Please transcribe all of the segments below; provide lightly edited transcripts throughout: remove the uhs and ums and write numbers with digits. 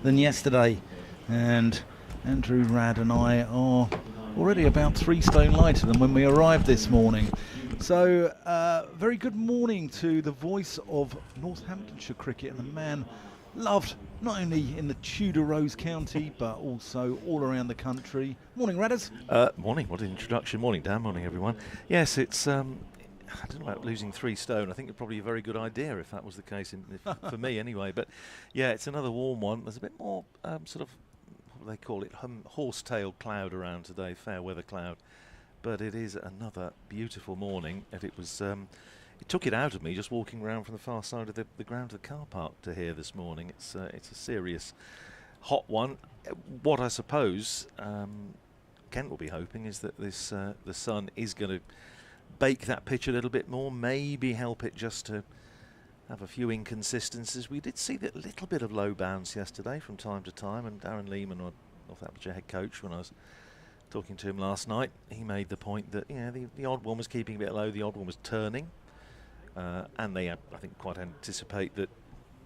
than yesterday. And Andrew, Rad and I are already about 3 stone lighter than when we arrived this morning. So, very good morning to the voice of Northamptonshire cricket and the man loved not only in the Tudor Rose County but also all around the country. Morning, Radders. Morning. What an introduction. Morning, Dan. Morning, everyone. Yes, it's I don't know about losing 3 stone. I think it's probably a very good idea if that was the case, for me anyway. But yeah, it's another warm one. There's a bit more sort of, what do they call it, horsetail cloud around today, fair weather cloud. But it is another beautiful morning, and it was. It took it out of me just walking around from the far side of the ground to the car park to here this morning. It's a serious hot one. What I suppose Kent will be hoping is that this the sun is going to bake that pitch a little bit more, maybe help it just to have a few inconsistencies. We did see that little bit of low bounce yesterday from time to time, and Darren Lehman, our Northamptonshire head coach, when I was talking to him last night, he made the point that the odd one was keeping a bit low, the odd one was turning, and they I think quite anticipate that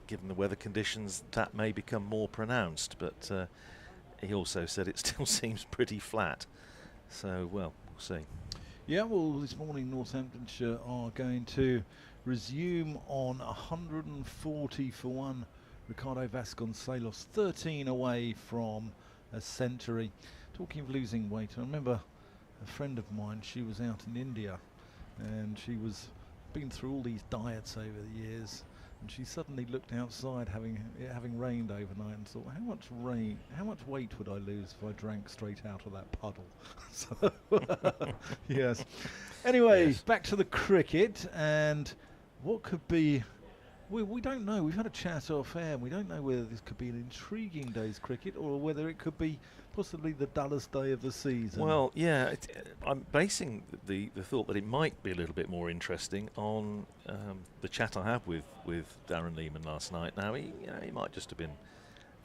given the weather conditions that may become more pronounced, but he also said it still seems pretty flat, so well, we'll see. Yeah, well, this morning Northamptonshire are going to resume on 140 for 1. Ricardo Vasconcelos, 13 away from a century. Talking of losing weight, I remember a friend of mine, she was out in India and she was been through all these diets over the years, and she suddenly looked outside, having rained overnight, and thought, how much weight would I lose if I drank straight out of that puddle? So, yes. Anyway, yes. Back to the cricket, and what could be. We don't know. We've had a chat off air, and we don't know whether this could be an intriguing day's cricket or whether it could be possibly the dullest day of the season. Well, yeah, I'm basing the thought that it might be a little bit more interesting on the chat I had with Darren Lehman last night. Now, he might just have been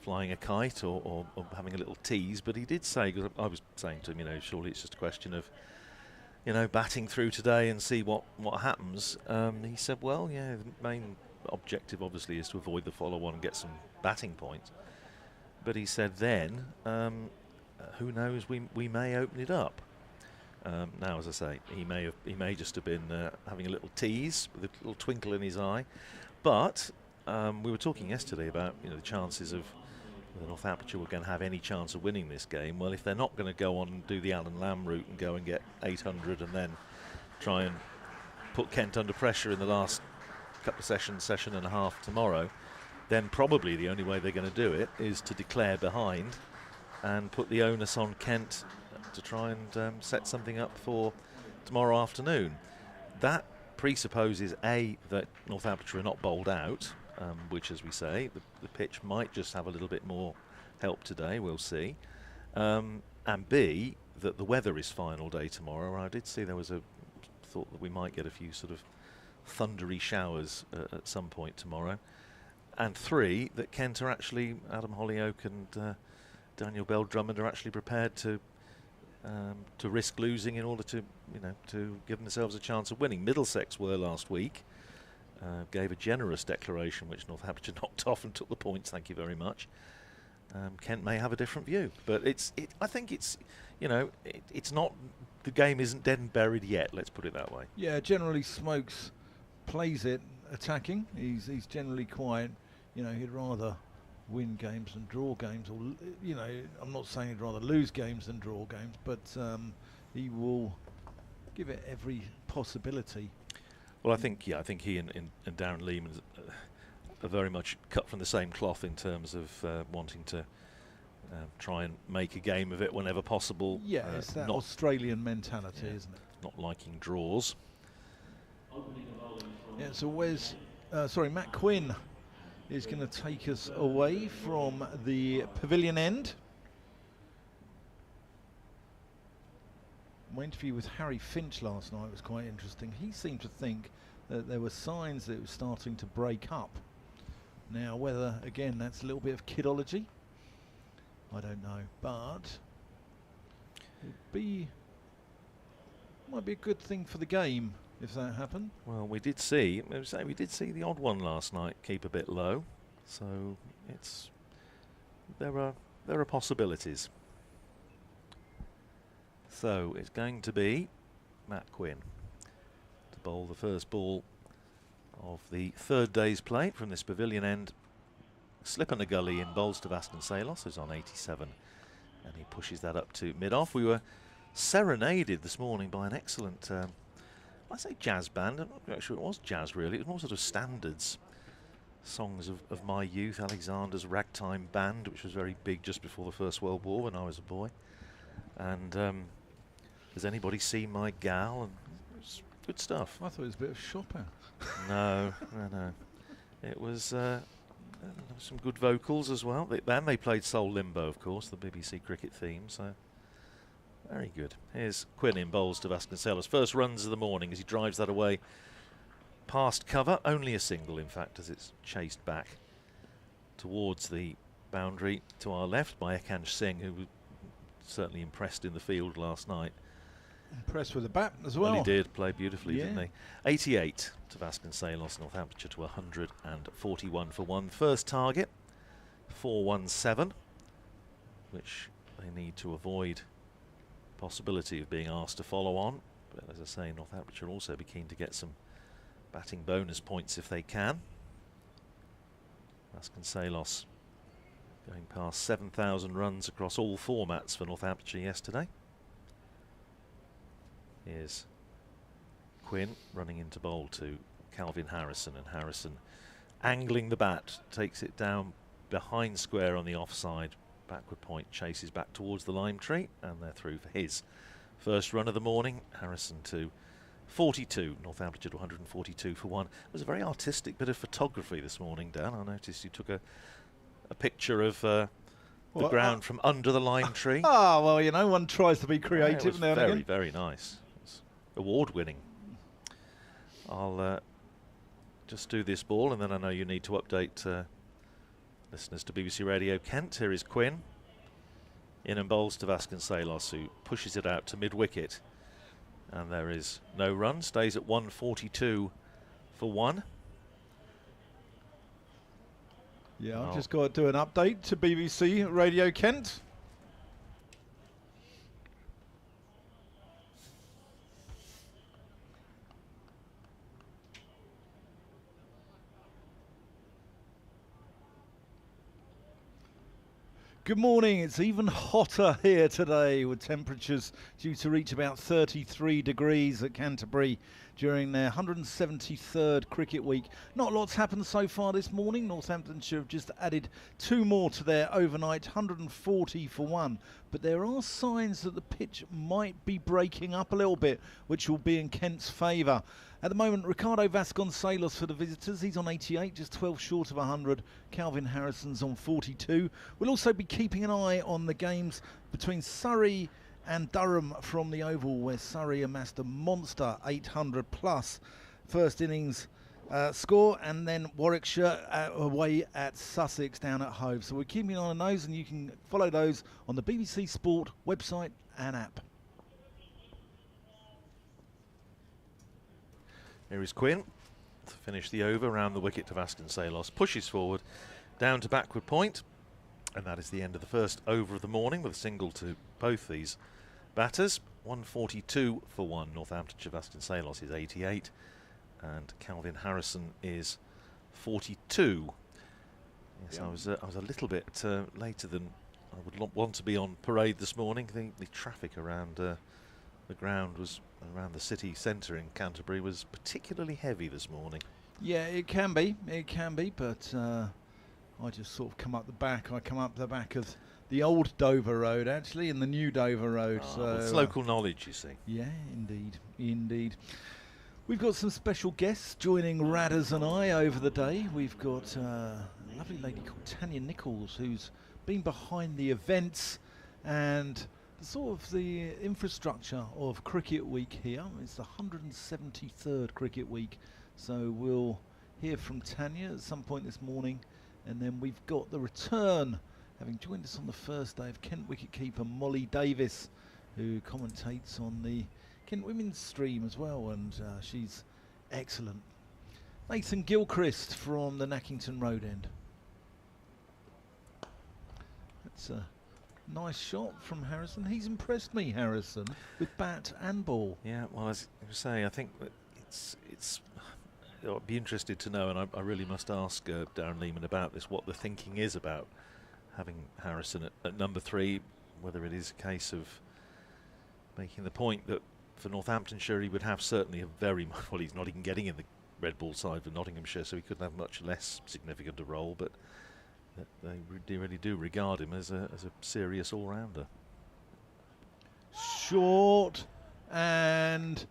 flying a kite or having a little tease, but he did say, because I was saying to him, surely it's just a question of, batting through today and see what happens. He said, well, yeah, the main objective obviously is to avoid the follow-on and get some batting points. But he said then, who knows, we may open it up. Now, as I say, he may just have been having a little tease with a little twinkle in his eye. But we were talking yesterday about the chances of whether Northamptonshire were going to have any chance of winning this game. Well, if they're not going to go on and do the Alan Lamb route and go and get 800 and then try and put Kent under pressure in the last couple of session and a half tomorrow, then probably the only way they're going to do it is to declare behind and put the onus on Kent to try and set something up for tomorrow afternoon. That presupposes that Northamptonshire are not bowled out, which, as we say, the pitch might just have a little bit more help today, we'll see, and B, that the weather is fine all day tomorrow. I did see there was a thought that we might get a few sort of thundery showers at some point tomorrow, and 3, that Kent are actually, Adam Hollyoake and Daniel Bell Drummond are actually prepared to risk losing in order to give themselves a chance of winning. Middlesex were last week, gave a generous declaration which Northamptonshire knocked off and took the points, thank you very much. Kent may have a different view, but I think it's not, the game isn't dead and buried yet, let's put it that way. Yeah, generally Smokes plays it attacking. He's generally quite, he'd rather win games than draw games, or I'm not saying he'd rather lose games than draw games, but he will give it every possibility. Well, I think he and Darren Lehman are very much cut from the same cloth in terms of wanting to try and make a game of it whenever possible. Yeah, it's that Australian mentality, isn't it? Not liking draws. Yeah, so Matt Quinn is going to take us away from the pavilion end. My interview with Harry Finch last night was quite interesting. He seemed to think that there were signs that it was starting to break up. Now, whether, again, that's a little bit of kidology, I don't know, but it might be a good thing for the game if that happened. Well, we did see the odd one last night keep a bit low, so it's there are possibilities. So it's going to be Matt Quinn to bowl the first ball of the third day's play from this pavilion end. Slip and a gully in bowls to Vasconcelos, who's on 87, and he pushes that up to mid-off. We were serenaded this morning by an excellent, I say jazz band, I'm not sure it was jazz really, it was more sort of standards. Songs of my youth, Alexander's Ragtime Band, which was very big just before the First World War when I was a boy. And has anybody seen my gal? And it's good stuff. I thought it was a bit of Chopin. No. It was some good vocals as well. They played Soul Limbo, of course, the BBC cricket theme, so very good. Here's Quinn in bowls to Vasconcelos. First runs of the morning as he drives that away past cover. Only a single, in fact, as it's chased back towards the boundary to our left by Ekansh Singh, who was certainly impressed in the field last night. Impressed with the bat as well. Well, he did play beautifully, didn't he? 88 to Vasconcelos, Northamptonshire to 141 for one. First target, 417, which they need to avoid possibility of being asked to follow on. But as I say, Northamptonshire also be keen to get some batting bonus points if they can. Vasconcelos going past 7,000 runs across all formats for Northamptonshire yesterday. Here's Quinn running into bowl to Calvin Harrison, and Harrison angling the bat, takes it down behind square on the offside, backward point, chases back towards the lime tree, and they're through for his first run of the morning. Harrison to 42, Northamptonshire to 142 for one. It was a very artistic bit of photography this morning, Dan. I noticed you took a picture of the ground from under the lime tree. Ah, well, you know, one tries to be creative now and again. Very, very nice. It's award-winning. I'll just do this ball, and then I know you need to update listeners to BBC Radio Kent. Here is Quinn. In and bowls to Vasconcelos, who pushes it out to mid-wicket. And there is no run, stays at 142 for one. Yeah, I've just got to do an update to BBC Radio Kent. Good morning. It's even hotter here today, with temperatures due to reach about 33 degrees at Canterbury during their 173rd cricket week. Not a lot's happened so far this morning. Northamptonshire have just added 2 more to their overnight 140 for one. But there are signs that the pitch might be breaking up a little bit, which will be in Kent's favour. At the moment, Ricardo Vasconcelos for the visitors. He's on 88, just 12 short of 100. Calvin Harrison's on 42. We'll also be keeping an eye on the games between Surrey and Durham from the Oval, where Surrey amassed a monster 800 plus first innings score, and then Warwickshire away at Sussex down at Hove. So we're keeping an eye on those, and you can follow those on the BBC Sport website and app. Here is Quinn to finish the over round the wicket to Vasconcelos. Pushes forward, down to backward point, and that is the end of the first over of the morning with a single to both these batters. 142 for one. Northamptonshire Vasconcelos is 88, and Calvin Harrison is 42. Yes, yeah. I was a little bit later than I would want to be on parade this morning. The traffic around the ground was around the city centre in Canterbury was particularly heavy this morning. Yeah, it can be, but I just sort of come up the back. I come up the back of the old Dover Road, actually, and the new Dover Road. Oh, so it's local knowledge, you see. Yeah, indeed. We've got some special guests joining Radders and I over the day. We've got a lovely lady called Tanya Nichols, who's been behind the events and sort of the infrastructure of Cricket Week here. It's the 173rd Cricket Week, so we'll hear from Tanya at some point this morning, and then we've got the return, having joined us on the first day, of Kent wicketkeeper Molly Davis, who commentates on the Kent women's stream as well, and she's excellent. Nathan Gilchrist from the Nackington Road end. It's a nice shot from Harrison. He's impressed me, Harrison, with bat and ball. Yeah, well, as I say, I think that I'd be interested to know, and I really must ask Darren Lehman about this, what the thinking is about having Harrison at number 3, whether it is a case of making the point that for Northamptonshire he would have certainly a very, well, he's not even getting in the red ball side for Nottinghamshire, so he could have much less significant a role, but that they really do regard him as a serious all-rounder. Short, and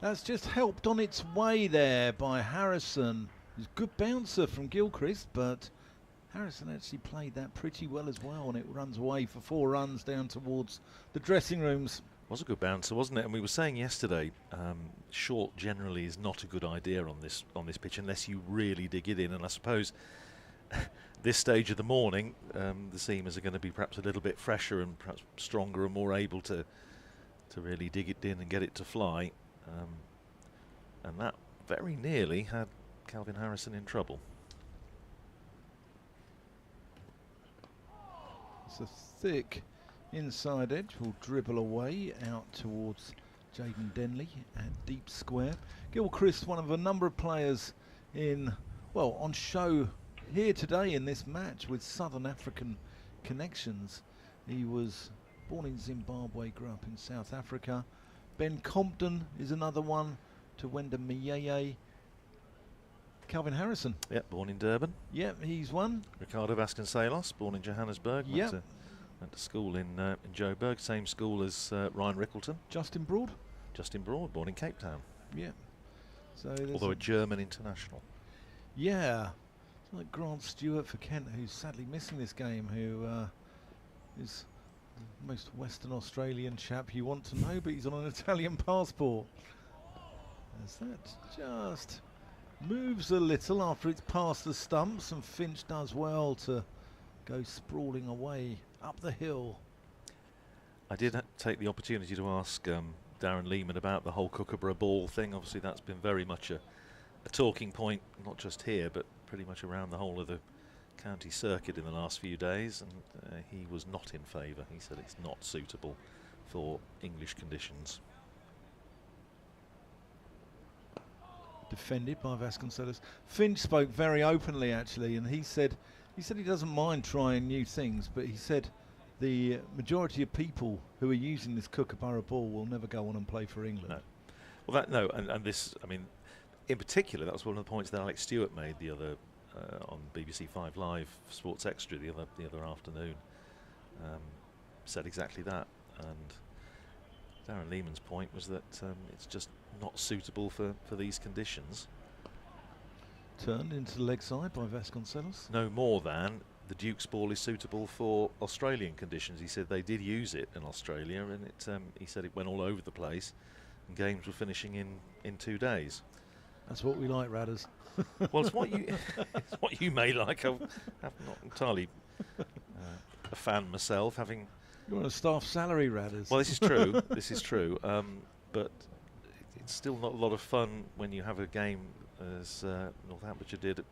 that's just helped on its way there by Harrison. He's a good bouncer from Gilchrist, but Harrison actually played that pretty well as well, and it runs away for 4 runs down towards the dressing rooms. Was a good bouncer, wasn't it? And we were saying yesterday, short generally is not a good idea on this pitch unless you really dig it in. And I suppose this stage of the morning, the seamers are going to be perhaps a little bit fresher and perhaps stronger and more able to really dig it in and get it to fly. And that very nearly had Calvin Harrison in trouble. It's a thick inside edge, will dribble away out towards Jaden Denley at deep square. Gilchrist, one of a number of players on show here today in this match with Southern African connections. He was born in Zimbabwe, grew up in South Africa. Ben Compton is another one, to Wenda Miyeye. Calvin Harrison. Yep, born in Durban. Yep, he's one. Ricardo Vasconcelos, born in Johannesburg. Yep. Went to school in Joburg, same school as Ryan Rickleton. Justin Broad, born in Cape Town. Yeah. So although a German international. Yeah. It's like Grant Stewart for Kent, who's sadly missing this game, who is the most Western Australian chap you want to know, but he's on an Italian passport. As that just moves a little after it's past the stumps, and Finch does well to go sprawling away up the hill. I did take the opportunity to ask Darren Lehman about the whole Kookaburra ball thing. Obviously that's been very much a talking point, not just here, but pretty much around the whole of the county circuit in the last few days, and he was not in favour. He said it's not suitable for English conditions. Defended by Vasconcelos. Finch spoke very openly actually, and he said he doesn't mind trying new things, but he said the majority of people who are using this Kookaburra ball will never go on and play for England. No. Well, and this, I mean, in particular, that was one of the points that Alex Stewart made the other on BBC 5 Live Sports Extra the other afternoon. Said exactly that, and Darren Lehman's point was that it's just not suitable for these conditions. Turned into the leg side by Vasconcelos. No more than the Duke's ball is suitable for Australian conditions. He said they did use it in Australia, and he said it went all over the place, and games were finishing in 2 days. That's what we like, Radders. Well, it's what you may like. I'm not entirely a fan myself, having. You're on a staff salary, Radders. Well, this is true. This is true. But it's still not a lot of fun when you have a game as Northamptonshire did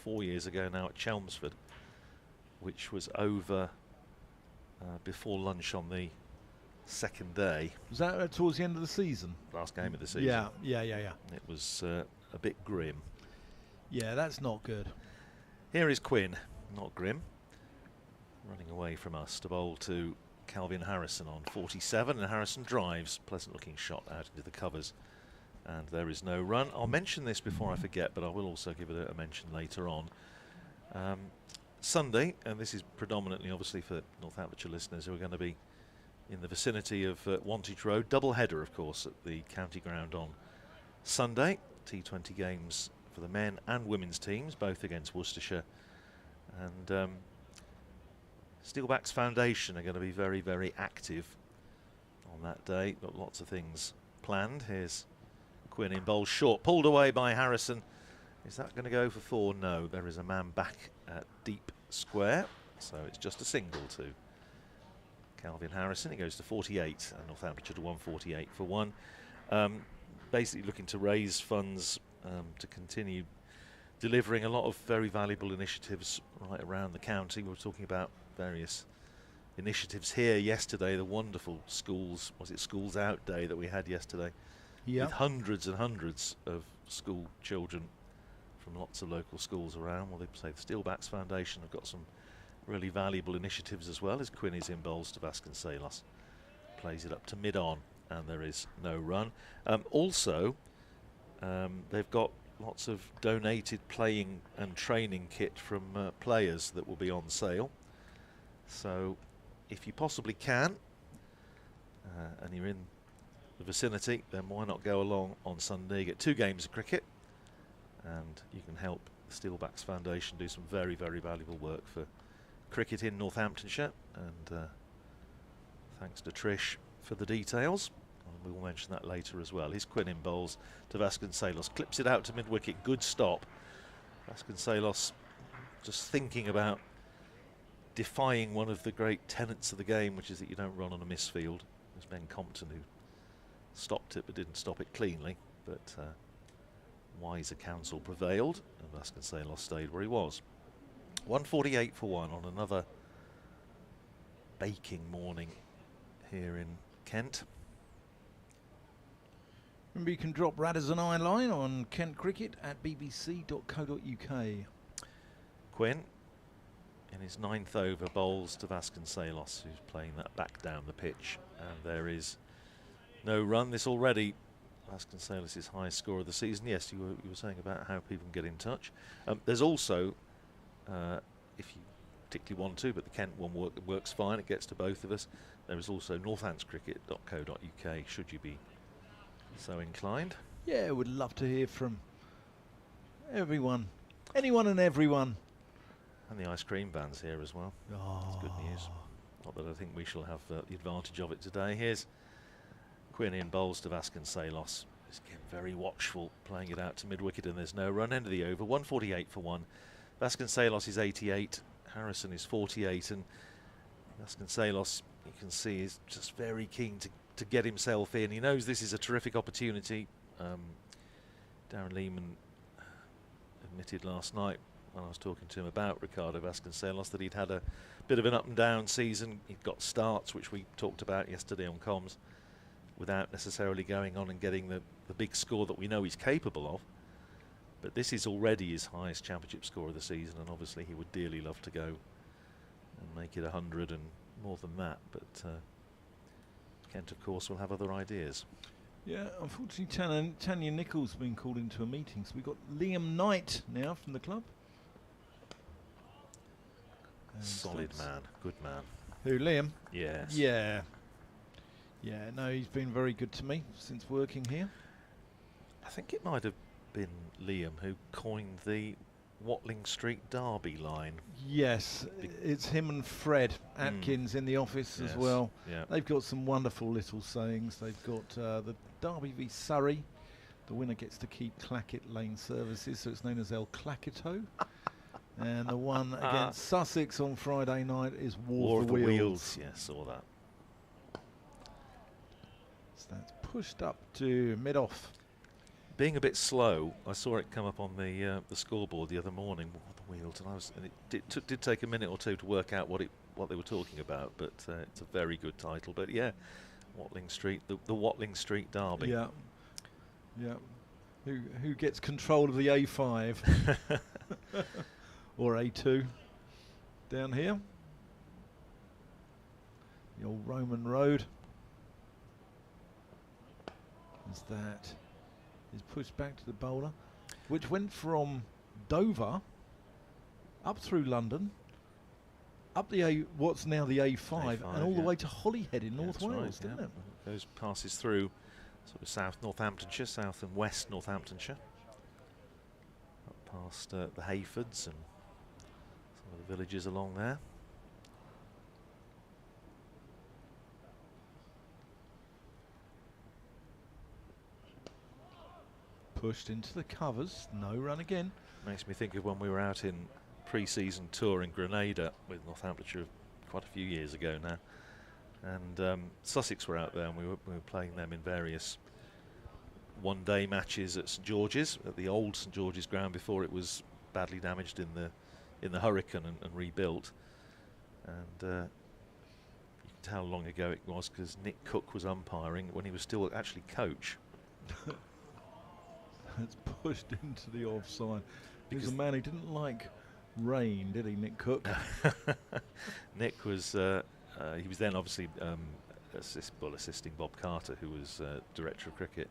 4 years ago now at Chelmsford, which was over before lunch on the second day. Was that towards the end of the season? Last game of the season. Yeah. It was a bit grim. Yeah, that's not good. Here is Quinn, not grim, running away from us to bowl to Calvin Harrison on 47, and Harrison drives, pleasant looking shot out into the covers, and there is no run. I'll mention this before I forget, but I will also give it a mention later on. Sunday, and this is predominantly obviously for Northamptonshire listeners who are going to be in the vicinity of Wantage Road, double header of course at the county ground on Sunday. T20 games for the men and women's teams, both against Worcestershire, and Steelbacks Foundation are going to be very, very active on that day. Got lots of things planned. Here's Quinn in bowl, short, pulled away by Harrison. Is that going to go for 4? No, there is a man back at deep square, so it's just a single to Calvin Harrison. It goes to 48, and Northamptonshire to 148 for 1. Basically looking to raise funds to continue delivering a lot of very valuable initiatives right around the county. We were talking about various initiatives here yesterday. The wonderful schools out day that we had yesterday, with hundreds and hundreds of school children from lots of local schools around. Well, they say the Steelbacks Foundation have got some really valuable initiatives as well, as Quinn is in bowls to Vasconcelos. Plays it up to mid-on, and there is no run. Also, they've got lots of donated playing and training kit from players that will be on sale. So if you possibly can, and you're in the vicinity, then why not go along on Sunday? You get 2 games of cricket, and you can help the Steelbacks Foundation do some very, very valuable work for cricket in Northamptonshire. And thanks to Trish for the details. We will mention that later as well. Here's Quinn in bowls to Vasconcelos. Clips it out to mid-wicket. Good stop. Vasconcelos just thinking about defying one of the great tenets of the game, which is that you don't run on a misfield. It was Ben Compton who stopped it but didn't stop it cleanly. But wiser counsel prevailed, and Vasconcelos stayed where he was. 148 for 1 on another baking morning here in Kent. Remember, you can drop Radders and Iron Line on Kent Cricket at bbc.co.uk. Quinn in his 9th over bowls to Vasconcelos, who's playing that back down the pitch, and there is no run. This already Vasconcelos' highest score of the season. Yes, you were saying about how people can get in touch. There's also, if you particularly want to, but the Kent one works fine, it gets to both of us. There is also northamptoncricket.co.uk should you be so inclined. Yeah, would love to hear from everyone, anyone and everyone. And the ice cream van's here as well. Oh. That's good news. Not that I think we shall have the advantage of it today. Here's Quinn in bowls to Vasconcelos. He's getting very watchful, playing it out to mid-wicket, and there's no run. End of the over, 148 for 1. Vasconcelos is 88, Harrison is 48, and Vasconcelos, you can see, is just very keen to get himself in. He knows this is a terrific opportunity. Darren Lehman admitted last night when I was talking to him about Ricardo Vasconcelos that he'd had a bit of an up and down season. He'd got starts, which we talked about yesterday on comms, without necessarily going on and getting the big score that we know he's capable of. But this is already his highest championship score of the season, and obviously he would dearly love to go and make it 100 and more than that. But Kent, of course, will have other ideas. Yeah, unfortunately Tanya Nichols has been called into a meeting, so we've got Liam Knight now from the club. And solid man, good man. Who, Liam? Yes. Yeah. Yeah, no, he's been very good to me since working here. I think it might have been Liam who coined the Watling Street Derby line. Yes, it's him and Fred Atkins in the office as well. Yeah. They've got some wonderful little sayings. They've got the Derby v Surrey. The winner gets to keep Clackett Lane services, so it's known as El Clacketto. And the one against Sussex on Friday night is War of the Wheels. Yeah, saw that. So that's pushed up to mid-off. Being a bit slow, I saw it come up on the scoreboard the other morning, War of the Wheels, and it did take a minute or two to work out what they were talking about, but it's a very good title. But yeah, Watling Street, the Watling Street Derby. Yeah, yeah. Who gets control of the A5 or A2 down here? The old Roman road. As that is pushed back to the bowler, which went from Dover up through London, up the what's now the A5, and all the way to Holyhead in North Wales, didn't it? Those passes through sort of South Northamptonshire, South and West Northamptonshire, up past the Hayfords and some of the villages along there. Pushed into the covers, no run again. Makes me think of when we were out in pre-season tour in Grenada with Northamptonshire quite a few years ago now, and Sussex were out there, and we were playing them in various one-day matches at St George's, at the old St George's ground before it was badly damaged in the hurricane and rebuilt. And how long ago it was, because Nick Cook was umpiring when he was still actually coach. It's pushed into the offside. He was a man who didn't like rain, did he, Nick Cook? Nick was, he was then obviously assisting Bob Carter, who was director of cricket.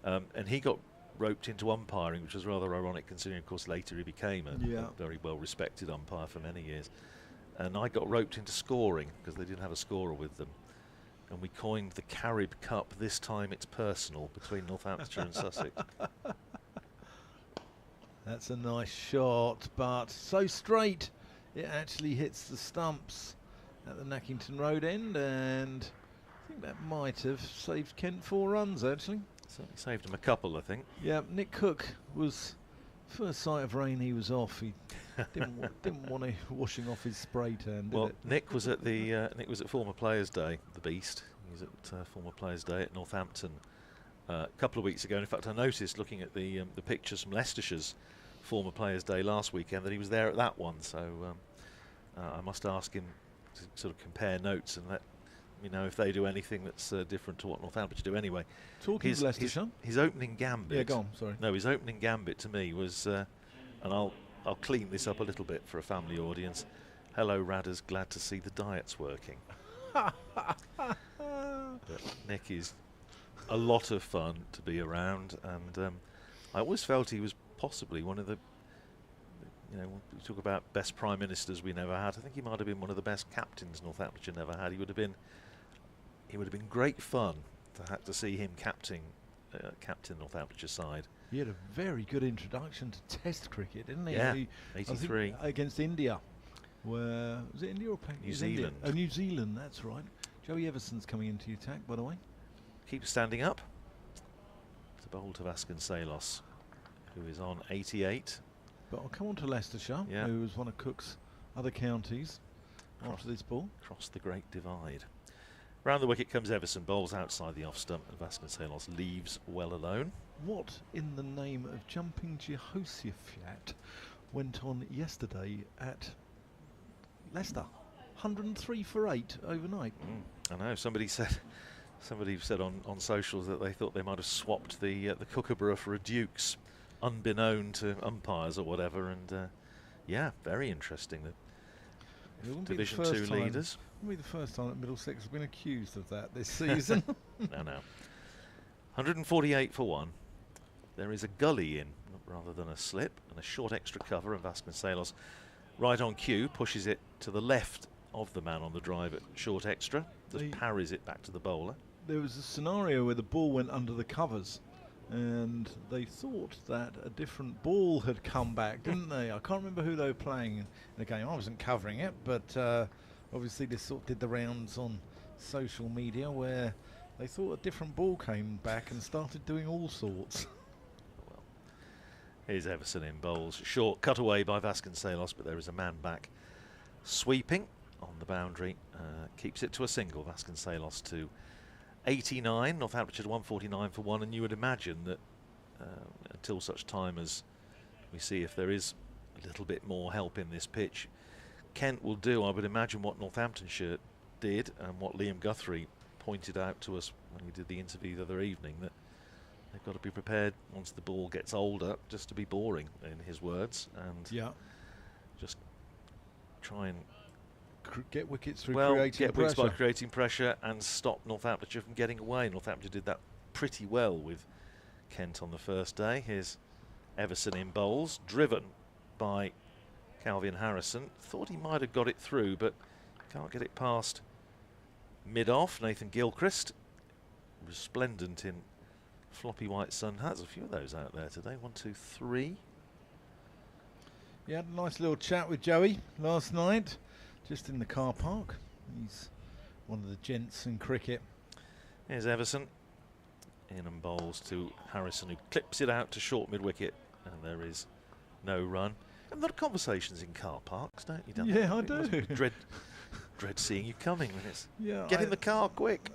And he got roped into umpiring, which was rather ironic considering, of course, later he became a very well-respected umpire for many years. And I got roped into scoring because they didn't have a scorer with them. And we coined the Carib Cup, this time it's personal, between Northamptonshire and Sussex. That's a nice shot, but so straight it actually hits the stumps at the Nackington Road end, and I think that might have saved Kent 4 runs, actually. Certainly saved him a couple, I think. Yeah, Nick Cook was, first sight of rain, he was off. He didn't want to washing off his spray tan, did well, it? Nick was at the Former Players Day, the Beast. He was at Former Players Day at Northampton a couple of weeks ago. And in fact, I noticed looking at the pictures from Leicestershire's Former Players Day last weekend that he was there at that one. So I must ask him to sort of compare notes and let me know if they do anything that's different to what Northamptonshire do. Anyway, Talking of Leicestershire, his opening gambit. Yeah, go on. Sorry. No, his opening gambit to me was, and I'll clean this up a little bit for a family audience. Hello, Radders, glad to see the diet's working. But Nick is a lot of fun to be around, and I always felt he was possibly one of the, when we talk about best prime ministers we never had, I think he might have been one of the best captains Northamptonshire never had. He would have been great fun to see him captain Northamptonshire side. He had a very good introduction to Test cricket, didn't he? Yeah, He, 83 against India. Where was it? India or Pakistan? New Zealand. Oh, New Zealand. That's right. Joey Everson's coming into the attack, by the way. Keeps standing up. To bowl to Vasconcelos, who is on 88. But I'll come on to Leicestershire, who was one of Cook's other counties after this ball. Across the Great Divide. Round the wicket comes Everson, bowls outside the off stump, and Vasconcelos leaves well alone. What in the name of jumping Jehoshaphat went on yesterday at Leicester? 103 for 8 overnight. I know. Somebody said on socials that they thought they might have swapped the Kookaburra for a Dukes, unbeknown to umpires or whatever. And yeah, very interesting. The Division 2 leaders. It won't be the first time that Middlesex has been accused of that this season. No. 148 for 1. There is a gully in rather than a slip, and a short extra cover, and Vasconcelos right on cue pushes it to the left of the man on the drive at short extra, just parries it back to the bowler. There was a scenario where the ball went under the covers, and they thought that a different ball had come back, didn't they? I can't remember who they were playing in the game. I wasn't covering it, but obviously this sort of did the rounds on social media where they thought a different ball came back and started doing all sorts. Well, here's Everson in bowls. Short cut away by Vasconcelos, but there is a man back sweeping on the boundary. Keeps it to a single. Vasconcelos to 89. Northamptonshire 149 for 1, and you would imagine that until such time as we see if there is a little bit more help in this pitch, Kent will do, I would imagine, what Northamptonshire did and what Liam Guthrie pointed out to us when he did the interview the other evening, that they've got to be prepared once the ball gets older just to be boring, in his words, and just try and get wickets through creating pressure. By creating pressure and stop Northamptonshire from getting away. Northamptonshire did that pretty well with Kent on the first day. Here's Everson in bowls, driven by Calvin Harrison. Thought he might have got it through, but can't get it past mid-off. Nathan Gilchrist, resplendent in floppy white sun hats. A few of those out there today. 1, 2, 3. Yeah, had a nice little chat with Joey last night, just in the car park. He's one of the gents in cricket. Here's Everson in and bowls to Harrison, who clips it out to short mid-wicket, and there is no run. A lot of conversations in car parks, don't you? Yeah, I do. Dread seeing you coming when it's get in the car quick.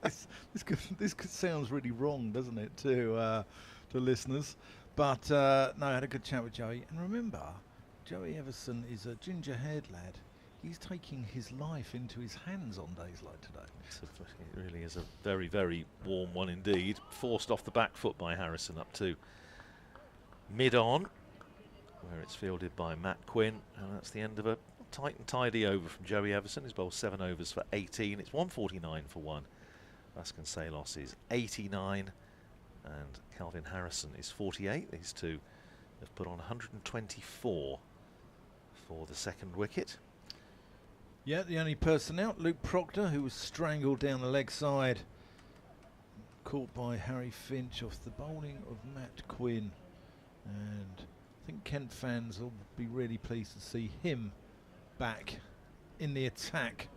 This sounds really wrong, doesn't it, to listeners? But no, I had a good chat with Joey, and remember, Joey Everson is a ginger-haired lad. he's taking his life into his hands on days like today. It really is a very, very warm one indeed. Forced off the back foot by Harrison up to mid-on, where it's fielded by Matt Quinn, and that's the end of a tight and tidy over from Joey Everson. He's bowled 7 overs for 18. It's 149 for 1. Vasconcelos is 89, and Calvin Harrison is 48. These two have put on 124 for the second wicket. Yeah, the only person out, Luke Proctor, who was strangled down the leg side. Caught by Harry Finch off the bowling of Matt Quinn. And I think Kent fans will be really pleased to see him back in the attack.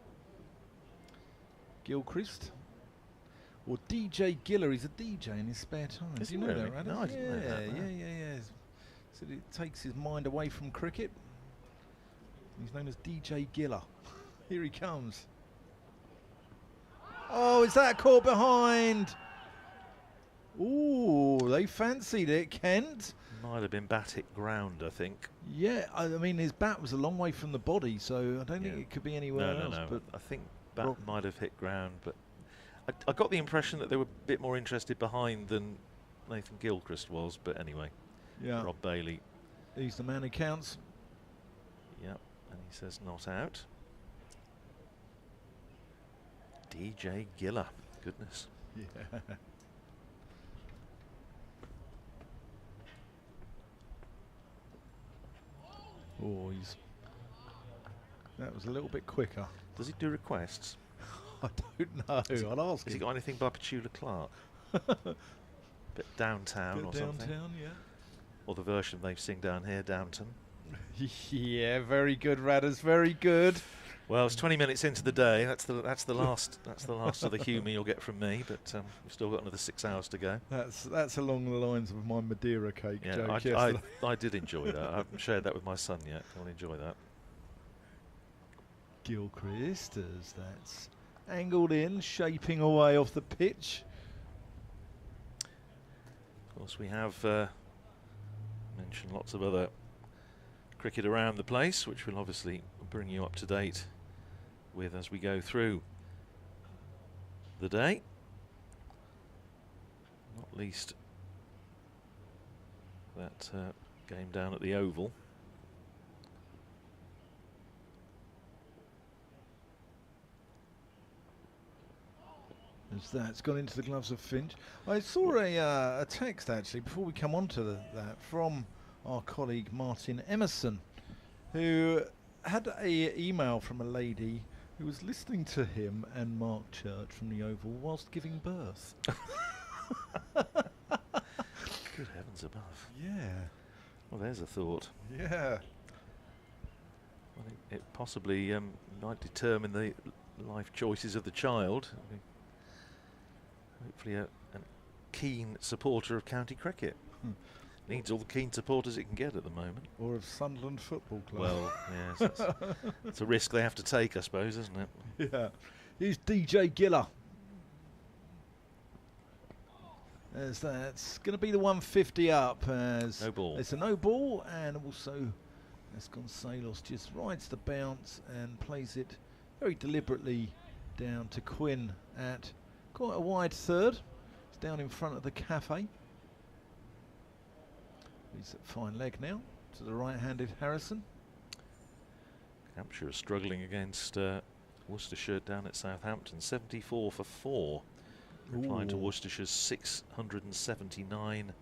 Gilchrist. Or DJ Giller, he's a DJ in his spare time. Is Do you he know really? that, right? No, I didn't know that, no. Yeah. So it takes his mind away from cricket. He's known as DJ Giller. Here he comes. Oh, is that caught behind? Ooh, they fancied it, Kent. Might have been bat hit ground, I think. Yeah, I mean, his bat was a long way from the body, so I don't think it could be anywhere else. No. But I think bat might have hit ground, but I got the impression that they were a bit more interested behind than Nathan Gilchrist was, but anyway. Yeah. Rob Bailey. He's the man who counts. Yep, and he says not out. DJ Giller, goodness. Yeah. Oh, that was a little bit quicker. Does he do requests? I don't know. I'll ask Has he him. got anything by Petula Clark? Bit downtown Bit or downtown, something? yeah. Or the version they sing down here, Downton. Yeah, very good, Radders, very good. Well, it's 20 minutes into the day. That's the last of the humour you'll get from me. But we've still got another 6 hours to go. That's along the lines of my Madeira cake joke Yeah, yesterday. I did enjoy that. I haven't shared that with my son yet. I'll enjoy that. Gilchrist as that's angled in, shaping away off the pitch. Of course, we have mentioned lots of other cricket around the place, which we'll obviously bring you up to date with as we go through the day. Not least that game down at the Oval. As that's gone into the gloves of Finch. I saw a text actually before we come on to that from our colleague Martin Emerson, who had a email from a lady who was listening to him and Mark Church from the Oval whilst giving birth. Good heavens above. Yeah. Well, there's a thought. Yeah. Well, it possibly might determine the life choices of the child. Hopefully a keen supporter of county cricket. Needs all the keen supporters it can get at the moment. Or of Sunderland Football Club. Well, yes, it's a risk they have to take, I suppose, isn't it? Yeah. Here's DJ Giller. As that's going to be the 150 up. As no ball. It's a no ball, and also Vasconcelos just rides the bounce and plays it very deliberately down to Quinn at quite a wide third. It's down in front of the cafe. He's at fine leg now to the right-handed Harrison. Hampshire struggling against Worcestershire down at Southampton. 74 for 4. Replying to Worcestershire's 679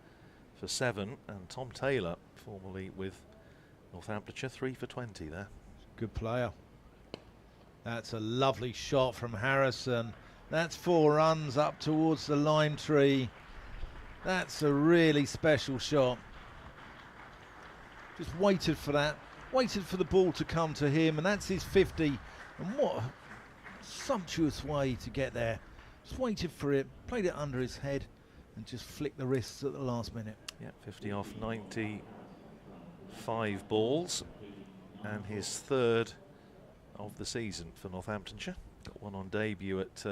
for 7. And Tom Taylor, formerly with Northamptonshire, 3 for 20 there. Good player. That's a lovely shot from Harrison. That's 4 runs up towards the lime tree. That's a really special shot. Just waited for that. Waited for the ball to come to him, and that's his 50. And what a sumptuous way to get there. Just waited for it, played it under his head, and just flicked the wrists at the last minute. Yeah, 50 off 95 balls, and his 3rd of the season for Northamptonshire. Got one on debut at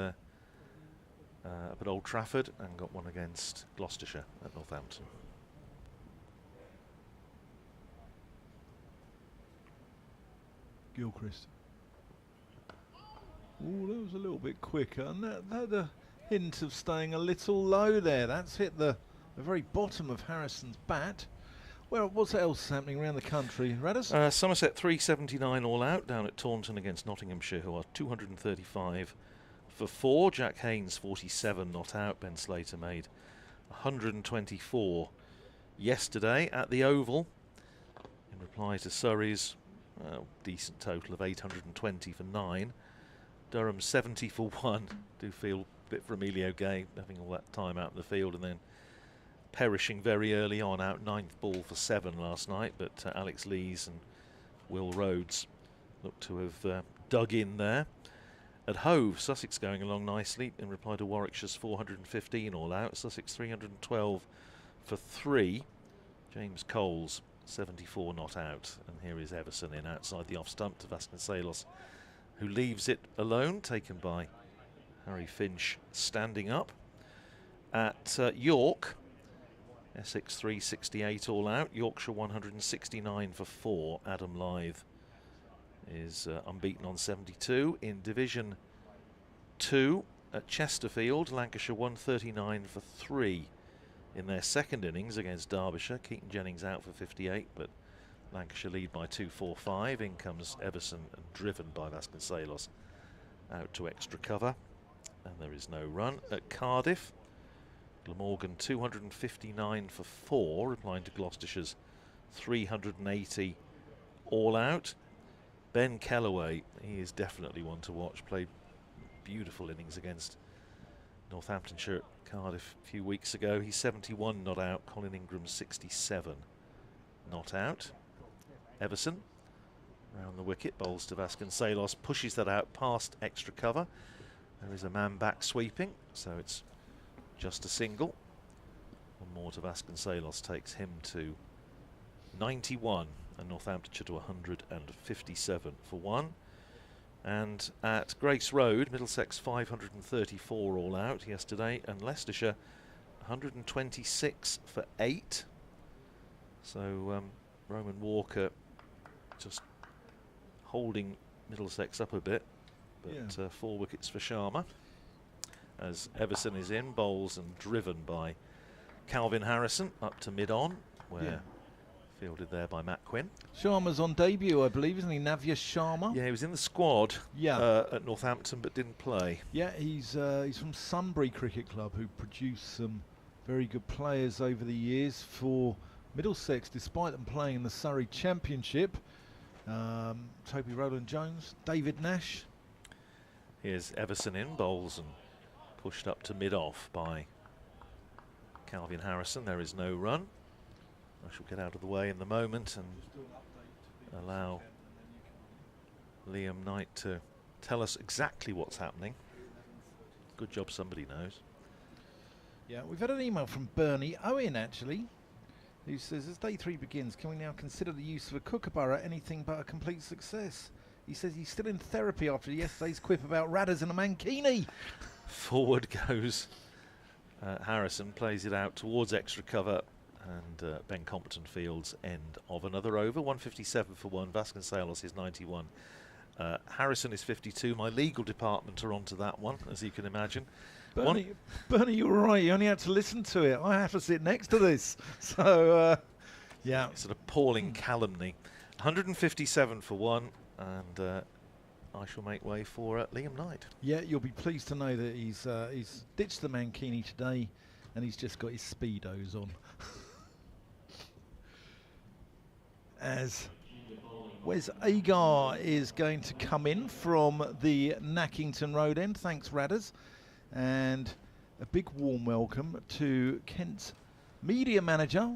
Old Trafford, and got one against Gloucestershire at Northampton. Gilchrist. Oh, that was a little bit quicker, and that had a hint of staying a little low there. That's hit the very bottom of Harrison's bat. Well, what's else happening around the country, Radders? Somerset 379 all out down at Taunton against Nottinghamshire, who are 235 for 4. Jack Haynes 47 not out. Ben Slater made 124 yesterday at the Oval in reply to Surrey's decent total of 820 for 9. Durham 70 for 1. Do feel a bit for Emilio Gay having all that time out in the field and then perishing very early on, out 9th ball for 7 last night, but Alex Lees and Will Rhodes look to have dug in there. At Hove, Sussex going along nicely in reply to Warwickshire's 415 all out. Sussex 312 for 3. James Coles 74 not out, and here is Everson in outside the off stump to Vasconcelos, who leaves it alone, taken by Harry Finch standing up. At York, Essex 368 all out. Yorkshire 169 for 4. Adam Lythe is unbeaten on 72. In Division 2 at Chesterfield, Lancashire 139 for 3 in their second innings against Derbyshire. Keaton Jennings out for 58, but Lancashire lead by 2-4-5. In comes Everson and driven by Vasconcelos out to extra cover, and there is no run. At Cardiff, Glamorgan 259 for 4, replying to Gloucestershire's 380 all out. Ben Kellaway, he is definitely one to watch. Played beautiful innings against Northamptonshire at Cardiff a few weeks ago. He's 71 not out. Colin Ingram 67 not out. Everson round the wicket, bowls to Vasconcelos, pushes that out past extra cover. There is a man back sweeping, so it's just a single. One more to Vasconcelos takes him to 91, and Northamptonshire to 157 for 1. And at Grace Road, Middlesex 534 all out yesterday, and Leicestershire 126 for 8. So Roman Walker just holding Middlesex up a bit, but 4 wickets for Sharma. As Everson is in, bowls and driven by Calvin Harrison up to mid-on, where fielded there by Matt Quinn. Sharma's on debut, I believe, isn't he? Navya Sharma. Yeah, he was in the squad at Northampton, but didn't play. Yeah, he's from Sunbury Cricket Club, who produced some very good players over the years for Middlesex, despite them playing in the Surrey Championship. Toby Rowland-Jones, David Nash. Here's Everson in, bowls and pushed up to mid-off by Calvin Harrison. There is no run. I shall get out of the way in the moment and allow Liam Knight to tell us exactly what's happening. Good job somebody knows. Yeah, we've had an email from Bernie Owen, actually, who says, as day 3 begins, can we now consider the use of a Kookaburra anything but a complete success? He says he's still in therapy after yesterday's quip about Radders and a Mankini. Forward goes Harrison, plays it out towards extra cover, and Ben Compton fields end of another over. 157 for 1. Vasconcelos is 91. Harrison is 52. My legal department are onto that one, as you can imagine. Bernie, you were right. You only had to listen to it. I have to sit next to this. So, yeah. It's an appalling calumny. 157 for 1, and I shall make way for Liam Knight. Yeah, you'll be pleased to know that he's ditched the Mankini today, and he's just got his Speedos on. As Wes Agar is going to come in from the Nackington Road end. Thanks, Radders. And a big warm welcome to Kent's media manager.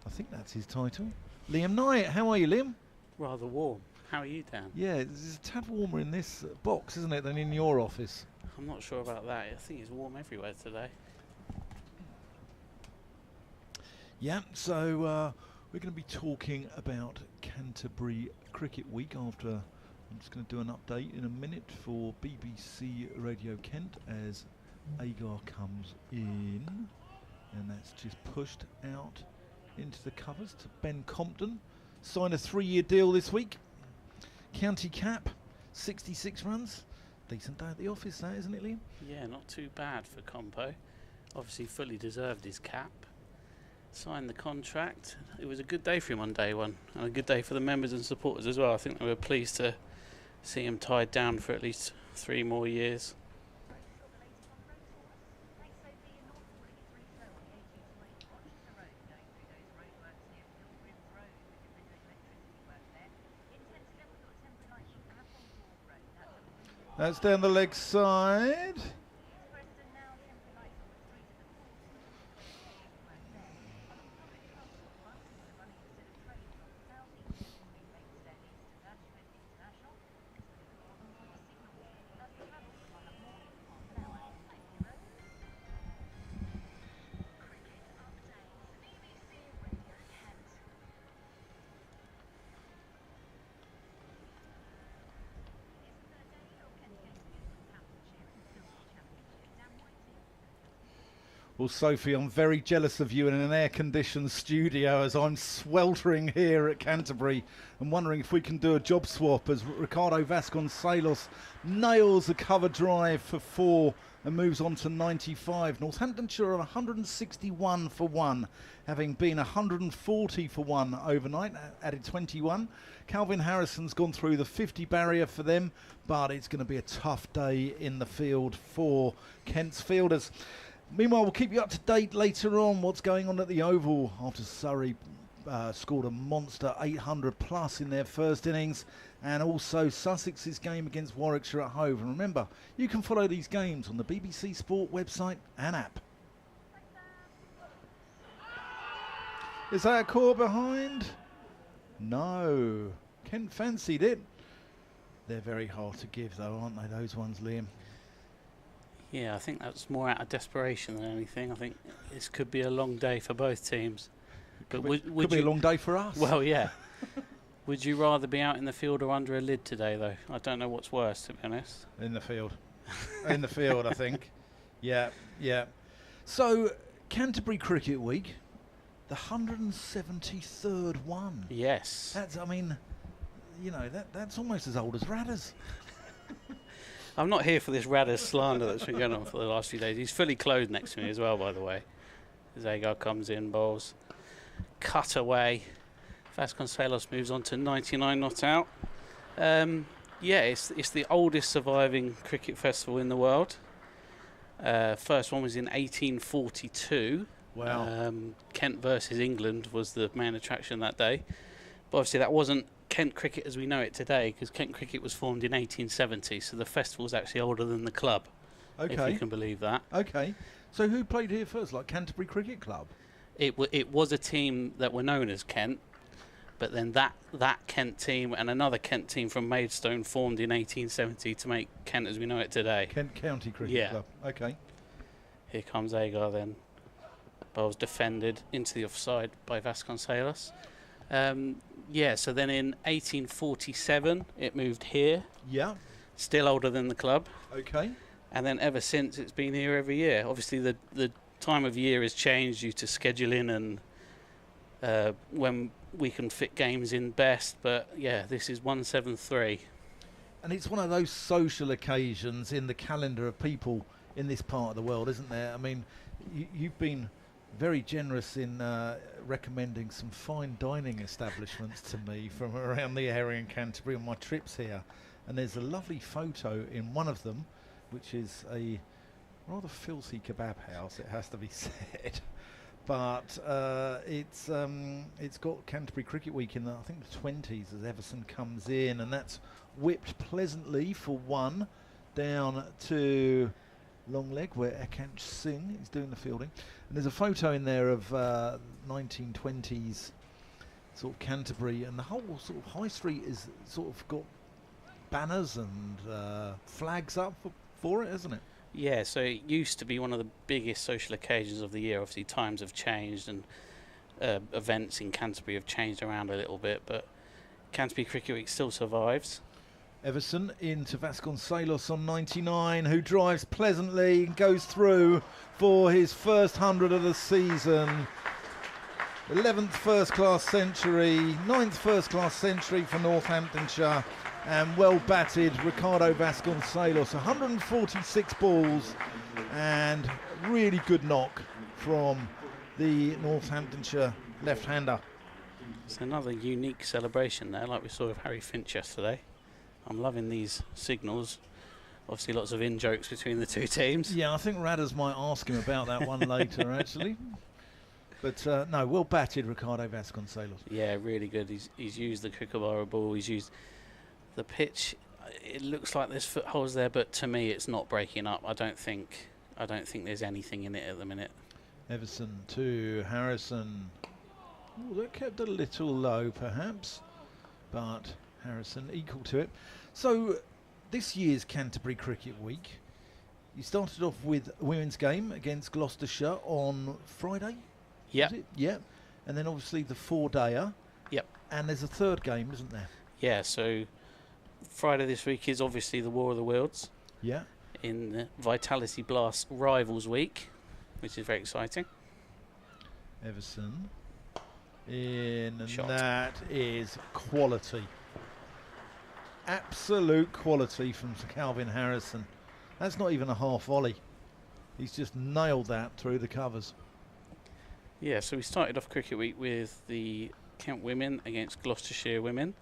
I think that's his title. Liam Knight. How are you, Liam? Rather warm. How are you, Dan? Yeah, it's a tad warmer in this box, isn't it, than in your office? I'm not sure about that. I think it's warm everywhere today. Yeah, so we're going to be talking about Canterbury Cricket Week after. I'm just going to do an update in a minute for BBC Radio Kent as Agar comes in, and that's just pushed out into the covers to Ben Compton. Signed a 3-year deal this week. County cap, 66 runs. Decent day at the office, that, isn't it, Liam? Yeah, not too bad for Compo. Obviously fully deserved his cap. Signed the contract. It was a good day for him on day one, and a good day for the members and supporters as well. I think they were pleased to see him tied down for at least 3 more years. That's down the leg side. Well, Sophie, I'm very jealous of you in an air-conditioned studio as I'm sweltering here at Canterbury and wondering if we can do a job swap as Ricardo Vasconcelos nails a cover drive for 4 and moves on to 95. Northamptonshire are 161 for 1, having been 140 for 1 overnight, added 21. Calvin Harrison's gone through the 50 barrier for them, but it's going to be a tough day in the field for Kent's fielders. Meanwhile, we'll keep you up to date later on what's going on at the Oval after Surrey scored a monster 800 plus in their first innings, and also Sussex's game against Warwickshire at home. And remember, you can follow these games on the BBC Sport website and app. Is that a core behind? No. Kent fancied it. They're very hard to give though, aren't they, those ones, Liam? Yeah, I think that's more out of desperation than anything. I think this could be a long day for both teams. But Could be a long day for us. Well, yeah. Would you rather be out in the field or under a lid today, though? I don't know what's worse, to be honest. In the field. In the field, I think. Yeah, yeah. So, Canterbury Cricket Week, the 173rd one. Yes. That's, I mean, you know, that's almost as old as Radders. I'm not here for this Radders slander that's been going on for the last few days. He's fully clothed next to me as well, by the way. Zagar comes in, bowls. Cut away. Vasconcelos moves on to 99 not out. Yeah, it's the oldest surviving cricket festival in the world. First one was in 1842. Wow. Kent versus England was the main attraction that day. But obviously that wasn't Kent cricket as we know it today, because Kent cricket was formed in 1870, so the festival's actually older than the club. Okay. If you can believe that. Okay. So who played here first, like Canterbury Cricket Club? It was a team that were known as Kent, but then that Kent team and another Kent team from Maidstone formed in 1870 to make Kent as we know it today. Kent County Cricket Yeah. Club. Okay. Here comes Agar then. Bowls defended into the offside by Vasconcelos. Yeah, so then in 1847 it moved here. Yeah. Still older than the club. Okay. And then ever since it's been here every year. Obviously the time of year has changed due to scheduling and when we can fit games in best, but yeah, this is 173. And it's one of those social occasions in the calendar of people in this part of the world, isn't there? I mean, you've been very generous in recommending some fine dining establishments to me from around the area in Canterbury on my trips here. And there's a lovely photo in one of them, which is a rather filthy kebab house, it has to be said. But it's got Canterbury Cricket Week in the, I think, the 20s as Everson comes in, and that's whipped pleasantly for 1 down to long leg where Ekansh Singh is doing the fielding. And there's a photo in there of 1920s sort of Canterbury, and the whole sort of high street is sort of got banners and flags up for it, isn't it? Yeah, so it used to be one of the biggest social occasions of the year. Obviously times have changed and events in Canterbury have changed around a little bit, but Canterbury Cricket Week still survives. Everson into Vasconcelos on 99, who drives pleasantly and goes through for his first 100 of the season. 11th first-class century, 9th first-class century for Northamptonshire. and well batted Ricardo Vasconcelos. 146 balls and really good knock from the Northamptonshire left-hander. It's another unique celebration there, like we saw with Harry Finch yesterday. I'm loving these signals. Obviously lots of in-jokes between the two teams. Yeah, I think Radders might ask him about that one later, actually. But no, well batted Ricardo Vasconcelos. Yeah, really good. He's used the kookaburra ball. He's used the pitch. It looks like there's footholds there, but to me, it's not breaking up. I don't think there's anything in it at the minute. Everson to Harrison. Ooh, that kept a little low, perhaps, but Harrison equal to it. So, this year's Canterbury Cricket Week, you started off with a women's game against Gloucestershire on Friday. Yeah. Yeah. And then obviously the 4-dayer. Yep. And there's a third game, isn't there? Yeah, so Friday this week is obviously the War of the Worlds. Yeah. In the Vitality Blast Rivals Week, which is very exciting. Everson in, and Shot. that is quality. Absolute quality from Calvin Harrison. That's not even a half volley. He's just nailed that through the covers. Yeah, so we started off Cricket Week with the Kent women against Gloucestershire women.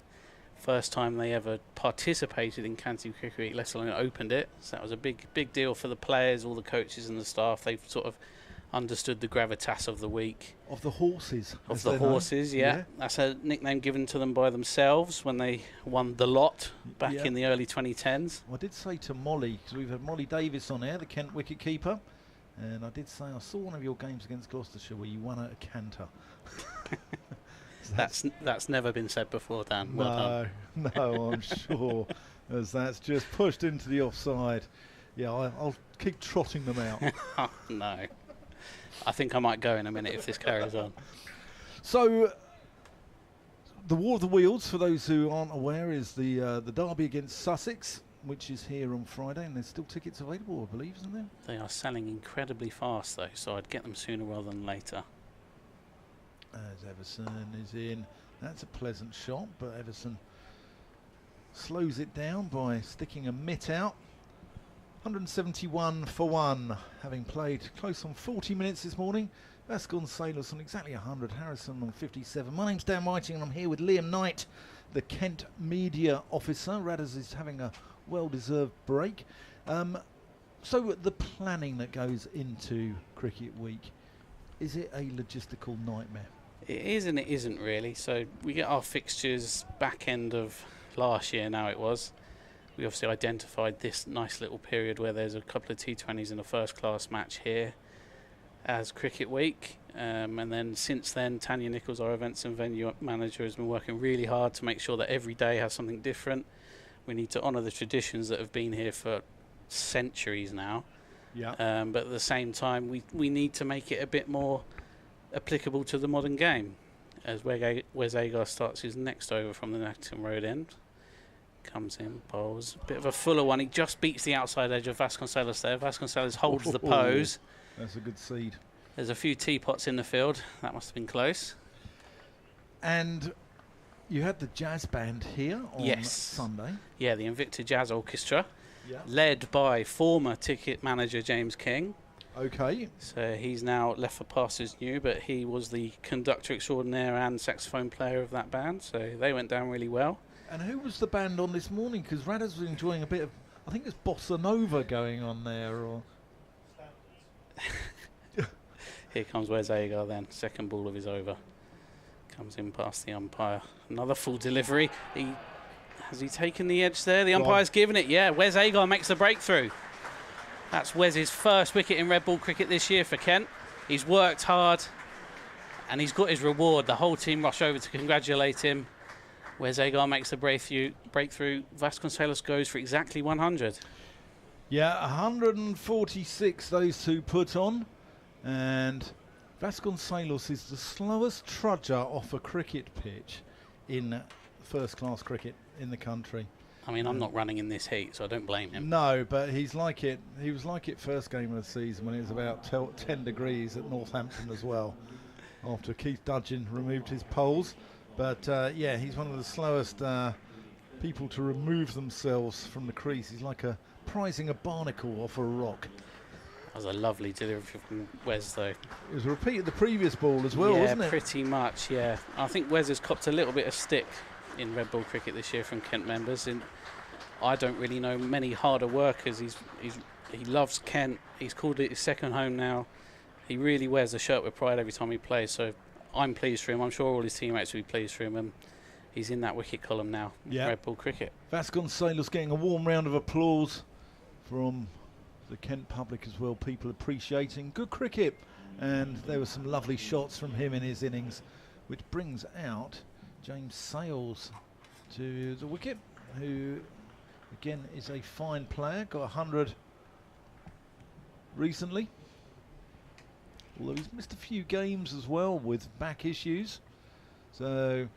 First time they ever participated in Canterbury Cricket Week, let alone opened it. So that was a big deal for the players, all the coaches and the staff. They've sort of understood the gravitas of the week. Of the horses. Of the horses, yeah. That's a nickname given to them by themselves when they won the lot back in the early 2010s. Well, I did say to Molly, because we've had Molly Davis on air, the Kent wicket keeper, and I did say I saw one of your games against Gloucestershire where you won at a canter. That's never been said before, Dan. Well done. No, I'm sure, as that's just pushed into the offside. Yeah, I'll keep trotting them out. Oh, no. I think I might go in a minute if this carries on. So, the War of the Wheels, for those who aren't aware, is the derby against Sussex, which is here on Friday, and there's still tickets available, I believe, isn't there? They are selling incredibly fast, though, so I'd get them sooner rather than later. As Everson is in, that's a pleasant shot, but Everson slows it down by sticking a mitt out. 171 for 1, having played close on 40 minutes this morning. Vasconcelos on exactly 100, Harrison on 57. My name's Dan Whiting and I'm here with Liam Knight, the Kent media officer. Radders is having a well-deserved break. So the planning that goes into Cricket Week, is it a logistical nightmare? It is and it isn't really. So we get our fixtures back end of last year now it was. We obviously identified this nice little period where there's a couple of T20s and a first-class match here as Cricket Week. And then since then, Tanya Nichols, our events and venue manager, has been working really hard to make sure that every day has something different. We need to honour the traditions that have been here for centuries now. Yeah. But at the same time, we need to make it a bit more applicable to the modern game. As Wes Agar starts his next over from the Nottingham Road end. Comes in, bowls. Bit of a fuller one. He just beats the outside edge of Vasconcelos there. Vasconcelos holds the pose. That's a good seed. There's a few teapots in the field. That must have been close. And you had the jazz band here on Sunday. Yeah, the Invicta Jazz Orchestra. Yeah. Led by former ticket manager James King. Okay. So he's now left for pastures new, but he was the conductor extraordinaire and saxophone player of that band. So they went down really well. And who was the band on this morning? Because Radders was enjoying a bit of, I think there's bossa nova going on there. Or Here comes Wes Agar then, second ball of his over. Comes in past the umpire. Another full delivery. Has he taken the edge there? The umpire's given it. Yeah, Wes Agar makes the breakthrough. That's Wes's first wicket in red ball cricket this year for Kent. He's worked hard and he's got his reward. The whole team rush over to congratulate him. Wes Agar makes the breakthrough. Vasconcelos goes for exactly 100. yeah, 146 those two put on. And Vasconcelos is the slowest trudger off a cricket pitch in first-class cricket in the country. I mean, I'm not running in this heat, so I don't blame him. No, but he's like it. He was like it first game of the season when it was about 10 degrees at Northampton as well, after Keith Dudgeon removed his poles. But yeah, he's one of the slowest people to remove themselves from the crease. He's like prizing a barnacle off a rock. That was a lovely delivery from Wes, though. It was a repeat of the previous ball as well, yeah, wasn't it? Pretty much, yeah. I think Wes has copped a little bit of stick in red ball cricket this year from Kent members. And I don't really know many harder workers. He loves Kent. He's called it his second home now. He really wears the shirt with pride every time he plays. So I'm pleased for him. I'm sure all his teammates will be pleased for him. And he's in that wicket column now. Yeah. Red ball cricket. Vasconcelos getting a warm round of applause from the Kent public as well. People appreciating good cricket, and there were some lovely shots from him in his innings, which brings out James Sales to the wicket, who again is a fine player. Got 100 recently, although he's missed a few games as well with back issues. So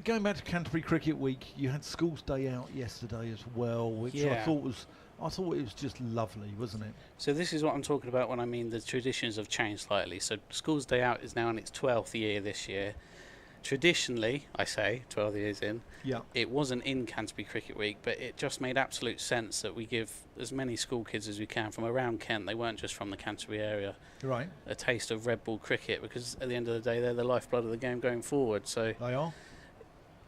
going back to Canterbury Cricket Week, you had Schools Day out yesterday as well, which I thought it was just lovely, wasn't it? So this is what I'm talking about when I mean the traditions have changed slightly. So Schools Day Out is now in its 12th year this year. Traditionally, I say, 12 years in, it wasn't in Canterbury Cricket Week, but it just made absolute sense that we give as many school kids as we can from around Kent, they weren't just from the Canterbury area, right, a taste of red ball cricket, because at the end of the day, they're the lifeblood of the game going forward. So they are.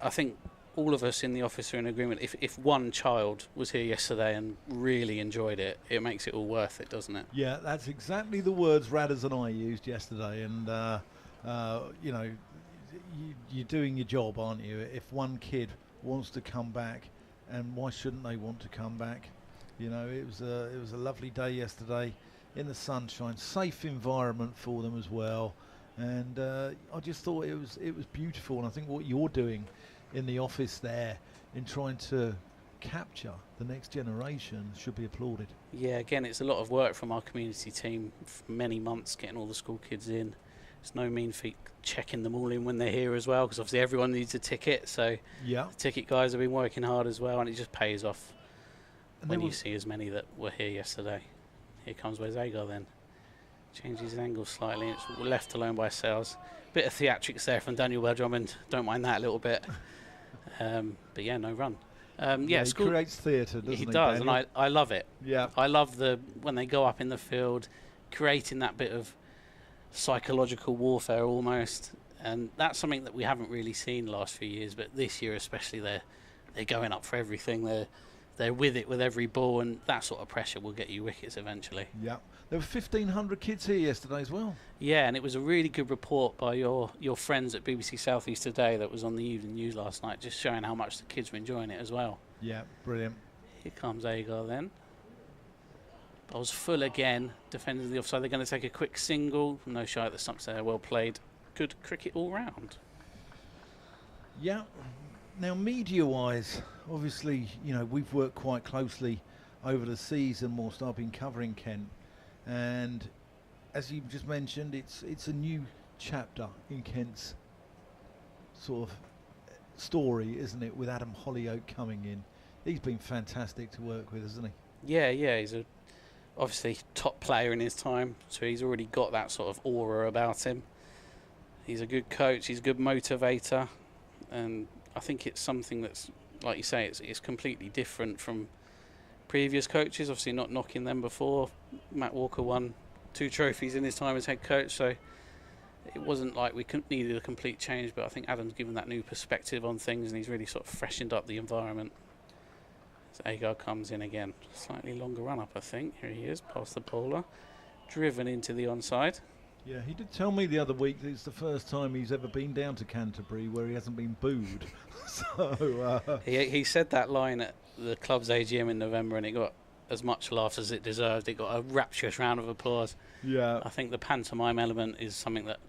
I think all of us in the office are in agreement. If one child was here yesterday and really enjoyed it, it makes it all worth it, doesn't it? Yeah, that's exactly the words Radders and I used yesterday. And, you know, you're doing your job, aren't you? If one kid wants to come back, and why shouldn't they want to come back? You know, it was a lovely day yesterday in the sunshine, safe environment for them as well. And I just thought it was beautiful. And I think what you're doing in the office there in trying to capture the next generation should be applauded. Yeah, again, it's a lot of work from our community team for many months, getting all the school kids in. It's no mean feat checking them all in when they're here as well, because obviously everyone needs a ticket, so the ticket guys have been working hard as well, and it just pays off when you see as many that were here yesterday. Here comes Wes Agar then. Changes his angle slightly, it's left alone by Sales. Bit of theatrics there from Daniel Bell-Drummond, don't mind that a little bit. But yeah, no run. He creates theatre, doesn't he? He does, Daniel? and I love it. Yeah, I love when they go up in the field, creating that bit of psychological warfare almost, and that's something that we haven't really seen the last few years, but this year especially they're going up for everything. They're with it with every ball, and that sort of pressure will get you wickets eventually. Yeah, there were 1,500 kids here yesterday as well. Yeah, and it was a really good report by your friends at BBC South East Today that was on the evening news last night, just showing how much the kids were enjoying it as well. Yeah, brilliant. Here comes Agar then. Bowls full again, defending the offside. They're going to take a quick single. No shy at the stumps there. Well played. Good cricket all round. Yeah. Now, media-wise, obviously, you know, we've worked quite closely over the season whilst I've been covering Kent, and as you just mentioned, it's a new chapter in Kent's sort of story, isn't it? With Adam Hollyoake coming in, he's been fantastic to work with, hasn't he? Yeah, he's obviously top player in his time, so he's already got that sort of aura about him. He's a good coach, he's a good motivator, and I think it's something that's, like you say, it's completely different from previous coaches. Obviously not knocking them before. Matt Walker won 2 trophies in his time as head coach, so it wasn't like we needed a complete change, but I think Adam's given that new perspective on things, and he's really sort of freshened up the environment. So Agar comes in again. Slightly longer run up, I think. Here he is, past the bowler. Driven into the onside. Yeah, he did tell me the other week that it's the first time he's ever been down to Canterbury where he hasn't been booed. So he said that line at the club's AGM in November, and it got as much laughs as it deserved. It got a rapturous round of applause. Yeah, I think the pantomime element is something that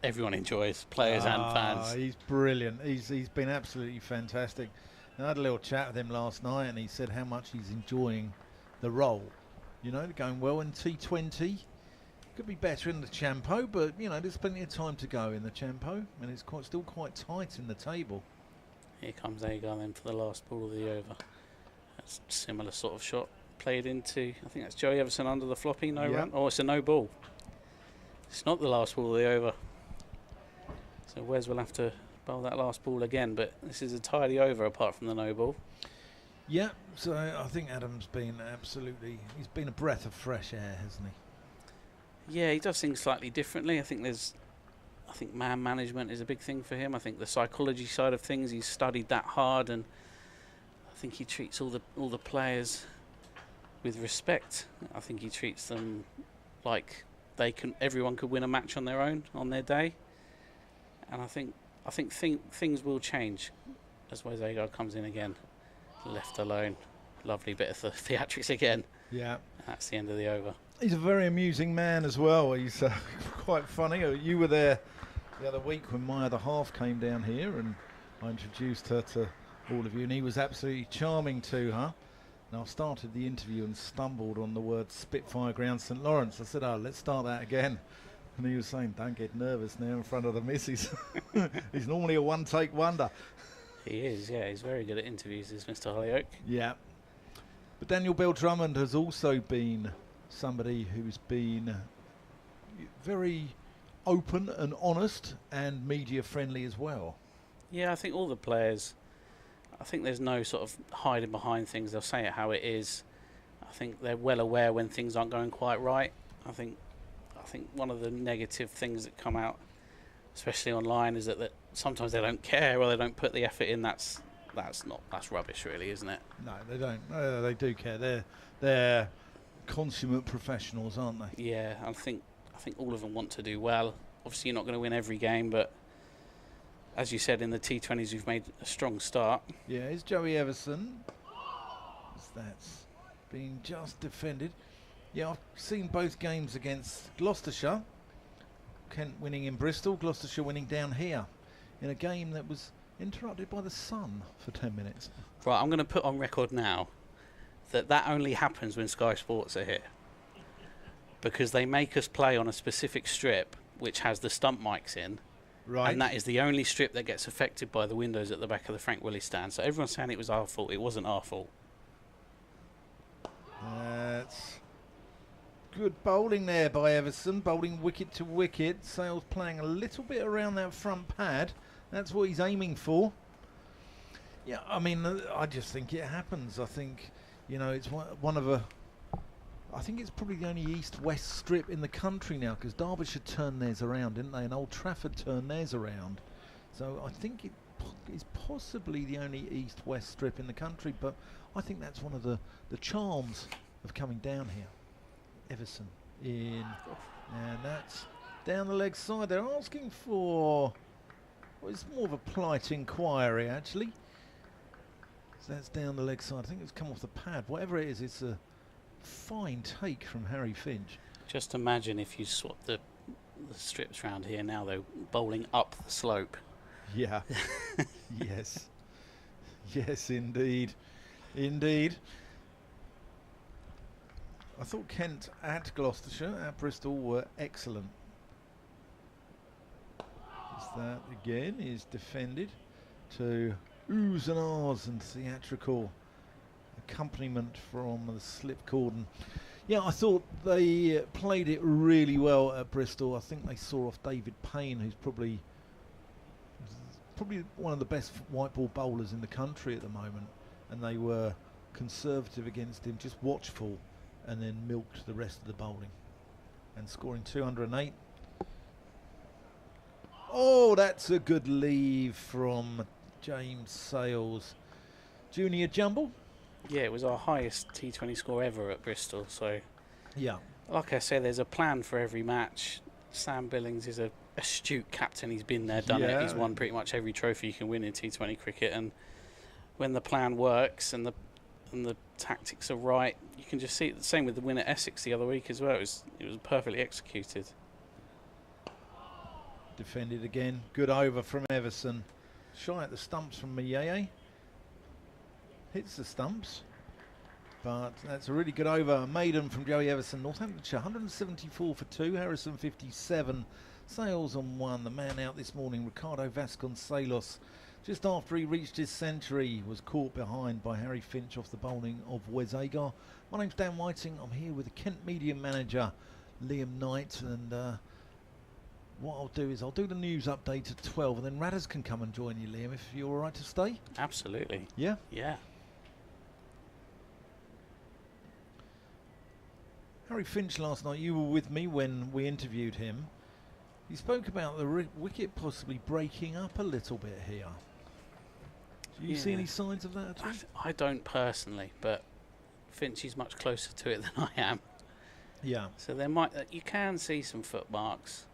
everyone enjoys, players and fans. He's brilliant. He's been absolutely fantastic. And I had a little chat with him last night, and he said how much he's enjoying the role. You know, going well in T20. Could be better in the Champo, but you know, there's plenty of time to go in the Champo, and it's still quite tight in the table. Here comes Agar then for the last ball of the over. That's a similar sort of shot played into, I think that's Joey Everson under the floppy, no run. Oh, it's a no ball. It's not the last ball of the over. So Wes will have to bowl that last ball again, but this is a tidy over apart from the no ball. Yeah, so I think Adam's been he's been a breath of fresh air, hasn't he? Yeah, he does things slightly differently. I think man management is a big thing for him. I think the psychology side of things, he's studied that hard, and I think he treats all the players with respect. I think he treats them like everyone could win a match on their own on their day. And I think things will change as Rothesay comes in again, left alone. Lovely bit of theatrics again. Yeah, that's the end of the over. He's a very amusing man as well. He's quite funny. You were there the other week when my other half came down here, and I introduced her to all of you, and he was absolutely charming to her. Now, I started the interview and stumbled on the word Spitfire Ground St Lawrence. I said, let's start that again. And he was saying, don't get nervous now in front of the missus. He's normally a one-take wonder. He is, yeah. He's very good at interviews, is Mr. Hollyoak. Yeah. But Daniel Bell-Drummond has also been somebody who's been very open and honest and media friendly as well. Yeah, I think all the players, I think there's no sort of hiding behind things. They'll say it how it is. I think they're well aware when things aren't going quite right. I think one of the negative things that come out, especially online, is that sometimes they don't care or they don't put the effort in. That's rubbish, really, isn't it? No, they don't. They do care. They're consummate professionals, aren't they? Yeah, I think all of them want to do well. Obviously, you're not going to win every game, but as you said, in the T20s, we've made a strong start. Yeah, it's Joey Everson. That's been just defended. Yeah, I've seen both games against Gloucestershire. Kent winning in Bristol, Gloucestershire winning down here in a game that was interrupted by the sun for 10 minutes. Right, I'm going to put on record now that only happens when Sky Sports are here, because they make us play on a specific strip which has the stump mics in, right? And that is the only strip that gets affected by the windows at the back of the Frank Willis stand. So everyone's saying it was our fault. It wasn't our fault. That's good bowling there by Everson, bowling wicket to wicket. Sales playing a little bit around that front pad. That's what he's aiming for. Yeah, I mean, I just think it happens. I think, it's one of a... I think it's probably the only east-west strip in the country now, because Derbyshire turned theirs around, didn't they? And Old Trafford turned theirs around. So I think it is possibly the only east-west strip in the country, but I think that's one of the charms of coming down here. Everson in, and that's down the leg side. They're asking for... Well, it's more of a polite inquiry, actually. So that's down the leg side. I think it's come off the pad. Whatever it is, it's a fine take from Harry Finch. Just imagine if you swap the strips round here now, though, bowling up the slope. Yeah. Yes. Yes, indeed. Indeed. I thought Kent at Gloucestershire, at Bristol, were excellent. That again is defended to oohs and ahs and theatrical accompaniment from the slip cordon. Yeah, I thought they played it really well at Bristol. I think they saw off David Payne, who's probably one of the best white ball bowlers in the country at the moment, and they were conservative against him, just watchful, and then milked the rest of the bowling, and scoring 208. Oh, that's a good leave from James Sales. Junior Jumble? Yeah, it was our highest T20 score ever at Bristol. So, yeah, like I said, there's a plan for every match. Sam Billings is a astute captain. He's been there, done it. He's won pretty much every trophy you can win in T20 cricket. And when the plan works and the tactics are right, you can just see it. The same with the win at Essex the other week as well. It was perfectly executed. Defended again. Good over from Everson. Shy at the stumps from Miyeye. Hits the stumps. But that's a really good over. Maiden from Joey Everson. Northamptonshire 174 for 2. Harrison 57. Sales on 1. The man out this morning, Ricardo Vasconcelos, just after he reached his century, was caught behind by Harry Finch off the bowling of Rothesay. My name's Dan Whiting. I'm here with the Kent media manager, Liam Knight, and what I'll do is I'll do the news update at 12, and then Radders can come and join you, Liam, if you're all right to stay. Absolutely. Yeah? Yeah. Harry Finch last night, you were with me when we interviewed him. He spoke about the wicket possibly breaking up a little bit here. Do you see any signs of that at all? I don't personally, but Finch is much closer to it than I am. Yeah. So you can see some footmarks.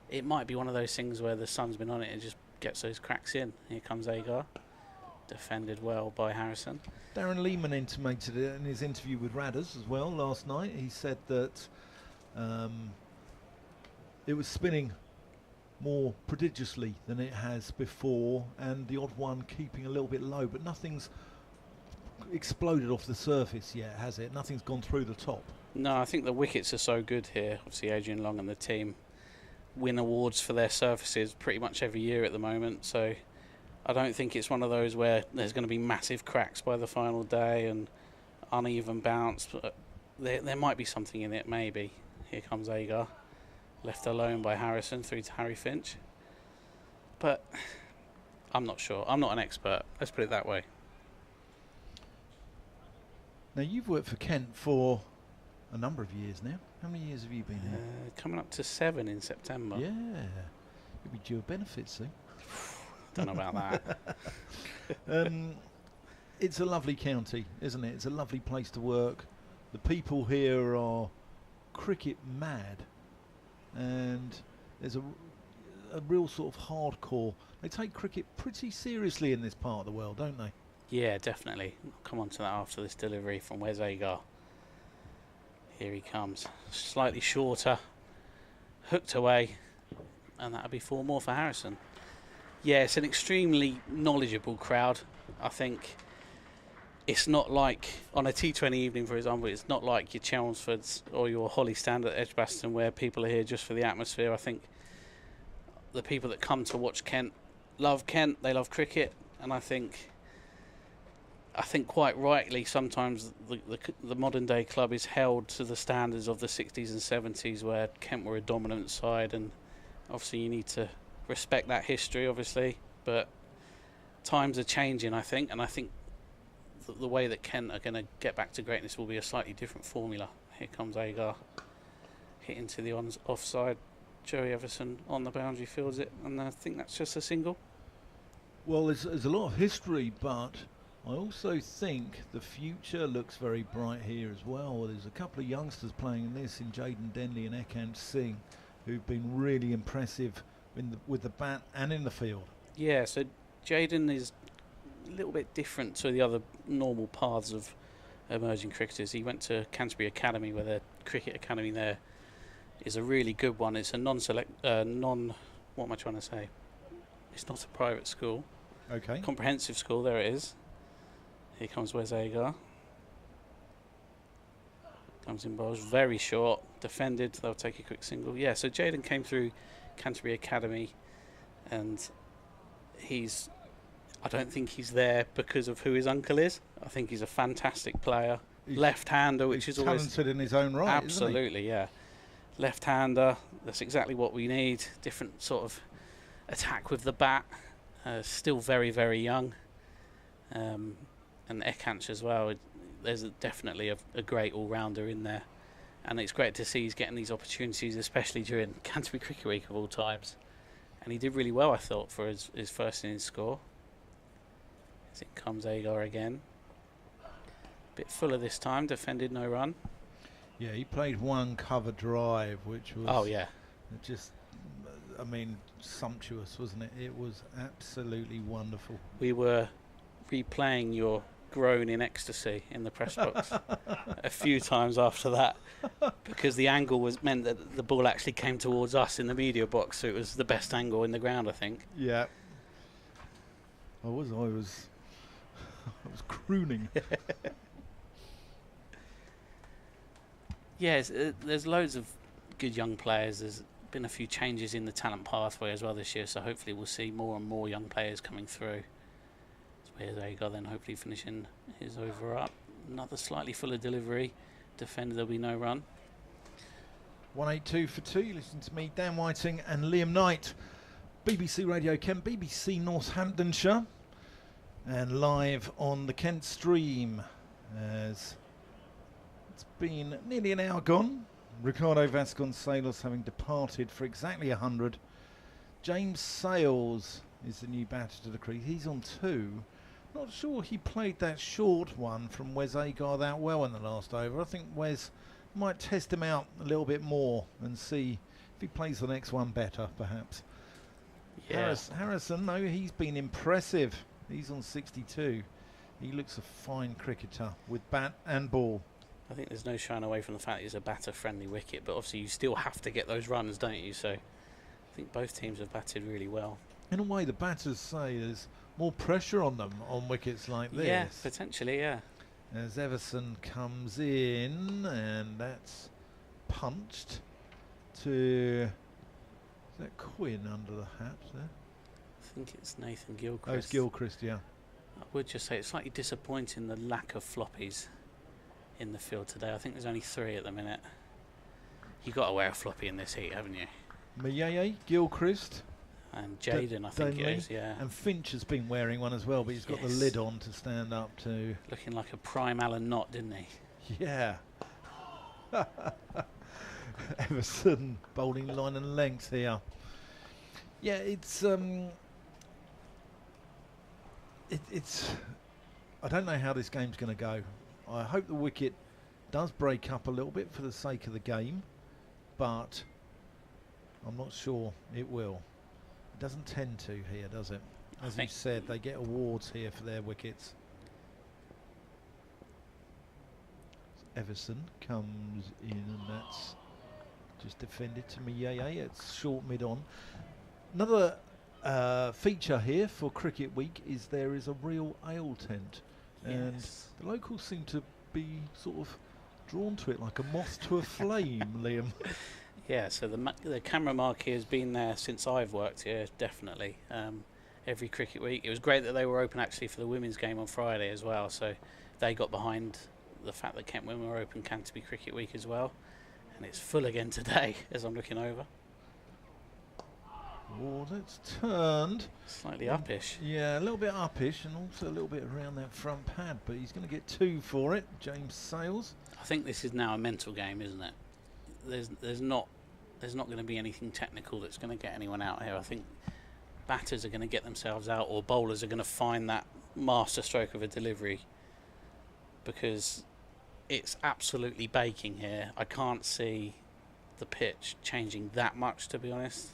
It might be one of those things where the sun's been on it and just gets those cracks in. Here comes Agar. Defended well by Harrison. Darren Lehman intimated it in his interview with Radders as well last night. He said that it was spinning more prodigiously than it has before, and the odd one keeping a little bit low, but nothing's exploded off the surface yet, has it? Nothing's gone through the top. No, I think the wickets are so good here. Obviously, Adrian Long and the team win awards for their surfaces pretty much every year at the moment, so I don't think it's one of those where there's going to be massive cracks by the final day and uneven bounce. But there might be something in it, maybe. Here comes Agar, left alone by Harrison through to Harry Finch. But I'm not sure. I'm not an expert. Let's put it that way. Now, you've worked for Kent for a number of years now. How many years have you been here? Coming up to 7 in September. Yeah. You'll be due a benefit soon. Don't know about that. It's a lovely county, isn't it? It's a lovely place to work. The people here are cricket mad, and there's a real sort of hardcore. They take cricket pretty seriously in this part of the world, don't they? Yeah, definitely. I'll come on to that after this delivery from Wes Agar. Here he comes. Slightly shorter. Hooked away. And that'll be 4 more for Harrison. Yeah, it's an extremely knowledgeable crowd. I think it's not like on a T20 evening, for example, it's not like your Chelmsfords or your Holly Stand at Edgbaston where people are here just for the atmosphere. I think the people that come to watch Kent, they love cricket, and I think quite rightly sometimes the modern day club is held to the standards of the 60s and 70s where Kent were a dominant side, and obviously you need to respect that history, obviously, but times are changing, I think, and I think the way that Kent are going to get back to greatness will be a slightly different formula. Here comes Agar, hit into the offside. Joey Everson on the boundary fields it, and I think that's just a single. Well, there's a lot of history, but I also think the future looks very bright here as well. There's a couple of youngsters playing in this, in Jaden Denley and Ekant Singh, who've been really impressive with the bat and in the field. Yeah, so Jaden is a little bit different to the other normal paths of emerging cricketers. He went to Canterbury Academy, where the cricket academy there is a really good one. It's a what am I trying to say? It's not a private school. Okay. Comprehensive school, there it is. Here comes Wes Agar. Comes in bowls, very short, defended, they'll take a quick single. Yeah, so Jaden came through Canterbury Academy, and I don't think he's there because of who his uncle is. I think he's a fantastic player. Left-hander, which is always talented in his own right. Absolutely, isn't he? Yeah. Left-hander, that's exactly what we need. Different sort of attack with the bat. Still very, very young. And Ekant as well. There's definitely a great all-rounder in there. And it's great to see he's getting these opportunities, especially during Canterbury Cricket Week of all times. And he did really well, I thought, for his first innings score. As it comes Agar again. Bit fuller this time, defended, no run. Yeah, he played one cover drive, which was just, I mean, sumptuous, wasn't it? It was absolutely wonderful. We were replaying your groan in ecstasy in the press box a few times after that, because the angle meant that the ball actually came towards us in the media box, so it was the best angle in the ground, I think. Yeah. I was crooning. Yes, there's loads of good young players. There's been a few changes in the talent pathway as well this year, so hopefully we'll see more and more young players coming through. Where's Agar then hopefully finishing his over up. Another slightly fuller delivery. Defender, there'll be no run. 182 for 2. You listen to me, Dan Whiting and Liam Knight. BBC Radio Kent, BBC Northamptonshire, and live on the Kent stream, as it's been nearly an hour gone. Ricardo Vasconcelos having departed for exactly 100. James Sales is the new batter to the crease. He's on 2. Not sure he played that short one from Wes Agar that well in the last over. I think Wes might test him out a little bit more and see if he plays the next one better, perhaps. Yeah. Harrison, no, he's been impressive. He's on 62. He looks a fine cricketer with bat and ball. I think there's no shying away from the fact he's a batter-friendly wicket, but obviously you still have to get those runs, don't you? So I think both teams have batted really well. In a way, the batters say there's more pressure on them on wickets like this. Yeah, potentially, yeah. As Everson comes in, and that's punched to... Is that Quinn under the hat there? I think it's Nathan Gilchrist. Oh, it's Gilchrist, yeah. I would just say it's slightly disappointing, the lack of floppies in the field today. I think there's only 3 at the minute. You've got to wear a floppy in this heat, haven't you? Mayeye, Gilchrist. And Jaden, I think it is, yeah. And Finch has been wearing one as well, but he's got the lid on to stand up to. Looking like a prime Alan Knott, didn't he? Yeah. Everson bowling line and length here. Yeah, it's I don't know how this game's going to go. I hope the wicket does break up a little bit for the sake of the game, but I'm not sure it will. It doesn't tend to here, does it? As you said, they get awards here for their wickets. Everson comes in, and that's just defended to Mayeye. It's short mid-on. Another feature here for Cricket Week is there is a real ale tent. And the locals seem to be sort of drawn to it like a moth to a flame, Liam. Yeah, so the camera marquee has been there since I've worked here, definitely. Every Cricket Week. It was great that they were open actually for the women's game on Friday as well, so they got behind the fact that Kent women were open Canterbury Cricket Week as well. And it's full again today as I'm looking over. Oh, that's turned. Slightly uppish. Yeah, a little bit uppish, and also a little bit around that front pad, but he's going to get 2 for it, James Sales. I think this is now a mental game, isn't it? There's not going to be anything technical that's going to get anyone out here. I think batters are going to get themselves out, or bowlers are going to find that master stroke of a delivery, because it's absolutely baking here. I can't see the pitch changing that much, to be honest.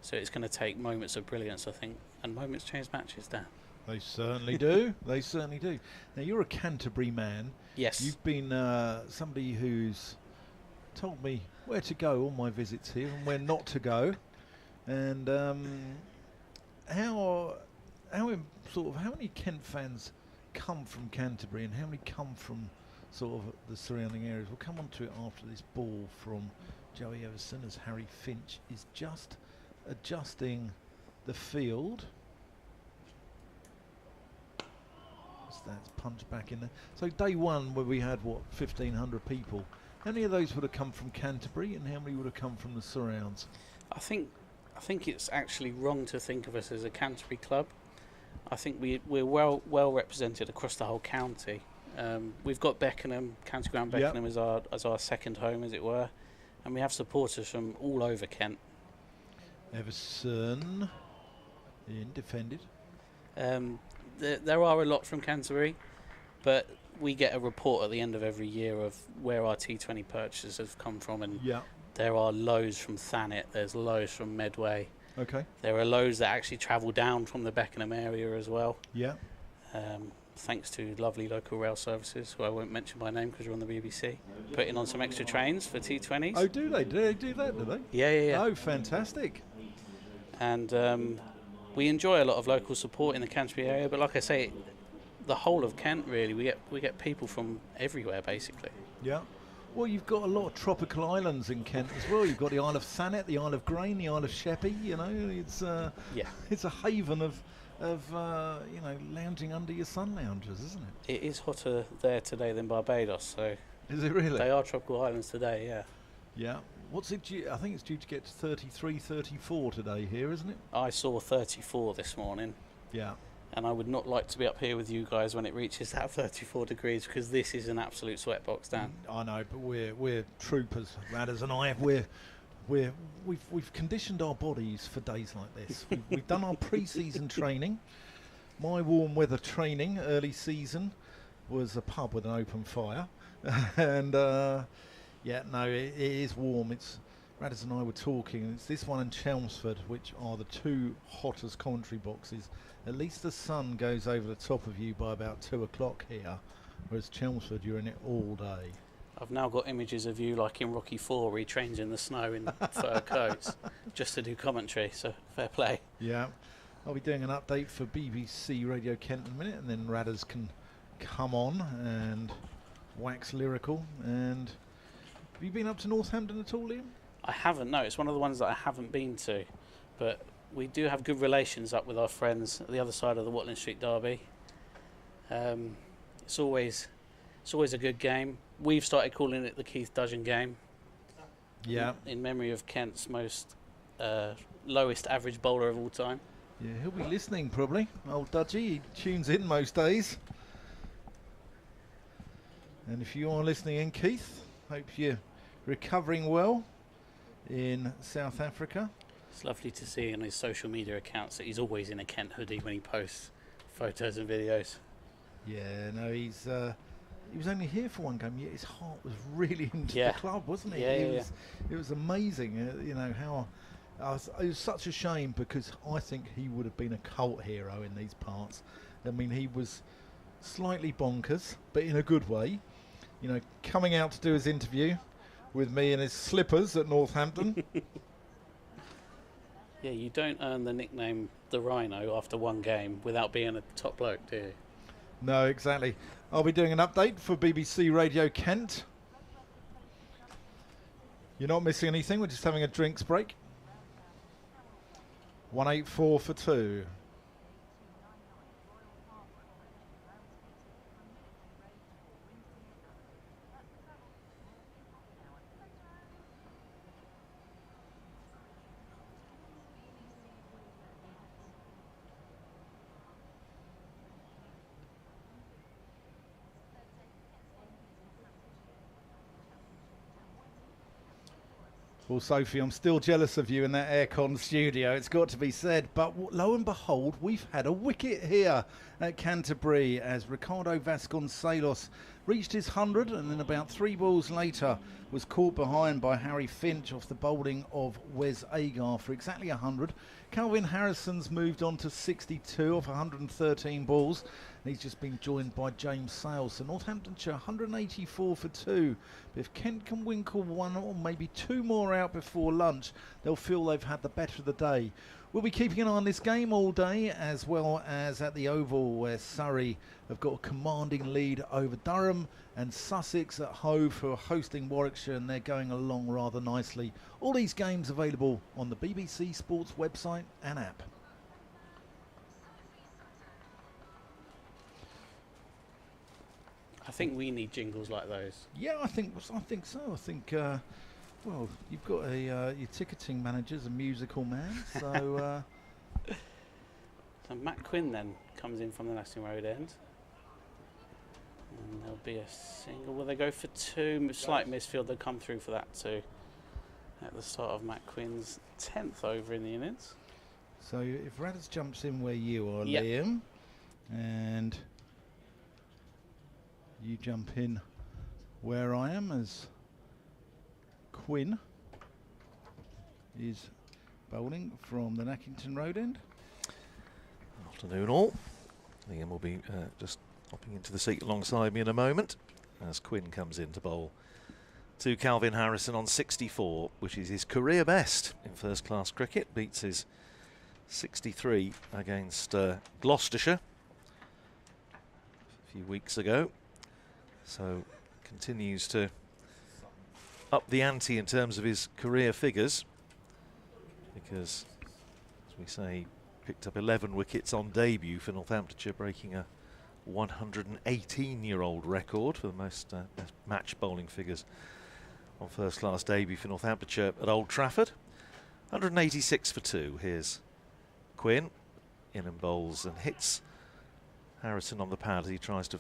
So it's going to take moments of brilliance, I think, and moments change matches, Dan. They certainly do. They certainly do. Now, you're a Canterbury man. Yes. You've been somebody who's told me where to go on my visits here and where not to go. And how many Kent fans come from Canterbury, and how many come from sort of the surrounding areas? We'll come on to it after this ball from Joey Everson, as Harry Finch is just adjusting the field. So that's punched back in there. So day one, where we had 1,500 people, how many of those would have come from Canterbury, and how many would have come from the surrounds? I think it's actually wrong to think of us as a Canterbury club. I think we're well represented across the whole county. We've got Beckenham, County Ground Beckenham as our second home, as it were, and we have supporters from all over Kent. Everson in defended. There are a lot from Canterbury, but we get a report at the end of every year of where our T20 purchases have come from, and there are loads from Thanet, there's loads from Medway. Okay. There are loads that actually travel down from the Beckenham area as well. Yeah. Thanks to lovely local rail services, who I won't mention by name because you're on the BBC, putting on some extra trains for T20s. Oh, do they? Do they do that, do they? Yeah. Oh, fantastic. And we enjoy a lot of local support in the Canterbury area, but like I say, the whole of Kent really, we get people from everywhere basically. Yeah. Well, you've got a lot of tropical islands in Kent as well. You've got the Isle of Thanet, the Isle of Grain, the Isle of Sheppey. You know, it's it's a haven of lounging under your sun loungers, isn't it? It is hotter there today than Barbados, so. Is it really? They are tropical islands today, yeah. Yeah. What's it due? I think it's due to get to 33, 34 today here, isn't it? I saw 34 this morning, Yeah. and I would not like to be up here with you guys when it reaches that 34 degrees, because this is an absolute sweatbox, Dan. I know, but we're troopers, Radders and I. We've conditioned our bodies for days like this. We've done our pre-season training. My warm weather training early season was a pub with an open fire, and yeah, no, it is warm. It's Radders and I were talking, and it's this one in Chelmsford, which are the two hottest commentary boxes. At least the sun goes over the top of you by about 2 o'clock here, whereas Chelmsford, you're in it all day. I've now got images of you like in Rocky 4 where he trains in the snow in fur coats just to do commentary, so fair play. Yeah, I'll be doing an update for BBC Radio Kent in a minute, and then Radders can come on and wax lyrical. And have you been up to Northampton at all, Liam? I haven't, no, it's one of the ones that I haven't been to, but we do have good relations up with our friends at the other side of the Watling Street Derby. It's always a good game. We've started calling it the Keith Dudgeon game. Yeah. In memory of Kent's most lowest average bowler of all time. Yeah, he'll be listening probably. Old Dudgy, he tunes in most days. And if you are listening in, Keith, hope you're recovering well in South Africa. It's lovely to see on his social media accounts that he's always in a Kent hoodie when he posts photos and videos. Yeah, no, he was only here for one game, yet his heart was really into Yeah. the club, wasn't it? Yeah, It was amazing, you know, how... it was such a shame, because I think he would have been a cult hero in these parts. I mean, he was slightly bonkers, but in a good way. You know, coming out to do his interview with me in his slippers at Northampton. Yeah, you don't earn the nickname the Rhino after one game without being a top bloke, do you? No, exactly. I'll be doing an update for BBC Radio Kent. You're not missing anything, we're just having a drinks break. 184 for 2. Well, Sophie, I'm still jealous of you in that aircon studio, it's got to be said. But lo and behold, we've had a wicket here at Canterbury as Ricardo Vasconcelos reached his 100, and then about 3 balls later was caught behind by Harry Finch off the bowling of Wes Agar for exactly 100. Calvin Harrison's moved on to 62 off 113 balls. And he's just been joined by James Sales. So Northamptonshire 184 for 2. But if Kent can winkle 1 or maybe 2 more out before lunch, they'll feel they've had the better of the day. We'll be keeping an eye on this game all day, as well as at the Oval, where Surrey have got a commanding lead over Durham, and Sussex at Hove, who are hosting Warwickshire, and they're going along rather nicely. All these games available on the BBC Sports website and app. I think we need jingles like those. Yeah, I think so. I think, well, you've got your ticketing manager's a musical man, so... So Matt Quinn then comes in from the Nottingham Road end. And there'll be a single. Will they go for 2? Slight misfield, they'll come through for that too. At the start of Matt Quinn's 10th over in the innings. So if Radders jumps in where you are, Yep. Liam, and you jump in where I am as Quinn is bowling from the Nackington Road end. Afternoon all. Liam will be just hopping into the seat alongside me in a moment as Quinn comes in to bowl to Calvin Harrison on 64, which is his career best in first class cricket. Beats his 63 against Gloucestershire a few weeks ago. So continues to up the ante in terms of his career figures, because, as we say, picked up 11 wickets on debut for Northamptonshire, breaking a 118-year-old record for the most match bowling figures on first-class debut for Northamptonshire at Old Trafford. 186 for 2. Here's Quinn in and bowls and hits Harrison on the pad as he tries to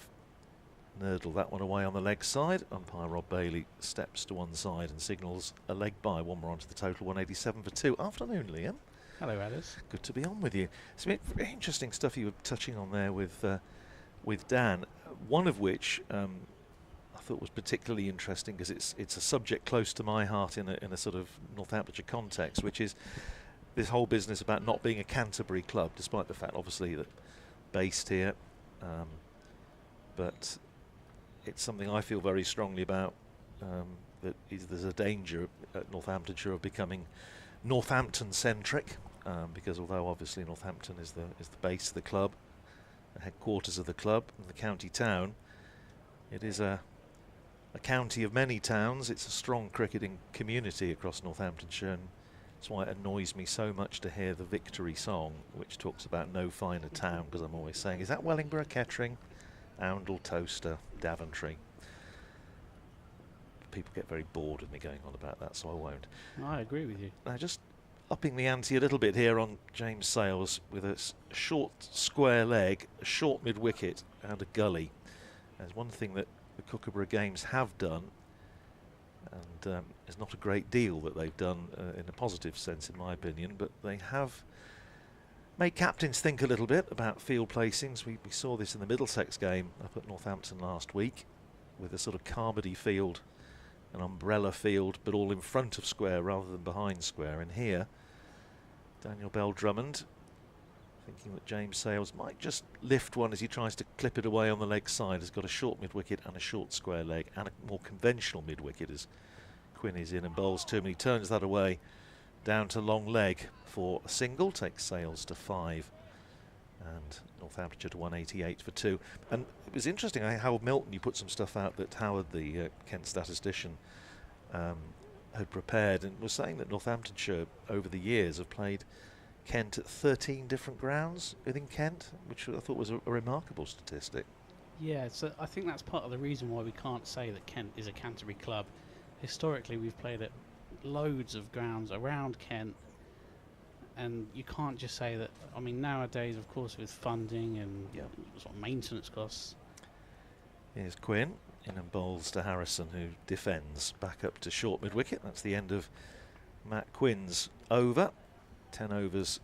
nurdle that one away on the leg side. Umpire Rob Bailey steps to one side and signals a leg bye. One more onto the total, 187 for 2. Afternoon, Liam. Hello, Alice. Good to be on with you. Some very interesting stuff you were touching on there with Dan. One of which I thought was particularly interesting because it's a subject close to my heart in a sort of Northamptonshire context, which is this whole business about not being a Canterbury club, despite the fact, obviously, that based here. But it's something I feel very strongly about. That there's a danger at Northamptonshire of becoming Northampton-centric, because although obviously Northampton is the base of the club, the headquarters of the club, and the county town, it is a county of many towns. It's a strong cricketing community across Northamptonshire, and that's why it annoys me so much to hear the victory song, which talks about no finer town, because I'm always saying, is that Wellingborough, Kettering, Oundle, Towcester, Daventry? People get very bored of me going on about that, so I won't. I agree with you. Now, just upping the ante a little bit here on James Sales with a short square leg, a short mid-wicket and a gully. There's one thing that the Kookaburra Games have done, and it's not a great deal that they've done in a positive sense, in my opinion, but they have made captains think a little bit about field placings. We saw this in the Middlesex game up at Northampton last week with a sort of Carmody field, an umbrella field, but all in front of square rather than behind square. And here, Daniel Bell-Drummond thinking that James Sales might just lift one as he tries to clip it away on the leg side. Has got a short mid-wicket and a short square leg and a more conventional mid-wicket as Quinn is in and bowls to him. He turns that away down to long leg for a single, takes Sales to 5 and Northamptonshire to 188 for 2. And it was interesting, Howard Milton, you put some stuff out that Howard, the Kent statistician, had prepared, and was saying that Northamptonshire over the years have played Kent at 13 different grounds within Kent, which I thought was a remarkable statistic. Yeah, so I think that's part of the reason why we can't say that Kent is a Canterbury club. Historically, we've played at loads of grounds around Kent, and you can't just say that. I mean, nowadays, of course, with funding and sort of maintenance costs. Here's Quinn in and bowls to Harrison, who defends back up to short mid-wicket. That's the end of Matt Quinn's over. 10 overs,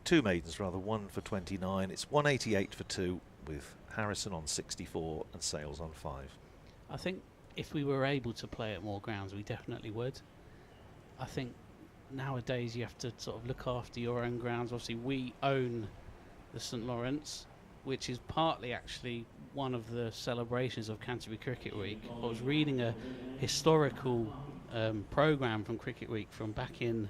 2 maidens rather, 1 for 29. It's 188 for 2 with Harrison on 64 and Sales on 5. I think if we were able to play at more grounds, we definitely would. I think nowadays you have to sort of look after your own grounds. Obviously, we own the St Lawrence, which is partly actually one of the celebrations of Canterbury Cricket Week. I was reading a historical programme from Cricket Week from back in,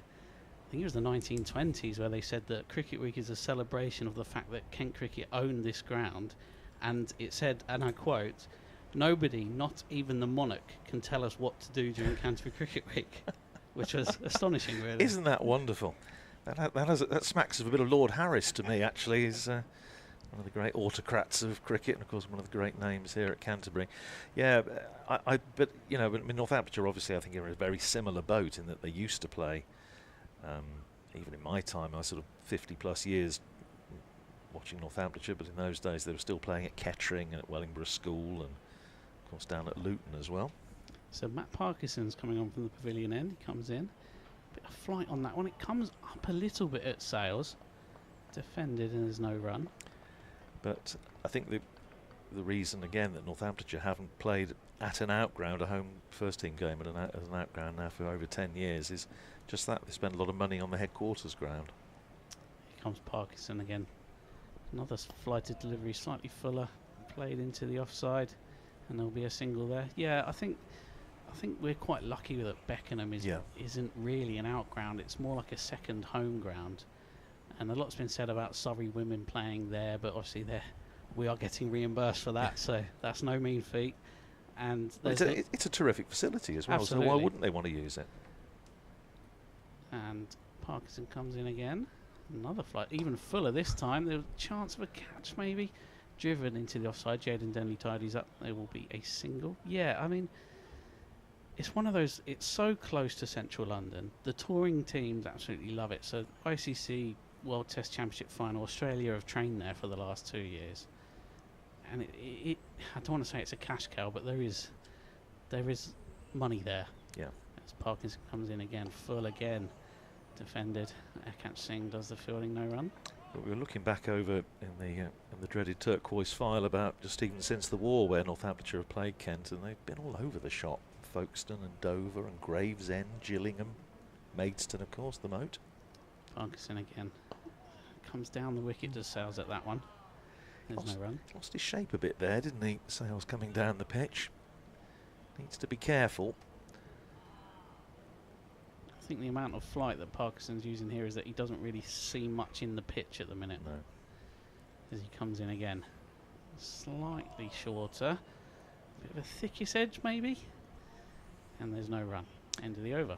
I think it was the 1920s, where they said that Cricket Week is a celebration of the fact that Kent Cricket owned this ground, and it said, and I quote, "Nobody, not even the monarch, can tell us what to do during Canterbury Cricket Week," which was astonishing, really. Isn't that wonderful? That smacks of a bit of Lord Harris to me, actually. Is one of the great autocrats of cricket, and of course one of the great names here at Canterbury. Yeah, but you know, Northamptonshire obviously I think are in a very similar boat in that they used to play. Even in my time, I sort of 50 plus years watching Northamptonshire, but in those days they were still playing at Kettering and at Wellingborough School, and of course down at Luton as well. So Matt Parkinson's coming on from the pavilion end. He comes in, bit of flight on that one. It comes up a little bit at Sales, defended, and there's no run. But I think the reason again that Northamptonshire haven't played at an outground, a home first team game at an outground now for over 10 years is just that they spend a lot of money on the headquarters ground. Here comes Parkinson again. Another flighted delivery, slightly fuller, played into the offside, and there'll be a single there. Yeah, I think we're quite lucky that Beckenham isn't really an outground. It's more like a second home ground. And a lot's been said about Surrey women playing there, but obviously we are getting reimbursed for that, so that's no mean feat. And it's a terrific facility as well, absolutely. So why wouldn't they want to use it? And Parkinson comes in again. Another flight, even fuller this time. There's a chance of a catch maybe. Driven into the offside. Jaden Denley tidies up. There will be a single. Yeah, I mean, it's one of those, it's so close to central London. The touring teams absolutely love it. So ICC World Test Championship final, Australia have trained there for the last 2 years. And I don't want to say it's a cash cow, but there is money there. Yeah. As Parkinson comes in again, full again, defended. Akant Singh does the fielding, no run. But we were looking back over in the dreaded turquoise file about just even since the war where Northamptonshire have played Kent, and they've been all over the shop. Folkestone and Dover and Gravesend, Gillingham, Maidstone, of course, the moat. Parkinson again. Comes down the wicket, does Sales at that one. There's no run. Lost his shape a bit there, didn't he? Sales coming down the pitch. Needs to be careful. I think the amount of flight that Parkinson's using here is that he doesn't really see much in the pitch at the minute. No. As he comes in again. Slightly shorter. Bit of a thickish edge maybe. And there's no run. End of the over.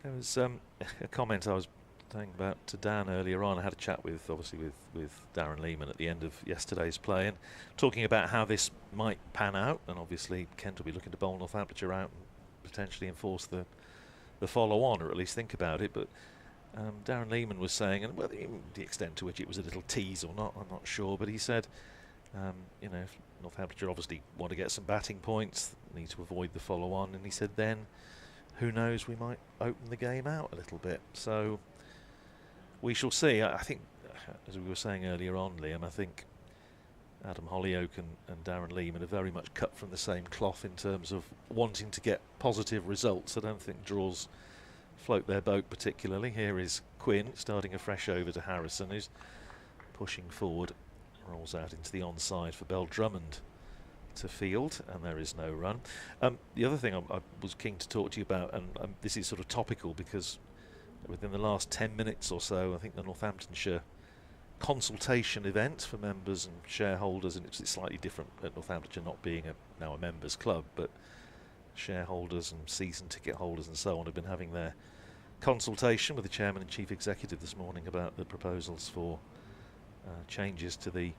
There was a comment I was saying about to Dan earlier on. I had a chat with, obviously, with Darren Lehman at the end of yesterday's play, and talking about how this might pan out. And obviously Kent will be looking to bowl Northamptonshire out and potentially enforce the follow on, or at least think about it. But Darren Lehman was saying, and well, the extent to which it was a little tease or not, I'm not sure, but he said, you know, if Northamptonshire obviously want to get some batting points, need to avoid the follow on, and he said then, who knows, we might open the game out a little bit. So we shall see. I think, as we were saying earlier on, Liam, I think Adam Hollyoak and Darren Lehman are very much cut from the same cloth in terms of wanting to get positive results. I don't think draws float their boat particularly. Here is Quinn starting a fresh over to Harrison, who's pushing forward, rolls out into the onside for Bell Drummond to field, and there is no run. The other thing I was keen to talk to you about, and this is sort of topical because within the last 10 minutes or so, I think the Northamptonshire consultation event for members and shareholders, and it's slightly different at Northamptonshire not being now a members club, but shareholders and season ticket holders and so on have been having their consultation with the chairman and chief executive this morning about the proposals for changes to the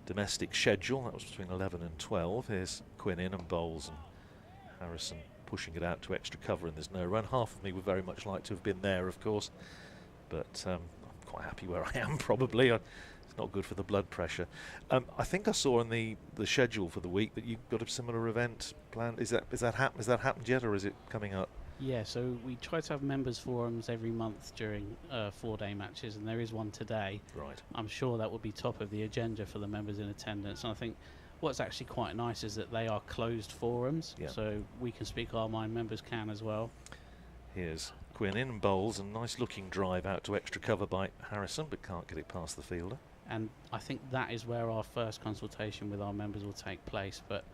domestic schedule. That was between 11 and 12. Here's Quinn in and bowls, and Harrison pushing it out to extra cover, and there's no run. Half of me would very much like to have been there, of course, but I'm quite happy where I am, probably. It's not good for the blood pressure. I think I saw in the schedule for the week that you've got a similar event planned. Has that happened yet, or is it coming up? Yeah, so we try to have members forums every month during 4-day matches, and there is one today. Right. I'm sure that will be top of the agenda for the members in attendance. And I think what's actually quite nice is that they are closed forums, so we can speak our mind, members can as well. Here's Quinn in and bowls, and nice looking drive out to extra cover by Harrison, but can't get it past the fielder. And I think that is where our first consultation with our members will take place. But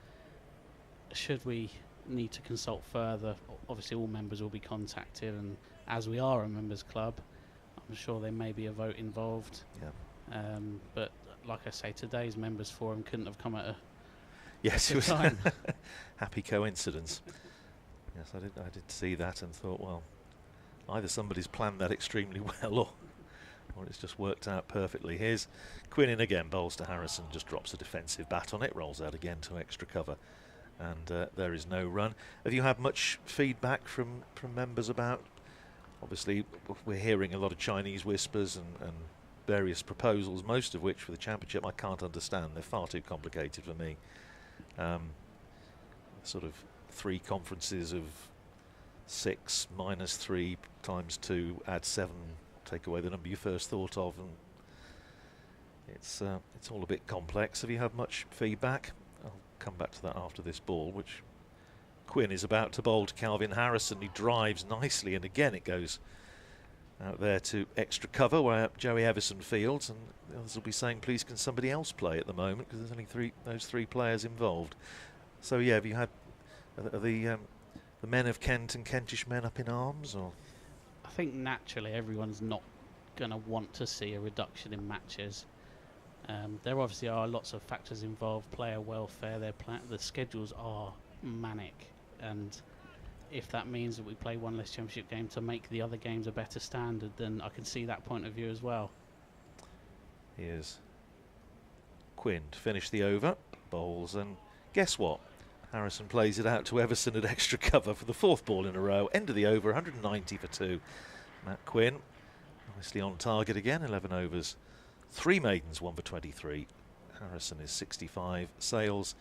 should we need to consult further, obviously all members will be contacted, and as we are a members club, I'm sure there may be a vote involved. But like I say, today's members forum couldn't have come at a it was time. Happy coincidence. Yes, I did see that and thought, well, either somebody's planned that extremely well, or it's just worked out perfectly. Here's Quinn in again, bowls to Harrison, just drops a defensive bat on it, rolls out again to extra cover, and there is no run. Have you had much feedback from members about, obviously we're hearing a lot of Chinese whispers and various proposals, most of which for the championship I can't understand. They're far too complicated for me. Sort of 3 conferences of 6 minus 3 times 2 add 7, take away the number you first thought of, and it's all a bit complex. Have you had much feedback? I'll come back to that after this ball, which Quinn is about to bowl to Calvin Harrison. He drives nicely, and again it goes out there to extra cover where Joey Everson fields, and the others will be saying, please can somebody else play at the moment, because there's only those three players involved. So yeah, have you had the men of Kent and Kentish men up in arms? Or I think naturally everyone's not going to want to see a reduction in matches. There obviously are lots of factors involved, player welfare, the schedules are manic, and if that means that we play one less championship game to make the other games a better standard, then I can see that point of view as well. Here's Quinn to finish the over, bowls, and guess what? Harrison plays it out to Everson at extra cover for the 4th ball in a row. End of the over, 190 for 2. Matt Quinn, nicely on target again, 11 overs. 3 maidens, 1 for 23. Harrison is 65. Sales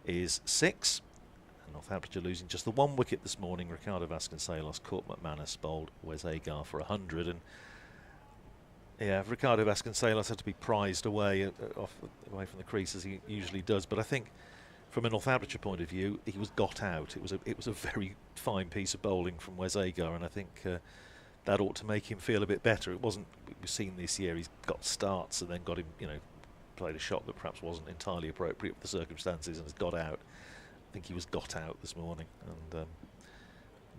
is 6. And Northamptonshire losing just the 1 wicket this morning. Ricardo Vasconcelos caught McManus, bowled Wes Agar for 100. And yeah, Ricardo Vasconcelos had to be prized away away from the crease as he usually does. But I think from a Northamptonshire point of view, he was got out. It was a very fine piece of bowling from Wes Agar, and I think that ought to make him feel a bit better. It wasn't. We've seen this year he's got starts and then got him, played a shot that perhaps wasn't entirely appropriate for the circumstances and has got out. I think he was got out this morning, and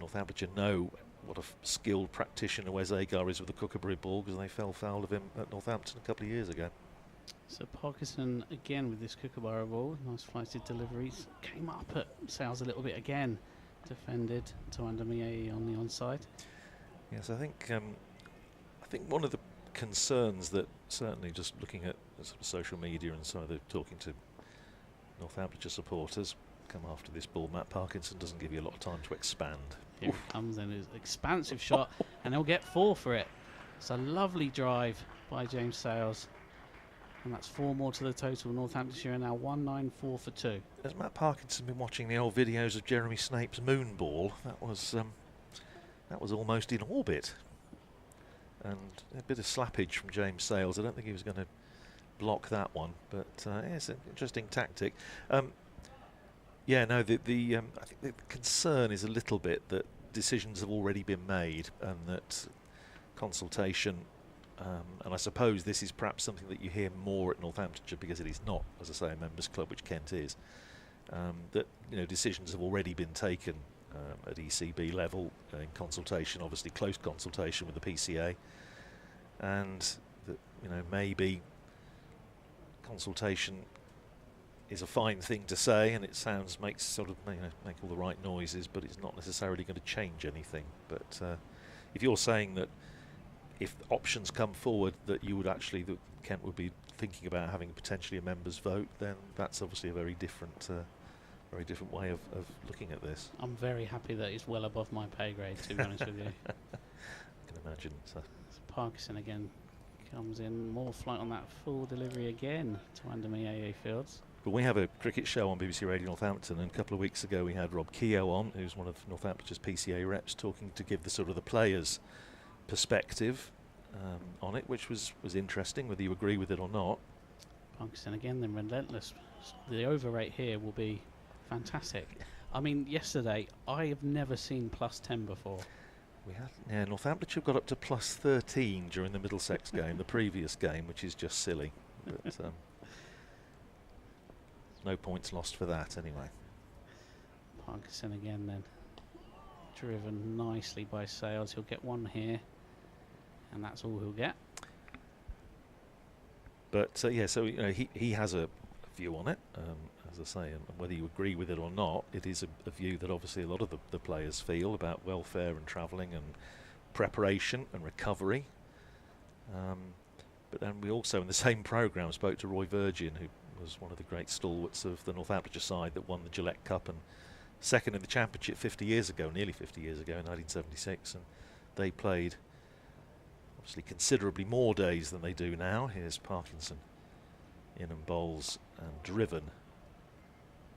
Northamptonshire know what a skilled practitioner Wes Agar is with the Cluberly ball, because they fell foul of him at Northampton a couple of years ago. So Parkinson again with this Kookaburra ball, nice flighted deliveries, came up at Sales a little bit again, defended to under Mie on the onside. Yes, I think one of the concerns that, certainly just looking at sort of social media and so they're talking to Northamptonshire supporters, come after this ball, Matt Parkinson doesn't give you a lot of time to expand. Here it comes in, his expansive shot, and he'll get 4 for it. It's a lovely drive by James Sales, and that's 4 more to the total. Northamptonshire are now 194 for 2. Has Matt Parkinson been watching the old videos of Jeremy Snape's moon ball? That was almost in orbit, and a bit of slappage from James Sales. I don't think he was going to block that one, but it's an interesting tactic. Yeah, no, I think the concern is a little bit that decisions have already been made and that consultation, and I suppose this is perhaps something that you hear more at Northamptonshire because it is not, as I say, a members club, which Kent is, that decisions have already been taken at ECB level in consultation, obviously close consultation with the PCA, and that maybe consultation is a fine thing to say, and it makes sort of make all the right noises, but it's not necessarily going to change anything. But if you're saying that if options come forward that you would actually, that Kent would be thinking about having potentially a members vote, then that's obviously a very different way of looking at this. I'm very happy that it's well above my pay grade, to be honest with you. I can imagine. So Parkinson again comes in, more flight on that full delivery again to under AA Fields. But we have a cricket show on BBC Radio Northampton, and a couple of weeks ago we had Rob Keogh on, who's one of Northampton's PCA reps, talking to give the sort of the players' perspective on it, which was interesting, whether you agree with it or not. Parkinson again, then relentless. The over rate here will be fantastic. I mean, yesterday I have never seen +10 before. We had, yeah, Northamptonshire got up to +13 during the Middlesex game, the previous game, which is just silly. But no points lost for that anyway. Parkinson again then, driven nicely by Sales. He'll get 1 here, and that's all he'll get. But yeah, so he has a view on it, as I say, and whether you agree with it or not, it is a view that obviously a lot of the players feel about welfare and travelling and preparation and recovery. But then we also, in the same programme, spoke to Roy Virgin, who was one of the great stalwarts of the Northamptonshire side that won the Gillette Cup and second in the Championship 50 years ago, nearly 50 years ago, in 1976, and they played obviously considerably more days than they do now. Here's Parkinson in and bowls and driven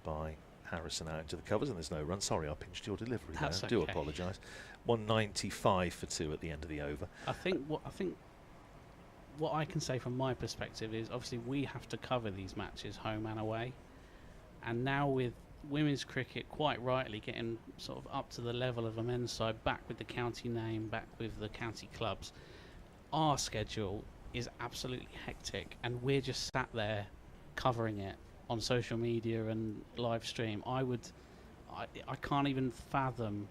by Harrison out into the covers, and there's no run. Sorry, I pinched your delivery there. I do apologise. 195 for 2 at the end of the over. I think what I can say from my perspective is obviously we have to cover these matches home and away, and now with women's cricket quite rightly getting sort of up to the level of a men's side, back with the county name, back with the county clubs, our schedule is absolutely hectic, and we're just sat there covering it on social media and live stream. I can't even fathom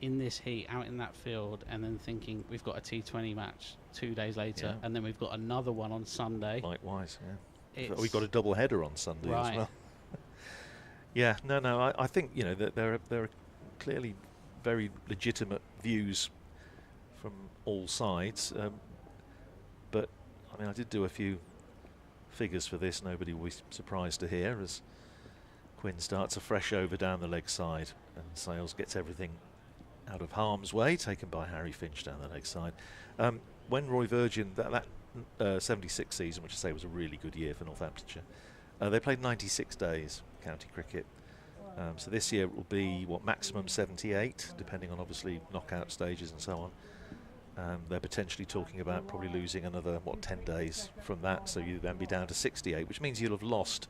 in this heat out in that field and then thinking we've got a T20 match 2 days later, and then we've got another one on Sunday. Likewise, yeah. We've got a double header on Sunday as well. Yeah, no, I think that there are clearly very legitimate views from all sides, but I mean, I did do a few figures for this. Nobody will be surprised to hear, as Quinn starts a fresh over down the leg side, and Sales gets everything out of harm's way, taken by Harry Finch down the leg side. When Roy Virgin, that 76 season, which I say was a really good year for Northamptonshire, they played 96 days county cricket. So this year it will be, what, maximum 78, depending on obviously knockout stages and so on. They're potentially talking about probably losing another, 10 days from that, so you then be down to 68, which means you'll have lost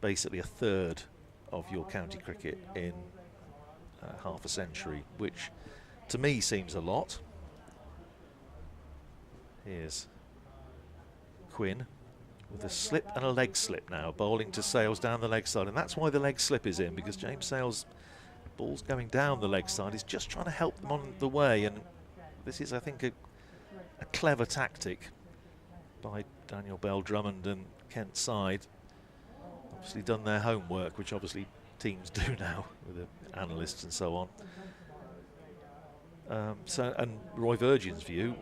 basically a third of your county cricket in half a century, which to me seems a lot. Here's Quinn with a slip and a leg slip now, bowling to Sales down the leg side, and that's why the leg slip is in, because James Sales' ball's going down the leg side. He's just trying to help them on the way, and this is, I think, a clever tactic by Daniel Bell Drummond and Kent's side. Obviously done their homework, which obviously teams do now with the analysts and so on. And Roy Virgin's view,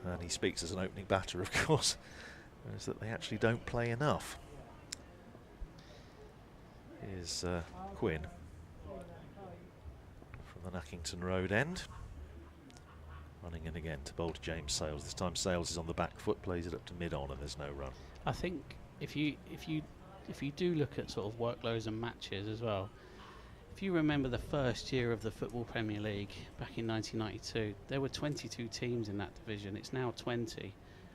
and he speaks as an opening batter, of course, is that they actually don't play enough. Here's Quinn from the Nackington Road end, running in again to bowl to James Sales. This time Sales is on the back foot, plays it up to mid-on, and there's no run. I think if you do look at sort of workloads and matches as well, if you remember the first year of the Football Premier League back in 1992, there were 22 teams in that division. It's now 20,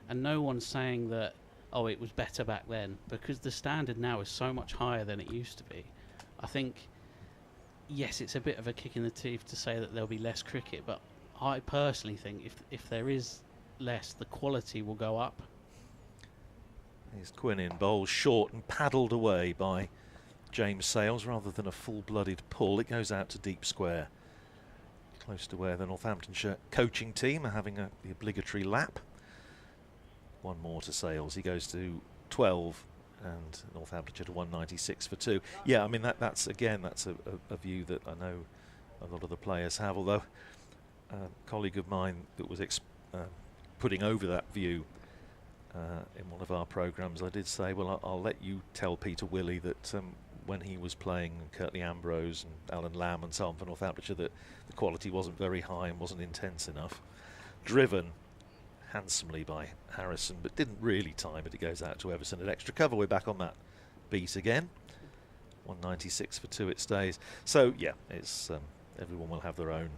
and no one's saying that, oh, it was better back then, because the standard now is so much higher than it used to be. I think, yes, it's a bit of a kick in the teeth to say that there'll be less cricket, but I personally think if there is less, the quality will go up. Here's Quinn in, bowls short and paddled away by James Sales rather than a full-blooded pull. It goes out to deep square, close to where the Northamptonshire coaching team are having the obligatory lap. One more to Sales. He goes to 12, and Northamptonshire to 196 for 2. Yeah, I mean that's a view that I know a lot of the players have. Although a colleague of mine that was putting over that view in one of our programmes, I did say, well, I'll let you tell Peter Willey that when he was playing Curtly Ambrose and Alan Lamb and so on for Northamptonshire, that the quality wasn't very high and wasn't intense enough. Driven handsomely by Harrison, but didn't really time it. It goes out to Everson at extra cover. We're back on that beat again. 196 for 2 it stays. So yeah, it's everyone will have their own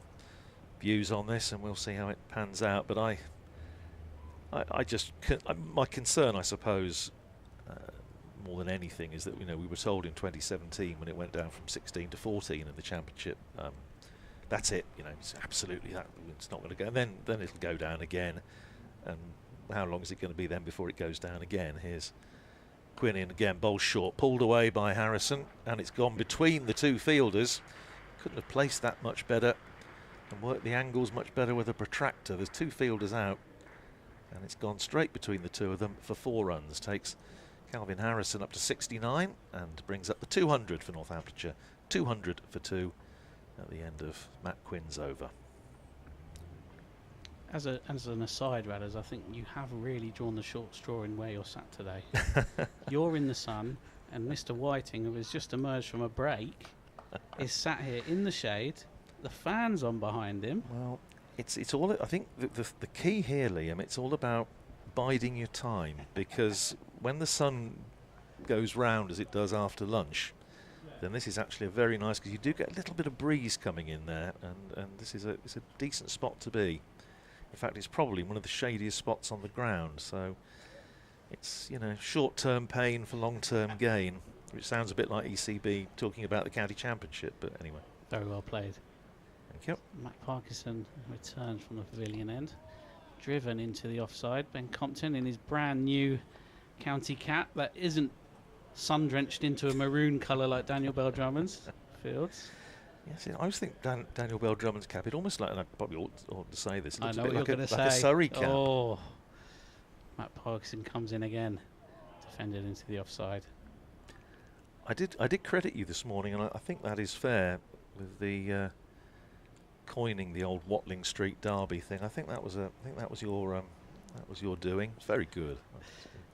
views on this, and we'll see how it pans out. But I just my concern, I suppose, more than anything, is that we were told in 2017 when it went down from 16 to 14 in the championship, that's it. It's absolutely it's not going to go. And then it'll go down again. And how long is it going to be then before it goes down again? Here's Quinn in again, bowled short, pulled away by Harrison, and it's gone between the two fielders. Couldn't have placed that much better and worked the angles much better with a protractor. There's two fielders out, and it's gone straight between the two of them for 4 runs. Takes Calvin Harrison up to 69 and brings up the 200 for Northamptonshire. 200 for 2 at the end of Matt Quinn's over. As an aside, Radders, I think you have really drawn the short straw in where you're sat today. You're in the sun, and Mr. Whiting, who has just emerged from a break, is sat here in the shade. The fan's on behind him. Well, it's all. I think the key here, Liam, it's all about biding your time, because when the sun goes round as it does after lunch, then this is actually a very nice, because you do get a little bit of breeze coming in there, and this is it's a decent spot to be. In fact, it's probably one of the shadiest spots on the ground. So it's short-term pain for long-term gain, which sounds a bit like ECB talking about the county championship. But anyway, very well played. Thank you. Matt Parkinson returns from the pavilion end, driven into the offside. Ben Compton in his brand new county cap that isn't sun-drenched into a maroon colour like Daniel Bell Drummond's fields. Yes, I always think Daniel Bell Drummond's cap, it almost like, and I probably ought to say this, it looks I know a bit what you're going to say. like a Surrey cap. Oh, Matt Parkinson comes in again, defended into the offside. I did credit you this morning, and I think that is fair, with the coining the old Watling Street derby thing. I think that was your doing. It's very good.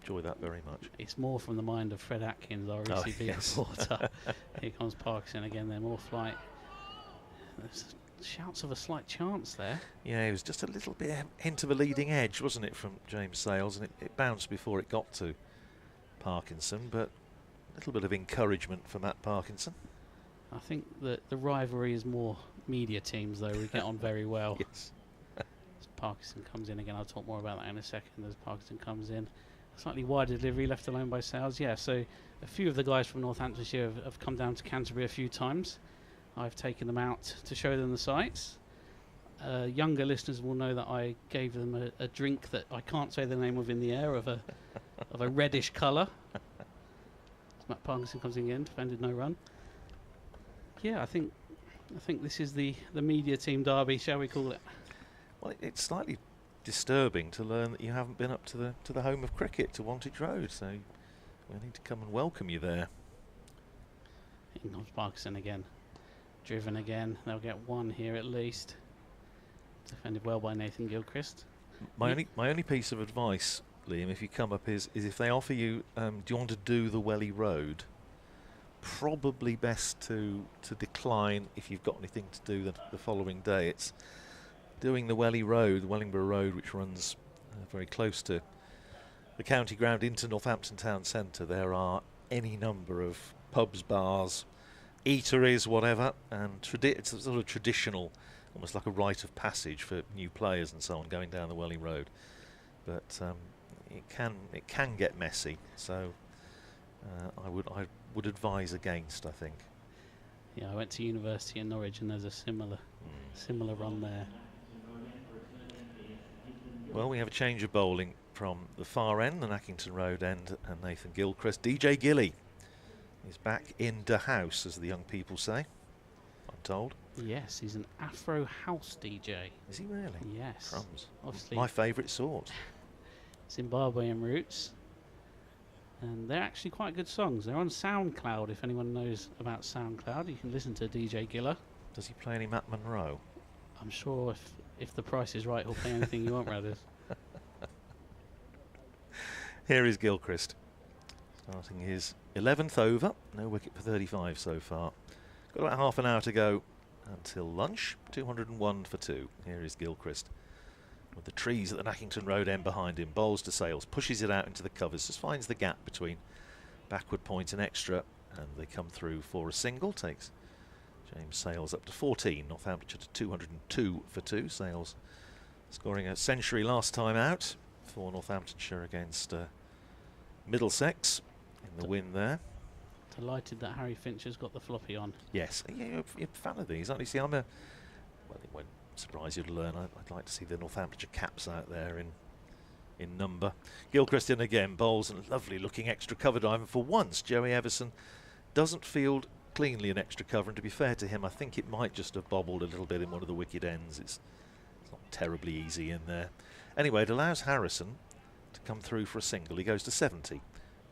enjoy that very much. It's more from the mind of Fred Atkins, our ECB reporter. Here comes Parkinson again. Then more flight. There's shouts of a slight chance there. Yeah, it was just a little bit hint of a leading edge, wasn't it, from James Sales, and it bounced before it got to Parkinson, but a little bit of encouragement for Matt Parkinson. I think that the rivalry is more media teams, though. We get on very well. Yes. As Parkinson comes in again, I'll talk more about that in a second. As Parkinson comes in, slightly wider delivery, left alone by Sales. Yeah, so a few of the guys from Northamptonshire have come down to Canterbury a few times. I've taken them out to show them the sights. Younger listeners will know that I gave them a drink that I can't say the name of in the air, of a reddish colour. Matt Parkinson comes in again, defended no run. Yeah, I think this is the media team derby, shall we call it? Well, it's slightly disturbing to learn that you haven't been up to the home of cricket, to Wantage Road, so we need to come and welcome you there. In comes Parkinson again. Driven again. They'll get one here at least. Defended well by Nathan Gilchrist. My only piece of advice, Liam, if you come up is if they offer you, do you want to do the Welly Road? Probably best to decline if you've got anything to do the following day. It's doing the Welly Road, the Wellingborough Road, which runs very close to the county ground into Northampton Town Centre. There are any number of pubs, bars, eateries, whatever, and it's a sort of traditional, almost like a rite of passage for new players and so on, going down the Welly Road. But it can get messy, so I would advise against, I think. Yeah, I went to university in Norwich, and there's a similar run there. Well, we have a change of bowling from the far end, the Nackington Road end, and Nathan Gilchrist. DJ Gilly is back in the house, as the young people say, I'm told. Yes, he's an Afro house DJ. Is he really? Yes. Crumbs. Obviously. My favourite sort. Zimbabwean roots. And they're actually quite good songs. They're on SoundCloud. If anyone knows about SoundCloud, you can listen to DJ Giller. Does he play any Matt Monro? I'm sure if the price is right, he'll play anything you want, Radders. Here is Gilchrist, starting his 11th over. No wicket for 35 so far. Got about half an hour to go until lunch. 201 for 2. Here is Gilchrist, with the trees at the Nackington Road end behind him. Bowls to Sales, pushes it out into the covers, just finds the gap between backward point and extra, and they come through for a single. Takes James Sales up to 14. Northamptonshire to 202 for 2. Sales scoring a century last time out for Northamptonshire against Middlesex in the win there. Delighted that Harry Finch has got the floppy on. Yes, you're a fan of these, aren't you? See, well, it won't surprise you to learn I'd like to see the Northamptonshire caps out there in number. Gilchrist in again, bowls and lovely looking extra cover dive, and for once Joey Everson doesn't field cleanly an extra cover, and to be fair to him, I think it might just have bobbled a little bit in one of the wicket ends. It's not terribly easy in there. Anyway, it allows Harrison to come through for a single. He goes to 70.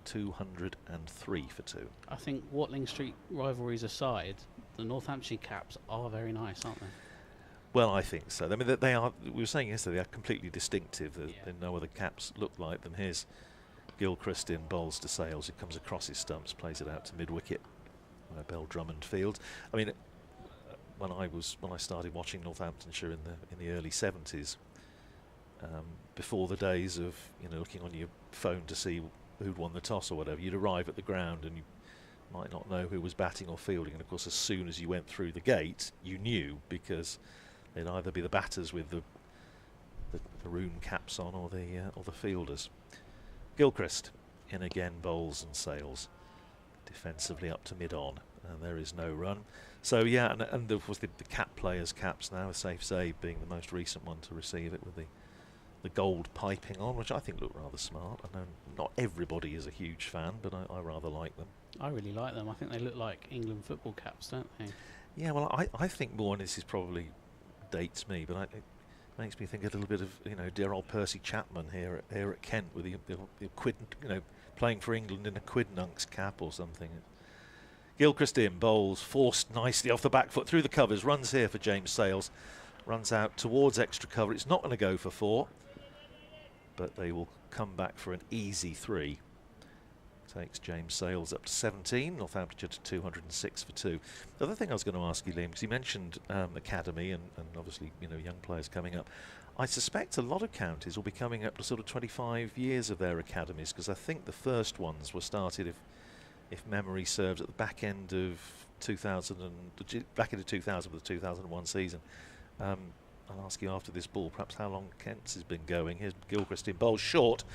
203 for 2. I think Watling Street rivalries aside, the Northamptonshire caps are very nice, aren't they? Well, I think so. I mean, they are. We were saying yesterday they are completely distinctive. There's no other caps look like them. Here's Gilchrist in, bowls to Sales, who comes across his stumps, plays it out to mid wicket, where Bell Drummond fields. I mean, when I started watching Northamptonshire in the early 70s, before the days of looking on your phone to see who'd won the toss or whatever, you'd arrive at the ground and you might not know who was batting or fielding, and of course as soon as you went through the gate you knew, because they'd either be the batters with the maroon caps on or the fielders. Gilchrist in again, bowls and Sales defensively up to mid-on, and there is no run. So yeah, and of course the cap players' caps now, a safe save being the most recent one to receive it, with the gold piping on, which I think look rather smart. I know not everybody is a huge fan, but I rather like them. I really like them. I think they look like England football caps, don't they? Yeah, well, I think more, and this is probably dates me, but it makes me think a little bit of dear old Percy Chapman here at Kent with the Quid, playing for England in a Quidnunks cap or something. Gilchrist in, bowls, forced nicely off the back foot through the covers, runs here for James Sales, runs out towards extra cover. It's not going to go for 4, but they will come back for an easy 3. Takes James Sales up to 17, Northamptonshire to 206 for 2. The other thing I was going to ask you, Liam, because you mentioned academy and obviously, you know, young players coming up. I suspect a lot of counties will be coming up to sort of 25 years of their academies, because I think the first ones were started, if memory serves, at the back end of 2000 with the 2001 season. I'll ask you after this ball perhaps how long Kent's has been going. Here's Gilchrist in bowl, short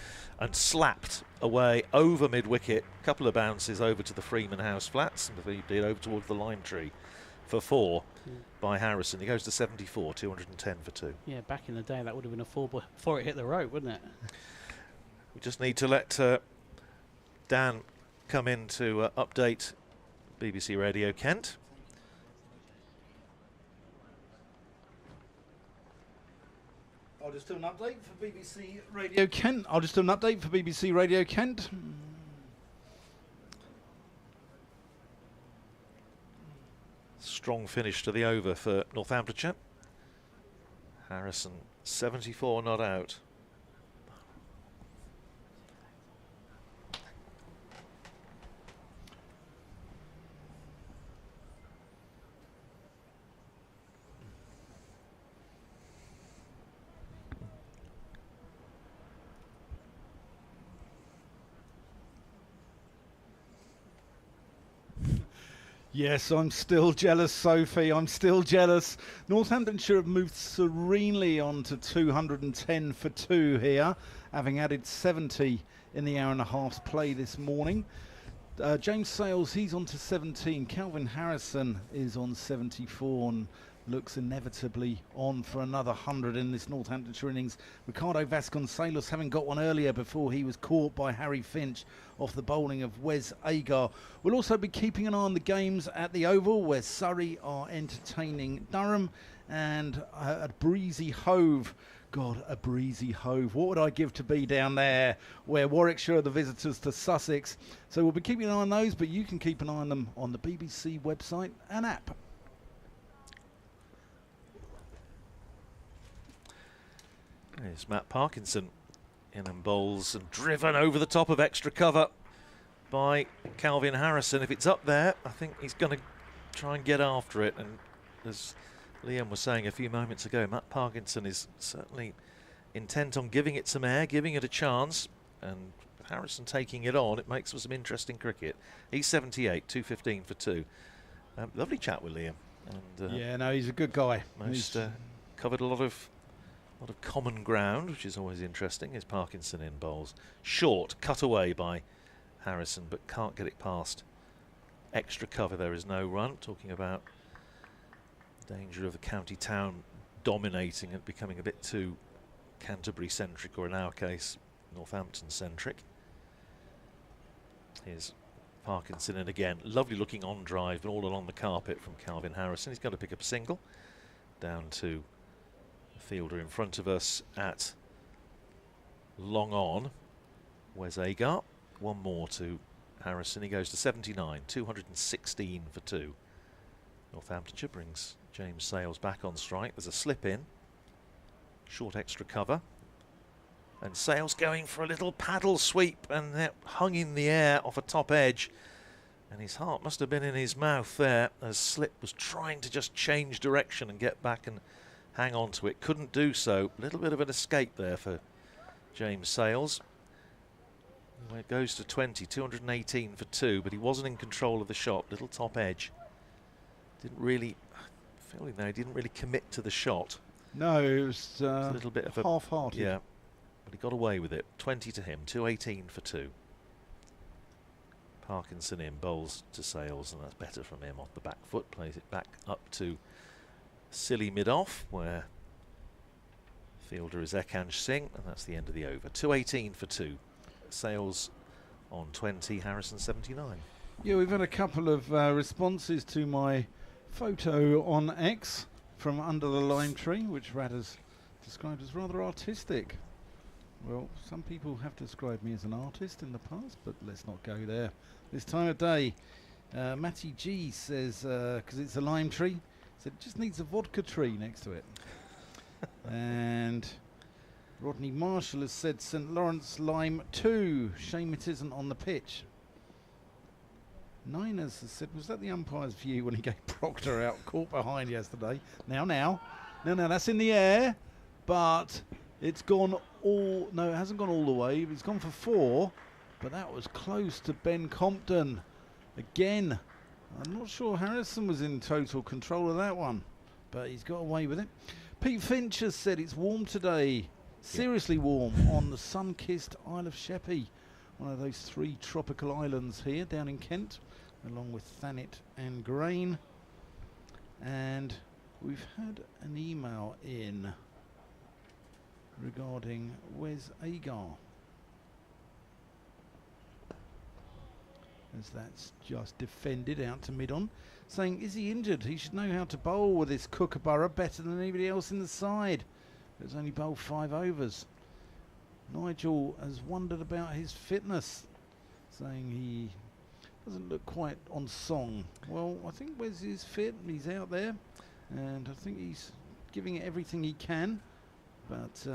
and slapped away over mid-wicket. Couple of bounces over to the Freeman House flats, and he did over towards the lime tree for 4 by Harrison. He goes to 74, 210 for 2. Yeah, back in the day that would have been a 4 before it hit the rope, wouldn't it? We just need to let Dan come in to update BBC Radio Kent. I'll just do an update for BBC Radio Kent. Strong finish to the over for Northamptonshire. Harrison, 74 not out. Yes, I'm still jealous, Sophie. I'm still jealous. Northamptonshire have moved serenely on to 210 for 2 here, having added 70 in the hour and a half's play this morning. James Sales, he's on to 17. Calvin Harrison is on 74 and looks inevitably on for another 100 in this Northamptonshire innings. Ricardo Vasconcelos having got one earlier before he was caught by Harry Finch off the bowling of Wes Agar. We'll also be keeping an eye on the games at the Oval, where Surrey are entertaining Durham, and a breezy Hove. God, a breezy Hove. What would I give to be down there, where Warwickshire are the visitors to Sussex? So we'll be keeping an eye on those, but you can keep an eye on them on the BBC website and app. There's Matt Parkinson in and bowls and driven over the top of extra cover by Calvin Harrison. If it's up there, I think he's going to try and get after it. And as Liam was saying a few moments ago, Matt Parkinson is certainly intent on giving it some air, giving it a chance. And Harrison taking it on, it makes for some interesting cricket. He's 78, 215 for 2. Lovely chat with Liam. And, yeah, no, he's a good guy. Covered a lot of common ground, which is always interesting. Is Parkinson in bowls. Short, cut away by Harrison, but can't get it past extra cover. There is no run. Talking about danger of the county town dominating and becoming a bit too Canterbury-centric, or in our case, Northampton-centric. Here's Parkinson in again. Lovely looking on drive, and all along the carpet from Calvin Harrison. He's got to pick up a single. Down to fielder in front of us at long on. Where's Agar? One more to Harrison. He goes to 79, 216 for 2. Northamptonshire brings James Sales back on strike. There's a slip in. Short extra cover. And Sales going for a little paddle sweep, and that hung in the air off a top edge. And his heart must have been in his mouth there, as Slip was trying to just change direction and get back and hang on to it. Couldn't do so. A little bit of an escape there for James Sales. Well, it goes to 20, 218 for 2, but he wasn't in control of the shot. Little top edge. Didn't really, feeling there, he didn't really commit to the shot. No, it was a little bit of a half-hearted. Yeah, but he got away with it. 20 to him, 218 for 2. Parkinson in, bowls to Sales, and that's better from him off the back foot. Plays it back up to silly mid-off, where fielder is Ekansh Singh, and that's the end of the over. 218 for 2. Sales on 20, Harrison 79. Yeah, we've had a couple of responses to my photo on X from under the lime tree, which Rad has described as rather artistic. Well, some people have described me as an artist in the past, but let's not go there this time of day. Matty G says, because it's a lime tree, said it just needs a vodka tree next to it. And Rodney Marshall has said St Lawrence Lime 2. Shame it isn't on the pitch. Niners has said, was that the umpire's view when he gave Proctor out, caught behind yesterday? Now, that's in the air, but it's gone all, no, it hasn't gone all the way, it's gone for 4, but that was close to Ben Compton. Again, I'm not sure Harrison was in total control of that one, but he's got away with it. Pete Finch has said it's warm today, seriously warm, on the sun-kissed Isle of Sheppey, one of those 3 tropical islands here down in Kent, along with Thanet and Grain. And we've had an email in regarding Wes Agar, as that's just defended out to mid-on, saying, is he injured? He should know how to bowl with this Kookaburra better than anybody else in the side. It's only bowled 5 overs. Nigel has wondered about his fitness, saying he doesn't look quite on song. Well, I think Wes is fit, he's out there, and I think he's giving it everything he can. But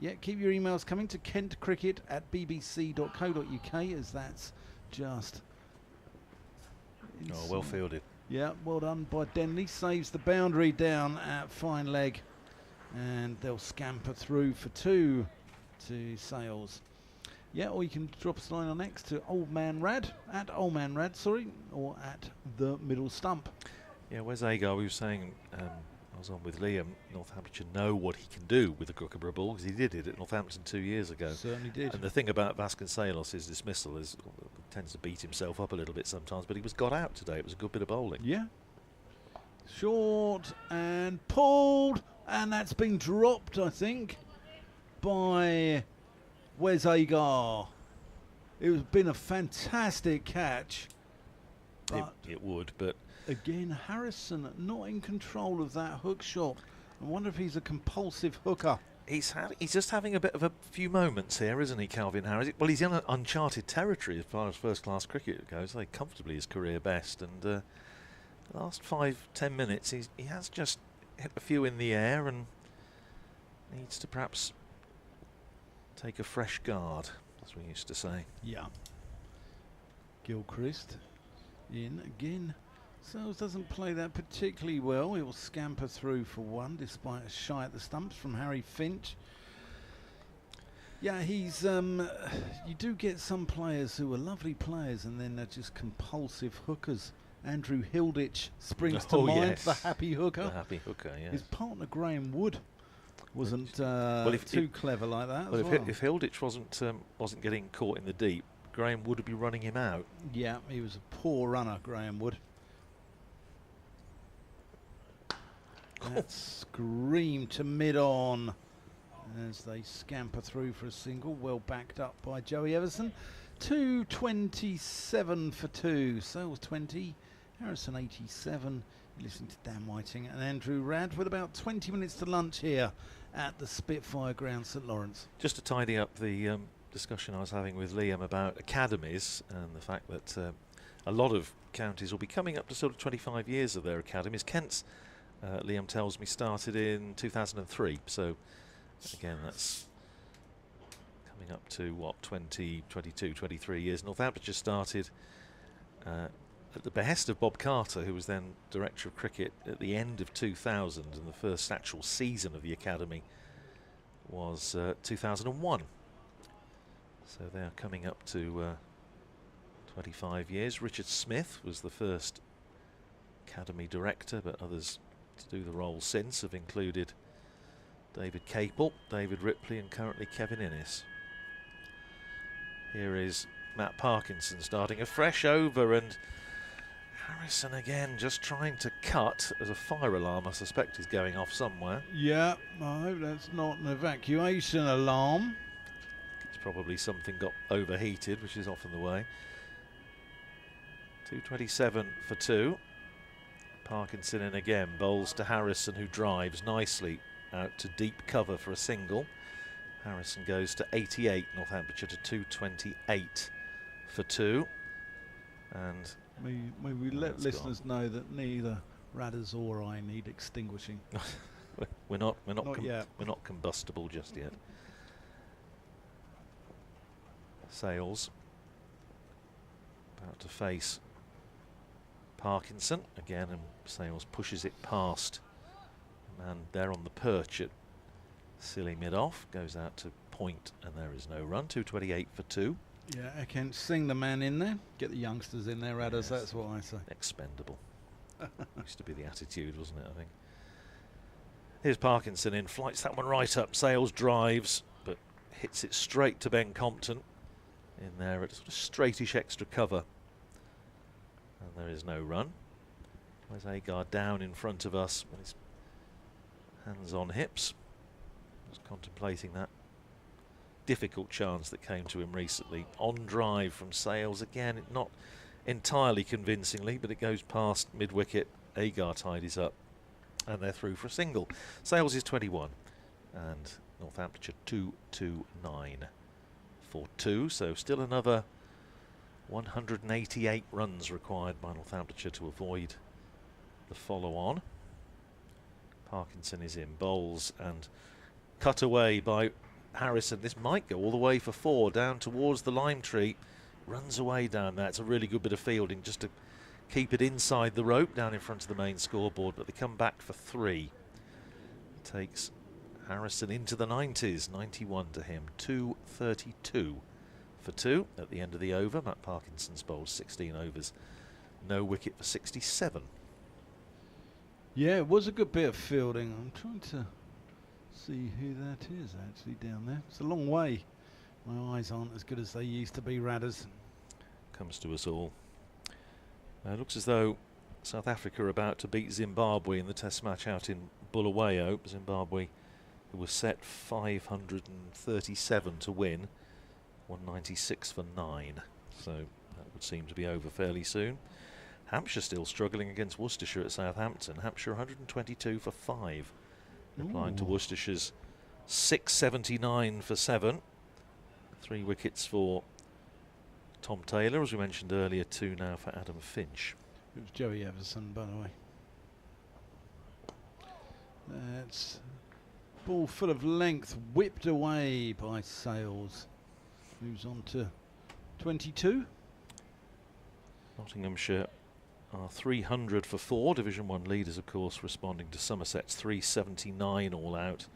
yeah, keep your emails coming to kentcricket@bbc.co.uk, as that's just... Oh, well fielded. Yeah, well done by Denley. Saves the boundary down at fine leg, and they'll scamper through for 2 to Sales. Yeah, or you can drop us a line on X to Old Man Rad, at Old Man Rad, sorry, or at the middle stump. Yeah, Wes Agar, we were saying, I was on with Liam, Northamptonshire know what he can do with the Kookaburra ball, because he did it at Northampton 2 years ago. Certainly did. And the thing about Vasconcelos, his dismissal, is tends to beat himself up a little bit sometimes, but he was got out today. It was a good bit of bowling. Yeah. Short and pulled, and that's been dropped, I think, by Wes Agar. It has been a fantastic catch. It would, but again, Harrison not in control of that hook shot. I wonder if he's a compulsive hooker. he's just having a bit of a few moments here, isn't he, Calvin Harris? Well, he's in uncharted territory as far as first-class cricket goes. Like, comfortably his career best, and the last 5-10 minutes he has just hit a few in the air and needs to perhaps take a fresh guard, as we used to say. Yeah. Gilchrist in again. Sells doesn't play that particularly well. He will scamper through for one, despite a shy at the stumps from Harry Finch. Yeah, he's you do get some players who are lovely players and then they're just compulsive hookers. Andrew Hilditch springs to mind, yes. the happy hooker. The happy hooker, yes. His partner Graham Wood wasn't too clever like that. Well, as if Hilditch wasn't getting caught in the deep, Graham Wood would be running him out. Yeah, he was a poor runner, Graham Wood. That scream to mid-on as they scamper through for a single, well backed up by Joey Everson. 227 for 2. Sales 20, Harrison 87. You're listening to Dan Whiting and Andrew Rad with about 20 minutes to lunch here at the Spitfire ground, St Lawrence. Just to tidy up the discussion I was having with Liam about academies and the fact that a lot of counties will be coming up to sort of 25 years of their academies. Kent's, Liam tells me, started in 2003, so again that's coming up to what, 20, 22, 23 years. Northamptonshire started at the behest of Bob Carter, who was then Director of Cricket, at the end of 2000, and the first actual season of the academy was 2001. So they are coming up to 25 years. Richard Smith was the first academy director, but others to do the role since have included David Capel, David Ripley, and currently Kevin Innes. Here is Matt Parkinson starting a fresh over, and Harrison again just trying to cut as a fire alarm, I suspect, is going off somewhere. Yeah, I hope that's not an evacuation alarm. It's probably something got overheated, which is often the way. 227 for 2. Parkinson in again, bowls to Harrison, who drives nicely out to deep cover for a single. Harrison goes to 88, Northamptonshire to 228 for 2. And may we let listeners know that neither Radders or I need extinguishing. We're not yet. we're not combustible just yet. Sales about to face Parkinson again, and Sales pushes it past. And there on the perch at silly mid-off, goes out to point, and there is no run. 228 for 2. Yeah, I can sing the man in there. Get the youngsters in there, Radders. Yes. That's what I say. Expendable. Used to be the attitude, wasn't it, I think. Here's Parkinson in, flights that one right up. Sales drives, but hits it straight to Ben Compton. In there at sort of straightish extra cover. And there is no run. Where's Agar down in front of us with his hands on hips. Just contemplating that difficult chance that came to him recently. On drive from Sales again, not entirely convincingly, but it goes past mid-wicket. Agar tidies up, and they're through for a single. Sales is 21, and Northamptonshire 229 for 2. So still another 188 runs required by Northamptonshire to avoid the follow-on. Parkinson is in, bowls and cut away by Harrison. This might go all the way for 4 down towards the lime tree. Runs away down there. It's a really good bit of fielding just to keep it inside the rope down in front of the main scoreboard, but they come back for 3. Takes Harrison into the 90s, 91 to him, 232 for 2 at the end of the over. Matt Parkinson's bowled 16 overs, no wicket for 67. Yeah, it was a good bit of fielding. I'm trying to see who that is actually down there. It's a long way. My eyes aren't as good as they used to be, Radders. Comes to us all. It looks as though South Africa are about to beat Zimbabwe in the test match out in Bulawayo. Zimbabwe, who was set 537 to win, 196 for 9. So that would seem to be over fairly soon. Hampshire still struggling against Worcestershire at Southampton. Hampshire 122 for 5. Replying to Worcestershire's 679 for 7. 3 wickets for Tom Taylor, as we mentioned earlier, 2 now for Adam Finch. It was Joey Everson, by the way. That's ball full of length, whipped away by Sales. Moves on to 22. Nottinghamshire are 300 for 4. Division 1 leaders, of course, responding to Somerset's 379 all out.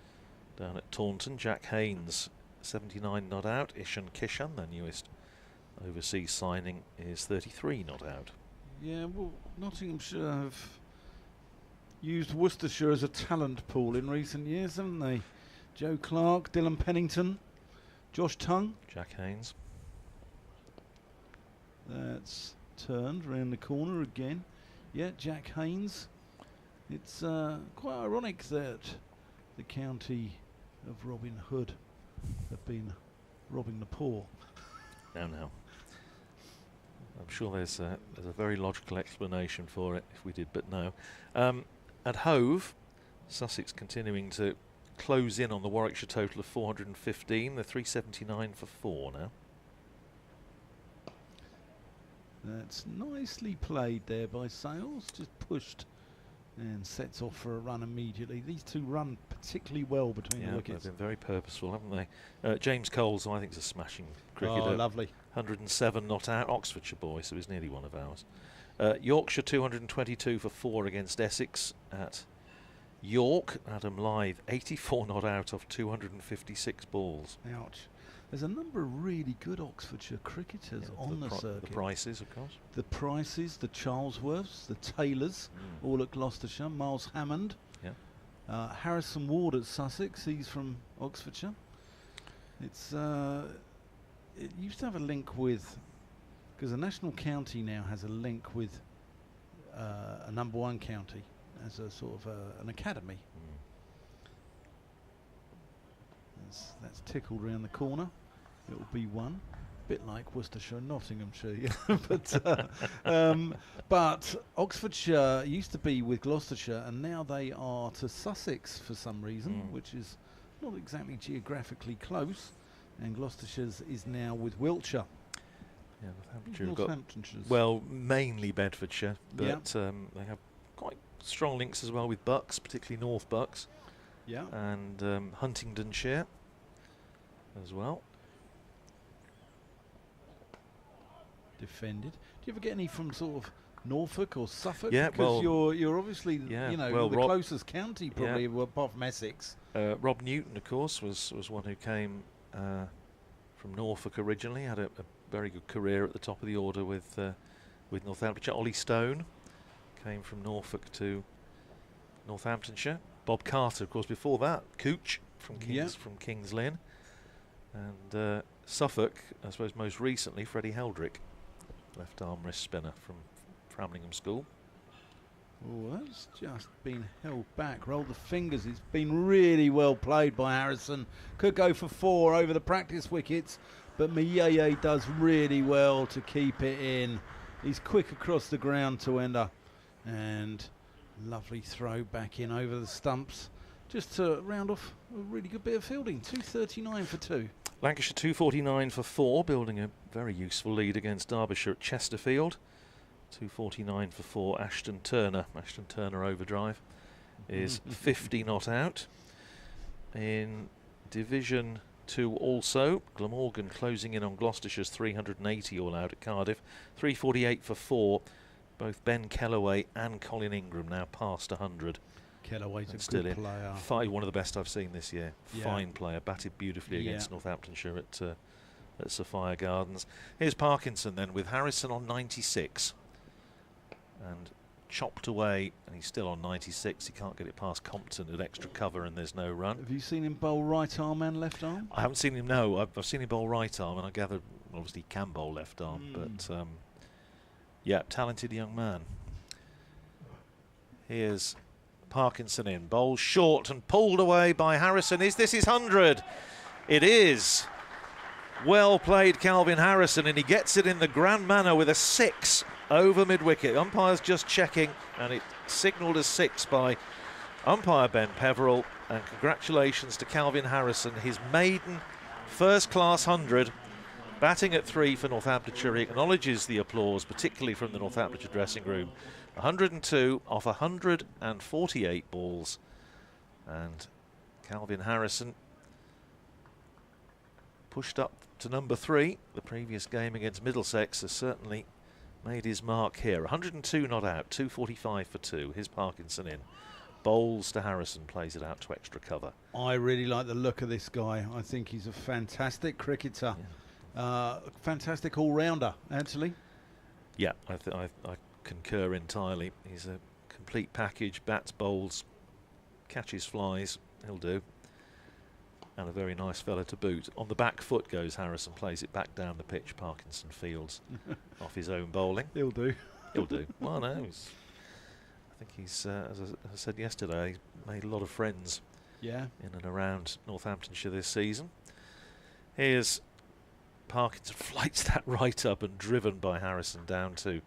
Down at Taunton, Jack Haynes 79 not out. Ishan Kishan, their newest overseas signing, is 33 not out. Yeah, well, Nottinghamshire have used Worcestershire as a talent pool in recent years, haven't they? Joe Clark, Dylan Pennington, Josh Tongue. Jack Haynes. That's turned round the corner again. Yeah, Jack Haynes. It's quite ironic that the county of Robin Hood have been robbing the poor. Now. I'm sure there's a very logical explanation for it if we did, but no. At Hove, Sussex continuing to close in on the Warwickshire total of 415. They're 379 for 4 now. That's nicely played there by Sales. Just pushed and sets off for a run immediately. These two run particularly well between the wickets. They've been very purposeful, haven't they? James Coles, who I think is a smashing cricketer. Oh, lovely. 107 not out. Oxfordshire boy, so he's nearly one of ours. Yorkshire 222 for 4 against Essex at York. Adam Lythe 84 not out off 256 balls. Ouch. There's a number of really good Oxfordshire cricketers on the circuit. The Prices, of course. The Prices, the Charlesworths, the Taylors, all at Gloucestershire. Miles Hammond. Yeah. Harrison Ward at Sussex, he's from Oxfordshire. It's it used to have a link with, because a national county now has a link with a number 1 county as a sort of an academy. That's tickled round the corner. It will be 1. Bit like Worcestershire and Nottinghamshire. But Oxfordshire used to be with Gloucestershire, and now they are to Sussex for some reason, which is not exactly geographically close. And Gloucestershire's is now with Wiltshire. Yeah, Northamptonshire's. Well, mainly Bedfordshire, but they have quite strong links as well with Bucks, particularly North Bucks. Yeah. And Huntingdonshire as well. Defended. Do you ever get any from sort of Norfolk or Suffolk? Yeah, because well, you're obviously the closest county probably apart from Essex. Rob Newton, of course, was one who came from Norfolk originally. Had a very good career at the top of the order with Northamptonshire. Ollie Stone came from Norfolk to Northamptonshire. Bob Carter, of course, before that, Cooch from Kings Lynn, and Suffolk, I suppose, most recently Freddie Heldrick, left arm wrist spinner from Framlingham School. Oh, that's just been held back. Roll the fingers. It's been really well played by Harrison. Could go for 4 over the practice wickets, but Miyeye does really well to keep it in. He's quick across the ground to ender, and lovely throw back in over the stumps, just to round off a really good bit of fielding. 239 for 2. Lancashire 249 for 4, building a very useful lead against Derbyshire at Chesterfield. 249 for 4, Ashton Turner. Ashton Turner overdrive is 50 not out. In Division 2 also, Glamorgan closing in on Gloucestershire's 380 all out at Cardiff. 348 for 4. Both Ben Kellaway and Colin Ingram now past 100. Kellaway's a good player. One of the best I've seen this year. Yeah. Fine player, batted beautifully against Northamptonshire at Sophia Gardens. Here's Parkinson then with Harrison on 96. And chopped away, and he's still on 96. He can't get it past Compton at extra cover, and there's no run. Have you seen him bowl right arm and left arm? I haven't seen him, no. I've seen him bowl right arm, and I gather obviously he can bowl left arm. But yeah, talented young man. Here's Parkinson in, bowls short and pulled away by Harrison. Is this his 100? It is. Well played, Calvin Harrison, and he gets it in the grand manner with a 6 over mid-wicket. Umpire's just checking, and it signalled as 6 by umpire Ben Peverell. And congratulations to Calvin Harrison, his maiden first-class 100. Batting at 3 for Northamptonshire. He acknowledges the applause, particularly from the Northamptonshire dressing room. 102 off 148 balls. And Calvin Harrison pushed up to number 3. The previous game against Middlesex has certainly made his mark here. 102 not out, 245 for 2. Here's Parkinson in. Bowls to Harrison, plays it out to extra cover. I really like the look of this guy. I think he's a fantastic cricketer. Fantastic all-rounder, actually. Yeah, I concur entirely. He's a complete package. Bats, bowls, catches flies. He'll do. And a very nice fella to boot. On the back foot goes Harrison, plays it back down the pitch. Parkinson fields off his own bowling. He'll do. He'll do. Well, no, I think he's, as I said yesterday, he's made a lot of friends in and around Northamptonshire this season. Here's Parkinson, flights that right up and driven by Harrison down to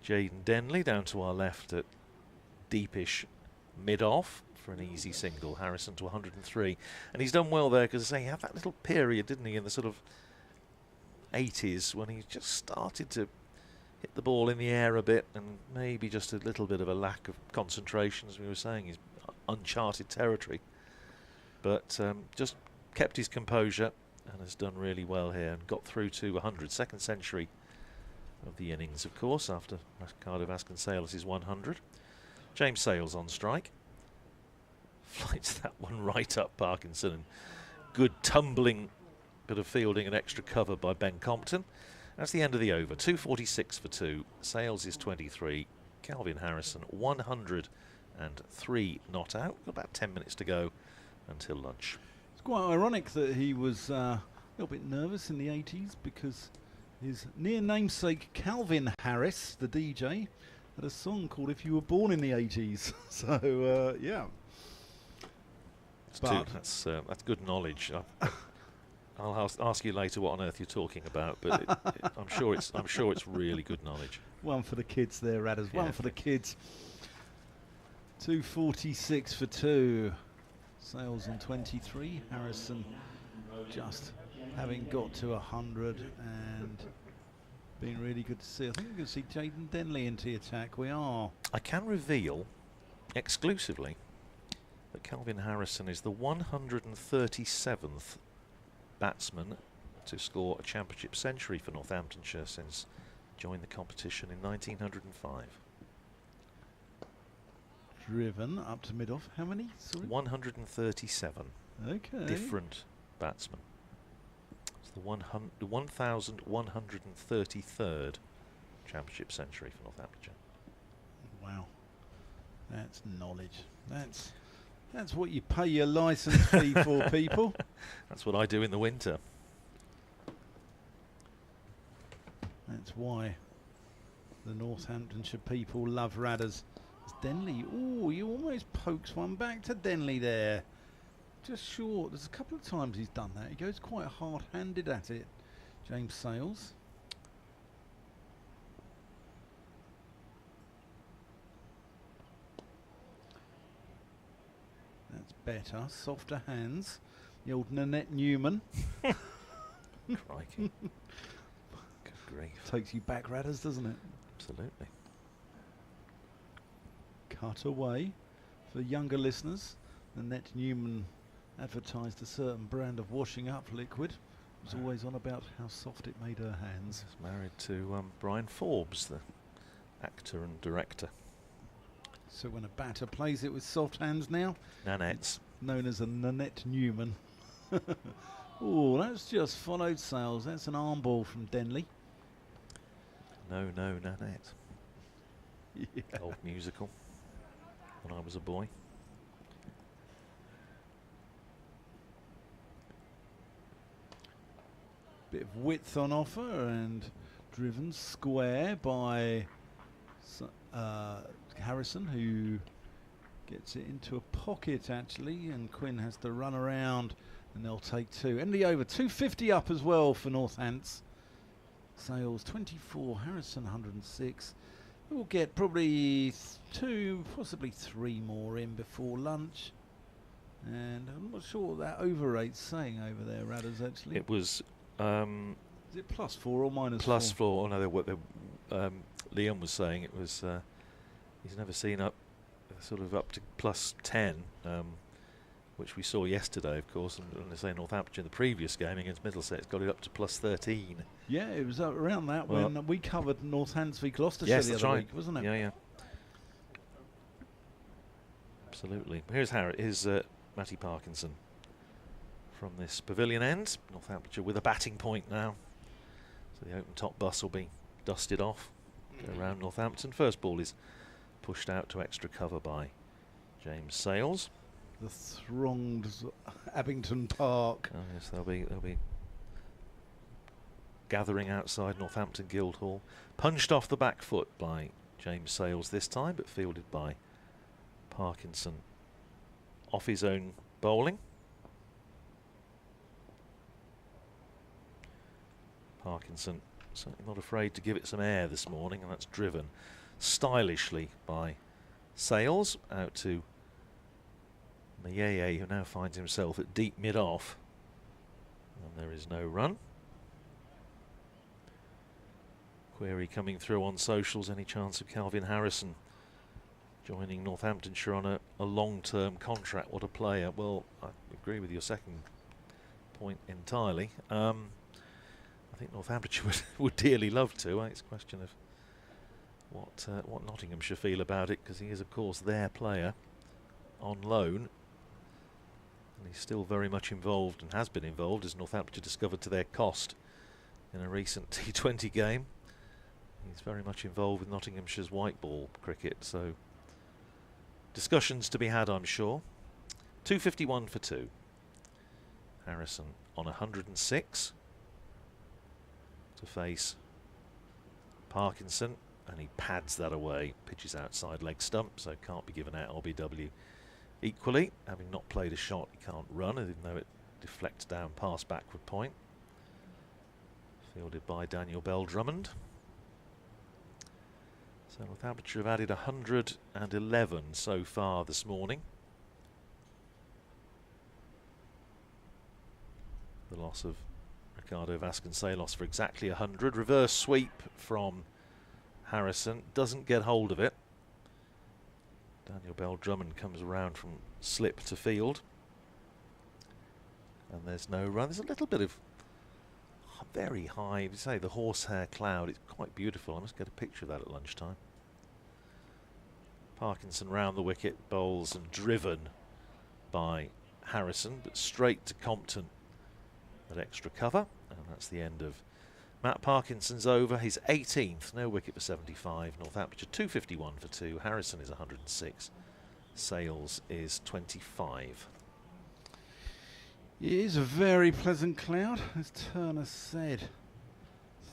Jaden Denley, down to our left at deepish mid-off for an easy single. Harrison to 103. And he's done well there because, he had that little period, didn't he, in the sort of 80s when he just started to hit the ball in the air a bit, and maybe just a little bit of a lack of concentration, as we were saying. He's uncharted territory. But just kept his composure and has done really well here and got through to 100. Second century of the innings, of course, after Ricardo Vasconcelos' 100. James Sales on strike. Flights that one right up Parkinson, and good tumbling bit of fielding and extra cover by Ben Compton. That's the end of the over. 246 for 2. Sales is 23. Calvin Harrison 103 not out. Got about 10 minutes to go until lunch. It's quite ironic that he was a little bit nervous in the 80s because his near namesake Calvin Harris, the DJ, had a song called If You Were Born in the 80s. So, yeah. That's good knowledge. I'll ask you later what on earth you're talking about, but I'm sure it's really good knowledge. One for the kids there, Radders. One for the kids. 246 for 2. Sales on 23. Harrison just having got to 100 and been really good to see. I think we can see Jaden Denley into the attack. We are. I can reveal exclusively that Calvin Harrison is the 137th batsman to score a championship century for Northamptonshire since joined the competition in 1905. Driven up to mid-off. How many? Sorry? 137. Okay. Different batsmen. It's the 1133rd championship century for Northamptonshire. Wow. That's knowledge. That's what you pay your licence fee for, people. That's what I do in the winter. That's why the Northamptonshire people love Radders. It's Denley. Oh, you almost pokes one back to Denley there. Just short. There's a couple of times he's done that. He goes quite hard-handed at it, James Sales. That's better. Softer hands. The old Nanette Newman. Crikey. Good grief. Takes you back, Radders, doesn't it? Absolutely. Cut away. For younger listeners, Nanette Newman advertised a certain brand of washing up liquid. Was always on about how soft it made her hands. He's married to Brian Forbes, the actor and director. So when a batter plays it with soft hands now, Nanettes. known as a Nanette Newman. Oh, that's just followed Sales. That's an arm ball from Denley. No, Nanette. Yeah. Old musical when I was a boy. Bit of width on offer and driven square by Harrison, who gets it into a pocket actually, and Quinn has to run around and they'll take two. End the over, 250 up as well for Northants. Sales 24, Harrison 106. We'll get probably two, possibly three more in before lunch. And I'm not sure what that over rate's saying over there, Radders, actually. It was Is it +4 or -4? +4. Oh no, Liam was saying it was. He's never seen up to +10, which we saw yesterday, of course. And when they say Northamptonshire in the previous game against Middlesex, got it up to +13. Yeah, it was around that when we covered Northants v Gloucestershire Yes, the that's other right. week, wasn't it? Yeah. Absolutely. Here's Matty Parkinson from this pavilion end. Northamptonshire with a batting point now. So the open top bus will be dusted off. Go around Northampton. First ball is pushed out to extra cover by James Sales. The thronged Abington Park. Oh yes, they'll be gathering outside Northampton Guildhall. Punched off the back foot by James Sales this time, but fielded by Parkinson off his own bowling. Parkinson certainly not afraid to give it some air this morning, and that's driven stylishly by Sales out to Mayeye, who now finds himself at deep mid-off, and there is no run. Query coming through on socials, any chance of Calvin Harrison joining Northamptonshire on a long-term contract? What a player. Well, I agree with your second point entirely. I think Northamptonshire would dearly love to. It's a question of what Nottinghamshire feel about it, because he is, of course, their player on loan. And he's still very much involved, and has been involved, as Northamptonshire discovered to their cost in a recent T20 game. He's very much involved with Nottinghamshire's white ball cricket, so discussions to be had, I'm sure. 251 for 2. Harrison on 106 to face Parkinson, and he pads that away. Pitches outside leg stump, so can't be given out LBW equally. Having not played a shot, he can't run, even though it deflects down past backward point. Fielded by Daniel Bell Drummond. So Northamptonshire have added 111 so far this morning. The loss of Ricardo Vasconcelos for exactly 100. Reverse sweep from Harrison. Doesn't get hold of it. Daniel Bell-Drummond comes around from slip to field. And there's no run. There's a little bit of very high, if you say the horsehair cloud, it's quite beautiful. I must get a picture of that at lunchtime. Parkinson round the wicket, bowls and driven by Harrison, but straight to Compton at extra cover. And that's the end of Matt Parkinson's over, his 18th, no wicket for 75. Northamptonshire 251 for 2. Harrison is 106. Sales is 25. It is a very pleasant cloud, as Turner said.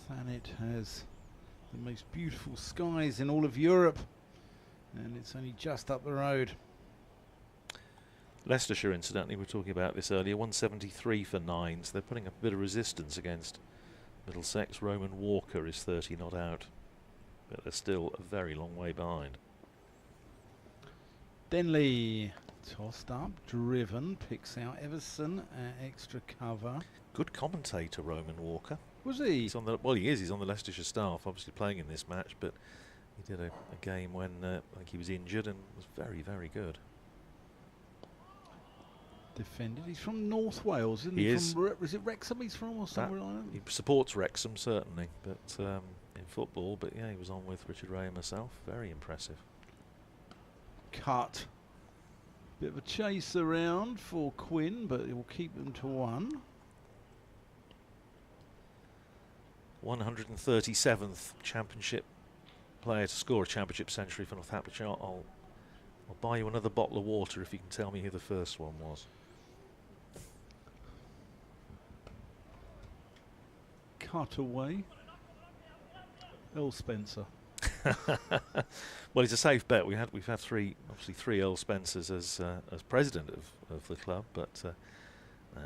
Thanet has the most beautiful skies in all of Europe, and it's only just up the road. Leicestershire, incidentally, we were talking about this earlier, 173 for 9s. They're putting up a bit of resistance against Middlesex. Roman Walker is 30 not out, but they're still a very long way behind. Denley tossed up, driven, picks out Everson at extra cover. Good commentator, Roman Walker. Was he? He's on the, well, he is. He's on the Leicestershire staff, obviously playing in this match, but he did a game when I think he was injured and was very, very good. Defended. He's from North Wales, isn't He he? is. Is it Wrexham he's from, or somewhere like that? He supports Wrexham, certainly, but in football. But yeah, he was on with Richard Ray and myself. Very impressive. Cut. Bit of a chase around for Quinn, but it will keep them to 1. 137th championship player to score a championship century for Northamptonshire. I'll buy you another bottle of water if you can tell me who the first one was. Cut away. Earl Spencer. Well, it's a safe bet. We've had obviously three Earl Spencers as president of the club, but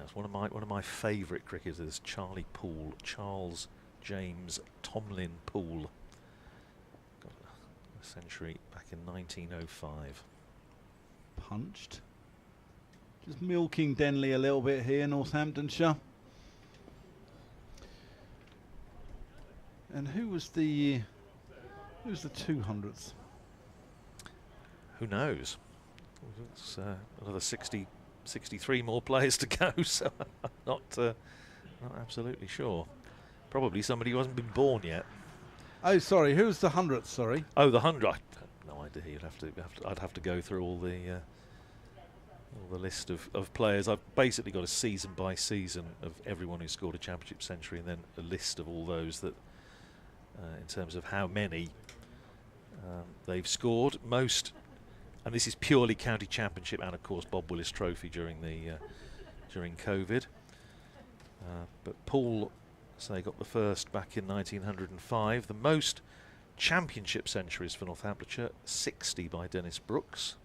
it's one of my favourite cricketers, Charles James Tomlin Poole. Got a century back in 1905. Punched. Just milking Denley a little bit here, Northamptonshire. And who was the 200th? Who knows? It's another 63 more players to go, so I'm not absolutely sure. Probably somebody who hasn't been born yet. Oh, sorry. Who's the 100th? Sorry. Oh, the 100. I have no idea. I'd have to go through all the list of players. I've basically got a season by season of everyone who scored a championship century, and then a list of all those that, in terms of how many they've scored. Most, and this is purely county championship, and of course Bob Willis Trophy during COVID. But Poole, say, got the first back in 1905. The most championship centuries for Northamptonshire, 60 by Dennis Brooks.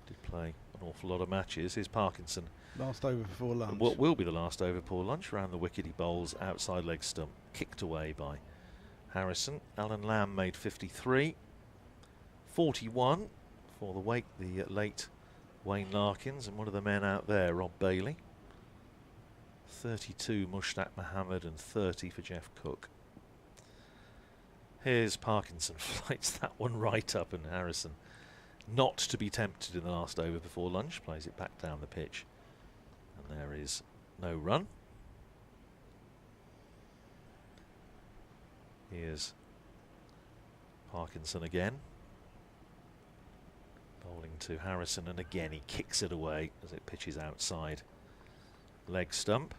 Did play an awful lot of matches. Here's Parkinson. Last over before lunch. What will be the last over before lunch? Round the wicket he bowls, outside leg stump, kicked away by Harrison. Alan Lamb made 53. 41 for the late Wayne Larkins, and one of the men out there, Rob Bailey. 32 Mushtaq Mohammed, and 30 for Jeff Cook. Here's Parkinson, flights that one right up, and Harrison, not to be tempted in the last over before lunch, plays it back down the pitch, and there is no run. Here's Parkinson again, bowling to Harrison, and again he kicks it away as it pitches outside leg stump.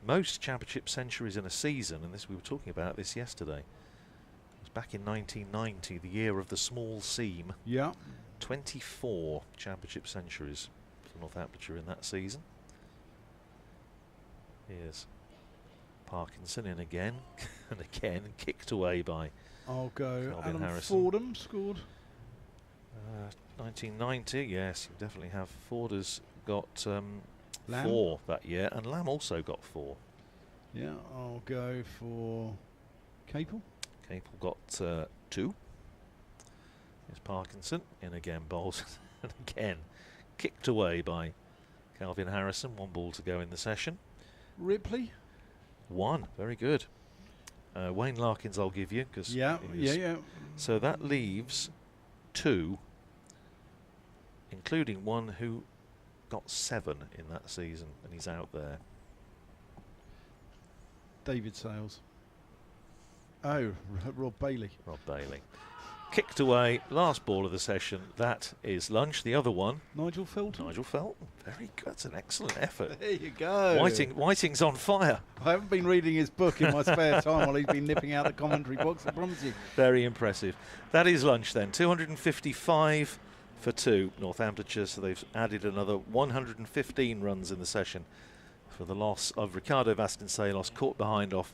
Most championship centuries in a season, and this we were talking about this yesterday, it was back in 1990, the year of the small seam. Yeah. 24 championship centuries for Northamptonshire in that season. Here's Parkinson in again, and again kicked away by I'll go. Calvin Alan Harrison. Fordham scored. 1990, yes, you definitely have. Forders got Lamb? 4 that year, and Lamb also got 4. Yeah, I'll go for Capel. Capel got 2. Here's Parkinson in again, bowls, and again kicked away by Calvin Harrison. 1 ball to go in the session. Ripley. 1, very good. Wayne Larkins I'll give you, because Yeah. so that leaves 2 including one who got 7 in that season, and he's out there. David Sales. Oh, Rob Bailey. Rob Bailey. Kicked away, last ball of the session. That is lunch. The other one, Nigel Felton. Nigel Felton. Very good. That's an excellent effort. There you go. Whiting's on fire. I haven't been reading his book in my spare time while he's been nipping out the commentary box, I promise you. Very impressive. That is lunch then. 255 for 2, Northamptonshire. So they've added another 115 runs in the session for the loss of Ricardo Vasconcelos, caught behind off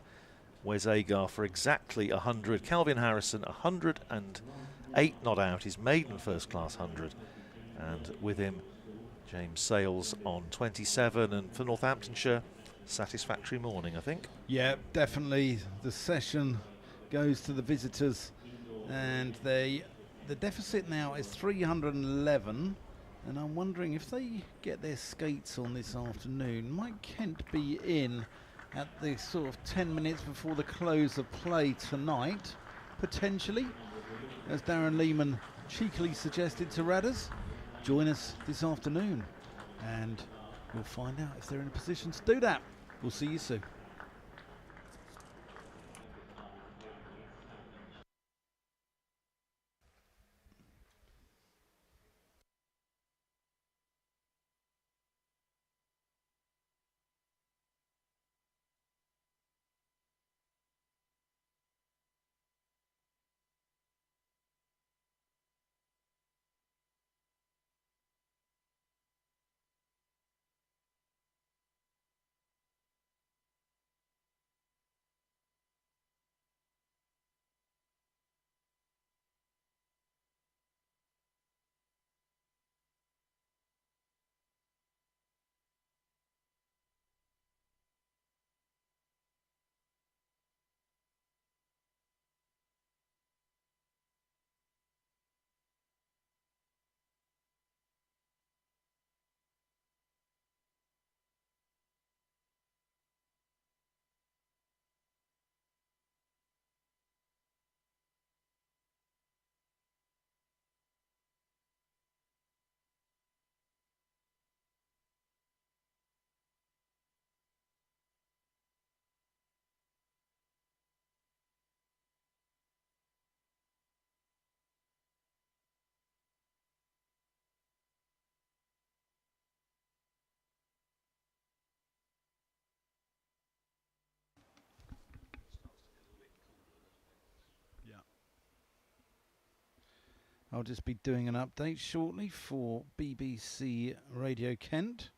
Wes Agar for exactly 100. Calvin Harrison, 108 not out, his maiden first-class 100. And with him, James Sales on 27. And for Northamptonshire, satisfactory morning, I think. Yeah, definitely. The session goes to the visitors, and the deficit now is 311. And I'm wondering if they get their skates on this afternoon, might Kent be in at the sort of 10 minutes before the close of play tonight, potentially, as Darren Lehman cheekily suggested to Radders. Join us this afternoon and we'll find out if they're in a position to do that. We'll see you soon. I'll just be doing an update shortly for BBC Radio Kent.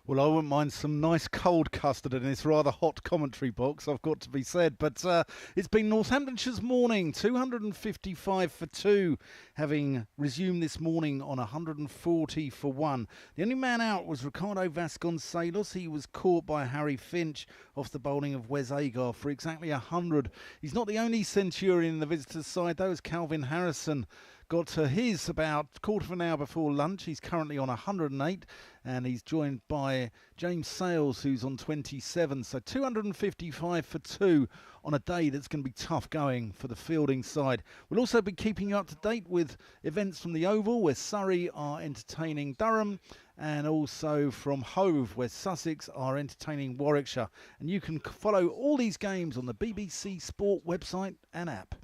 Well, I wouldn't mind some nice cold custard in this rather hot commentary box, I've got to be said. But it's been Northamptonshire's morning, 255 for 2, having resumed this morning on 140 for 1. The only man out was Ricardo Vasconcelos. He was caught by Harry Finch off the bowling of Wes Agar for exactly 100. He's not the only Centurion in the visitors' side, though, as Calvin Harrison got to his about quarter of an hour before lunch. He's currently on 108, and he's joined by James Sales, who's on 27. So 255 for 2 on a day that's going to be tough going for the fielding side. We'll also be keeping you up to date with events from the Oval, where Surrey are entertaining Durham, and also from Hove, where Sussex are entertaining Warwickshire. And you can follow all these games on the BBC Sport website and app.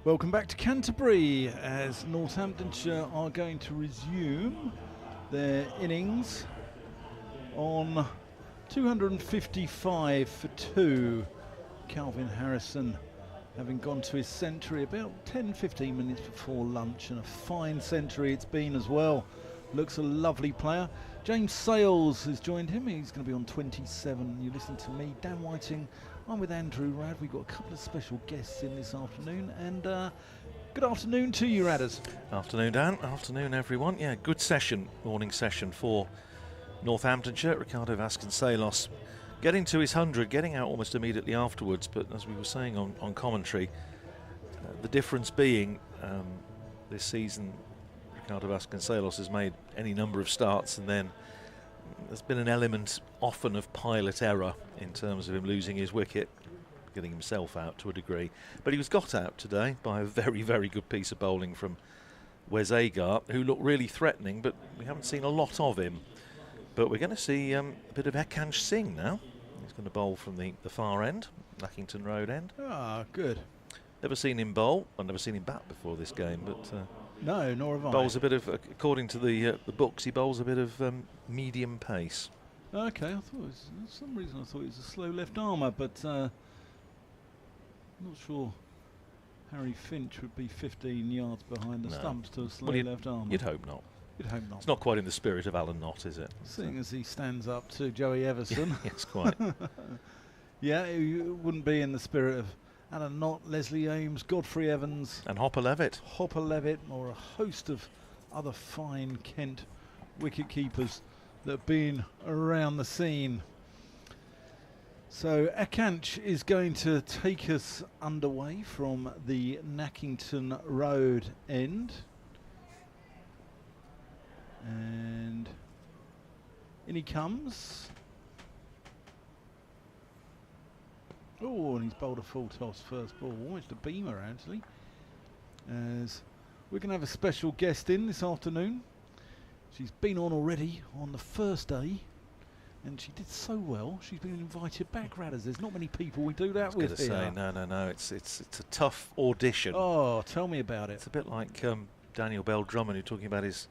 Welcome back to Canterbury as Northamptonshire are going to resume their innings on 255 for 2. Calvin Harrison having gone to his century about 10-15 minutes before lunch, and a fine century it's been as well. Looks a lovely player. James Sales has joined him. He's going to be on 27. You listen to me, Dan Whiting. I'm with Andrew Rad. We've got a couple of special guests in this afternoon, and good afternoon to you, Radders. Afternoon, Dan. Afternoon, everyone. Yeah, good session, morning session for Northamptonshire. Ricardo Vasconcelos getting to his 100, getting out almost immediately afterwards, but as we were saying on commentary, the difference being this season Ricardo Vasconcelos has made any number of starts, and then there's been an element often of pilot error in terms of him losing his wicket, getting himself out to a degree. But he was got out today by a very, very good piece of bowling from Wes Agar, who looked really threatening, but we haven't seen a lot of him. But we're going to see a bit of Ekansh Singh now. He's going to bowl from the far end, Lackington Road end. Ah, good. Never seen him bowl. I've never seen him bat before this game, but no, nor have I. Bowls a bit of, according to the books, he bowls a bit of medium pace. Okay, I thought it was, for some reason I thought he was a slow left armour, but not sure Harry Finch would be 15 yards behind the stumps to a slow left armour. You'd hope not. You'd hope not. It's not quite in the spirit of Alan Knott, is it? Seeing as he stands up to Joey Everson. Yes, quite. Yeah, it wouldn't be in the spirit of Alan Knott, Leslie Ames, Godfrey Evans. And Hopper Levitt. Hopper Levitt, or a host of other fine Kent wicket keepers that have been around the scene. So Ekansh is going to take us underway from the Lackington Road end. And in he comes. Oh, and he's bowled a full toss first ball, almost a beamer actually. As we're going to have a special guest in this afternoon. She's been on already on the first day, and she did so well. She's been invited back, Radders. There's not many people we do that with here. Say, no. It's a tough audition. Oh, tell me about it. It's a bit like Daniel Bell Drummond, who talking about his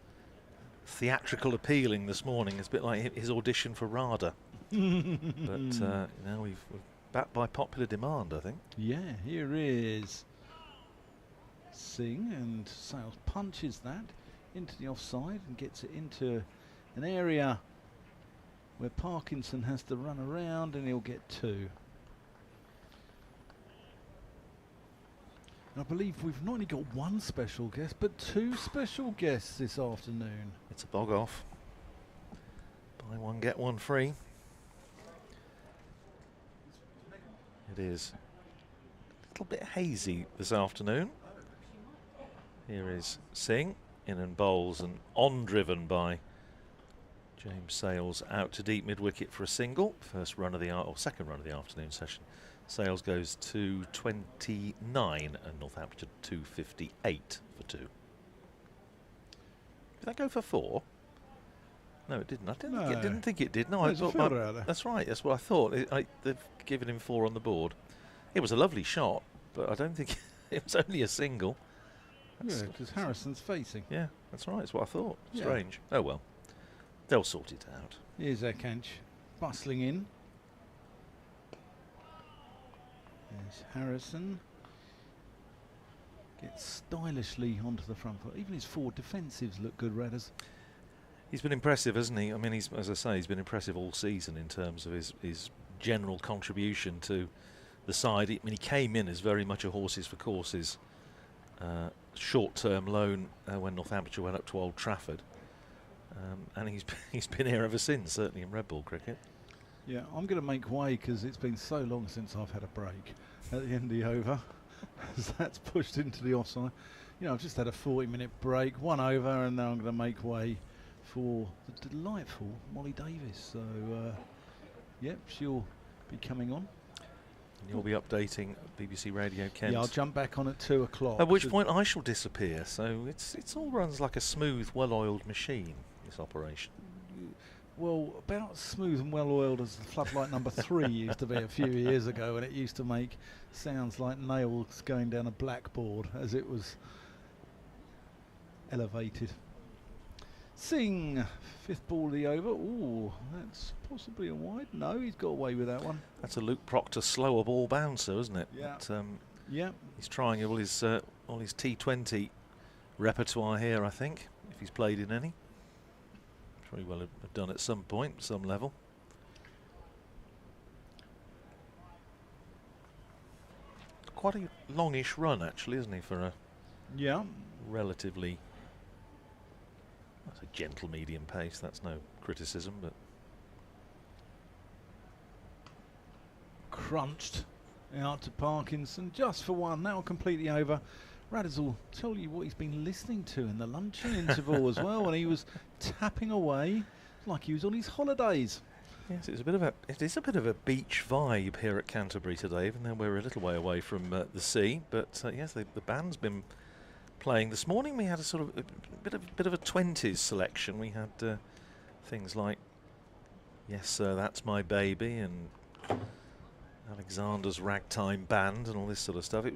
theatrical appealing this morning. It's a bit like his audition for RADA. But now we've backed by popular demand, I think. Yeah, here is Singh, and Sales punches that into the offside and gets it into an area where Parkinson has to run around, and he'll get 2. And I believe we've not only got one special guest, but 2 special guests this afternoon. It's a bog off. Buy one, get one free. It is a little bit hazy this afternoon. Here is Singh in and bowls, and on driven by James Sales out to deep mid wicket for a single. First run of the or second run of the afternoon session. Sales goes to 29 and Northamptonshire 258 for 2. Did that go for 4? No, it didn't. I didn't think it did. No, I thought that's right. That's what I thought. They've given him 4 on the board. It was a lovely shot, but I don't think it was only a single. Yeah, because Harrison's facing. Yeah, that's right. That's what I thought. Strange. Yeah. Oh well, they'll sort it out. Here's Ekansh bustling in. There's Harrison. Gets stylishly onto the front foot. Even his forward defensives look good, Radders. He's been impressive, hasn't he? I mean, as I say, he's been impressive all season in terms of his general contribution to the side. I mean, he came in as very much a horses for courses short-term loan when Northamptonshire went up to Old Trafford, and he's been here ever since, certainly in red ball cricket. Yeah, I'm going to make way because it's been so long since I've had a break at the end of the over. As that's pushed into the offside. You know, I've just had a 40-minute break, 1 over, and now I'm going to make way for the delightful Molly Davis. So, yep, she'll be coming on. And you'll be updating BBC Radio Kent. Yeah, I'll jump back on at 2 o'clock. At which point I shall disappear. So it's all runs like a smooth, well-oiled machine, this operation. well, about smooth and well-oiled as the floodlight number 3 used to be a few years ago, and it used to make sounds like nails going down a blackboard as it was elevated. Singh, 5th ball of the over. Ooh, that's possibly a wide. No, he's got away with that one. That's a Luke Proctor slower ball bouncer, isn't it? Yeah. But, yeah. he's trying all his T20 repertoire here, I think, if he's played in any. Pretty well have done at some point, some level. Quite a longish run, actually, isn't he, for a relatively, that's a gentle medium pace. That's no criticism, but crunched out to Parkinson just for one. Now completely over. Radders will tell you what he's been listening to in the luncheon interval as well, and he was tapping away like he was on his holidays. Yes, it is a bit of a beach vibe here at Canterbury today, even though we're a little way away from the sea. But yes, the band's been playing this morning. We had a sort of bit of a 20s selection. We had things like "Yes Sir, That's My Baby" and Alexander's Ragtime Band and all this sort of stuff. It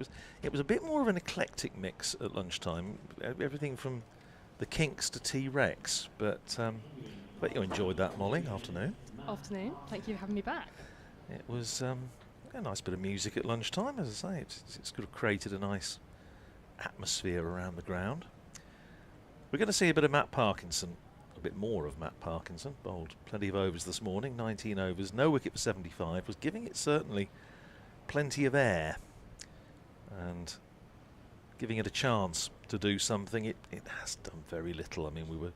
was a bit more of an eclectic mix at lunchtime. Everything from the Kinks to T-Rex. But you enjoyed that, Molly. Afternoon. Afternoon. Thank you for having me back. It was a nice bit of music at lunchtime, as I say. It's sort of created a nice atmosphere around the ground. We're going to see a bit of Matt Parkinson. A bit more of Matt Parkinson. Bowled plenty of overs this morning, 19 overs, no wicket for 75, was giving it certainly plenty of air and giving it a chance to do something. It has done very little. I mean, we were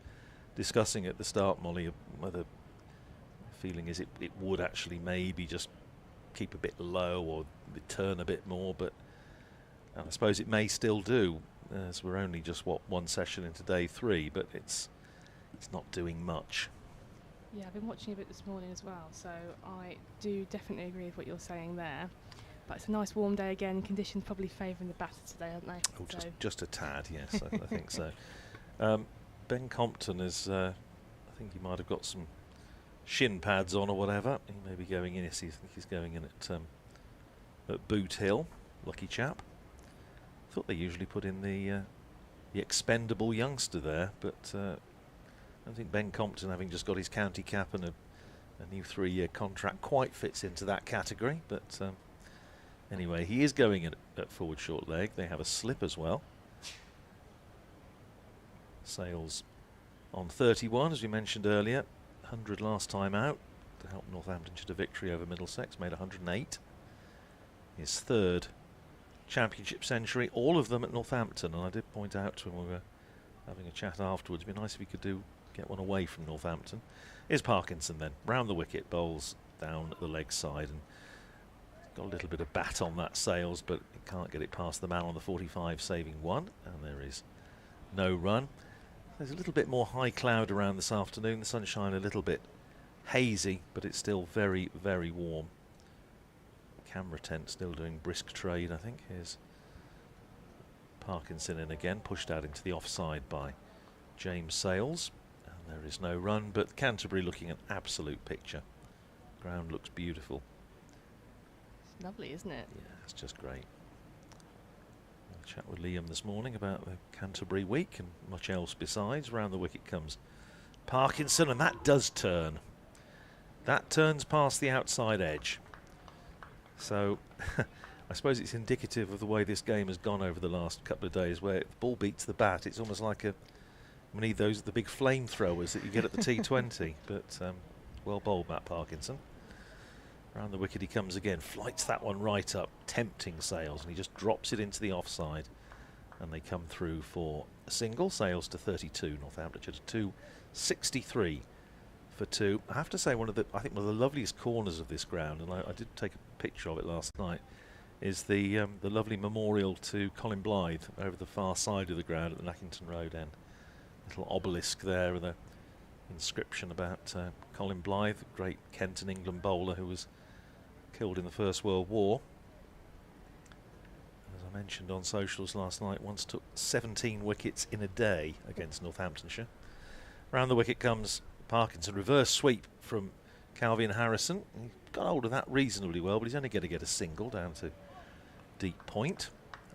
discussing at the start, Molly, whether the feeling is it would actually maybe just keep a bit low or return a bit more, but and I suppose it may still do, as we're only just, one session into day 3, but it's not doing much. Yeah, I've been watching a bit this morning as well, so I do definitely agree with what you're saying there. But it's a nice warm day again. Conditions probably favouring the batter today, aren't they? Oh, so just a tad, yes, I think so. Ben Compton is, I think he might have got some shin pads on or whatever. He may be going in. Yes, I think he's going in at Boot Hill. Lucky chap. Thought they usually put in the expendable youngster there, but I think Ben Compton, having just got his county cap and a new 3-year contract, quite fits into that category. But anyway, he is going in at forward short leg. They have a slip as well. Sales on 31, as we mentioned earlier. 100 last time out to help Northamptonshire to victory over Middlesex. Made 108. His 3rd championship century, all of them at Northampton. And I did point out to him when we were having a chat afterwards, it'd be nice if he could get one away from Northampton. Here's Parkinson then, round the wicket, bowls down the leg side, and got a little bit of bat on that Sales, but it can't get it past the man on the 45, saving 1, and there is no run. There's a little bit more high cloud around this afternoon, the sunshine a little bit hazy, but it's still very, very warm. Camera tent still doing brisk trade, I think. Here's Parkinson in again, pushed out into the offside by James Sales, and there is no run, but Canterbury looking an absolute picture. Ground looks beautiful. It's lovely, isn't it? Yeah, it's just great. I'll chat with Liam this morning about the Canterbury week and much else besides. Round the wicket comes Parkinson, and that does turn. That turns past the outside edge. So I suppose it's indicative of the way this game has gone over the last couple of days, where if the ball beats the bat, it's almost like we need the big flamethrowers that you get at the T20. But well bowled, Matt Parkinson. Round the wicket he comes again, flights that one right up, tempting Sales, and he just drops it into the offside, and they come through for a single. Sales to 32, Northamptonshire to 263 for 2. I have to say, I think one of the loveliest corners of this ground, and I did take a picture of it last night, is the lovely memorial to Colin Blythe over the far side of the ground at the Nackington Road end. Little obelisk there with a inscription about Colin Blythe, great Kent and England bowler who was killed in the First World War. As I mentioned on socials last night, once took 17 wickets in a day against Northamptonshire. Round the wicket comes Parkinson. Reverse sweep from Calvin Harrison. He got hold of that reasonably well, but he's only going to get a single down to deep point.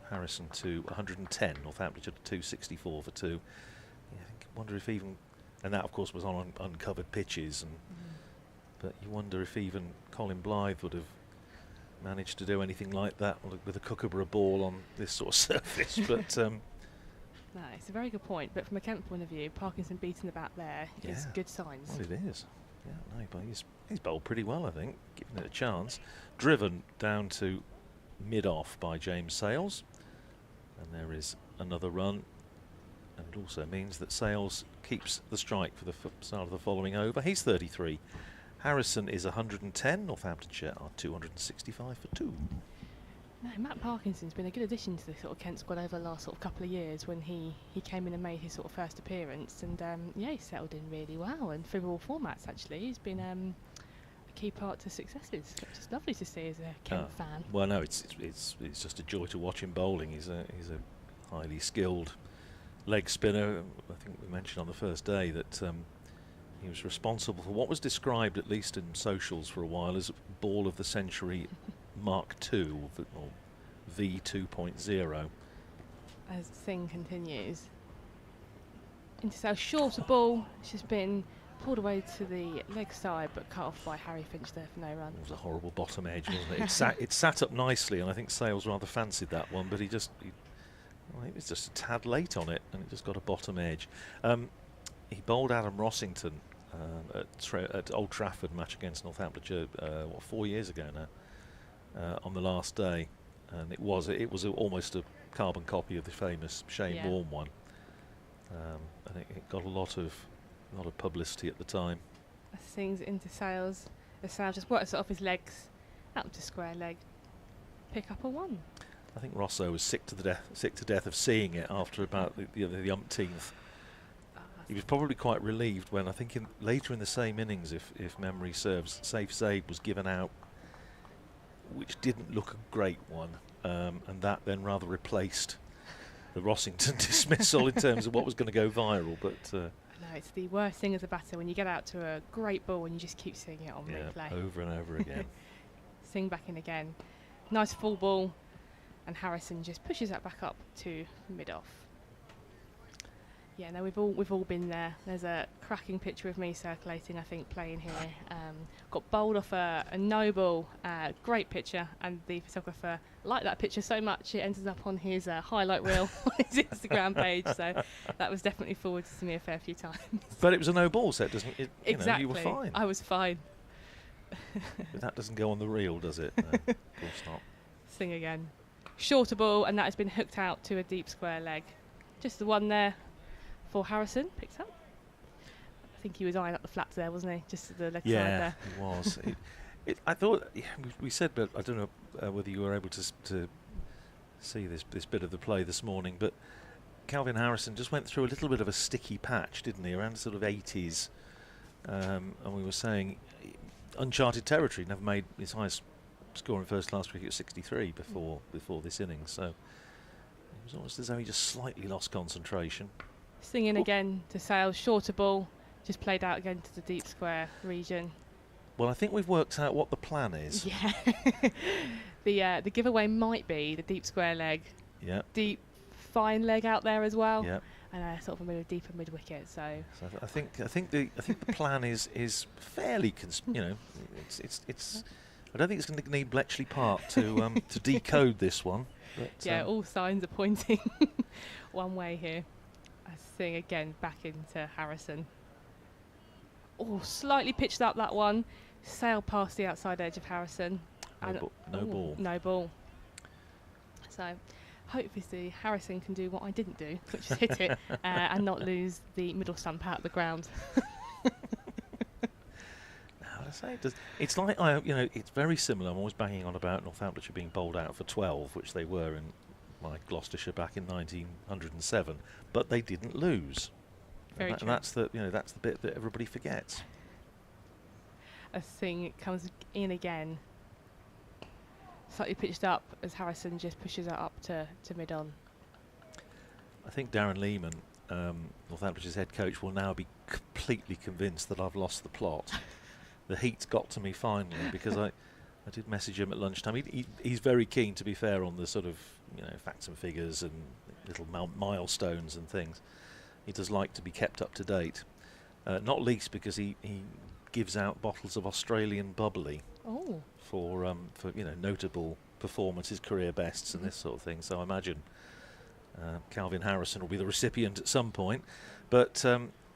Harrison to 110, Northamptonshire to 264 for 2. Yeah, I wonder if even, and that of course was on uncovered pitches, and but you wonder if even Colin Blythe would have managed to do anything like that with a Kookaburra ball on this sort of surface. But no, it's a very good point. But from a Kent point of view, Parkinson beating the bat there is good signs. Well, it is. Yeah, no, but he's bowled pretty well, I think, given it a chance. Driven down to mid-off by James Sales. And there is another run. And it also means that Sales keeps the strike for the start of the following over. He's 33. Harrison is 110. Northamptonshire are 265 for 2. No, Matt Parkinson's been a good addition to the sort of Kent squad over the last sort of couple of years when he came in and made his sort of first appearance, and yeah, he's settled in really well, and through all formats actually he's been a key part to successes, which is lovely to see as a Kent fan. Well, no, it's just a joy to watch him bowling. He's a highly skilled leg spinner. I think we mentioned on the first day that he was responsible for what was described, at least in socials for a while, as ball of the century Mark II, or V 2.0. As the thing continues. Into Sales, shorter ball. It's just been pulled away to the leg side, but cut off by Harry Finch there for no run. It was a horrible bottom edge, wasn't it? It sat up nicely, and I think Sales rather fancied that one, but he was just a tad late on it, and it just got a bottom edge. He bowled Adam Rossington at Old Trafford match against Northamptonshire 4 years ago now, on the last day, and it was almost a carbon copy of the famous Shane Warne one. I think it got a lot of publicity at the time. Things into Sales. The Sales just works it off his legs, out to square leg, pick up a 1. I think Rothesay was sick to death of seeing it after about the umpteenth. He was probably quite relieved when I think later in the same innings, if memory serves, Safe Save was given out, which didn't look a great one, and that then rather replaced the Rossington dismissal in terms of what was going to go viral. But no, it's the worst thing as a batter when you get out to a great ball and you just keep seeing it on replay over and over again. Sing back in again. Nice full ball, and Harrison just pushes that back up to mid-off. Yeah, no, we've all been there. There's a cracking picture of me circulating, I think, playing here. Got bowled off a no ball, great picture, and the photographer liked that picture so much it ended up on his highlight reel on his Instagram page. So that was definitely forwarded to me a fair few times. But it was a no ball set, doesn't it? Exactly. You were fine. I was fine. But that doesn't go on the reel, does it? No, of course not. Sing again. Shorter ball, and that has been hooked out to a deep square leg. Just the one there. Harrison picks up. I think he was eyeing up the flaps there, wasn't he? Just the leg side there. He was. I thought we said, but I don't know whether you were able to see this bit of the play this morning. But Calvin Harrison just went through a little bit of a sticky patch, didn't he? Around sort of 80s, and we were saying uncharted territory. Never made his highest score in first class cricket, 63 before this innings. So it was almost as though he just slightly lost concentration. Singing again to Sales, shorter ball, just played out again to the deep square region. Well, I think we've worked out what the plan is. Yeah. The giveaway might be the deep square leg. Yeah. Deep, fine leg out there as well. Yeah. And sort of a deeper mid wicket. So I think the plan is fairly it's. I don't think it's going to need Bletchley Park to decode this one. But, yeah, all signs are pointing one way here. I think again back into Harrison. Oh, slightly pitched up that one. Sailed past the outside edge of Harrison. No ball. No ball. So hopefully Harrison can do what I didn't do, which is hit it and not lose the middle stump out of the ground. It's like it's very similar. I'm always banging on about Northamptonshire being bowled out for 12, which they were in Gloucestershire back in 1907, but they didn't lose. And that's the bit that everybody forgets. I think it comes in again, slightly pitched up as Harrison just pushes it up to mid on. I think Darren Lehman, Northamptonshire's head coach, will now be completely convinced that I've lost the plot. The heat's got to me finally, because I did message him at lunchtime. He's very keen, to be fair, on the sort of, you know, facts and figures and little milestones and things. He does like to be kept up to date, not least because he gives out bottles of Australian bubbly for you know, notable performances, career bests and this sort of thing. So I imagine Calvin Harrison will be the recipient at some point. But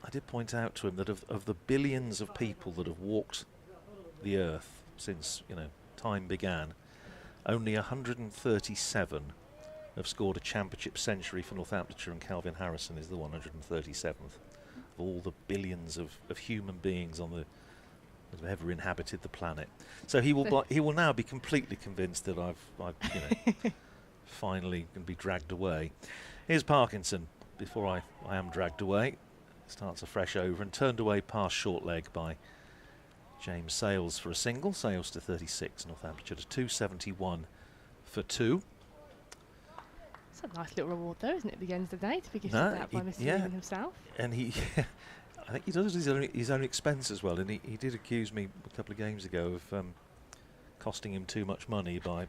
I did point out to him that of the billions of people that have walked the earth since, you know, time began, only 137 have scored a championship century for Northamptonshire, and Calvin Harrison is the 137th of all the billions of human beings on the that have ever inhabited the planet. So he will now be completely convinced that I've you know, finally going to be dragged away. Here's Parkinson before I am dragged away. Starts a fresh over and turned away past short leg by James Sales for a single. Sales to 36, Northamptonshire to 271 for 2. It's a nice little reward though, isn't it, at the end of the day, to be gifted that by Mr. Lehman himself. And he I think he does his own expense as well, and he did accuse me a couple of games ago of costing him too much money by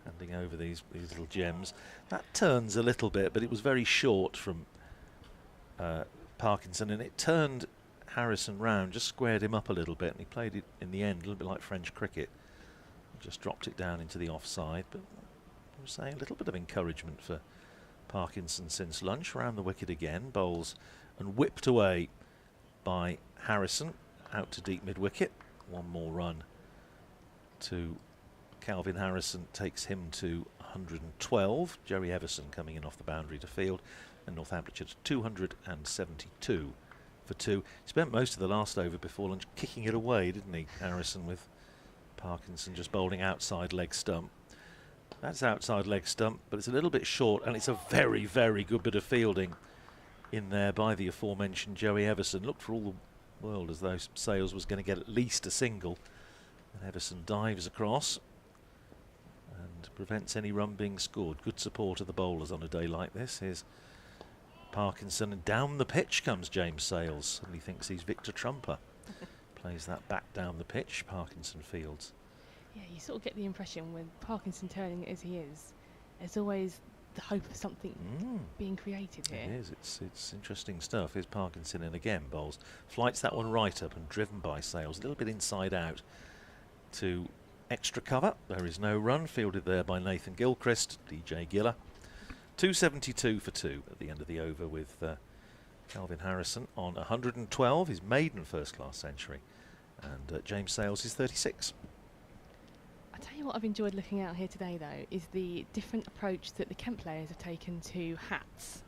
handing over these little gems. That turns a little bit, but it was very short from Parkinson, and it turned Harrison round, just squared him up a little bit, and he played it in the end a little bit like French cricket. Just dropped it down into the offside, but I was saying a little bit of encouragement for Parkinson since lunch. Round the wicket again, bowls and whipped away by Harrison out to deep mid-wicket. One more run to Calvin Harrison takes him to 112. Jerry Everson coming in off the boundary to field, and Northamptonshire to 272 for 2. He spent most of the last over before lunch kicking it away, didn't he, Harrison, with Parkinson just bowling outside leg stump. That's outside leg stump, but it's a little bit short, and it's a very, very good bit of fielding in there by the aforementioned Joey Everson. Looked for all the world as though Sales was going to get at least a single, and Everson dives across and prevents any run being scored. Good support of the bowlers on a day like this. Here's Parkinson, and down the pitch comes James Sales, and he thinks he's Victor Trumper. Plays that back down the pitch. Parkinson fields. Yeah, you sort of get the impression with Parkinson turning as he is, there's always the hope of something being created here. It is. It's interesting stuff. Here's Parkinson in again. Bowls. Flights that one right up and driven by Sales. A little bit inside out to extra cover. There is no run. Fielded there by Nathan Gilchrist. DJ Giller. 272 for 2 at the end of the over with Calvin Harrison on 112. His maiden first-class century. And James Sales is 36. I tell you what I've enjoyed looking at here today, though, is the different approach that the Kent players have taken to hats.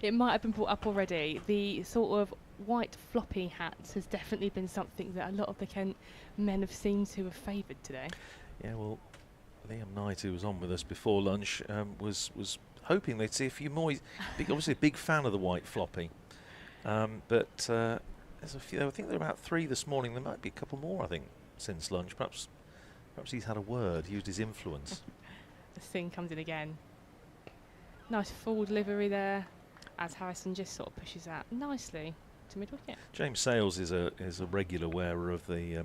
It might have been brought up already. The sort of white floppy hats has definitely been something that a lot of the Kent men have seemed to have favoured today. Yeah, well, Liam Knight, who was on with us before lunch, was hoping they'd see a few more. He's obviously a big fan of the white floppy, but there's a few. I think there are about 3 this morning. There might be a couple more, I think, since lunch. Perhaps he's had a word, used his influence. The thing comes in again. Nice full delivery there, as Harrison just sort of pushes out nicely to mid-wicket. James Sales is a regular wearer of the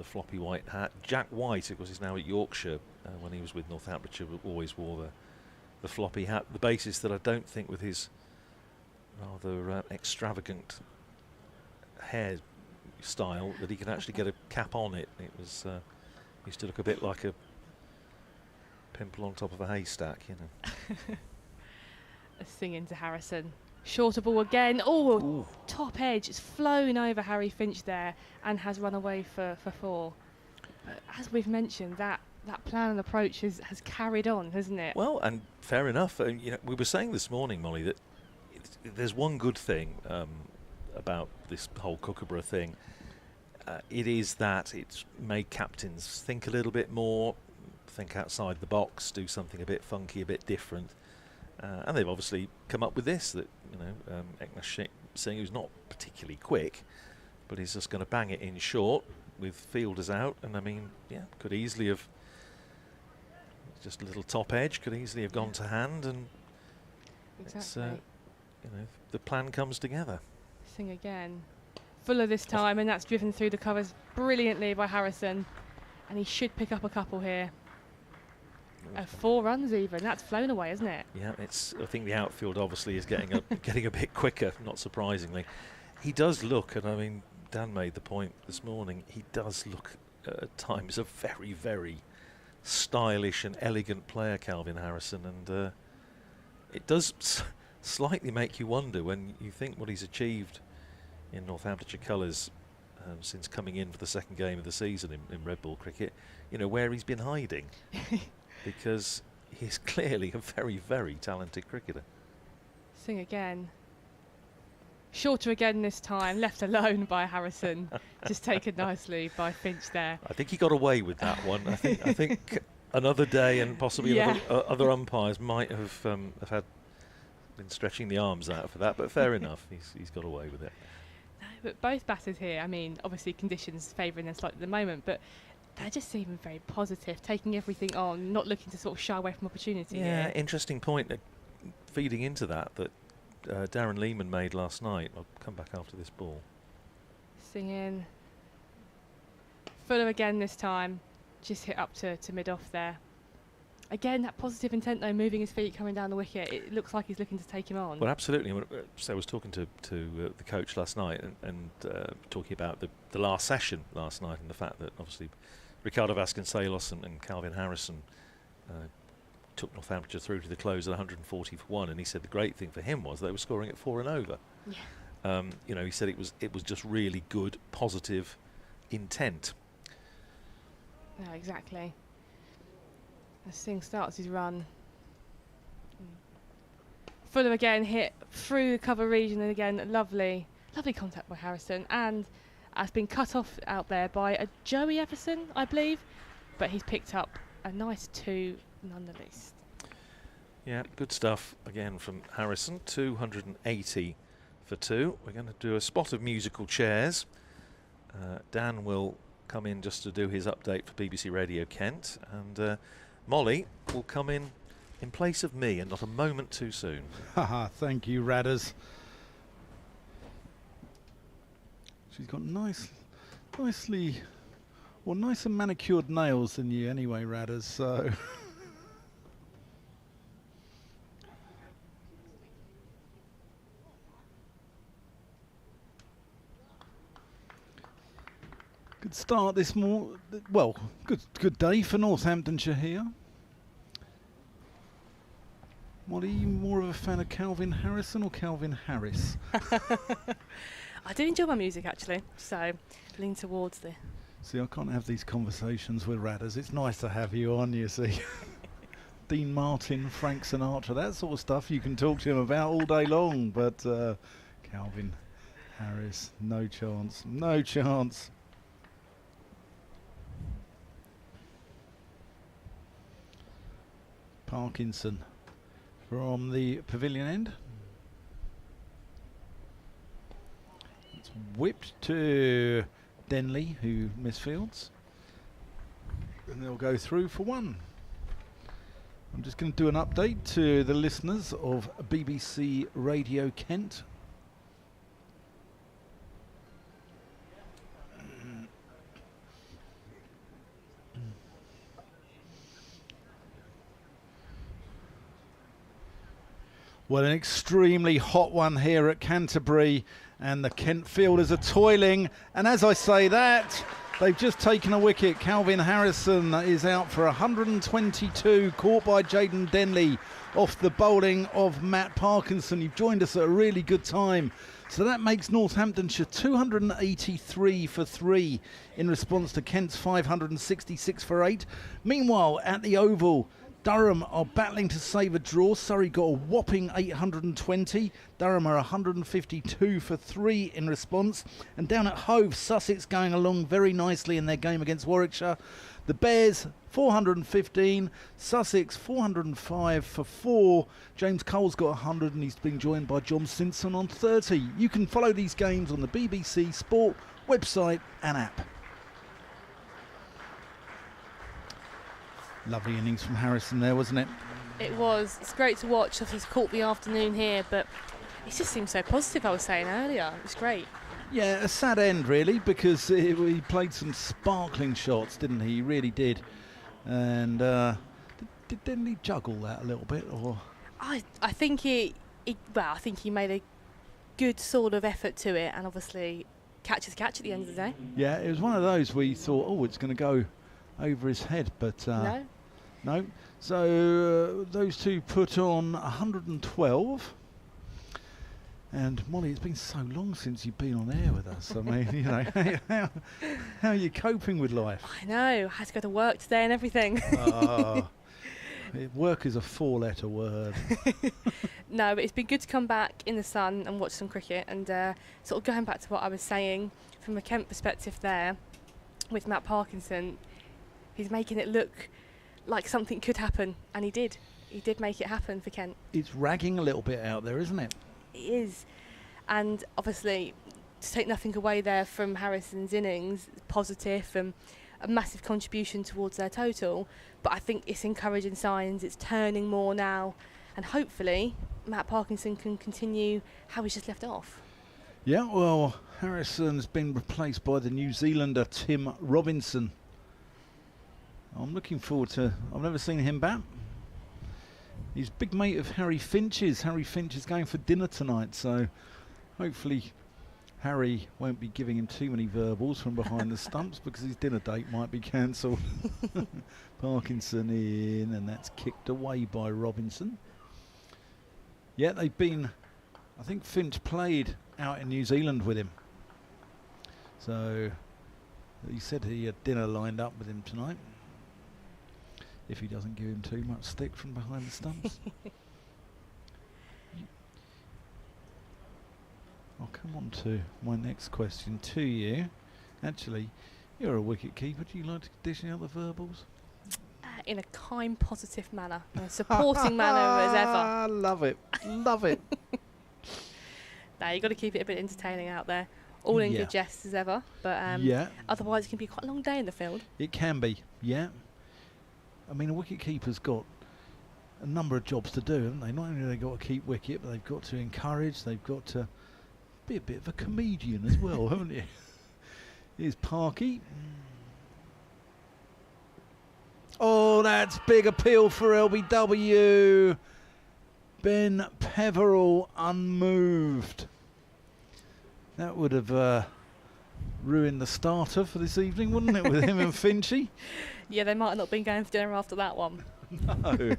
floppy white hat. Jack White, of course, is now at Yorkshire. When he was with Northamptonshire, always wore the floppy hat. The basis that I don't think, with his rather extravagant hair style, that he can actually get a cap on it. It was used to look a bit like a pimple on top of a haystack, you know. A thing into Harrison. Shorter ball again. Oh, ooh. Top edge. It's flown over Harry Finch there and has run away for 4. But as we've mentioned, that plan and approach has carried on, hasn't it? Well, and fair enough. You know, we were saying this morning, Molly, that there's one good thing about this whole Kookaburra thing. It is that it's made captains think a little bit more, think outside the box, do something a bit funky, a bit different. And they've obviously come up with this, that, you know, Eknath Singh, who's not particularly quick, but he's just going to bang it in short with fielders out. And I mean, yeah, could easily have just a little top edge, could easily have gone to hand, and Exactly. it's, you know, the plan comes together. Sing again. Fuller this time, and that's driven through the covers brilliantly by Harrison. And he should pick up a couple here. 4 runs even. That's flown away, isn't it? Yeah, I think the outfield obviously is getting a bit quicker, not surprisingly. He does look, and I mean, Dan made the point this morning, he does look at times a very, very stylish and elegant player, Calvin Harrison, and it does slightly make you wonder when you think what he's achieved in Northamptonshire colours since coming in for the second game of the season in red ball cricket, where he's been hiding. Because he's clearly a very, very talented cricketer. Sing again. Shorter again this time, left alone by Harrison. Just taken nicely by Finch there. I think he got away with that one. I think another day and possibly other umpires might have been stretching the arms out for that, but fair enough, he's got away with it. No, but both batters here, I mean, obviously conditions favouring them slightly at the moment, but they're just seeming very positive, taking everything on, not looking to sort of shy away from opportunity. Yeah, here. interesting point. Feeding into that Darren Lehman made last night. I'll come back after this ball. Singing. Fuller again this time. Just hit up to mid-off there. Again, that positive intent though, moving his feet, coming down the wicket. It looks like he's looking to take him on. Well, absolutely. So I was talking to the coach last night and talking about the last session last night and the fact that obviously Ricardo Vasconcelos and Calvin Harrison took Northamptonshire through to the close at 140 for 1, and he said the great thing for him was they were scoring at 4 and over. Yeah. He said it was just really good, positive intent. No, exactly. As Singh starts his run. Fuller again hit through the cover region, and again lovely contact by Harrison, and has been cut off out there by a Joey Everson, I believe, but he's picked up a nice 2 nonetheless. Yeah, good stuff again from Harrison. 280 for 2. We're going to do a spot of musical chairs. Dan will come in just to do his update for BBC Radio Kent, and Molly will come in place of me, and not a moment too soon. Haha, thank you, Radders. She's got nice and manicured nails than you anyway, Radders, so... Good start this morning. Well, good day for Northamptonshire here. Molly, are you more of a fan of Calvin Harrison or Calvin Harris? I do enjoy my music actually, so lean towards the... See, I can't have these conversations with Radders. It's nice to have you on, you see. Dean Martin, Frank Sinatra, that sort of stuff you can talk to him about all day long, but Calvin Harris, no chance, no chance. Parkinson from the pavilion end. It's whipped to Denley, who misfields, and they'll go through for 1. I'm just going to do an update to the listeners of BBC Radio Kent. Well, an extremely hot one here at Canterbury, and the Kent fielders are toiling. And as I say that, they've just taken a wicket. Calvin Harrison is out for 122, caught by Jaden Denley off the bowling of Matt Parkinson. You've joined us at a really good time. So that makes Northamptonshire 283 for 3 in response to Kent's 566 for 8. Meanwhile, at the Oval, Durham are battling to save a draw. Surrey got a whopping 820. Durham are 152 for 3 in response. And down at Hove, Sussex going along very nicely in their game against Warwickshire. The Bears 415, Sussex 405 for 4. James Cole's got 100 and he's been joined by John Simpson on 30. You can follow these games on the BBC Sport website and app. Lovely innings from Harrison there, wasn't it? It was. It's great to watch. I've just caught the afternoon here, but He just seems so positive, I was saying earlier. It was great. Yeah, a sad end really, because he played some sparkling shots, didn't he? He really did. And didn't he juggle that a little bit? Or I think I think he made a good sort of effort to it, and obviously catch is catch at the end of the day. yeah, it was one of those where you thought, oh, it's going to go over his head, but no. So those two put on 112. And Molly, it's been so long since you've been on air with us. I mean, you know, how are you coping with life? I know. I had to go to work today and everything. Work is a 4-letter word. No, but it's been good to come back in the sun and watch some cricket. And sort of going back to what I was saying, from a Kent perspective there, with Matt Parkinson, he's making it look like something could happen. And he did. He did make it happen for Kent. It's ragging a little bit out there, isn't it? It is. And obviously, to take nothing away there from Harrison's innings, positive and a massive contribution towards their total. But I think it's encouraging signs. It's turning more now. And hopefully, Matt Parkinson can continue how he's just left off. Yeah, well, Harrison's been replaced by the New Zealander Tim Robinson. I'm looking forward to... I've never seen him bat. He's big mate of Harry Finch's. Harry Finch is going for dinner tonight, so hopefully Harry won't be giving him too many verbals from behind the stumps, because his dinner date might be cancelled. Parkinson in, and that's kicked away by Robinson. Yeah, they've been... I think Finch played out in New Zealand with him. So he said he had dinner lined up with him tonight, if he doesn't give him too much stick from behind the stumps. I'll come on to my next question to you. Actually, you're a wicket keeper. Do you like to dish out the verbals? In a kind, positive manner, in a supporting manner as ever. Love it, love it. No, you've got to keep it a bit entertaining out there. All in good jest as ever, but otherwise it can be quite a long day in the field. It can be, yeah. I mean, a wicket keeper's got a number of jobs to do, haven't they? Not only have they got to keep wicket, but they've got to encourage, they've got to be a bit of a comedian as well, haven't you? Here's Parky. Oh, that's big appeal for LBW. Ben Peverell unmoved. That would have ruined the starter for this evening, wouldn't it, with him and Finchy? Yeah, they might have not been going for dinner after that one. No.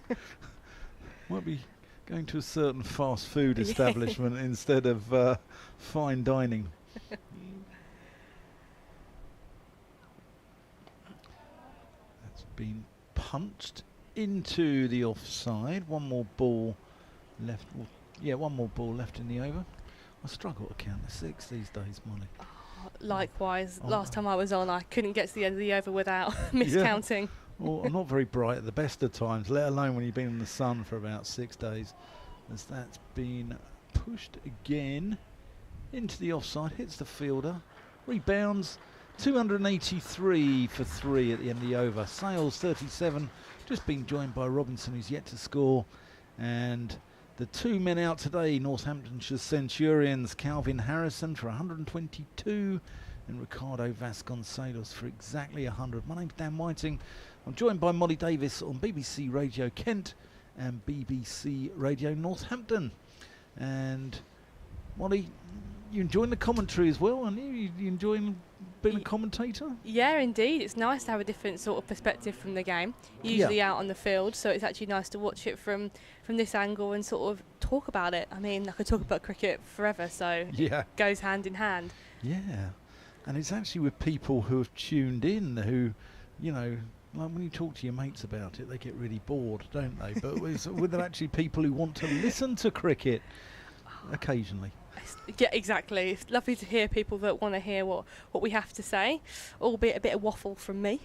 Might be going to a certain fast food establishment instead of fine dining. That's been punched into the offside. One more ball left. Yeah, one more ball left in the over. I struggle to count to 6 these days, Molly. Likewise, last time I was on, I couldn't get to the end of the over without miscounting. Well, I'm not very bright at the best of times, let alone when you've been in the sun for about 6 days. As that's been pushed again into the offside, hits the fielder, rebounds, 283 for 3 at the end of the over. Sales 37, just been joined by Robinson, who's yet to score, and the 2 men out today, Northamptonshire Centurions, Calvin Harrison for 122 and Ricardo Vasconcelos for exactly 100. My name's Dan Whiting. I'm joined by Molly Davis on BBC Radio Kent and BBC Radio Northampton. And Molly, you enjoying the commentary as well, aren't you? You enjoying being a commentator? Yeah, indeed. It's nice to have a different sort of perspective from the game. Usually out on the field, so it's actually nice to watch it from this angle and sort of talk about it. I mean, I could talk about cricket forever, so it goes hand in hand. Yeah, and it's actually with people who have tuned in who, you know, like when you talk to your mates about it, they get really bored, don't they? But with actually people who want to listen to cricket occasionally. Yeah, exactly. It's lovely to hear people that want to hear what we have to say, albeit a bit of waffle from me.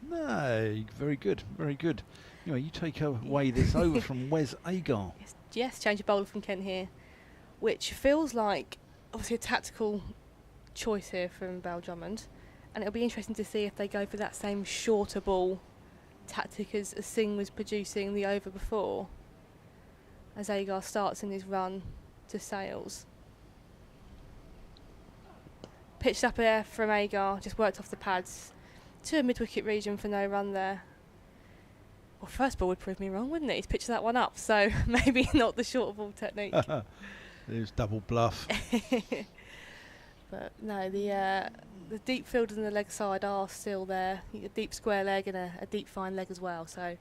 No, very good, very good. Anyway, you take away this over from Wes Agar. Yes, change of bowler from Kent here, which feels like obviously a tactical choice here from Bell Drummond, and it'll be interesting to see if they go for that same shorter ball tactic as Singh was producing the over before, as Agar starts in his run to Sales. Pitched up there from Agar, just worked off the pads to a mid-wicket region for no run there. Well, first ball would prove me wrong, wouldn't it? He's pitched that one up, so maybe not the short ball technique. There's double bluff. But no, the deep field and the leg side are still there. A deep square leg and a deep fine leg as well. So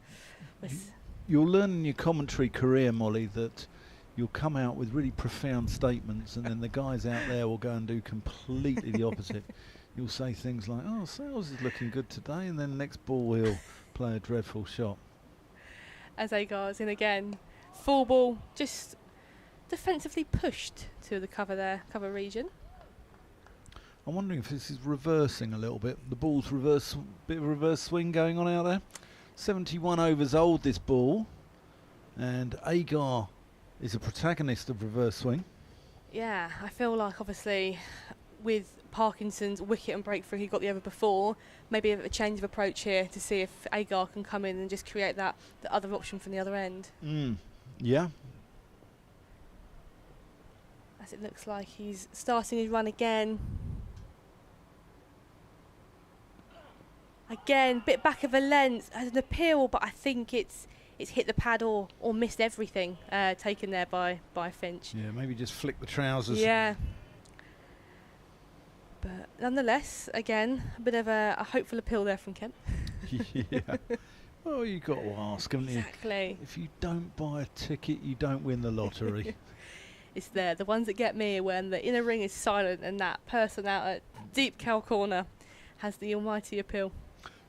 you'll learn in your commentary career, Molly, that you'll come out with really profound statements, and then the guys out there will go and do completely the opposite. You'll say things like, "Oh, Sales is looking good today," and then next ball he'll play a dreadful shot. As Agar's in again, full ball, just defensively pushed to the cover region. I'm wondering if this is reversing a little bit. The ball's reverse, bit of reverse swing going on out there. 71 overs old, this ball, and Agar is a protagonist of reverse swing. Yeah, I feel like obviously with Parkinson's wicket and breakthrough he got the over before, maybe a change of approach here to see if Agar can come in and just create the other option from the other end. Yeah. As it looks like he's starting his run again. Again, bit back of a length, has an appeal, but I think it's hit the pad or missed everything taken there by Finch. Yeah, maybe just flick the trousers. Yeah. But nonetheless, again, a bit of a hopeful appeal there from Kent. Yeah. Well, you've got to ask, haven't you? Exactly. If you don't buy a ticket, you don't win the lottery. It's there. The ones that get me are when the inner ring is silent and that person out at deep cow corner has the almighty appeal.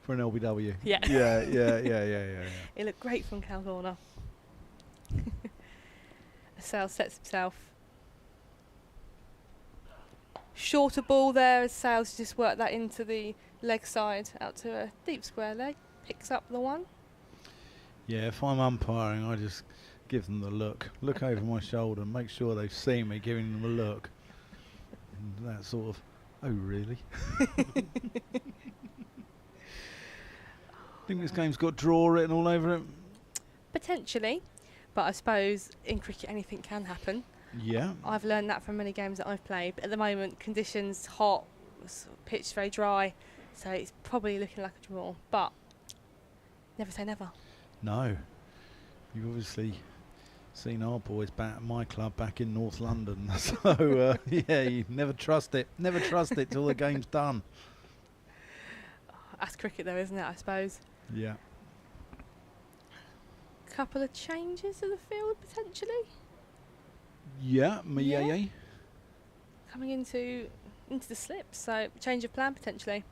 For an LBW. Yeah. Yeah. It looked great from cow corner. Sales sets himself. Shorter ball there as Sales just worked that into the leg side out to a deep square leg. Picks up the one. Yeah, if I'm umpiring, I just give them the look. Look over my shoulder and make sure they've seen me giving them a look. And that sort of, oh really? Think this game's got draw written all over it? Potentially, but I suppose in cricket anything can happen. Yeah. I've learned that from many games that I've played. But at the moment, conditions hot, pitch very dry, so it's probably looking like a draw. But never say never. No. You've obviously seen our boys back at my club back in North London. So, yeah, you never trust it. Never trust it till the game's done. That's cricket though, isn't it, I suppose? Yeah. Couple of changes in the field, potentially. Yeah, Yeah. Coming into the slip, so change of plan, potentially.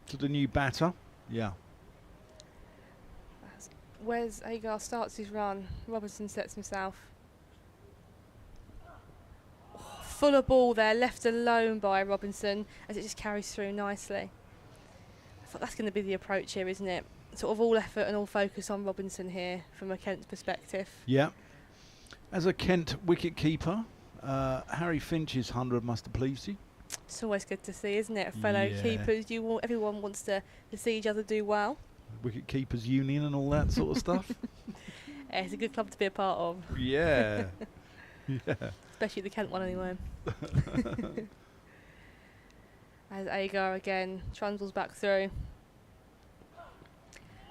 To the new batter. Yeah. Where's Agar starts his run, Robinson sets himself. Fuller ball there, left alone by Robinson as it just carries through nicely. I thought that's going to be the approach here, isn't it? Sort of all effort and all focus on Robinson here from a Kent perspective. Yeah. As a Kent wicket keeper, Harry Finch's 100 must have pleased you. It's always good to see, isn't it? Fellow keepers, everyone wants to see each other do well. Wicket Keepers Union and all that sort of stuff. Yeah, it's a good club to be a part of. Yeah. Yeah. Especially the Kent one anyway. As Agar again trundles back through.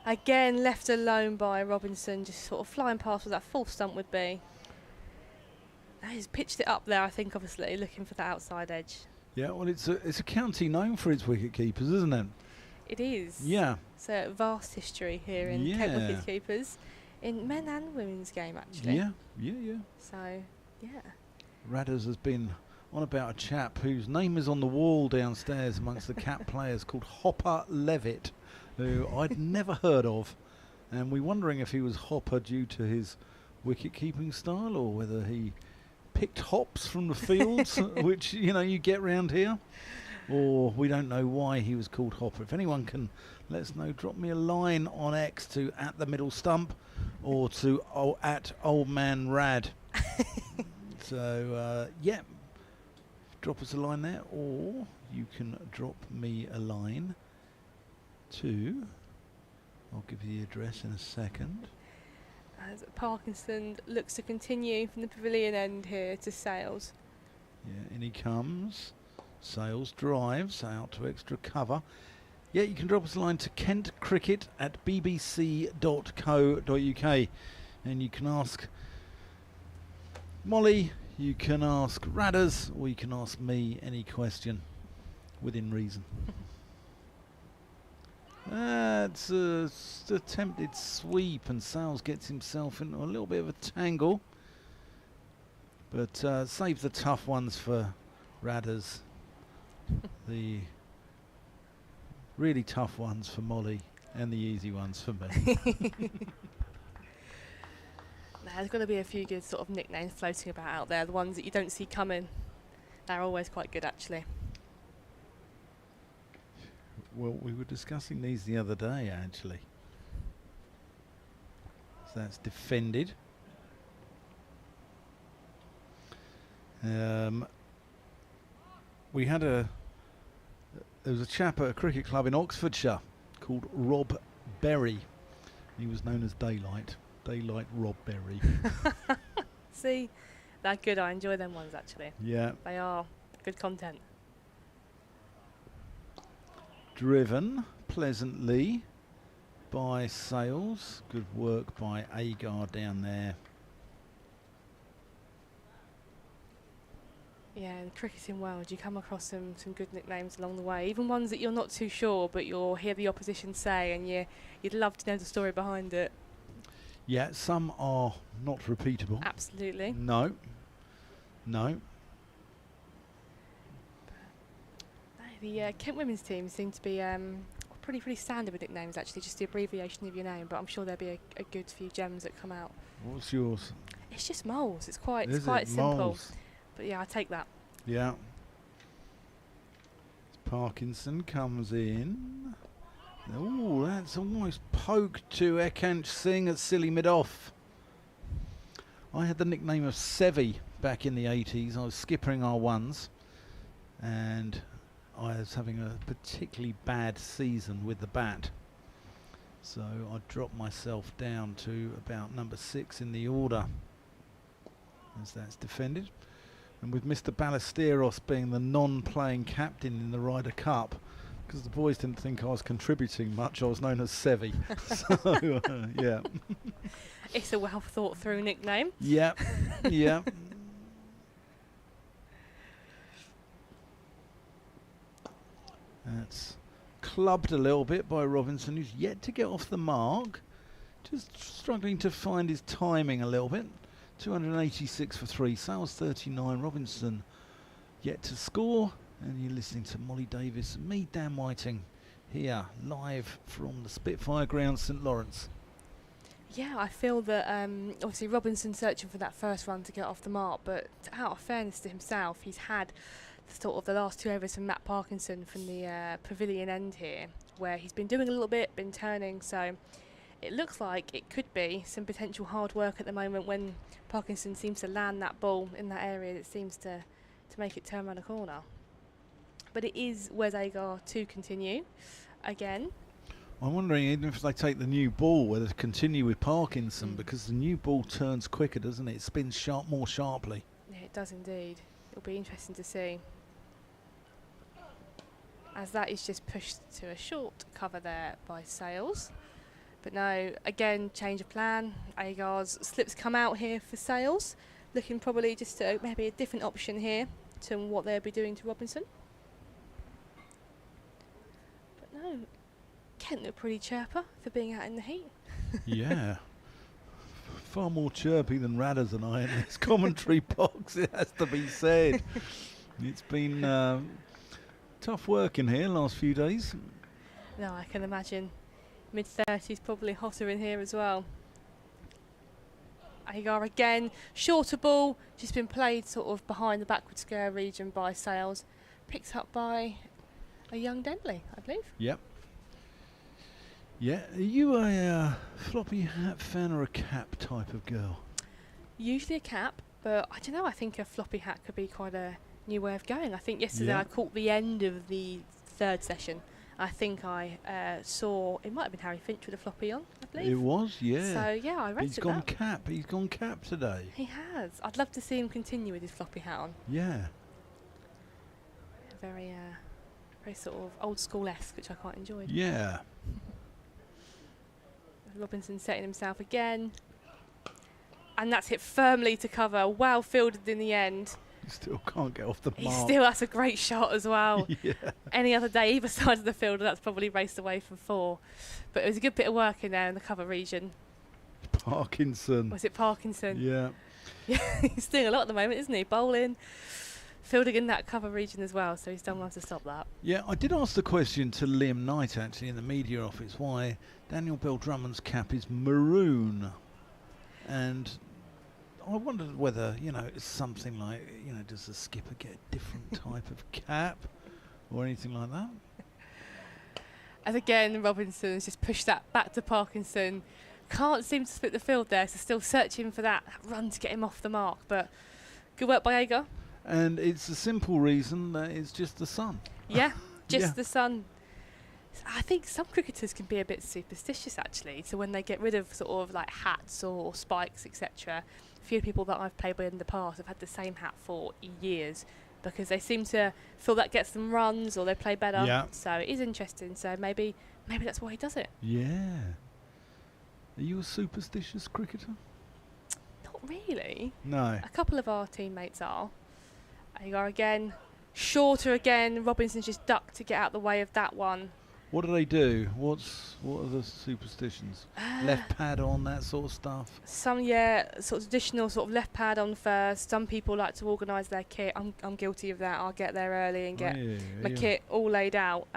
Again left alone by Robinson, just sort of flying past where that full stump would be. He's pitched it up there, I think, obviously, looking for the outside edge. Yeah, well, it's a county known for its wicket keepers, isn't it? It is. Yeah. So vast history here in Kent wicket keepers, in men and women's game, actually. Yeah. So, yeah. Radders has been on about a chap whose name is on the wall downstairs amongst the Cap players called Hopper Levitt, who I'd never heard of. And we're wondering if he was Hopper due to his wicket-keeping style or whether he picked hops from the fields, which, you get round here. Or we don't know why he was called Hopper. If anyone can let us know, drop me a line on X to @the_middle_stump or to @oldmanrad. So, yeah, drop us a line there, or you can drop me a line to, I'll give you the address in a second. As Parkinson looks to continue from the pavilion end here to Sales. Yeah, in he comes. Sales drives out to extra cover. Yeah, you can drop us a line to kentcricket@bbc.co.uk and you can ask Molly, you can ask Radders, or you can ask me any question within reason. It's a attempted sweep and Sales gets himself into a little bit of a tangle. But save the tough ones for Radders. The really tough ones for Molly and the easy ones for me. There's got to be a few good sort of nicknames floating about out there. The ones that you don't see coming. They're always quite good, actually. Well, we were discussing these the other day, actually. So that's defended. We had there was a chap at a cricket club in Oxfordshire called Rob Berry. He was known as Daylight Rob Berry. See, they're good. I enjoy them ones, actually. Yeah. They are good content. Driven pleasantly by Sales. Good work by Agar down there. Yeah, in the cricketing world, you come across some good nicknames along the way, even ones that you're not too sure, but you'll hear the opposition say, and you'd love to know the story behind it. Yeah, some are not repeatable. Absolutely. No. The Kent women's team seem to be pretty standard with nicknames, actually, just the abbreviation of your name, but I'm sure there'll be a good few gems that come out. What's yours? It's just Moles. It's quite simple. Moles? But yeah, I take that. Yeah. Parkinson comes in. Oh, that's almost poked to Ekant Singh at silly mid-off. I had the nickname of Sevi back in the 80s. I was skippering our ones and I was having a particularly bad season with the bat. So I dropped myself down to about number 6 in the order as that's defended. And with Mr. Ballesteros being the non-playing captain in the Ryder Cup, because the boys didn't think I was contributing much, I was known as Sevi. So, yeah. It's a well thought through nickname. Yep, yep. That's clubbed a little bit by Robinson, who's yet to get off the mark. Just struggling to find his timing a little bit. 286 for 3, Sales 39, Robinson yet to score. And you're listening to Molly Davis and me, Dan Whiting, here live from the Spitfire ground, St Lawrence. Yeah, I feel that obviously Robinson searching for that first run to get off the mark, but out of fairness to himself, he's had sort of the last 2 overs from Matt Parkinson from the pavilion end here, where he's been doing a little bit, been turning, so it looks like it could be some potential hard work at the moment when Parkinson seems to land that ball in that area that seems to make it turn around a corner. But it is Wes Agar to continue again. I'm wondering even if they take the new ball, whether to continue with Parkinson, because the new ball turns quicker, doesn't it? It spins more sharply. Yeah, it does indeed. It'll be interesting to see. As that is just pushed to a short cover there by Sales. But no, again, change of plan. Agar's slips come out here for Sales, looking probably just to maybe a different option here to what they'll be doing to Robinson. But no, Kent look pretty chirper for being out in the heat. Yeah. Far more chirpy than Radders and I in this commentary box, it has to be said. It's been tough work in here last few days. No, I can imagine. Mid-30s, probably hotter in here as well. Agar again, shorter ball, just been played sort of behind the backward square region by Sales. Picked up by a young Denley, I believe. Yep. Yeah, are you a floppy hat fan or a cap type of girl? Usually a cap, but I don't know, I think a floppy hat could be quite a new way of going. I think yesterday I caught the end of the 3rd session I think I saw, it might have been Harry Finch with a floppy on, I believe. It was, yeah. So, yeah, I rated He's gone that. cap. He's gone cap today. He has. I'd love to see him continue with his floppy hat on. Yeah. Very, very sort of old school-esque, which I quite enjoyed. Yeah. Robinson setting himself again. And that's hit firmly to cover. Well fielded in the end. He still can't get off the He mark. still has a great shot as well. Yeah. Any other day, either side of the field, that's probably raced away from 4. But it was a good bit of work in there in the cover region. Parkinson. Was it Parkinson? Yeah. Yeah, he's doing a lot at the moment, isn't he? Bowling, fielding in that cover region as well, so he's done well to stop that. Yeah, I did ask the question to Liam Knight, actually, in the media office, why Daniel Bell-Drummond's cap is maroon. And I wondered whether, it's something like, does the skipper get a different type of cap or anything like that? And again, Robinson's just pushed that back to Parkinson. Can't seem to split the field there, so still searching for that run to get him off the mark. But good work by Agar. And it's a simple reason that it's just the sun. Yeah, just Yeah. the sun. I think some cricketers can be a bit superstitious, actually. So when they get rid of sort of like hats or spikes, etc., a few people that I've played with in the past have had the same hat for years because they seem to feel that gets them runs or they play better. Yeah. So it is interesting. So maybe that's why he does it. Yeah. Are you a superstitious cricketer? Not really. No. A couple of our teammates are. Agar again, shorter again. Robinson's just ducked to get out the way of that one. What do they do? What are the superstitions? Left pad on, that sort of stuff? Some, sort of traditional sort of left pad on first. Some people like to organise their kit. I'm guilty of that. I'll get there early and get my kit all laid out,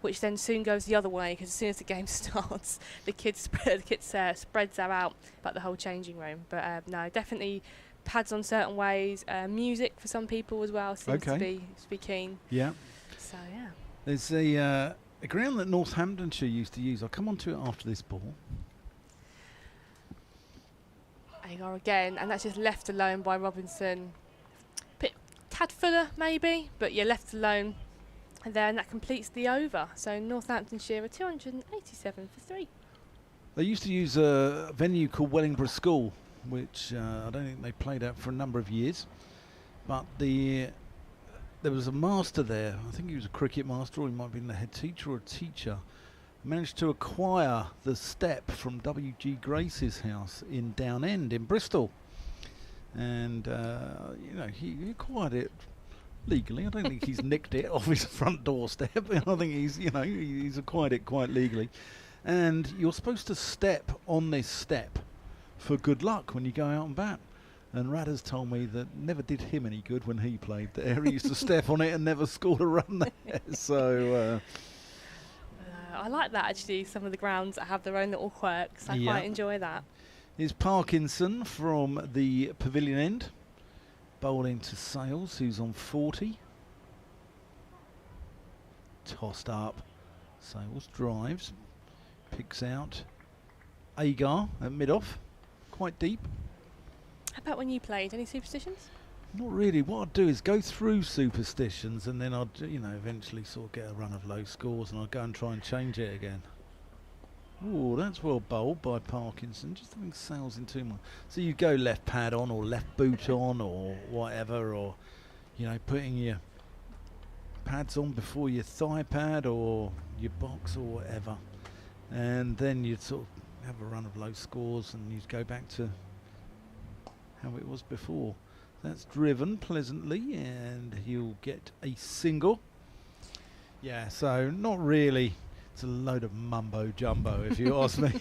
which then soon goes the other way because as soon as the game starts, the kit spreads are out about the whole changing room. But no, definitely pads on certain ways. Music for some people as well seems to be keen. Yeah. So yeah. There's a ground that Northamptonshire used to use. I'll come on to it after this ball. Agar again, and that's just left alone by Robinson. Bit tad fuller maybe, but you're left alone there, and that completes the over. So Northamptonshire are 287 for 3. They used to use a venue called Wellingborough School, which I don't think they played at for a number of years. But there was a master there. I think he was a cricket master, or he might have been the head teacher or a teacher. Managed to acquire the step from W.G. Grace's house in Down End in Bristol. And, he acquired it legally. I don't think he's nicked it off his front doorstep. I think he's acquired it quite legally. And you're supposed to step on this step for good luck when you go out and bat. And Radha's told me that never did him any good when he played there. He used to step on it and never scored a run there. So I like that actually. Some of the grounds that have their own little quirks. I quite enjoy that. Is Parkinson from the pavilion end, bowling to Sales, who's on 40. Tossed up. Sales drives, picks out Agar at mid-off, quite deep. How about when you played? Any superstitions? Not really. What I'd do is go through superstitions and then I'd, eventually sort of get a run of low scores and I'd go and try and change it again. Ooh, that's well bowled by Parkinson. Just having Sales in too much. So you go left pad on or left boot on or whatever, or, putting your pads on before your thigh pad or your box or whatever. And then you'd sort of have a run of low scores and you'd go back to how it was before. That's driven pleasantly and he'll get a single. Yeah, so not really. It's a load of mumbo jumbo if you ask me.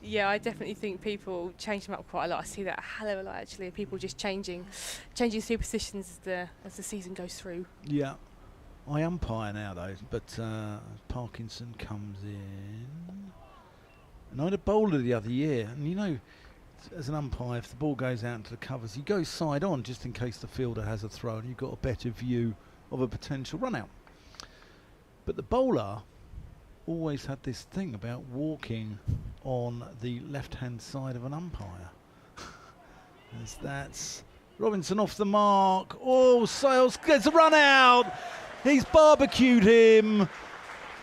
Yeah, I definitely think people change them up quite a lot. I see that a hell of a lot actually. People just changing superstitions as the season goes through. Yeah. I umpire now though, but Parkinson comes in. And I had a bowler the other year, and as an umpire, if the ball goes out into the covers, you go side on just in case the fielder has a throw and you've got a better view of a potential run out. But the bowler always had this thing about walking on the left-hand side of an umpire. That's Robinson off the mark. Oh, Sales gets a run out. He's barbecued him.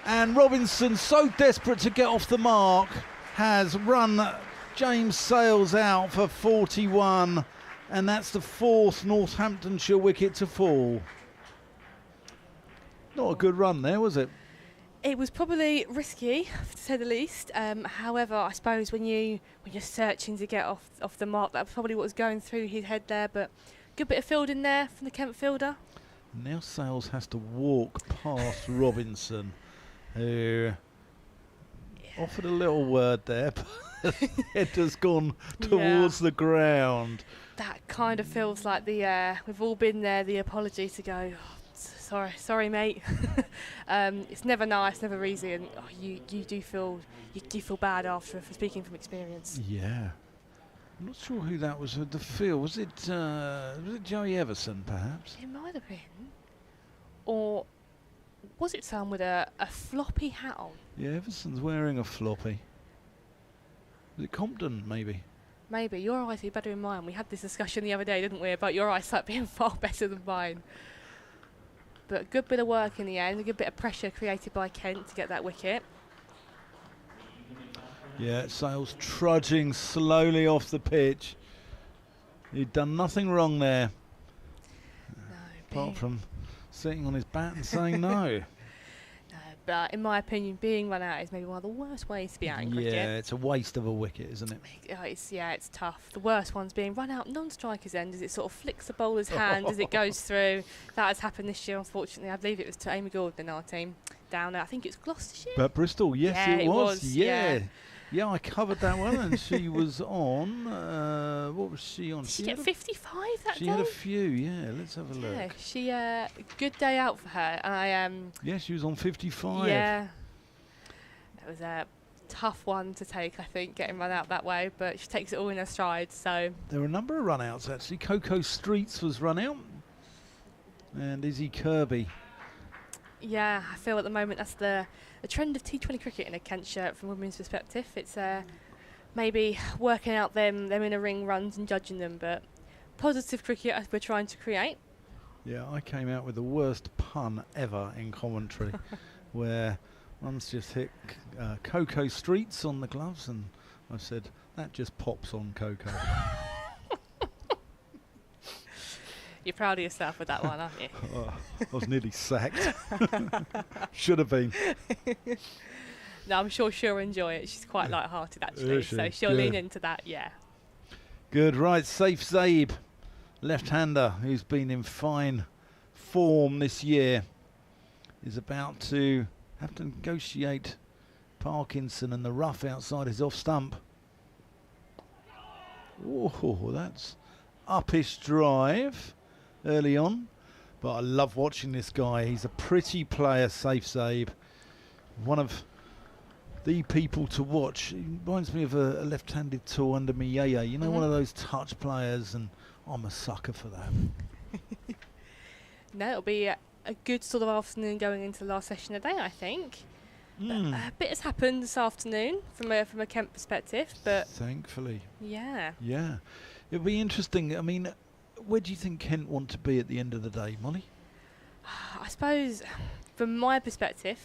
And Robinson, so desperate to get off the mark, has run James Sales out for 41. And that's the 4th Northamptonshire wicket to fall. Not a good run there, was it? It was probably risky, to say the least. However, I suppose when you're searching to get off the mark, that's probably what was going through his head there. But good bit of fielding there from the Kent fielder. Now Sales has to walk past Robinson, who offered a little word there, but his head has gone towards the ground. That kind of feels like we've all been there, the apology to go, oh, sorry mate. It's never nice, never easy, and you do feel bad after for speaking from experience. Yeah. I'm not sure who that was at the field. Was it Joey Everson, perhaps? It might have been. Or was it someone with a floppy hat on? Yeah, Everson's wearing a floppy. Was it Compton, maybe? Maybe. Your eyes are better than mine. We had this discussion the other day, didn't we, about your eyesight being far better than mine. But a good bit of work in the end, a good bit of pressure created by Kent to get that wicket. Yeah, Sales trudging slowly off the pitch. He'd done nothing wrong there. No, apart from sitting on his bat and saying no. But in my opinion, being run out is maybe one of the worst ways to be out in cricket. Yeah, it's a waste of a wicket, isn't it? It's tough. The worst one's being run out non-striker's end as it sort of flicks the bowler's hand as it goes through. That has happened this year, unfortunately. I believe it was to Amy Gordon in our team down there. I think it's Gloucestershire. But Bristol, yes, yeah, it was. Yeah. Yeah, I covered that one, and she was on. What was she on? Did she get 55 that day? She had a few. Yeah, let's have a look. Yeah, she good day out for her. And yeah, she was on 55. Yeah, it was a tough one to take, I think, getting run out that way. But she takes it all in her stride. So there were a number of run outs actually. Coco Streets was run out, and Izzy Kirby. Yeah, I feel at the moment that's the trend of T20 cricket in a Kentshire from a women's perspective. It's maybe working out them in a ring runs and judging them, but positive cricket as we're trying to create. Yeah, I came out with the worst pun ever in commentary, where one's just hit Coco Streets on the gloves, and I said, that just pops on Coco. You're proud of yourself with that one, aren't you? I was nearly sacked. Should have been. No, I'm sure she'll enjoy it. She's quite light-hearted, actually, so she'll lean into that, yeah. Good, right. Saif Zaib, left-hander, who's been in fine form this year, is about to have to negotiate Parkinson and the rough outside his off-stump. Oh, that's uppish drive early on, but I love watching this guy. He's a pretty player, Saif Zaib. One of the people to watch. He reminds me of a left-handed tour under Miyeye. You know, one of those touch players, and I'm a sucker for that. No, it'll be a good sort of afternoon going into the last session of the day, I think. A bit has happened this afternoon from a Kent perspective, but thankfully. Yeah. Yeah. It'll be interesting. I mean, where do you think Kent want to be at the end of the day, Molly? I suppose, from my perspective,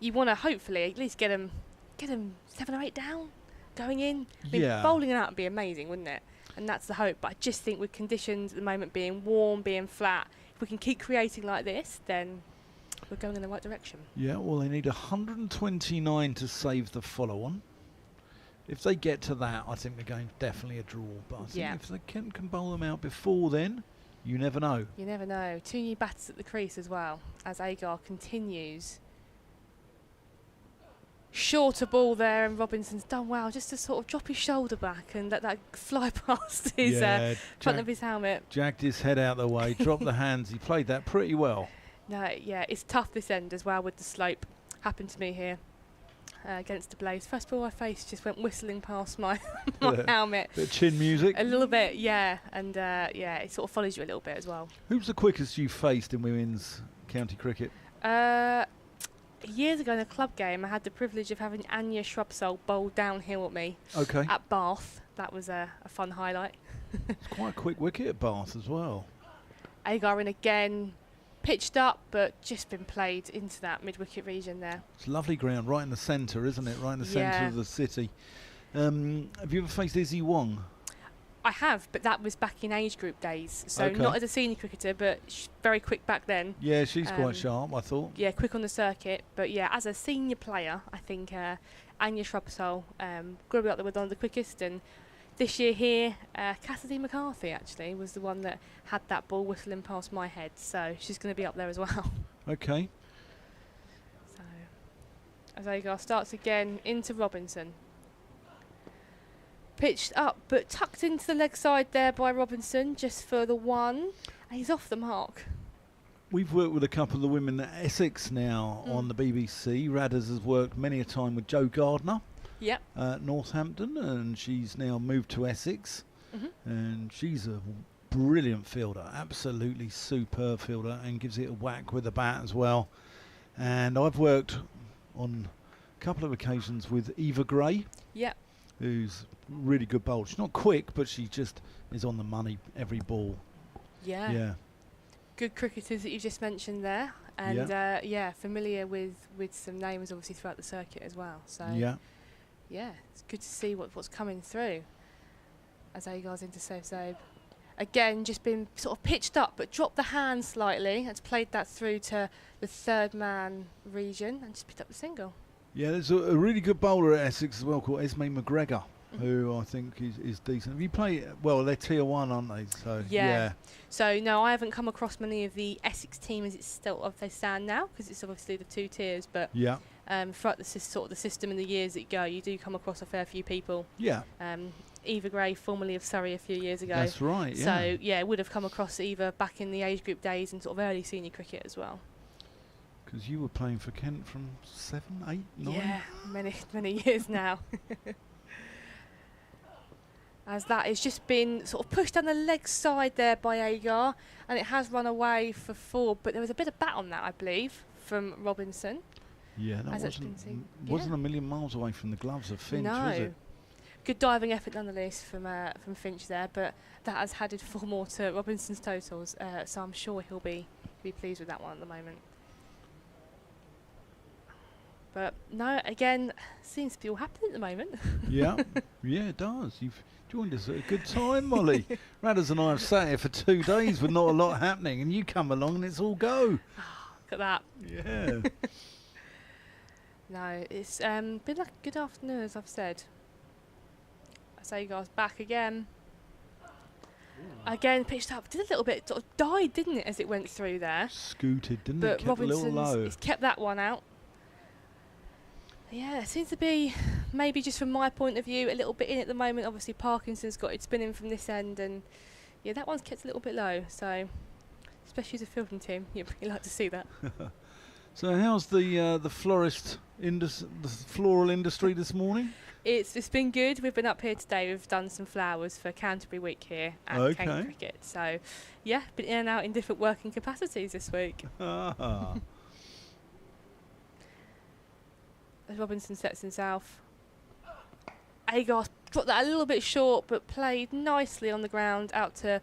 you want to hopefully at least get them 7 or 8 down going in. I mean, bowling out would be amazing, wouldn't it? And that's the hope. But I just think with conditions at the moment being warm, being flat, if we can keep creating like this, then we're going in the right direction. Yeah, well, they need 129 to save the follow-on. If they get to that, I think the game's definitely a draw. But I think if they can bowl them out before then, you never know. You never know. 2 new batters at the crease as well, as Agar continues. Shorter ball there, and Robinson's done well just to sort of drop his shoulder back and let that fly past his front of his helmet. Jagged his head out the way, dropped the hands. He played that pretty well. No, yeah, it's tough this end as well with the slope. Happened to me here. Against the blaze. First ball I faced just went whistling past my helmet. Bit of chin music. A little bit, yeah. And it sort of follows you a little bit as well. Who's the quickest you faced in women's county cricket? Years ago in a club game, I had the privilege of having Anya Shrubsole bowl downhill at me at Bath. That was a fun highlight. It's quite a quick wicket at Bath as well. Agar in again. pitched up, but just been played into that mid-wicket region there. It's lovely ground, right in the centre, isn't it? Right in the centre of the city. Have you ever faced Izzy Wong? I have, but that was back in age group days. So Okay. not as a senior cricketer, but very quick back then. Yeah, she's quite sharp, I thought. Yeah, quick on the circuit. But yeah, as a senior player, I think Anya Shrubsole grew up there with one of the quickest. And this year here, Cassidy McCarthy actually was the one that had that ball whistling past my head. So she's going to be up there as well. Okay. So as Agar starts again into Robinson. Pitched up, but tucked into the leg side there by Robinson, just for the one. And he's off the mark. We've worked with a couple of the women at Essex now on the BBC. Radders has worked many a time with Jo Gardner Yep. at Northampton, and she's now moved to Essex. And she's a brilliant fielder, absolutely superb fielder, and gives it a whack with the bat as well. And I've worked on a couple of occasions with Eva Gray. Yep. Who's really good bowler. She's not quick, but she just is on the money every ball. Yeah. Yeah. Good cricketers that you just mentioned there. And familiar with some names obviously throughout the circuit as well. So yeah, it's good to see what's coming through as Agar's into safe zone. Again, just been sort of pitched up, but dropped the hand slightly. It's played that through to the third man region and just picked up the single. Yeah, there's a really good bowler at Essex as well called Esme McGregor, who I think is decent. Have you played? Well, they're tier 1, aren't they? So yeah. So no, I haven't come across many of the Essex team as it's still as they stand now, because it's obviously the 2 tiers. But yeah, throughout the sort of the system and the years that go, you do come across a fair few people. Yeah. Eva Gray, formerly of Surrey a few years ago. That's right. Yeah. So yeah, would have come across Eva back in the age group days and sort of early senior cricket as well. Because you were playing for Kent from 7, 8, 9? Yeah, many years now. As that has just been sort of pushed down the leg side there by Agar, and it has run away for 4, but there was a bit of bat on that, I believe, from Robinson. Yeah, that wasn't a million miles away from the gloves of Finch, was it? Good diving effort nonetheless from Finch there, but that has added 4 more to Robinson's totals, so I'm sure he'll be pleased with that one at the moment. But no, again, seems to be all happening at the moment. Yeah, it does. You've joined us at a good time, Molly. Radders and I have sat here for 2 days with not a lot happening, and you come along and it's all go. Look at that. Yeah. No, it's been like a good afternoon, as I've said. Agar's back again. Again, pitched up, did a little bit, sort of died, didn't it, as it went through there? Scooted, didn't it? But Kept Robinson's a little low. He's kept that one out. Yeah, it seems to be, maybe just from my point of view, a little bit in at the moment. Obviously, Parkinson's got it spinning from this end, and yeah, that one's kept a little bit low. So, especially as a fielding team, you'd really like to see that. So, how's the floral industry this morning? It's been good. We've been up here today. We've done some flowers for Canterbury week here at Kent Cricket. So, yeah, been in and out in different working capacities this week. As Robinson sets himself. Agar dropped that a little bit short, but played nicely on the ground out to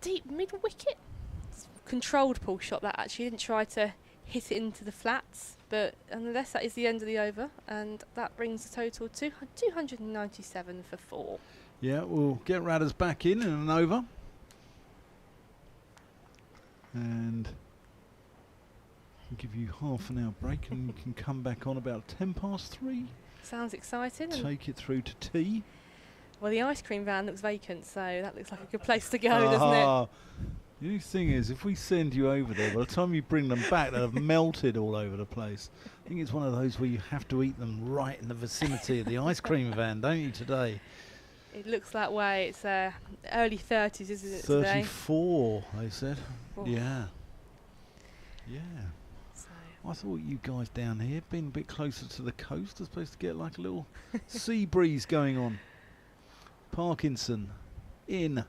deep mid-wicket. Controlled pull shot that actually. Didn't try to hit it into the flats, but nonetheless that is the end of the over, and that brings the total to 297 for 4. Yeah, we'll get Radders back in an over. And we'll give you half an hour break, and you can come back on about 3:10. Sounds exciting. Take it through to tea. Well, the ice cream van looks vacant, so that looks like a good place to go, doesn't it? The only thing is, if we send you over there, by the time you bring them back, they'll have melted all over the place. I think it's one of those where you have to eat them right in the vicinity of the ice cream van, don't you, today? It looks that way. It's early 30s, isn't it, 34, they said. Oh. Yeah. Yeah. So I thought you guys down here, being a bit closer to the coast, are supposed to get like a little sea breeze going on. Parkinson in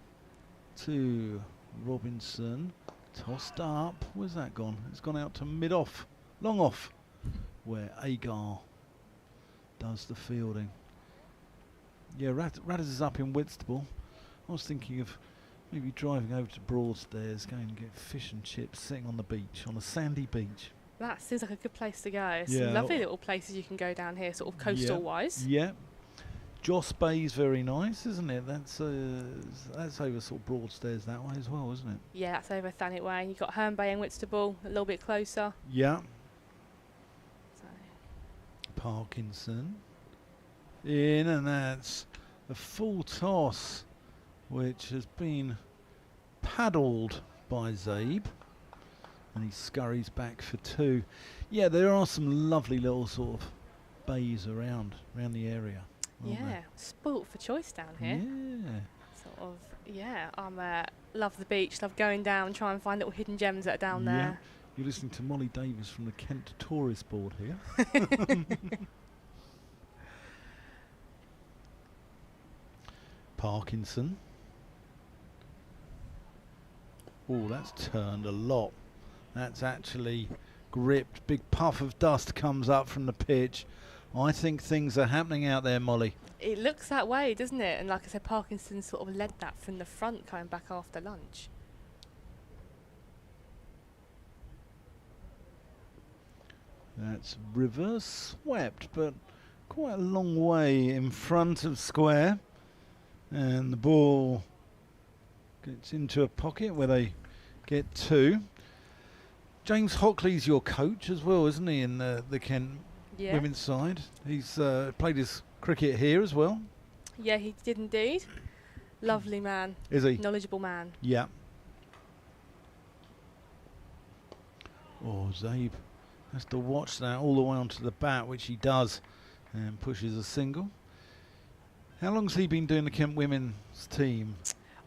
to Robinson, tossed up. Where's that gone? It's gone out to mid-off, long off, where Agar does the fielding. Yeah, Radders is up in Whitstable. I was thinking of Maybe driving over to Broadstairs, going and get fish and chips, sitting on the beach, on a sandy beach. That seems like a good place to go. Yeah. Some lovely little places you can go down here, sort of coastal-wise. Yeah. Joss Bay's very nice, isn't it? That's over sort of Broadstairs that way as well, isn't it? Yeah, that's over Thanet Way. You've got Herne Bay and Whitstable a little bit closer. Yeah. So. Parkinson. In, and that's a full toss, which has been paddled by Zabe. And he scurries back for 2. Yeah, there are some lovely little sort of bays around the area. Yeah, spoilt for choice down here. Yeah. Sort of, yeah. Love the beach, love going down, try and find little hidden gems that are down there. You're listening to Molly Davis from the Kent Tourist Board here. Parkinson. Oh, that's turned a lot. That's actually gripped. Big puff of dust comes up from the pitch. I think things are happening out there, Molly. It looks that way, doesn't it? And like I said, Parkinson sort of led that from the front coming back after lunch. That's reverse swept, but quite a long way in front of square. And the ball gets into a pocket where they get 2. James Hockley's your coach as well, isn't he, in the Kent women's side? He's played his cricket here as well. Yeah, he did indeed. Lovely man. Is he? Knowledgeable man. Yeah. Oh, Zabe has to watch that all the way onto the bat, which he does, and pushes a single. How long's he been doing the Kent women's team?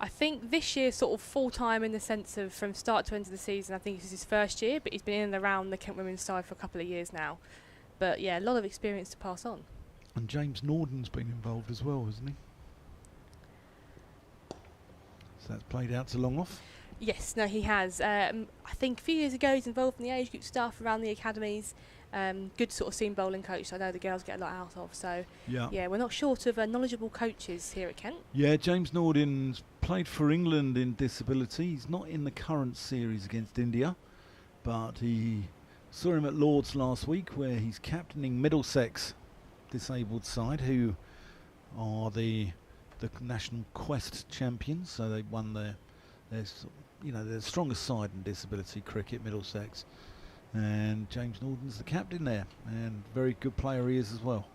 I think this year sort of full-time in the sense of from start to end of the season. I think this is his first year, but he's been in and around the Kent women's side for a couple of years now. But yeah, a lot of experience to pass on. And James Norden's been involved as well, hasn't he? So that's played out to long off? Yes, no, he has. I think a few years ago he's involved in the age group stuff around the academies. Good sort of seam bowling coach. I know the girls get a lot out of. So yeah, we're not short of knowledgeable coaches here at Kent. Yeah, James Norden's played for England in disability. He's not in the current series against India, but he saw him at Lord's last week where he's captaining Middlesex disabled side, who are the National Quest champions. So they won their strongest side in disability cricket, Middlesex. And James Norden's the captain there, and very good player he is as well.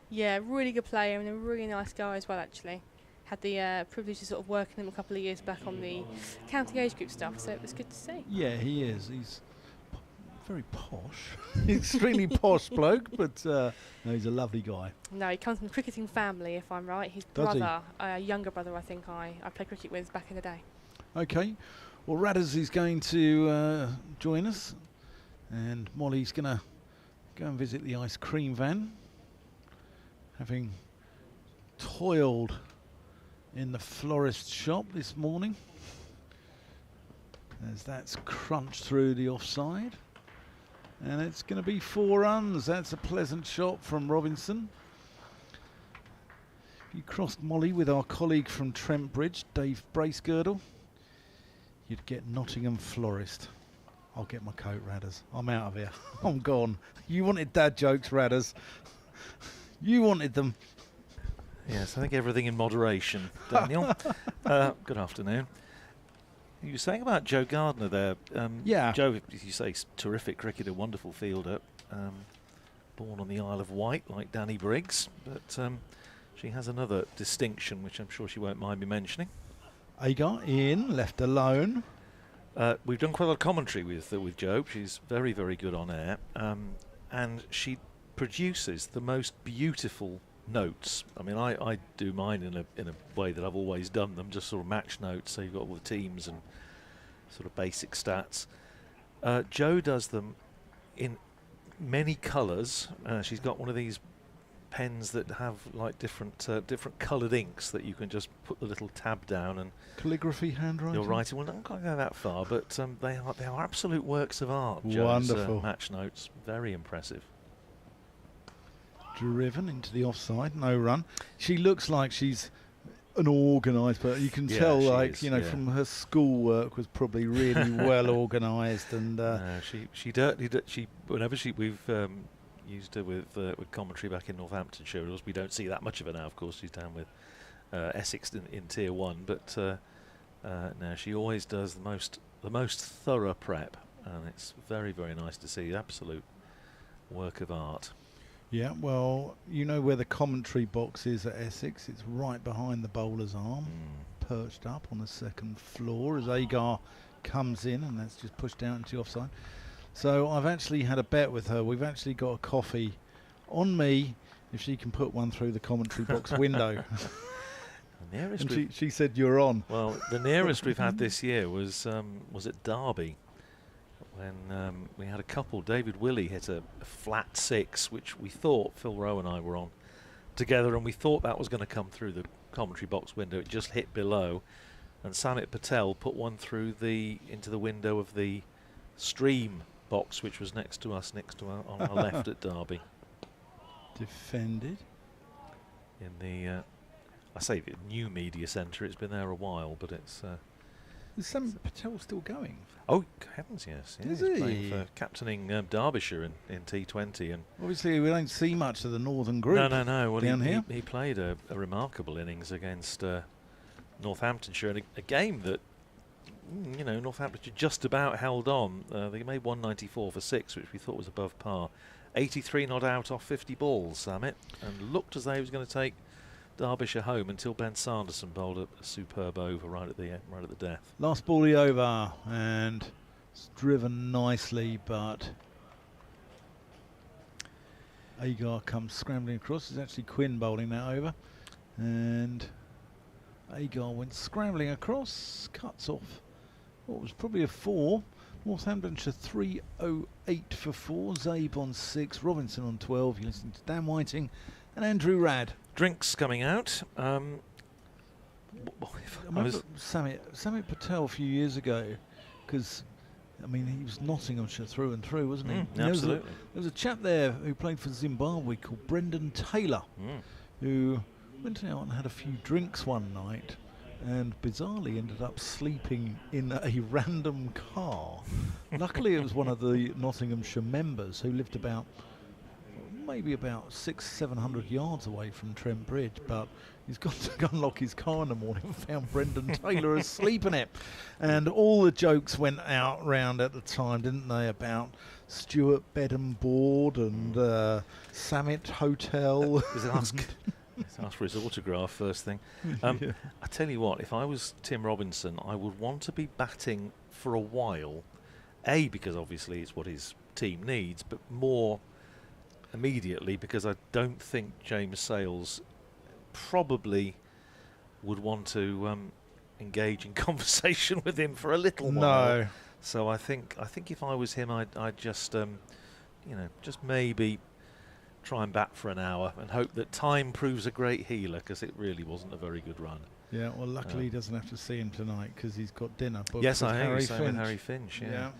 Yeah, really good player and a really nice guy as well, actually. Had the privilege of sort of working him a couple of years back on the county age group stuff, so it was good to see. Yeah, he is. He's very posh. Extremely posh bloke, but no, he's a lovely guy. No, he comes from a cricketing family, if I'm right. His brother, younger brother, I think I played cricket with back in the day. Okay. Well, Radders is going to join us. And Molly's going to go and visit the ice cream van, having toiled in the florist shop this morning, as that's crunched through the offside. And it's going to be 4 runs. That's a pleasant shot from Robinson. If you crossed Molly with our colleague from Trent Bridge, Dave Bracegirdle, you'd get Nottingham Florist. I'll get my coat, Radders. I'm out of here. I'm gone. You wanted dad jokes, Radders. You wanted them. Yes, I think everything in moderation, Daniel. Good afternoon. You were saying about Joe Gardner there. Yeah. Joe, as you say, terrific cricketer, wonderful fielder. Born on the Isle of Wight, like Danny Briggs. But she has another distinction, which I'm sure she won't mind me mentioning. Agar in, left alone. We've done quite a lot of commentary with Jo. She's very, very good on air, and she produces the most beautiful notes. I mean, I do mine in a way that I've always done them, just sort of match notes. So you've got all the teams and sort of basic stats. Jo does them in many colours. She's got one of these pens that have like different coloured inks that you can just put the little tab down and calligraphy handwriting. You're writing. Well, not quite go that far, but they are absolute works of art. Wonderful. Joe's, match notes, very impressive. Driven into the offside, no run. She looks like she's an organised, but you can Yeah, tell, she like, is, you know, yeah. from her schoolwork was probably really well organised. And whenever we've used her with commentary back in Northamptonshire. We don't see that much of her now. Of course, she's down with Essex in Tier 1, but now she always does the most thorough prep, and it's very, very nice to see. Absolute work of art. yeah, well, you know where the commentary box is at Essex. It's right behind the bowler's arm, perched up on the second floor as Agar comes in, and that's just pushed out into the offside. So I've actually had a bet with her. We've actually got a coffee on me if she can put one through the commentary box window. And she said, "You're on." Well, the nearest we've had this year was at Derby, when we had a couple. David Willey hit a flat 6, which we thought Phil Rowe and I were on together, and we thought that was going to come through the commentary box window. It just hit below, and Samit Patel put one through into the window of the stream box, which was next to us, on our left at Derby. Defended in the I say the new media centre. It's been there a while, but it's is Sam Patel still going? Oh heavens, yes. Yeah, Is he's he? playing for captaining Derbyshire in T20, and Obviously we don't see much of the Northern group. no. Well, down here. he played a remarkable innings against Northamptonshire, and a game that Northamptonshire just about held on. They made 194 for 6, which we thought was above par. 83 not out off 50 balls, Samit, and looked as though he was going to take Derbyshire home until Ben Sanderson bowled a superb over right at the death. Last ball of the over, and it's driven nicely, but Agar comes scrambling across. It's actually Quinn bowling that over, and Agar went scrambling across, cuts off what was probably a 4. Northamptonshire 308 for 4. Zabe on 6. Robinson on 12. You're listening to Dan Whiting and Andrew Rad. Drinks coming out. I remember Samit Patel a few years ago, because I mean he was Nottinghamshire through and through, wasn't he? Absolutely. There was a chap there who played for Zimbabwe called Brendan Taylor, who went out and had a few drinks one night, and bizarrely ended up sleeping in a random car. Luckily it was one of the Nottinghamshire members who lived maybe about 600-700 yards away from Trent Bridge, but he's got to unlock his car in the morning and found Brendan Taylor asleep in it. And all the jokes went out round at the time, didn't they, about Stuart Bed and Board and Samit Hotel. Let's ask for his autograph first thing. I tell you what, if I was Tim Robinson, I would want to be batting for a while. A, because obviously it's what his team needs, but more immediately because I don't think James Sales probably would want to engage in conversation with him for a little while. No. So I think if I was him, I'd just just maybe try and bat for an hour and hope that time proves a great healer, because it really wasn't a very good run. Yeah, well, luckily he doesn't have to see him tonight because he's got dinner booked. Yes, with I hear you Finch. with Harry Finch. Yeah.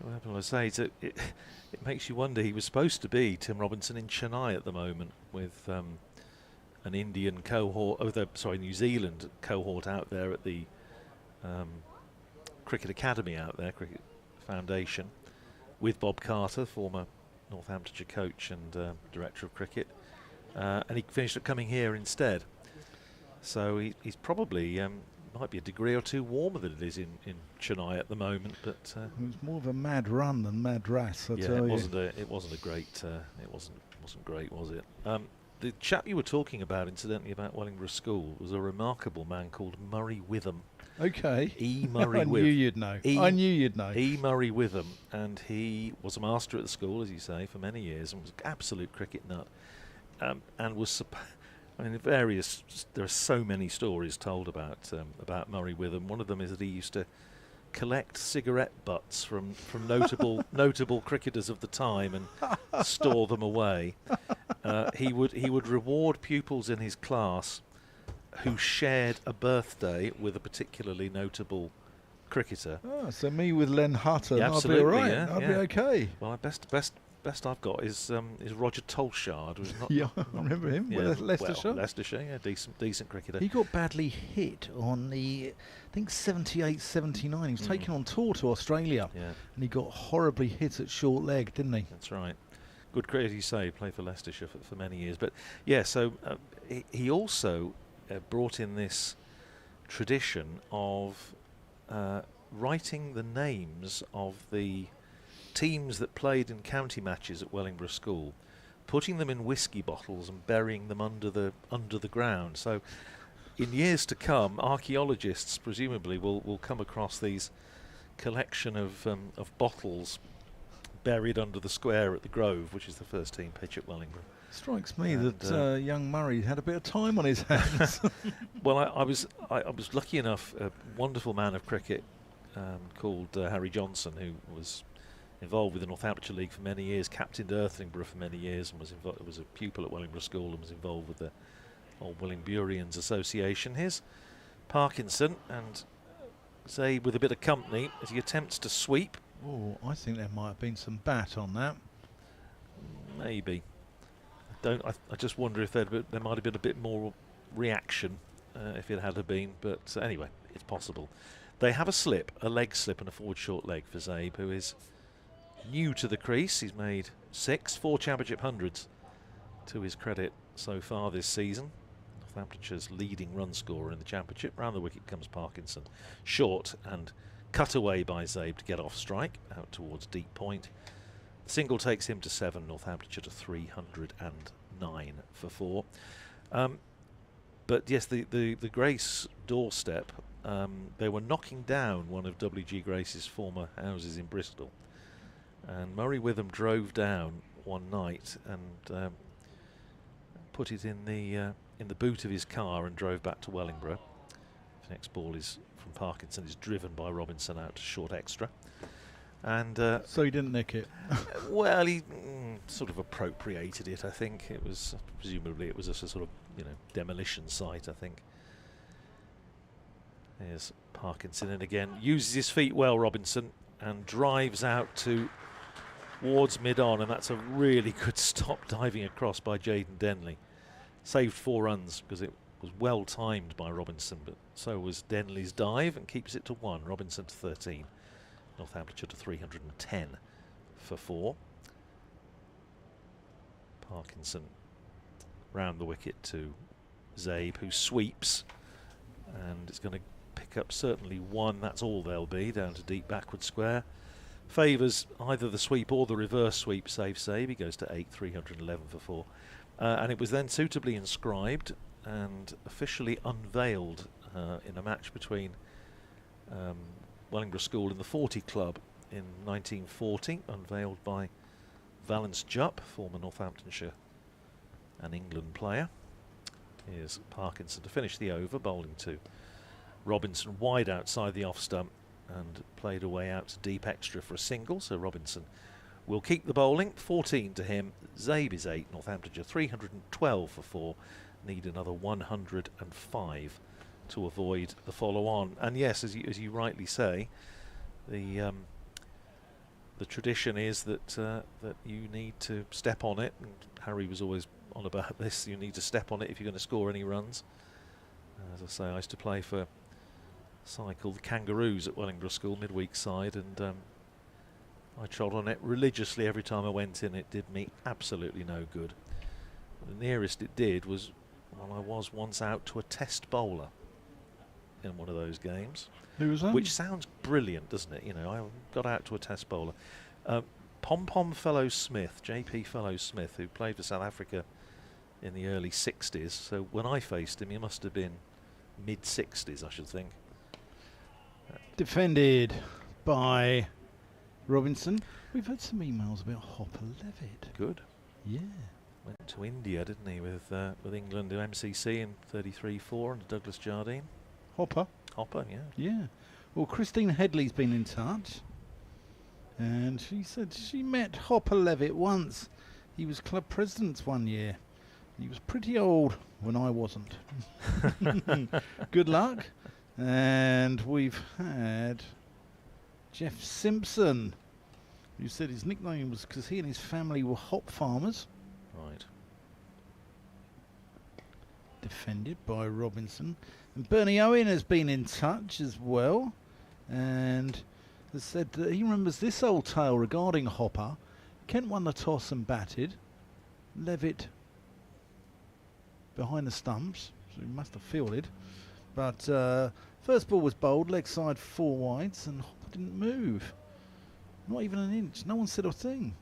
Well, I say it makes you wonder. He was supposed to be Tim Robinson in Chennai at the moment with an Indian cohort, New Zealand cohort out there at the Cricket Academy out there, Cricket Foundation, with Bob Carter, former Northamptonshire coach and director of cricket, and he finished up coming here instead. So he's probably might be a degree or two warmer than it is in Chennai at the moment, but it was more of a mad run than Madras. I tell you. It wasn't a great. It wasn't great, was it? The chap you were talking about, incidentally, about Wellingborough School, was a remarkable man called Murray Witham. Okay. E. Murray I knew you'd know. I knew you'd know. E. Murray Witham, and he was a master at the school, as you say, for many years, and was an absolute cricket nut, and was. There are so many stories told about Murray Witham. One of them is that he used to collect cigarette butts from notable cricketers of the time and store them away. He would reward pupils in his class who shared a birthday with a particularly notable cricketer. Oh, so me with Len Hutter, Yeah, I'd be all right. yeah, I'd be okay. Well, best best I've got is Roger Tolshard. Was not Yeah, I remember him. yeah, Leicestershire. Well, Leicestershire, yeah, decent cricketer. He got badly hit on I think 78, 79. He was taken on tour to Australia, Yeah, and he got horribly hit at short leg, didn't he? that's right. Good cricket, as you say. Played for Leicestershire for many years. But yeah, so he also brought in this tradition of writing the names of the teams that played in county matches at Wellingborough School, putting them in whiskey bottles and burying them under the ground. So in years to come, archaeologists presumably will come across these collection of bottles buried under the square at the Grove, which is the first team pitch at Wellingborough. Strikes me And, that young Murray had a bit of time on his hands. Well, I was lucky enough. A wonderful man of cricket called Harry Johnson, who was involved with the Northamptonshire League for many years, captained Earthlingborough for many years, and was a pupil at Wellingborough School and was involved with the old Wellingburians Association. Here's Parkinson, and say with a bit of company as he attempts to sweep. Oh, I think there might have been some bat on that. Maybe. I just wonder if there might have been a bit more reaction if it had been, but anyway, it's possible. They have a leg slip and a forward short leg for Zabe, who is new to the crease. He's made 4 championship hundreds to his credit so far this season. Northamptonshire's leading run scorer in the championship. Round the wicket comes Parkinson. Short and cut away by Zabe to get off strike out towards deep point. The single takes him to 7, Northamptonshire to 309 for 4. But yes, the Grace doorstep, they were knocking down one of W.G. Grace's former houses in Bristol. And Murray Witham drove down one night and put it in the boot of his car and drove back to Wellingborough. The next ball is from Parkinson, is driven by Robinson out to short extra. And So he didn't nick it. well, he sort of appropriated it. I think it was presumably it was a sort of demolition site. I think. There's Parkinson in again. Uses his feet well, Robinson, and drives out towards mid-on, and that's a really good stop diving across by Jayden Denley. Saved 4 runs because it was well timed by Robinson, but so was Denley's dive, and keeps it to 1. Robinson to 13. Northamptonshire to 310 for 4. Parkinson round the wicket to Zabe, who sweeps, and it's going to pick up certainly 1. That's all they'll be, down to deep backward square. Favours either the sweep or the reverse sweep, save Zabe. He goes to 8, 311 for 4. And it was then suitably inscribed and officially unveiled in a match between Wellingborough School and the 40 Club in 1940, unveiled by Valence Jupp, former Northamptonshire and England player. Here's Parkinson to finish the over, bowling to Robinson wide outside the off stump and played away out to deep extra for a single, so Robinson will keep the bowling. 14 to him. Zabe is 8, Northamptonshire 312 for 4. Need another 105 to avoid the follow-on. And yes, as you rightly say, the tradition is that that you need to step on it. And Harry was always on about this. You need to step on it if you're going to score any runs. As I say, I used to play for a side called the Kangaroos at Wellingborough School, midweek side, and I trod on it religiously every time I went in. It did me absolutely no good. The nearest it did was when I was once out to a test bowler in one of those games. Who was that? Which sounds brilliant, doesn't it? I got out to a test bowler. Pom-Pom Fellow-Smith, JP Fellow-Smith, who played for South Africa in the early 60s. So when I faced him, he must have been mid-60s, I should think. Defended by Robinson. We've had some emails about Hopper Levitt. Good. Yeah. Went to India, didn't he, with England in MCC in 33-4 under Douglas Jardine. Hopper? Hopper, yeah. Yeah. Well, Christine Headley's been in touch, and she said she met Hopper Levitt once. He was club president one year. He was pretty old when I wasn't. Good luck. And we've had Jeff Simpson You said his nickname was because he and his family were hop farmers. Right. Defended by Robinson. And Bernie Owen has been in touch as well, and has said that he remembers this old tale regarding Hopper. Kent won the toss and batted. Levitt behind the stumps, so he must have fielded. But first ball was bowled, leg side 4 wides, and Hopper didn't move. Not even an inch. No one said a thing.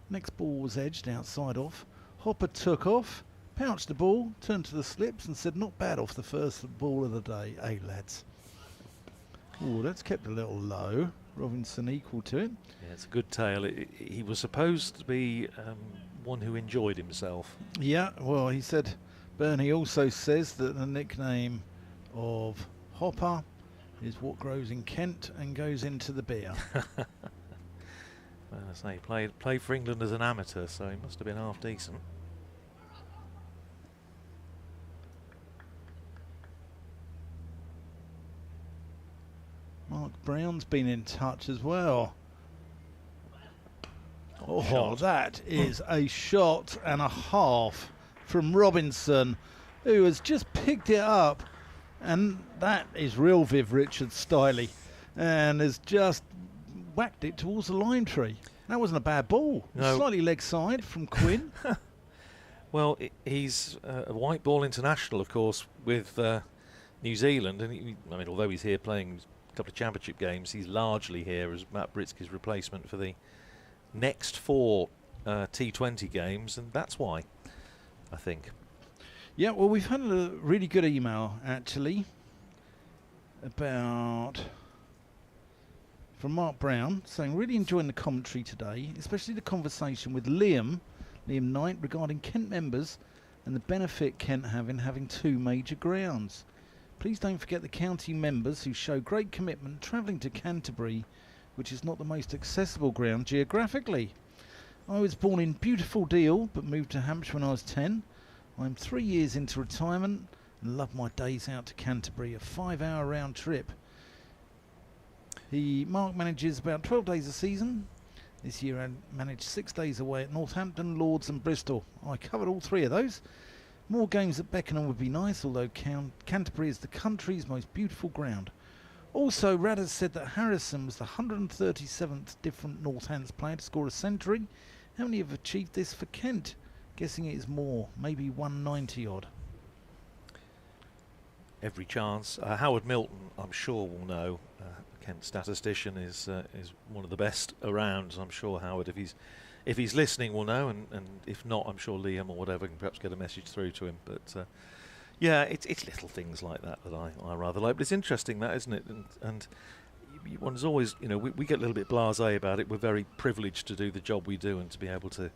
Next ball was edged outside off. Hopper took off, pounced the ball, turned to the slips and said, "Not bad off the first ball of the day, eh, lads?" Oh, that's kept a little low. Robinson equal to it. Yeah, it's a good tale. He was supposed to be one who enjoyed himself. Yeah, well, he said, Bernie also says that the nickname of Hopper is what grows in Kent and goes into the beer. Well, I say, he played for England as an amateur, so he must have been half decent. Mark Brown's been in touch as well. Oh, Shot. that is a shot and a half from Robinson, who has just picked it up. And that is real Viv Richards style, and has just whacked it towards the lime tree. That wasn't a bad ball. No. Slightly leg side from Quinn. Well, he's a white ball international, of course, with New Zealand. And I mean, although he's here playing a couple of championship games, he's largely here as Matt Britsky's replacement for the next 4 T20 games, and that's why, I think. Yeah, well, we've had a really good email, actually, from Mark Brown, saying, really enjoying the commentary today, especially the conversation with Liam Knight, regarding Kent members and the benefit Kent have in having 2 major grounds. Please don't forget the county members who show great commitment travelling to Canterbury, which is not the most accessible ground geographically. I was born in beautiful Deal, but moved to Hampshire when I was 10. I'm 3 years into retirement and love my days out to Canterbury, a 5-hour round trip. Mark manages about 12 days a season. This year I managed 6 days away at Northampton, Lords and Bristol. I covered all 3 of those. More games at Beckenham would be nice, although Canterbury is the country's most beautiful ground. Also, Rad has said that Harrison was the 137th different Northants player to score a century. How many have achieved this for Kent? Guessing it is more, maybe 190 odd. Every chance. Howard Milton, I'm sure, will know. Kent statistician is one of the best around. So I'm sure Howard, if he's listening, will know, and if not, I'm sure Liam or whatever can perhaps get a message through to him. But yeah, it's little things like that I rather like. But it's interesting, that, isn't it? And one's always, we get a little bit blasé about it. We're very privileged to do the job we do and to be able to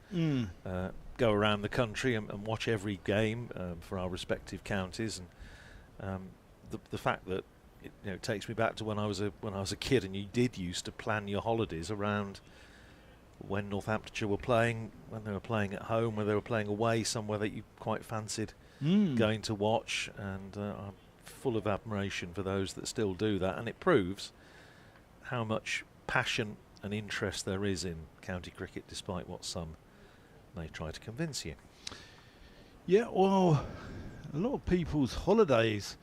go around the country and watch every game for our respective counties. And the fact that it takes me back to when I was a kid, and you did used to plan your holidays around when Northamptonshire were playing, when they were playing at home, when they were playing away somewhere that you quite fancied going to watch. And I'm full of admiration for those that still do that, and it proves how much passion and interest there is in county cricket, despite what some may try to convince you. Yeah, well, a lot of people's holidays,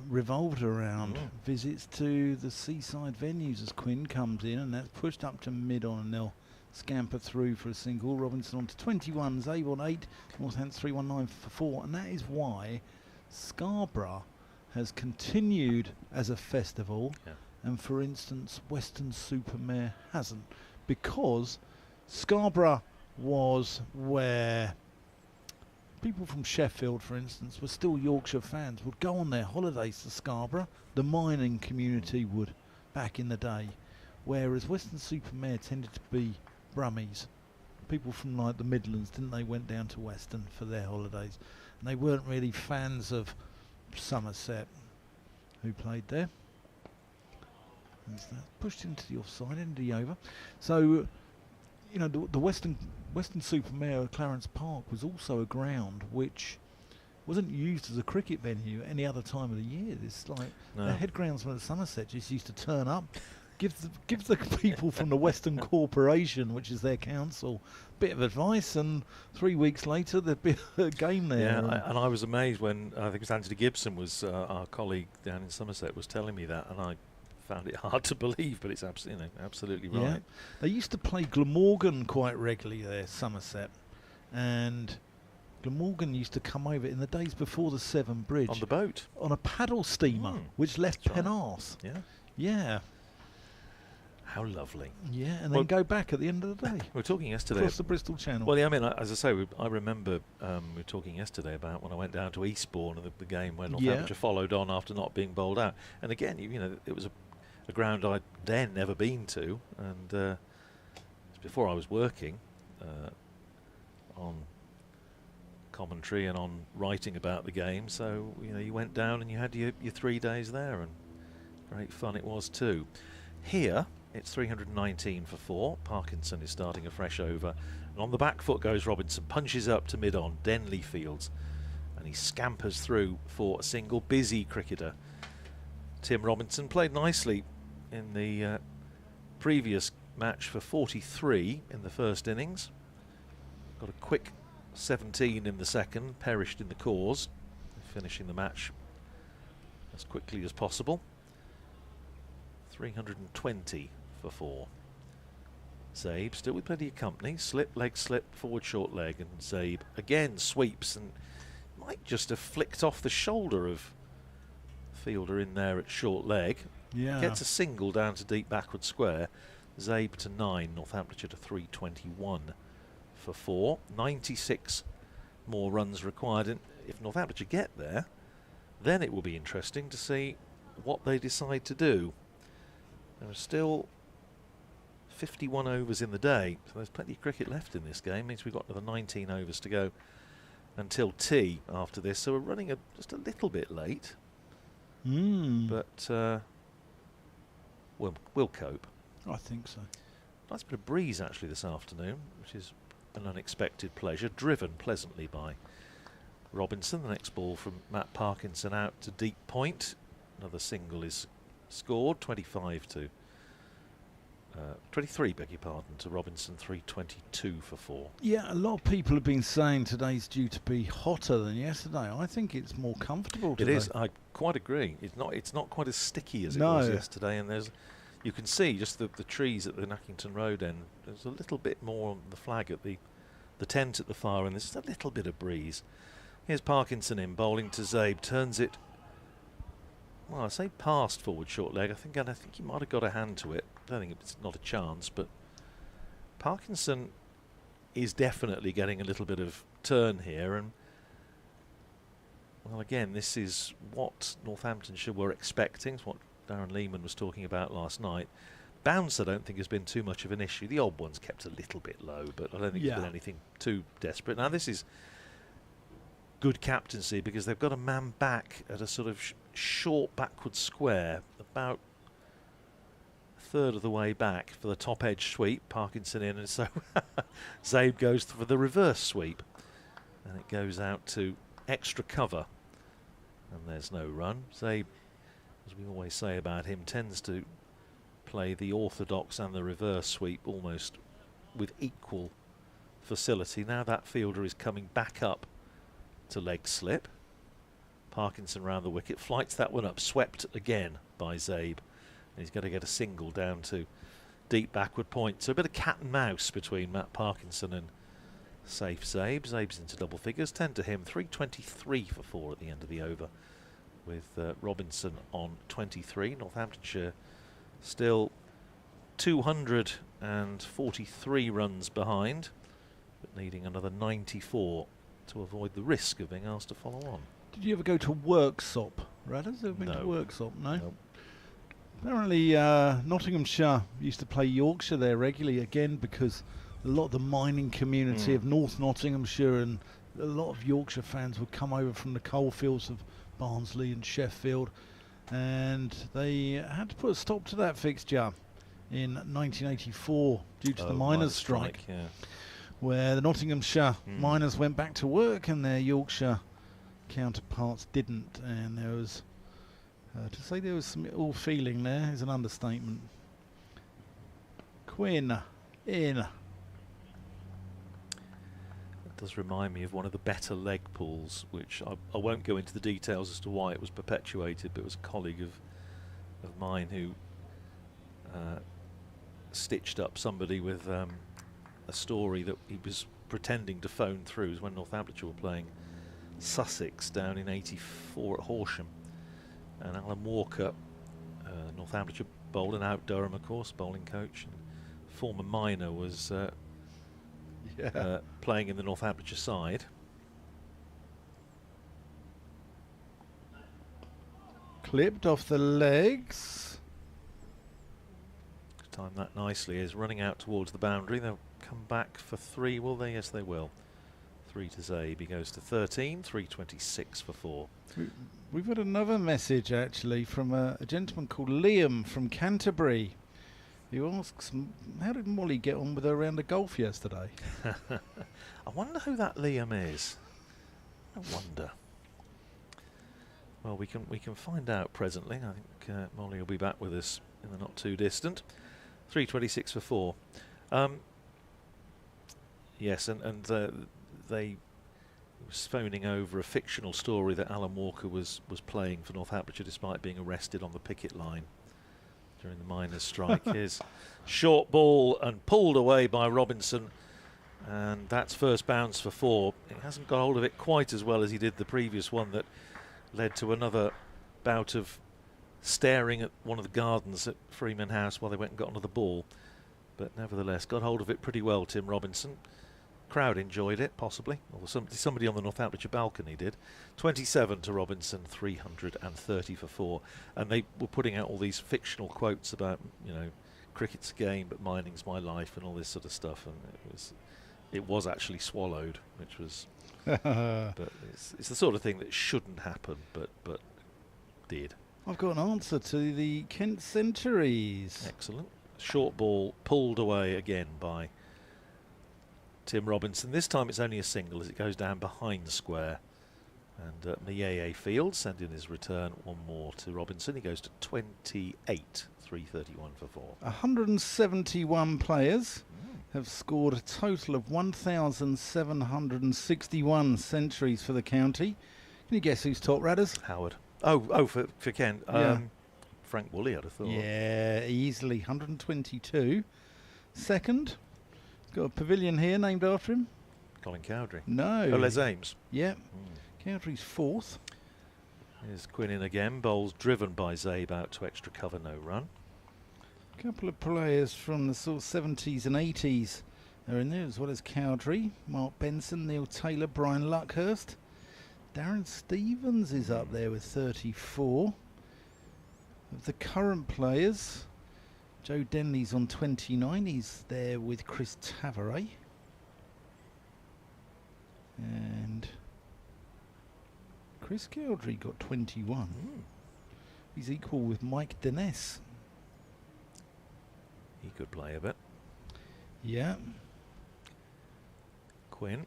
revolved around visits to the seaside venues as Quinn comes in, and that's pushed up to mid-on, and they'll scamper through for a single. Robinson on to 21, Avon 8, Northants 319 for 4, and that is why Scarborough has continued as a festival. Yeah. And for instance, Weston-super-Mare hasn't, because Scarborough was where people from Sheffield, for instance, were still Yorkshire fans, would go on their holidays to Scarborough. The mining community would, back in the day, whereas Weston-super-Mare tended to be Brummies. People from like the Midlands, didn't they, went down to Weston for their holidays, and they weren't really fans of Somerset, who played there. Pushed into the offside, into the over. So, the Weston-super-Mare at Clarence Park was also a ground which wasn't used as a cricket venue any other time of the year. It's like the head groundsman at Somerset just used to turn up give the people from the Western Corporation, which is their council, a bit of advice, and 3 weeks later there'd be a game there. Yeah, and I was amazed when I think it was Anthony Gibson was our colleague down in Somerset was telling me that, and I found it hard to believe, but it's absolutely right. Yeah. They used to play Glamorgan quite regularly there, Somerset, and Glamorgan used to come over in the days before the Severn Bridge On the boat. on a paddle steamer, which left That's right. Penarth. Yeah. Yeah. How lovely. Yeah, and Well, then go back at the end of the day. We were talking yesterday. Across the Bristol Channel. Well, yeah, I mean, as I say, I remember we were talking yesterday about when I went down to Eastbourne and the game when Northamptonshire followed on after not being bowled out. And again, it was a ground I'd then never been to, and it's before I was working on commentary and on writing about the game. So you went down and you had your 3 days there, and great fun it was too. Here it's 319 for 4. Parkinson is starting a fresh over, and on the back foot goes Robinson, punches up to mid-on Denley Fields, and he scampers through for a single. Busy cricketer Tim Robinson played nicely in the previous match for 43 in the first innings. Got a quick 17 in the second, perished in the cause, finishing the match as quickly as possible. 320 for 4. Zabe still with plenty of company. Slip, leg, slip, forward short leg, and Zabe again sweeps and might just have flicked off the shoulder of fielder in there at short leg. Yeah. Gets a single down to deep backward square. Zabe to 9, Northamptonshire to 321 for 4. 96 more runs required, and if Northamptonshire get there, then it will be interesting to see what they decide to do. There are still 51 overs in the day, so there's plenty of cricket left in this game. Means we've got another 19 overs to go until tea after this, so we're running just a little bit late. But we'll cope. I think so. Nice bit of breeze actually this afternoon, which is an unexpected pleasure, driven pleasantly by Robinson. The next ball from Matt Parkinson out to deep point. Another single is scored. 23, beg your pardon, to Robinson. 322 for 4. Yeah, a lot of people have been saying today's due to be hotter than yesterday. I think it's more comfortable today. It is. I quite agree. It's not quite as sticky as it was yesterday, and you can see just the trees at the Nackington Road end. There's a little bit more on the flag at the tent at the far end. There's just a little bit of breeze. Here's Parkinson in, bowling to Zabe, turns it. Well, I say past forward short leg. I think he might have got a hand to it. I don't think it's not a chance, but Parkinson is definitely getting a little bit of turn here, and well, again, this is what Northamptonshire were expecting. It's what Darren Lehman was talking about last night. Bounce, I don't think, has been too much of an issue. The odd one's kept a little bit low, but I don't think it's been anything too desperate. Now, this is good captaincy because they've got a man back at a sort of short backward square, about a third of the way back for the top edge sweep. Parkinson in, and so Zabe goes for the reverse sweep, and it goes out to extra cover, and there's no run. Zabe, as we always say about him, tends to play the orthodox and the reverse sweep almost with equal facility. Now that fielder is coming back up to leg slip. Parkinson round the wicket, flights that one up, swept again by Zabe, and he's going to get a single down to deep backward point. So a bit of cat and mouse between Matt Parkinson and safe Zabe. Zabe's into double figures, 10 to him, 323 for 4 at the end of the over, with Robinson on 23. Northamptonshire still 243 runs behind, but needing another 94 to avoid the risk of being asked to follow on. Did you ever go to Worksop? Radders, ever been to No. Worksop? No? Nope. Apparently Nottinghamshire used to play Yorkshire there regularly, again because a lot of the mining community of North Nottinghamshire and a lot of Yorkshire fans would come over from the coalfields of Barnsley and Sheffield, and they had to put a stop to that fixture in 1984 due to the miners' strike. Yeah. Where the Nottinghamshire miners went back to work and their Yorkshire counterparts didn't, and there was to say there was some ill feeling there is an understatement. Quinn in. It does remind me of one of the better leg pulls, which I won't go into the details as to why it was perpetuated, but it was a colleague of mine who stitched up somebody with a story that he was pretending to phone through. It was when Northamptonshire were playing Sussex down in '84 at Horsham, and Alan Walker, Northamptonshire bowler, and out Durham of course, bowling coach, and former minor, was playing in the Northamptonshire side. Clipped off the legs. Time that nicely, is running out towards the boundary. They'll come back for 3, will they? Yes, they will. 3 to Zabe. He goes to 13, 326 for 4. We've got another message actually from a gentleman called Liam from Canterbury, who asks, how did Molly get on with her round of golf yesterday? I wonder who that Liam is. I wonder. Well, we can find out presently. I think Molly will be back with us in the not too distant. 326 for 4. Yes, and they was phoning over a fictional story that Alan Walker was playing for Northamptonshire despite being arrested on the picket line during the miners' strike. His short ball and pulled away by Robinson, and that's first bounce for 4. He hasn't got hold of it quite as well as he did the previous one that led to another bout of staring at one of the gardens at Freeman House while they went and got onto the ball, but nevertheless got hold of it pretty well, Tim Robinson. Crowd enjoyed it, possibly, or somebody on the Northamptonshire balcony did. 27 to Robinson, 330 for 4, and they were putting out all these fictional quotes about, you know, cricket's a game but mining's my life and all this sort of stuff, and it was actually swallowed, which was but it's the sort of thing that shouldn't happen, but did. I've got an answer to the Kent Centuries. Excellent. Short ball pulled away again by Tim Robinson. This time it's only a single as it goes down behind the square. And Mieye Field sent in his return. One more to Robinson. He goes to 28, 331 for 4. 171 players have scored a total of 1,761 centuries for the county. Can you guess who's top, Radders? Howard. Oh, for Kent. Yeah. Frank Woolley, I'd have thought. Yeah, easily 122. Second, got a pavilion here named after him. Colin Cowdrey. No. Oh, Les Ames. Yep. Cowdrey's fourth. Here's Quinn in again. Bowls driven by Zabe out to extra cover, no run. A couple of players from the sort of 70s and 80s are in there, as well as Cowdrey, Mark Benson, Neil Taylor, Brian Luckhurst. Darren Stevens is up there with 34. Of the current players, Joe Denley's on 29. He's there with Chris Tavaray. And Chris Cowdrey got 21. He's equal with Mike Deness. He could play a bit. Yeah. Quinn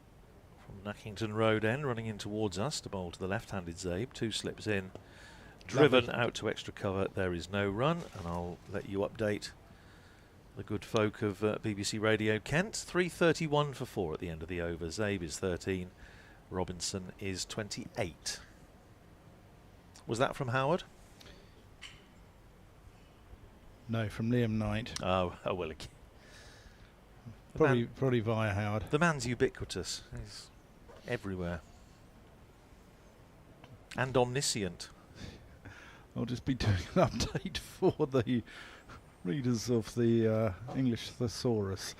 from Nackington Road End running in towards us to bowl to the left-handed Zabe. 2 slips in. Driven out to extra cover. There is no run, and I'll let you update the good folk of BBC Radio Kent. 331 for 4 at the end of the over. Zabe is 13. Robinson is 28. Was that from Howard? No, from Liam Knight. Oh well. Probably via Howard. The man's ubiquitous. He's everywhere. And omniscient. I'll just be doing an update for the readers of the English Thesaurus.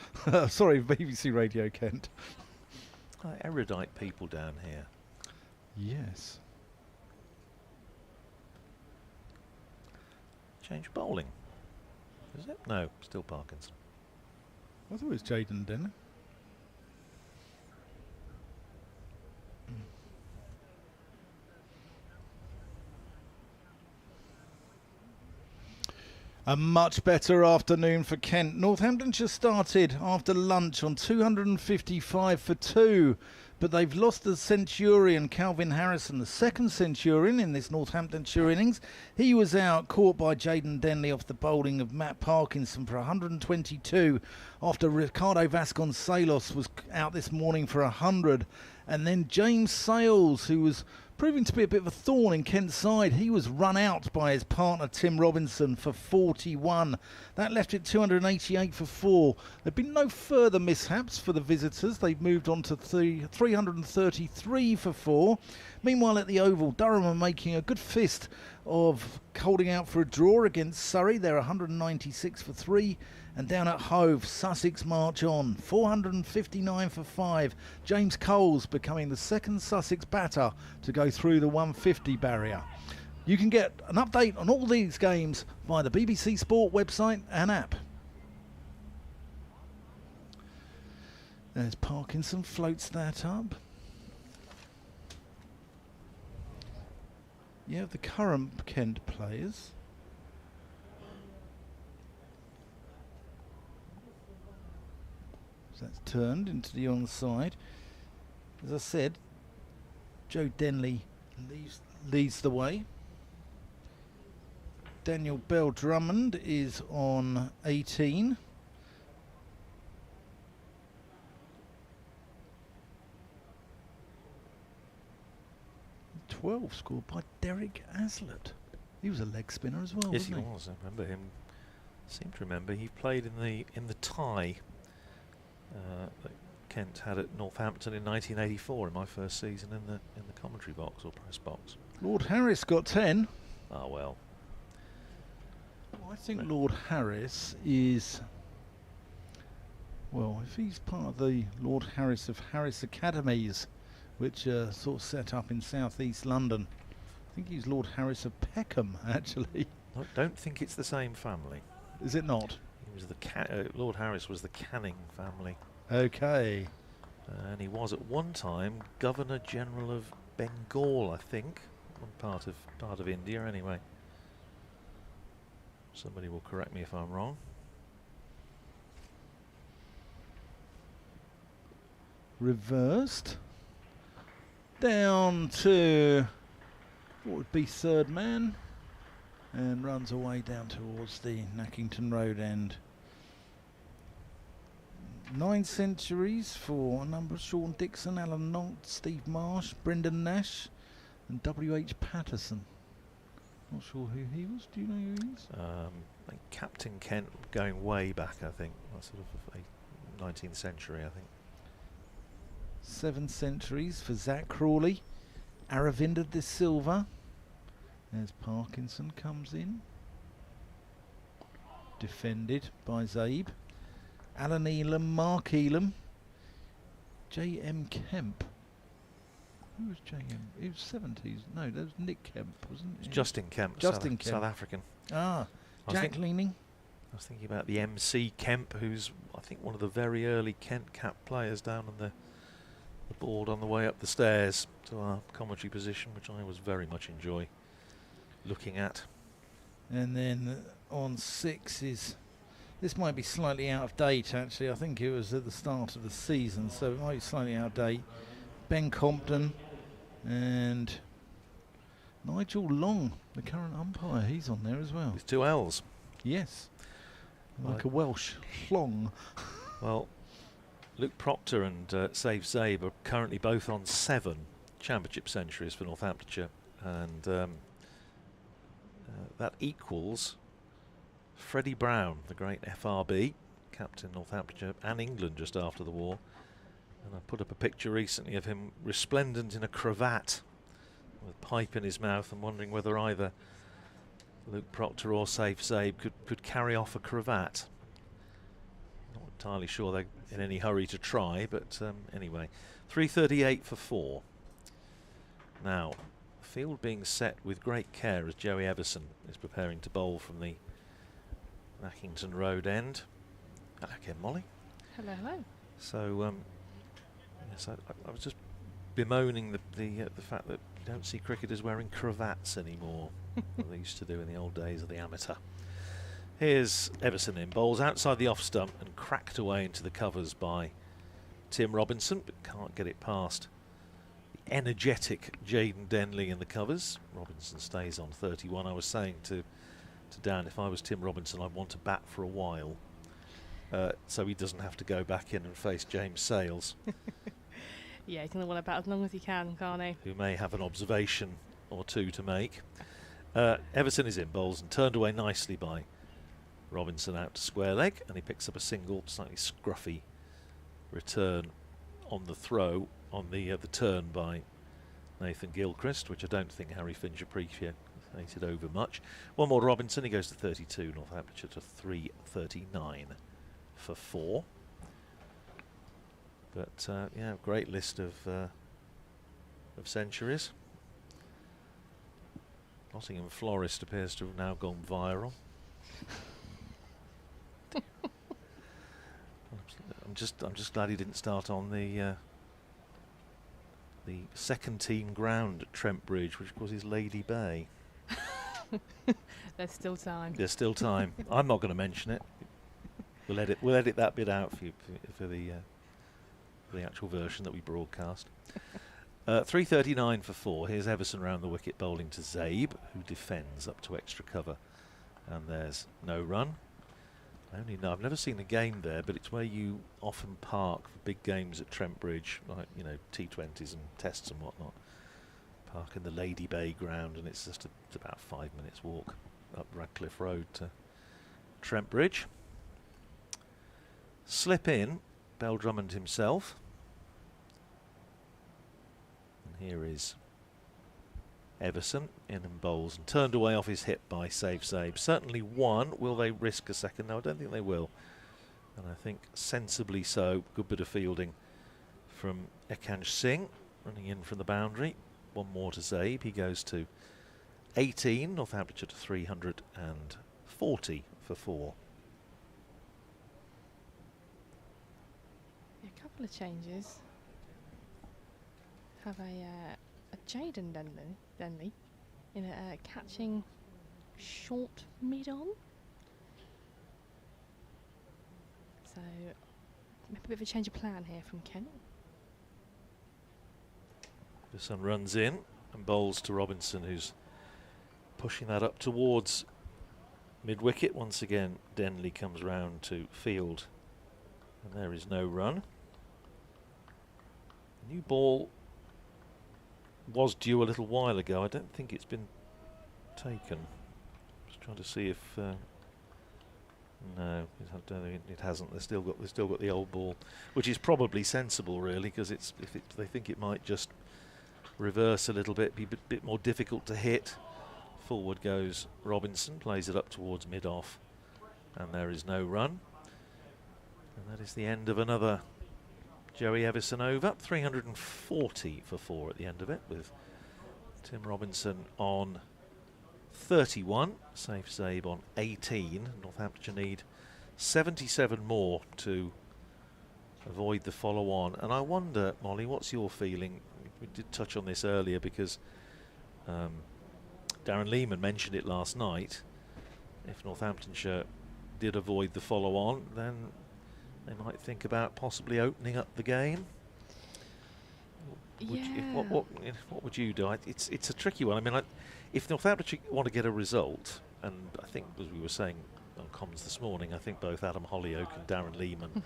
Sorry, BBC Radio Kent. Erudite people down here. Yes. Change bowling. Is it? No, still Parkinson. I thought it was Jaden Denner. A much better afternoon for Kent. Northamptonshire started after lunch on 255 for 2, but they've lost the Centurion, Calvin Harrison, the second Centurion in this Northamptonshire innings. He was out, caught by Jaden Denley off the bowling of Matt Parkinson for 122, after Ricardo Vasconcelos was out this morning for 100. And then James Sales, who was proving to be a bit of a thorn in Kent's side, he was run out by his partner Tim Robinson for 41. That left it 288 for 4. There have been no further mishaps for the visitors. They've moved on to 333 for 4. Meanwhile at the Oval, Durham are making a good fist of holding out for a draw against Surrey. They're 196 for 3. And down at Hove, Sussex march on, 459 for 5. James Coles becoming the second Sussex batter to go through the 150 barrier. You can get an update on all these games via the BBC Sport website and app. There's Parkinson, floats that up. You have the current Kent players. That's turned into the onside. As I said, Joe Denley leads the way. Daniel Bell Drummond is on 18. .12 scored by Derek Aslett. He was a leg spinner as well. Yes, wasn't he was. I remember him. Seem to remember he played in the tie that Kent had at Northampton in 1984, in my first season in the commentary box or press box. Lord Harris got 10. Ah, well. I think Lord Harris is, well, if he's part of the Lord Harris of Harris Academies, which are sort of set up in southeast London, I think he's Lord Harris of Peckham, actually. I don't think it's the same family. Is it not? He was the Lord Harris was the Canning family. Okay. And he was at one time Governor General of Bengal, I think, one part of India anyway. Somebody will correct me if I'm wrong. Reversed. Down to what would be third man, and runs away down towards the Nackington Road end. 9 centuries for a number of Sean Dixon, Alan Knott, Steve Marsh, Brendan Nash and W.H. Patterson. Not sure who he was. Do you know who he is? Like Captain Kent, going way back, I think. That's sort of a 19th century, I think. 7 centuries for Zach Crawley. Aravinda De Silva. There's Parkinson comes in. Defended by Zabe. Alan Elam, Mark Elam, J.M. Kemp. Who was J.M.? It was 70s. No, that was Nick Kemp, wasn't it? Justin Kemp, Justin Kemp. South African. Ah, Jack Leaning. I was thinking about the MC Kemp, who's, I think, one of the very early Kent Cap players down on the board on the way up the stairs to our commentary position, which I always very much enjoy looking at. And then on 6 is... This might be slightly out of date, actually. I think it was at the start of the season, so it might be slightly out of date. Ben Compton and Nigel Long, the current umpire. He's on there as well. With 2 L's. Yes. Like Right. a Welsh Long. Well, Luke Proctor and Save Zabe are currently both on 7 championship centuries for Northamptonshire, and that equals Freddie Brown, the great FRB, captain Northamptonshire and England just after the war. And I put up a picture recently of him resplendent in a cravat with a pipe in his mouth, and wondering whether either Luke Proctor or Safe Zabe could carry off a cravat. Not entirely sure they're in any hurry to try, but anyway. 338 for 4. Now, field being set with great care as Joey Everson is preparing to bowl from the Nackington Road end. Hello again, Molly. Hello, hello. So, yes, I was just bemoaning the fact that you don't see cricketers wearing cravats anymore. They used to do in the old days of the amateur. Here's Everson in, bowls outside the off stump and cracked away into the covers by Tim Robinson, but can't get it past the energetic Jaden Denley in the covers. Robinson stays on 31. I was saying to Dan, if I was Tim Robinson, I'd want to bat for a while, so he doesn't have to go back in and face James Sales. Yeah, he's going to want to bat as long as he can, can't he? Who may have an observation or two to make. Everson is in, bowls and turned away nicely by Robinson out to square leg, and he picks up a single, slightly scruffy return on the throw, on the turn by Nathan Gilchrist, which I don't think Harry Finch appreciated over much. One more Robinson, he goes to 32, Northamptonshire to 339 for 4. But yeah, great list of centuries. Nottingham Florist appears to have now gone viral. I'm just glad he didn't start on the second team ground at Trent Bridge, which of course is Lady Bay. There's still time. There's still time. I'm not going to mention it. We'll edit that bit out for you for the actual version that we broadcast. 339 for 4. Here's Everson round the wicket, bowling to Zabe, who defends up to extra cover, and there's no run. I've never seen a game there, but it's where you often park for big games at Trent Bridge, like, you know, T20s and tests and whatnot. Park in the Lady Bay ground, and it's just it's about 5 minutes walk up Radcliffe Road to Trent Bridge. Slip in, Bell Drummond himself. And here is Everson in and bowls and turned away off his hip by Save. Certainly one. Will they risk a second? No, I don't think they will. And I think sensibly so. Good bit of fielding from Ekansh Singh, running in from the boundary. One more to Zabe. He goes to 18. Northamptonshire to 340 for 4. Yeah, a couple of changes. Have a Jaden Denley in a catching short mid-on. So a bit of a change of plan here from Kent. The sun runs in and bowls to Robinson, who's pushing that up towards mid-wicket. Once again, Denley comes round to field, and there is no run. The new ball was due a little while ago. I don't think it's been taken. Just trying to see if no, it hasn't. They've still got the old ball, which is probably sensible, really, because they think it might just reverse a little bit, be a bit more difficult to hit. Forward goes Robinson, plays it up towards mid-off, and there is no run. And that is the end of another Joey Everson over. 340 for 4 at the end of it, with Tim Robinson on 31, Safe Zabe on 18. Northamptonshire need 77 more to avoid the follow-on. And I wonder, Molly, what's your feeling? We did touch on this earlier because Darren Lehman mentioned it last night. If Northamptonshire did avoid the follow-on, then they might think about possibly opening up the game. What would you do? It's a tricky one. I mean, if Northamptonshire want to get a result, and I think, as we were saying on comms this morning, I think both Adam Hollyoak and Darren Lehman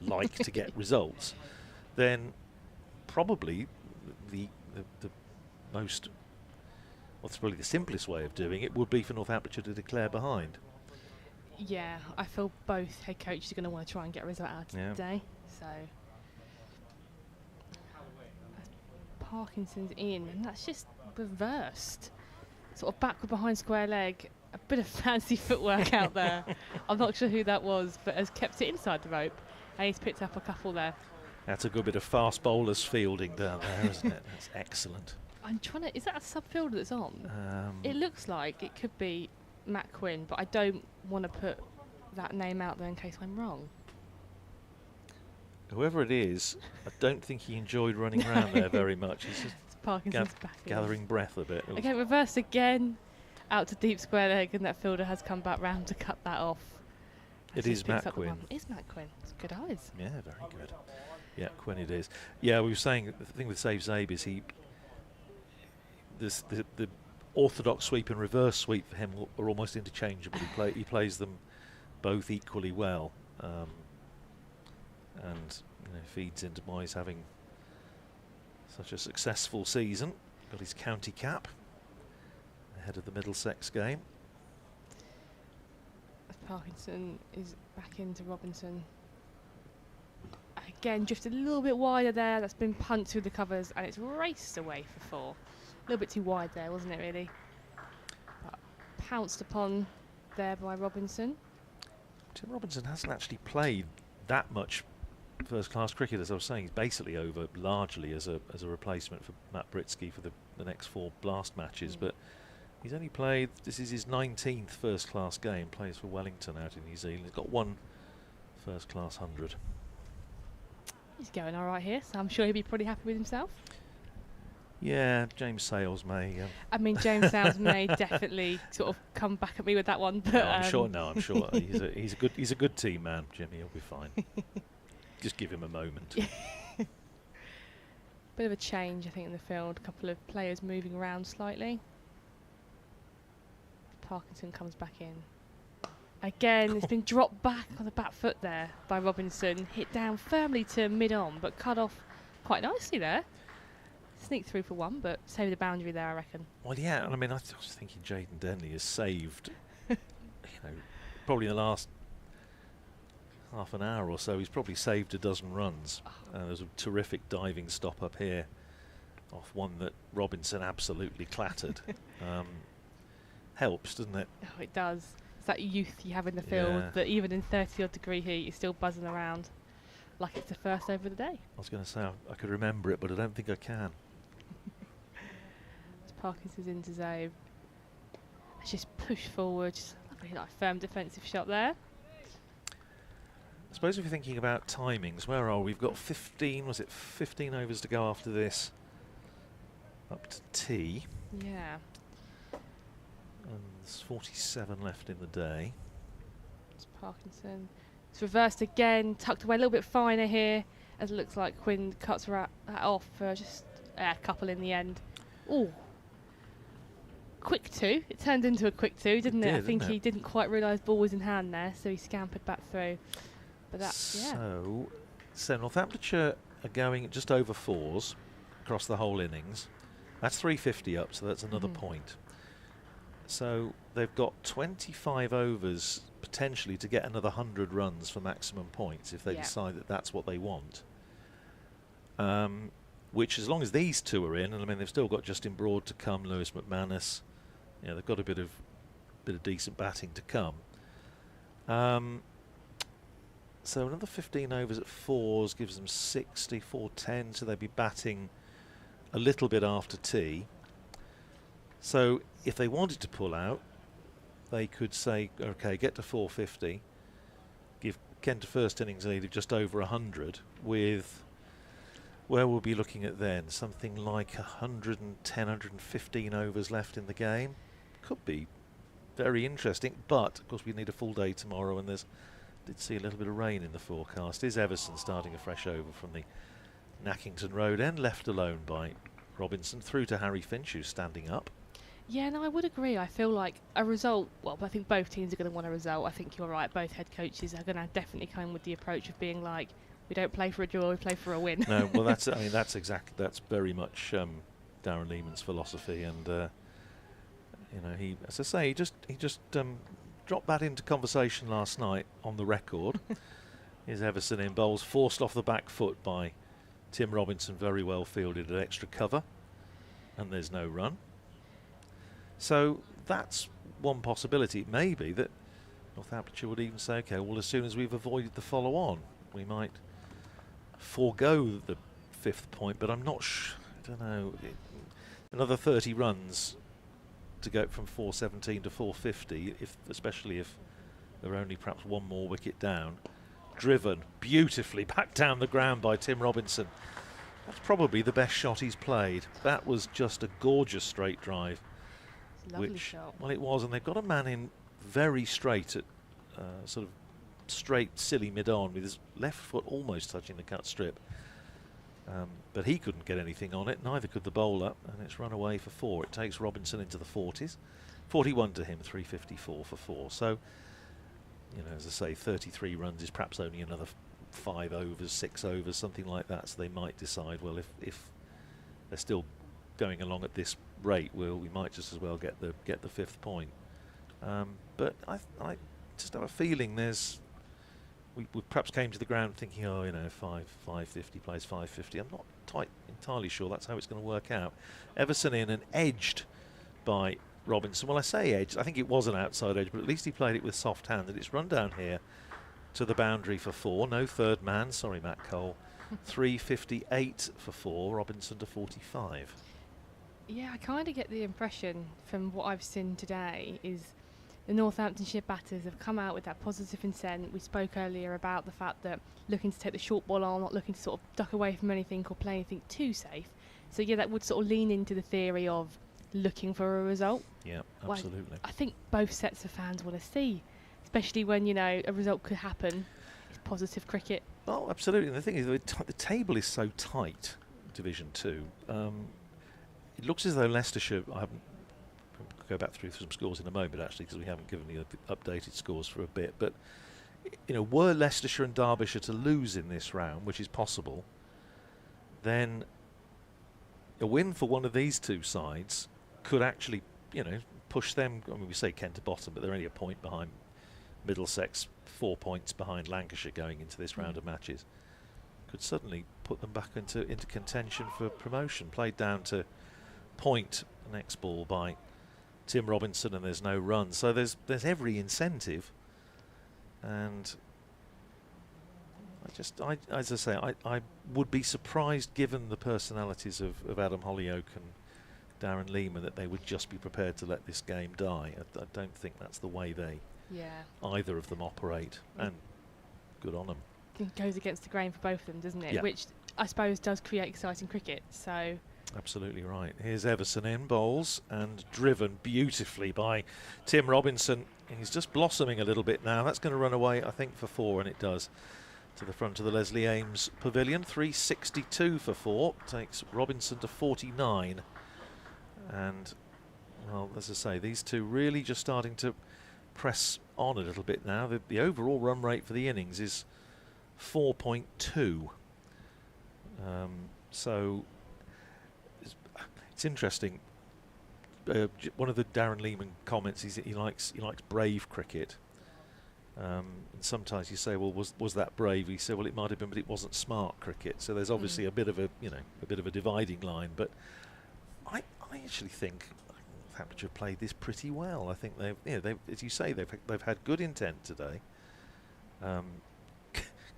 like to get results, then probably the most, what's probably the simplest way of doing it would be for Northamptonshire to declare behind. Yeah, I feel both head coaches are going to want to try and get a result out of today. So Parkinson's in, and that's just reversed. Sort of backward behind square leg, a bit of fancy footwork out there. I'm not sure who that was, but has kept it inside the rope, and he's picked up a couple there. That's a good bit of fast bowlers fielding down there, isn't it? That's excellent. I'm trying to, is that a sub-fielder that's on? It looks like it could be Matt Quinn, but I don't want to put that name out there in case I'm wrong. Whoever it is, I don't think he enjoyed running around there very much. He's just Parkinson's back gathering breath a bit. Okay, reverse again. out to deep square leg, and that fielder has come back round to cut that off. It is Matt Quinn. It is Matt Quinn. It's good eyes. Yeah, very good. Yeah, Quinn it is. Yeah, we were saying the thing with Save Zabe is the orthodox sweep and reverse sweep for him are almost interchangeable. He plays them both equally well, and feeds into why he's having such a successful season. Got his county cap ahead of the Middlesex game. Parkinson is back into Robinson. Again, just a little bit wider there. That's been punched through the covers, and it's raced away for 4. A little bit too wide there, wasn't it, really? But pounced upon there by Robinson. Tim Robinson hasn't actually played that much first-class cricket, as I was saying. He's basically over largely as a replacement for Matt Britsky for the next 4 blast matches, but he's only played, this is his 19th first-class game, plays for Wellington out in New Zealand. He's got 1 first-class 100. He's going all right here, so I'm sure he'll be pretty happy with himself. Yeah, James Sales may. I mean, James Sales may definitely sort of come back at me with that one. But no, I'm sure. He's a good team man, Jimmy. He'll be fine. Just give him a moment. Bit of a change, I think, in the field. A couple of players moving around slightly. Parkinson comes back in. Again, it's been dropped back on the back foot there by Robinson. Hit down firmly to mid-on, but cut off quite nicely there. Sneaked through for 1, but saved the boundary there, I reckon. Well, yeah, and I mean, I was thinking Jaden Denley has saved, probably in the last half an hour or so, he's probably saved a dozen runs. There's a terrific diving stop up here off one that Robinson absolutely clattered. Helps, doesn't it? Oh, it does. It's that youth you have in the field that even in 30-odd degree heat, you're still buzzing around like it's the first over the day. I was going to say I could remember it, but I don't think I can. Parkinson's into Zabe. Let's just push forward. Just lovely, firm defensive shot there. I suppose if you're thinking about timings, where are we? We've got 15 overs to go after this up to tea. Yeah. And there's 47 left in the day. It's Parkinson. It's reversed again, tucked away a little bit finer here, as it looks like Quinn cuts that off for just a couple in the end. Ooh. Quick 2. It turned into a quick 2, didn't it? I think he didn't quite realise ball was in hand there, so he scampered back through. But that's, So Northamptonshire are going just over 4s across the whole innings. That's 350 up, so that's another point. So they've got 25 overs potentially to get another 100 runs for maximum points if they decide that that's what they want. Which, as long as these 2 are in, and I mean they've still got Justin Broad to come, Lewis McManus, they've got a bit of decent batting to come. So another 15 overs at 4s gives them 60, 410, so they'd be batting a little bit after tea. So if they wanted to pull out, they could say, okay, get to 450, give Kent a first innings lead of just over 100 with, where we'll be looking at then, something like 110, 115 overs left in the game. Could be very interesting, but of course we need a full day tomorrow, and did see a little bit of rain in the forecast. Is Everson starting a fresh over from the Nackington Road end, left alone by Robinson, through to Harry Finch, who's standing up. Yeah, no, I would agree. I feel like a result, I think both teams are going to want a result. I think you're right. Both head coaches are going to definitely come with the approach of being like, we don't play for a draw, we play for a win. No, well, that's very much Darren Lehman's philosophy, and he, as I say, he just dropped that into conversation last night on the record. Is Everson in bowls, forced off the back foot by Tim Robinson, very well fielded at extra cover, and there's no run. So that's one possibility. It may be that Northamptonshire would even say, okay, well, as soon as we've avoided the follow-on, we might forego the 5th point, but I'm not I don't know. Another 30 runs to go from 417 to 450, especially if there are only perhaps 1 more wicket down. Driven beautifully back down the ground by Tim Robinson. That's probably the best shot he's played. That was just a gorgeous straight drive. Lovely which, shot. well, it was, and they've got a man in very straight at sort of straight, silly mid-on with his left foot almost touching the cut strip. But he couldn't get anything on it, neither could the bowler, and it's run away for 4. It takes Robinson into the 40s. 41 to him, 354 for 4. So, you know, as I say, 33 runs is perhaps only another 5 overs, 6 overs, something like that. So they might decide, well, if they're still going along at this rate, we might just as well get the 5th point. But I just have a feeling we perhaps came to the ground thinking, oh, you know, 550 plays 550. I'm not entirely sure that's how it's going to work out. Everson in and edged by Robinson. Well, I say edged. I think it was an outside edge, but at least he played it with soft hand. And it's run down here to the boundary for 4. No third man. Sorry, Matt Cole. 358 for 4. Robinson to 45. Yeah, I kind of get the impression from what I've seen today is the Northamptonshire batters have come out with that positive intent. We spoke earlier about the fact that looking to take the short ball on, not looking to sort of duck away from anything or play anything too safe. So yeah, that would sort of lean into the theory of looking for a result. Yeah, absolutely. I think both sets of fans want to see, especially when, you know, a result could happen. It's positive cricket. Oh, absolutely. And the thing is, the table is so tight, Division 2. It looks as though Leicestershire, I haven't go back through some scores in a moment actually, because we haven't given the updated scores for a bit, but you know, were Leicestershire and Derbyshire to lose in this round, which is possible, then a win for one of these two sides could actually, you know, push them. I mean, we say Kent to bottom, but they're only a point behind Middlesex, 4 points behind Lancashire going into this round of matches. Could suddenly put them back into contention for promotion. Played down to point the next ball by Tim Robinson, and there's no run. So there's every incentive, and as I say, I would be surprised, given the personalities of Adam Hollyoake and Darren Lehmann, that they would just be prepared to let this game die. I don't think that's the way either of them operate, and good on them. It goes against the grain for both of them, doesn't it? Yeah. Which I suppose does create exciting cricket. So absolutely right. Here's Everson in, bowls, and driven beautifully by Tim Robinson. He's just blossoming a little bit now. That's going to run away, I think, for 4, and it does. To the front of the Leslie Ames Pavilion. 362 for 4. Takes Robinson to 49. And, well, as I say, these two really just starting to press on a little bit now. The overall run rate for the innings is 4.2. So it's interesting. One of the Darren Lehmann comments is that he likes brave cricket. And sometimes you say, well, was that brave? He said, well, it might have been, but it wasn't smart cricket. So there's obviously a bit of a dividing line. But I actually think Northamptonshire played this pretty well. I think they've as you say, they've had good intent today.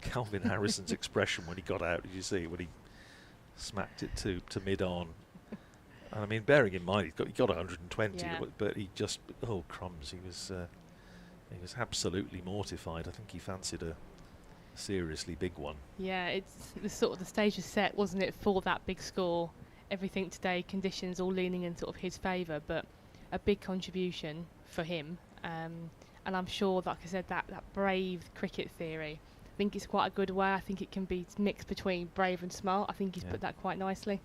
Calvin Harrison's expression when he got out, did you see when he smacked it to mid-on? I mean, bearing in mind he got 120, yeah. but he just, oh crumbs, he was absolutely mortified. I think he fancied a seriously big one. Yeah, it's the stage was set, wasn't it, for that big score? Everything today, conditions all leaning in sort of his favour, but a big contribution for him. And I'm sure, like I said, that brave cricket theory, I think it's quite a good way. I think it can be mixed between brave and smart. I think he's put that quite nicely.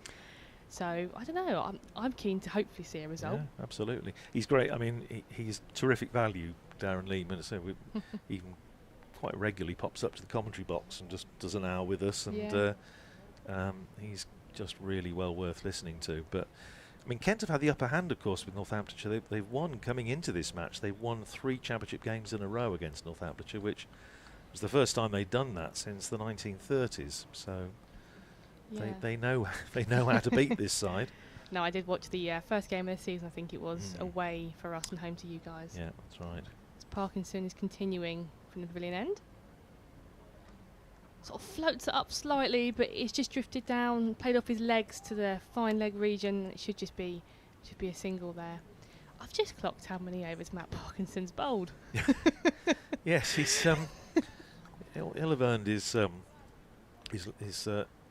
So I don't know. I'm keen to hopefully see a result. Yeah, absolutely. He's great. I mean, he's terrific value, Darren Lehmann. So we even quite regularly pops up to the commentary box and just does an hour with us, and he's just really well worth listening to. But I mean, Kent have had the upper hand, of course, with Northamptonshire. They've won coming into this match. They've won 3 championship games in a row against Northamptonshire, which was the first time they'd done that since the 1930s. So they know how to beat this side. No, I did watch the first game of the season. I think it was away for us and home to you guys. Yeah, that's right. As Parkinson is continuing from the pavilion end. Sort of floats it up slightly, but it's just drifted down, played off his legs to the fine leg region. It should just be a single there. I've just clocked how many overs Matt Parkinson's bowled. Yes, he's he'll have earned his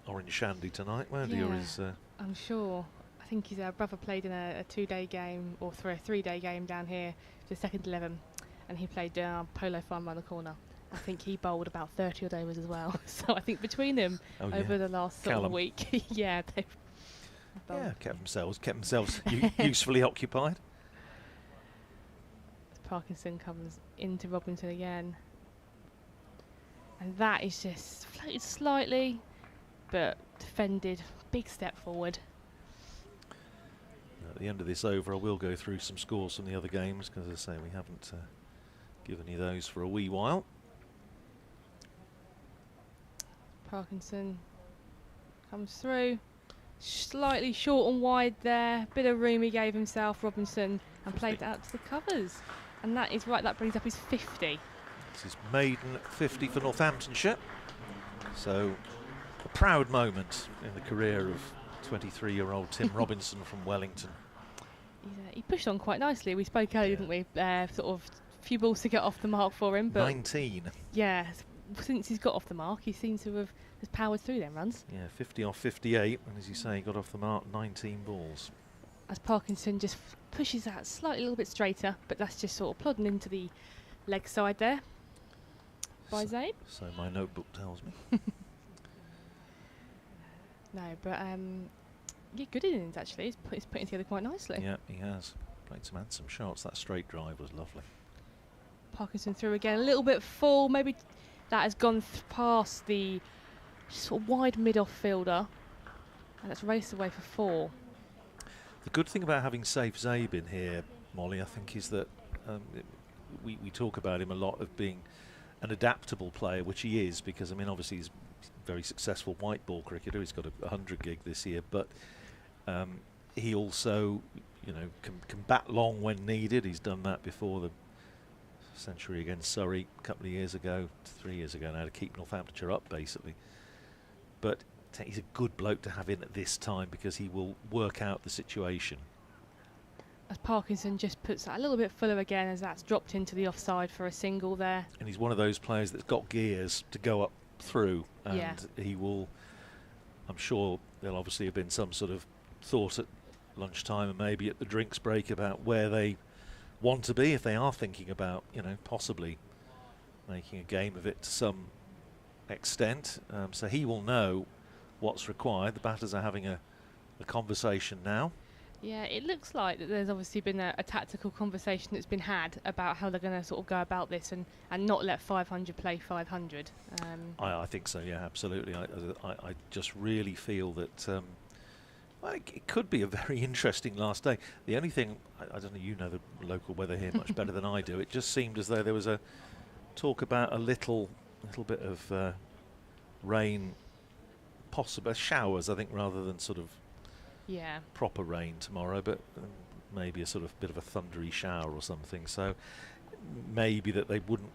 orange shandy tonight, won't he? Or his, I'm sure. I think his brother played in a 2-day game, or a 3-day game down here, the second 11, and he played polo farm around the corner. I think he bowled about 30 odd overs as well. So I think between them over the last sort of week, yeah, they've kept themselves usefully occupied. Parkinson comes into Robinson again, and that is just floated slightly, but defended. Big step forward. At the end of this over, I will go through some scores from the other games, because as I say, we haven't given you those for a wee while. Parkinson comes through, slightly short and wide there, bit of room he gave himself, Robinson, and played out to the covers, and that is right, that brings up his 50. This is maiden 50 for Northamptonshire, so a proud moment in the career of 23-year-old Tim Robinson from Wellington. He pushed on quite nicely. We spoke earlier, didn't we? Sort of few balls to get off the mark for him, but 19. Yeah, since he's got off the mark, he seems to have powered through them runs. Yeah, 50 off 58, and as you say, he got off the mark 19 balls. As Parkinson just pushes that slightly a little bit straighter, but that's just sort of plodding into the leg side there by Zabe. So my notebook tells me. No, but yeah, good innings actually. He's putting together quite nicely. Yeah, he has. Played some handsome shots. That straight drive was lovely. Parkinson through again, a little bit full. Maybe that has gone past the sort of wide mid-off fielder, and it's raced away for 4. The good thing about having Safe Zabe in here, Molly, I think, is that we talk about him a lot of being an adaptable player, which he is, because I mean obviously he's a very successful white ball cricketer. He's got a 100 gig this year, but he also, you know, can bat long when needed. He's done that before the century against Surrey a couple of years ago, 3 years ago now, to keep Northamptonshire up basically. But he's a good bloke to have in at this time, because he will work out the situation. As Parkinson just puts that a little bit fuller again, as that's dropped into the offside for a single there. And he's one of those players that's got gears to go up through, and he will, I'm sure there'll obviously have been some sort of thought at lunchtime and maybe at the drinks break about where they want to be, if they are thinking about, you know, possibly making a game of it to some extent. So he will know what's required. The batters are having a conversation now. Yeah, it looks like that there's obviously been a tactical conversation that's been had about how they're going to sort of go about this and not let 500 play 500. I think so, yeah, absolutely. I just really feel that well, it could be a very interesting last day. The only thing, I don't know, you know the local weather here much better than I do. It just seemed as though there was a talk about a little bit of rain, possible showers, I think, rather than sort of proper rain tomorrow, but maybe a sort of bit of a thundery shower or something. So maybe that you wouldn't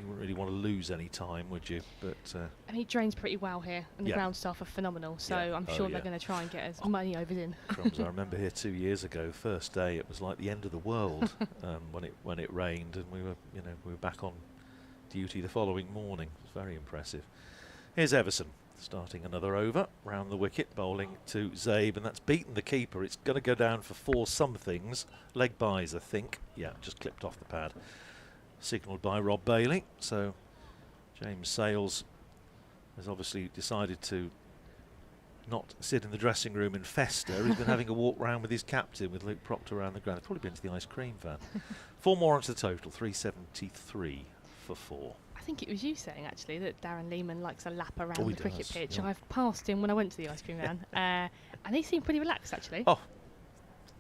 really want to lose any time, would you? But and he drains pretty well here, and the ground staff are phenomenal, so I'm sure they're going to try and get as many overs in. Crumbs, I remember here 2 years ago, first day, it was like the end of the world when it rained, and we were back on duty the following morning. It was very impressive. Here's Everson starting another over round the wicket, bowling to Zabe, and that's beaten the keeper. It's going to go down for 4 somethings. Leg byes, I think. Yeah, just clipped off the pad. Signalled by Rob Bailey. So James Sales has obviously decided to not sit in the dressing room and fester. He's been having a walk round with his captain, with Luke Proctor around the ground. He's probably been to the ice cream van. 4 more onto the total, 373 for 4. I think it was you saying actually that Darren Lehman likes a lap around the cricket pitch. Yeah. I've passed him when I went to the ice cream van, and he seemed pretty relaxed actually. Oh,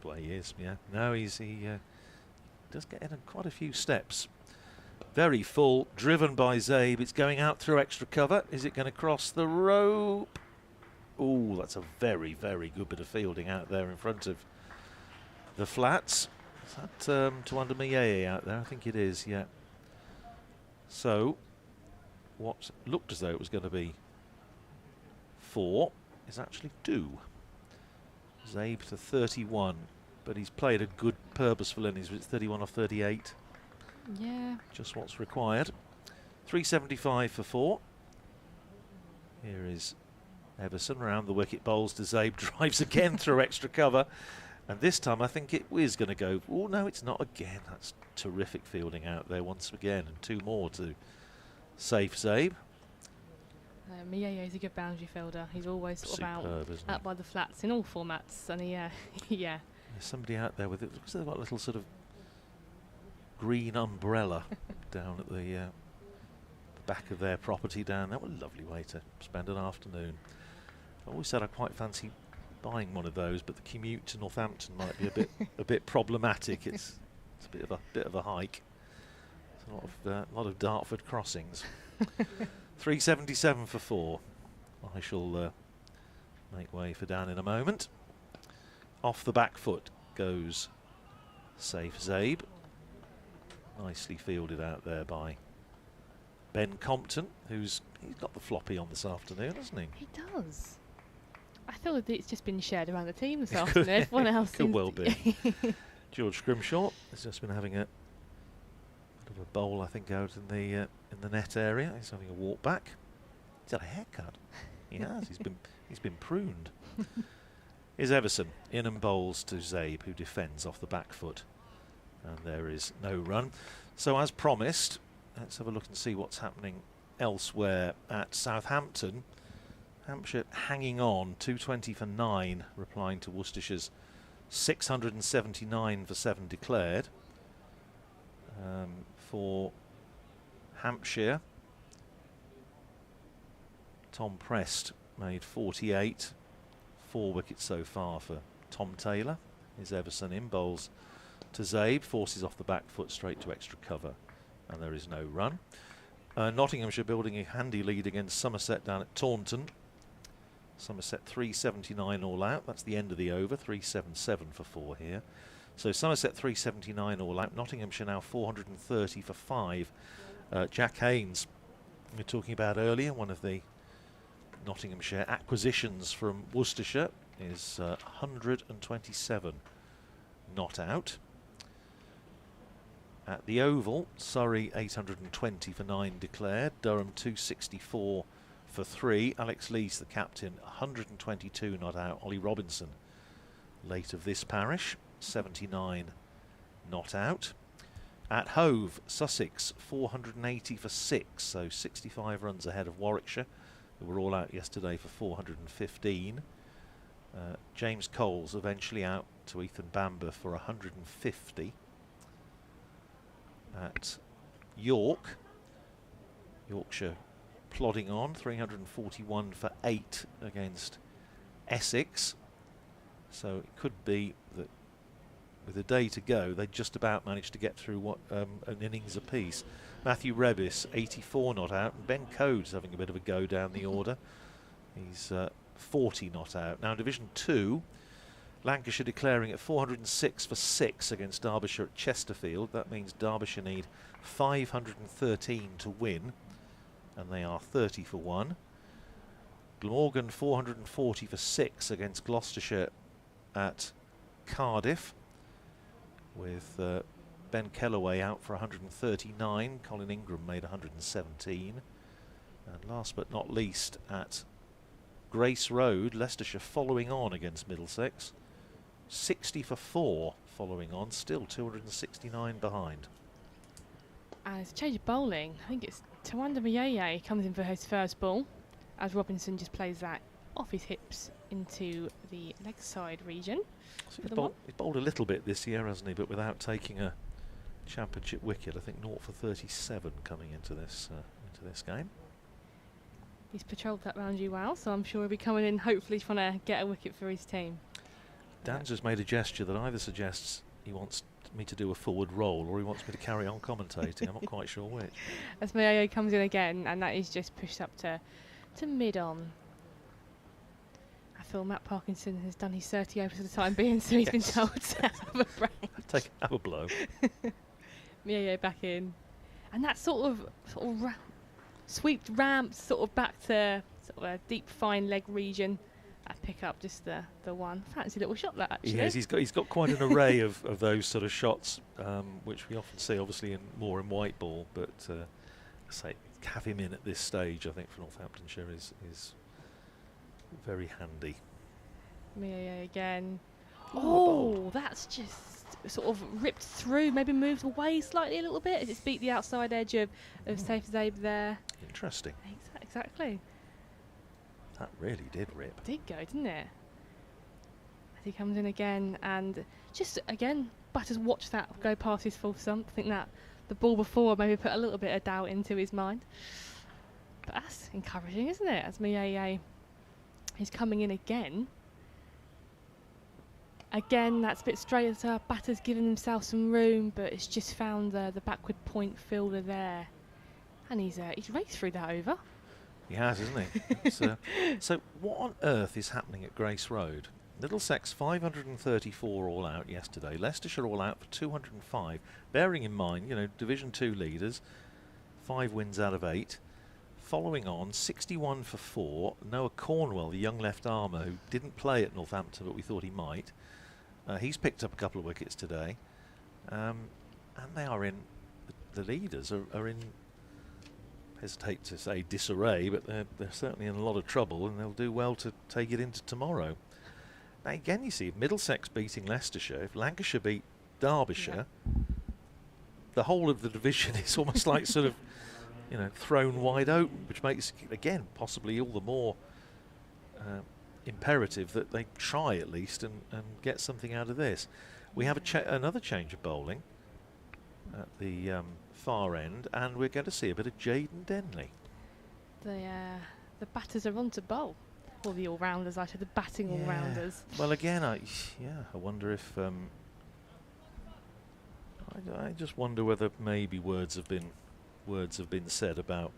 the way he is, yeah. No, he does get in quite a few steps. Very full, driven by Zabe. It's going out through extra cover. Is it going to cross the rope? Oh, that's a very, very good bit of fielding out there in front of the flats. Is that Tuanda Mayeye out there? I think it is, yeah. So, what looked as though it was going to be 4 is actually 2. Zabe to 31, but he's played a good purposeful innings. It's 31 off 38. Yeah. Just what's required. 375 for 4. Here is Everson around the wicket, bowls to Zabe, drives again through extra cover. And this time I think it is going to go. Oh, no, it's not again. That's terrific fielding out there once again. And 2 more to safe Zabe. Mieye is a good boundary fielder. He's always sort Superb, of out by the flats in all formats. And yeah. There's somebody out there with it. Looks like they've got a little sort of green umbrella down at the back of their property down there. What a lovely way to spend an afternoon. I always said I quite fancy buying one of those, but the commute to Northampton might be a bit problematic. It's a bit of a hike. It's a lot of Dartford crossings. 377 for 4. I shall make way for Dan in a moment. Off the back foot goes safe Zabe. Nicely fielded out there by Ben Compton, he's got the floppy on this afternoon, hasn't he? He does. I feel that it's just been shared around the team this afternoon. Everyone else could well be. George Scrimshaw has just been having a bit of a bowl, I think, out in the net area. He's having a walk back. He's had a haircut. He has. He's been pruned. Is Everson in and bowls to Zabe, who defends off the back foot, and there is no run. So as promised, let's have a look and see what's happening elsewhere at Southampton. Hampshire hanging on, 220 for 9, replying to Worcestershire's 679 for 7 declared. For Hampshire, Tom Prest made 48, 4 wickets so far for Tom Taylor. Is Everson in, bowls to Zabe, forces off the back foot straight to extra cover, and there is no run. Nottinghamshire building a handy lead against Somerset down at Taunton. Somerset 379 all out. That's the end of the over. 377 for 4 here. So Somerset 379 all out. Nottinghamshire now 430 for 5. Jack Haynes, we were talking about earlier, one of the Nottinghamshire acquisitions from Worcestershire, is 127 not out. At the Oval, Surrey 820 for 9 declared. Durham 264 for 3. Alex Lees, the captain, 122 not out. Ollie Robinson, late of this parish, 79 not out. At Hove, Sussex 480 for 6, so 65 runs ahead of Warwickshire, who were all out yesterday for 415. James Coles eventually out to Ethan Bamber for 150. At York, Yorkshire plodding on, 341 for 8 against Essex. So it could be that with a day to go, they just about managed to get through an innings apiece. Matthew Rebis, 84 not out, and Ben Coates having a bit of a go down the order. He's 40 not out. Now in Division 2, Lancashire declaring at 406 for 6 against Derbyshire at Chesterfield. That means Derbyshire need 513 to win, and they are 30 for 1. Glamorgan 440 for 6 against Gloucestershire at Cardiff, with Ben Kellaway out for 139. Colin Ingram made 117. And last but not least, at Grace Road, Leicestershire following on against Middlesex. 60 for 4 following on, still 269 behind. And it's a change of bowling. I think it's Tawanda Mieye comes in for his first ball, as Robinson just plays that off his hips into the leg side region. He's bowled a little bit this year, hasn't he, but without taking a championship wicket. I think 0 for 37 coming into this game. He's patrolled that boundary well, so I'm sure he'll be coming in hopefully trying to get a wicket for his team. Dan's just made a gesture that either suggests he wants me to do a forward roll or he wants me to carry on commentating. I'm not quite sure which. As Mieye comes in again, and that is just pushed up to mid-on. I feel Matt Parkinson has done his 30 overs for the time being, so he's been told to have a break. Have a blow. Mieye back in. And that sort of sweeped ramps sort of back to sort of a deep fine leg region. I pick up just the one fancy little shot that actually. Yes, he's got quite an array of those sort of shots, which we often see obviously more in white ball, but say have him in at this stage, I think, for Northamptonshire is very handy. Mia again. Oh, Oh, that's just sort of ripped through, maybe moved away slightly a little bit as it's beat the outside edge of Safe Zabe there. Interesting. Exactly. That really did rip. Did go, didn't it? As he comes in again, and just again, batters watch that go past his full stump. I think that the ball before maybe put a little bit of doubt into his mind. But that's encouraging, isn't it? As Mia is coming in again. Again, that's a bit straighter. Batter's given himself some room, but it's just found the backward point fielder there. And he's raced through that over. He has, isn't he? So what on earth is happening at Grace Road? Middlesex 534 all out yesterday. Leicestershire all out for 205. Bearing in mind, you know, Division 2 leaders, 5 wins out of 8. Following on, 61 for 4. Noah Cornwell, the young left armour who didn't play at Northampton but we thought he might. He's picked up a couple of wickets today. And they are in, the leaders are in, hesitate to say disarray, but they're certainly in a lot of trouble, and they'll do well to take it into tomorrow. Now again, you see, if Middlesex beating Leicestershire, if Lancashire beat Derbyshire, the whole of the division is almost like sort of, you know, thrown wide open, which makes, again, possibly all the more imperative that they try at least and get something out of this. We have another change of bowling at the far end, and we're going to see a bit of Jaden Denley. The batters are on to bowl. Or the all-rounders, I said, the batting all-rounders. Well, again, I wonder if I just wonder whether maybe words have been said about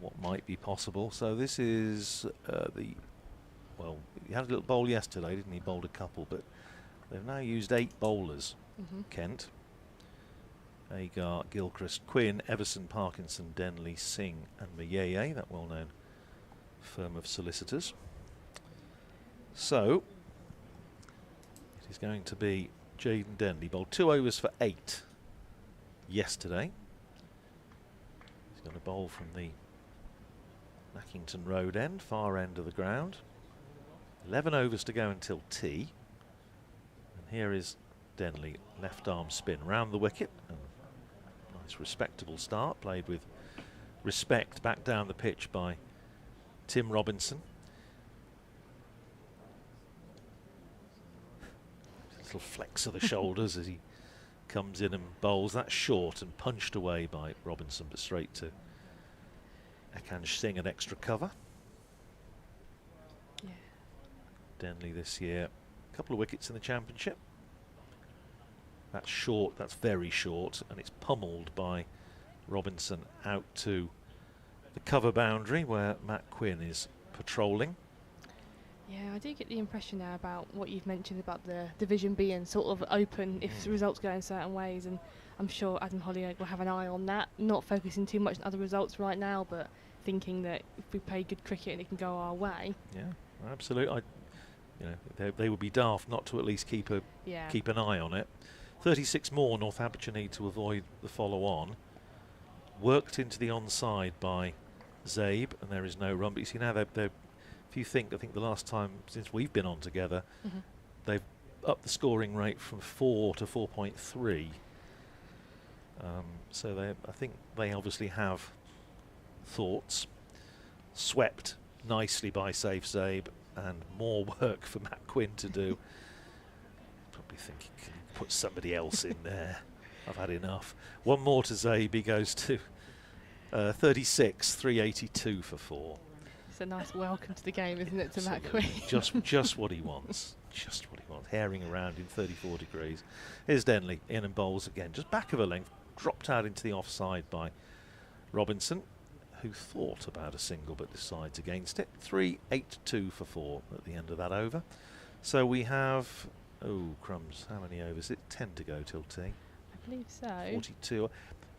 what might be possible. So this is he had a little bowl yesterday, didn't he? Bowled a couple, but they've now used 8 bowlers. Kent, Agar, Gilchrist, Quinn, Everson, Parkinson, Denley, Singh and Mayeye, that well-known firm of solicitors. So it is going to be Jaden Denley. Bowled 2 overs for 8 yesterday. He's going to bowl from the Mackington Road end, far end of the ground. 11 overs to go until tea. And here is Denley, left arm spin round the wicket. And nice respectable start, played with respect back down the pitch by Tim Robinson. A little flex of the shoulders as he comes in and bowls. That's short and punched away by Robinson, but straight to Akansh Singh, an extra cover. Yeah. Denley this year, a couple of wickets in the championship. That's short, that's very short, and it's pummeled by Robinson out to the cover boundary where Matt Quinn is patrolling. Yeah, I do get the impression now about what you've mentioned about the division being sort of open if the results go in certain ways, and I'm sure Adam Hollyoake will have an eye on that, not focusing too much on other results right now, but thinking that if we play good cricket and it can go our way. Yeah, absolutely. They would be daft not to at least keep an eye on it. 36 more Northamptonshire need to avoid the follow-on. Worked into the onside by Zabe, and there is no run. But you see now, if you think, I think the last time since we've been on together, they've upped the scoring rate from 4 to 4.3. So I think they obviously have thoughts. Swept nicely by Safe Zabe, and more work for Matt Quinn to do. Probably thinking, can you put somebody else in there? I've had enough. One more to Zabe. He goes to 36, 382 for 4. It's a nice welcome to the game, isn't it, to Matt Quinn? just what he wants. Just what he wants. Herring around in 34 degrees. Here's Denley in and bowls again. Just back of a length. Dropped out into the offside by Robinson, who thought about a single but decides against it. 382 for 4 at the end of that over. So we have, oh crumbs, how many overs? Is it 10 to go till tea? I believe so. 42.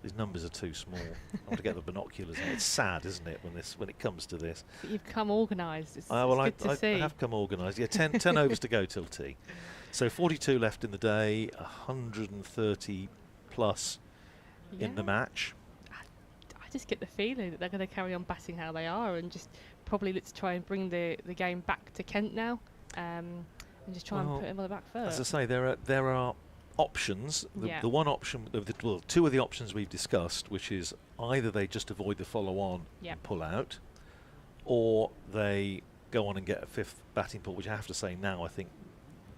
These numbers are too small. I want to get the binoculars out. It's sad, isn't it, when it comes to this. But you've come organised. It's Well, good to see. I have come organised. Yeah, 10 overs to go till tea. So 42 left in the day, 130 plus in the match. I just get the feeling that they're going to carry on batting how they are and just probably look to try and bring the game back to Kent now, and just try and put him on the back foot. As I say, there are options. Yeah. The one option, well, two of the options we've discussed, which is either they just avoid the follow-on and pull out, or they go on and get a 5th batting pull, which I have to say now I think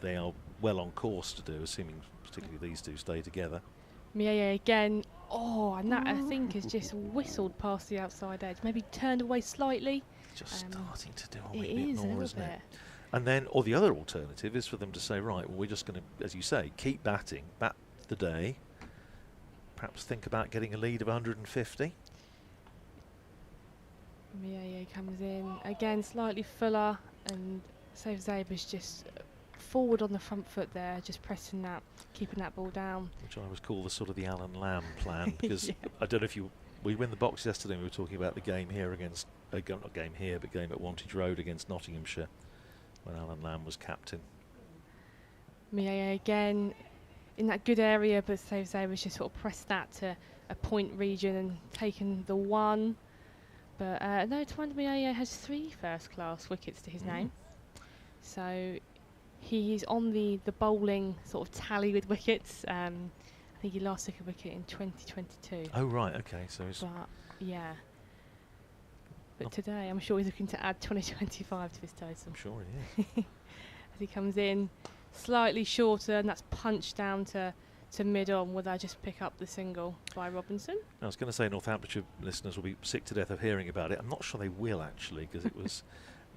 they are well on course to do, assuming particularly these two stay together. Mieye again. Oh, and that I think has just whistled past the outside edge. Maybe turned away slightly. Just starting to do a it wee bit is, more, isn't it? And then, or the other alternative is for them to say, right, well, we're just going to, as you say, keep batting, bat the day, perhaps think about getting a lead of 150. Mieye comes in again, slightly fuller, and Zabe is just forward on the front foot there, just pressing that, keeping that ball down. Which I always call the sort of the Alan Lamb plan, because I don't know if we were in the box yesterday and we were talking about the game here against, not game here, but game at Wantage Road against Nottinghamshire, when Alan Lamb was captain. Mieye again in that good area, but Zabe was just sort of pressed that to a point region and taken the one. But no, Twan Mieye has 3 first-class wickets to his name. So he's on the bowling sort of tally with wickets. I think he last took a wicket in 2022. Oh, right, okay. So he's... But, yeah. But today, I'm sure he's looking to add 2025 to his total. I'm sure he is. As he comes in, slightly shorter, and that's punched down to mid-on. Will I just pick up the single by Robinson? I was going to say Northamptonshire listeners will be sick to death of hearing about it. I'm not sure they will, actually, because it was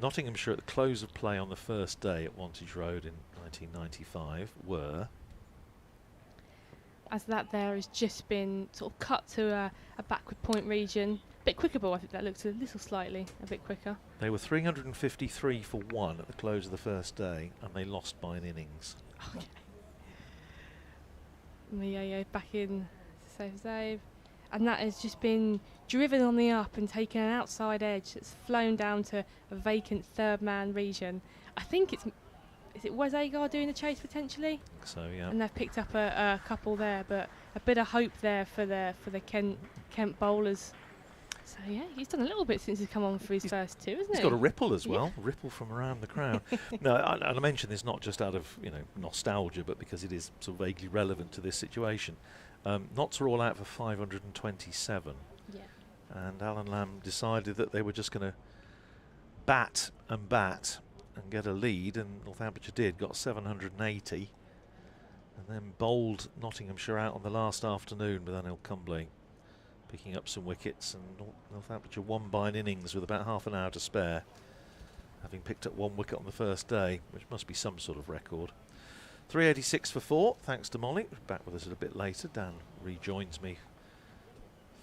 Nottinghamshire at the close of play on the first day at Wantage Road in 1995 were... As that there has just been sort of cut to a backward point region. A bit quicker ball, I think that looks a little slightly a bit quicker. They were 353 for 1 at the close of the first day, and they lost by an innings. Okay. Mieye back in to save Zabe. And that has just been driven on the up and taken an outside edge. It's flown down to a vacant 3rd man region. I think is it Wes Agar doing the chase potentially? So yeah. And they've picked up a couple there, but a bit of hope there for the Kent bowlers. So yeah, he's done a little bit since he's come on for his first 2, hasn't he? He's got a ripple as well, ripple from around the crowd. No, and I mention this not just out of nostalgia, but because it is sort of vaguely relevant to this situation. Knots are all out for 527. Yeah. And Alan Lamb decided that they were just going to bat and get a lead, and Northamptonshire did, got 780, and then bowled Nottinghamshire out on the last afternoon with Anil Kumble picking up some wickets, and Northamptonshire won by an innings with about half an hour to spare, having picked up 1 wicket on the first day, which must be some sort of record. 386 for 4, thanks to Molly. Back with us a little bit later. Dan rejoins me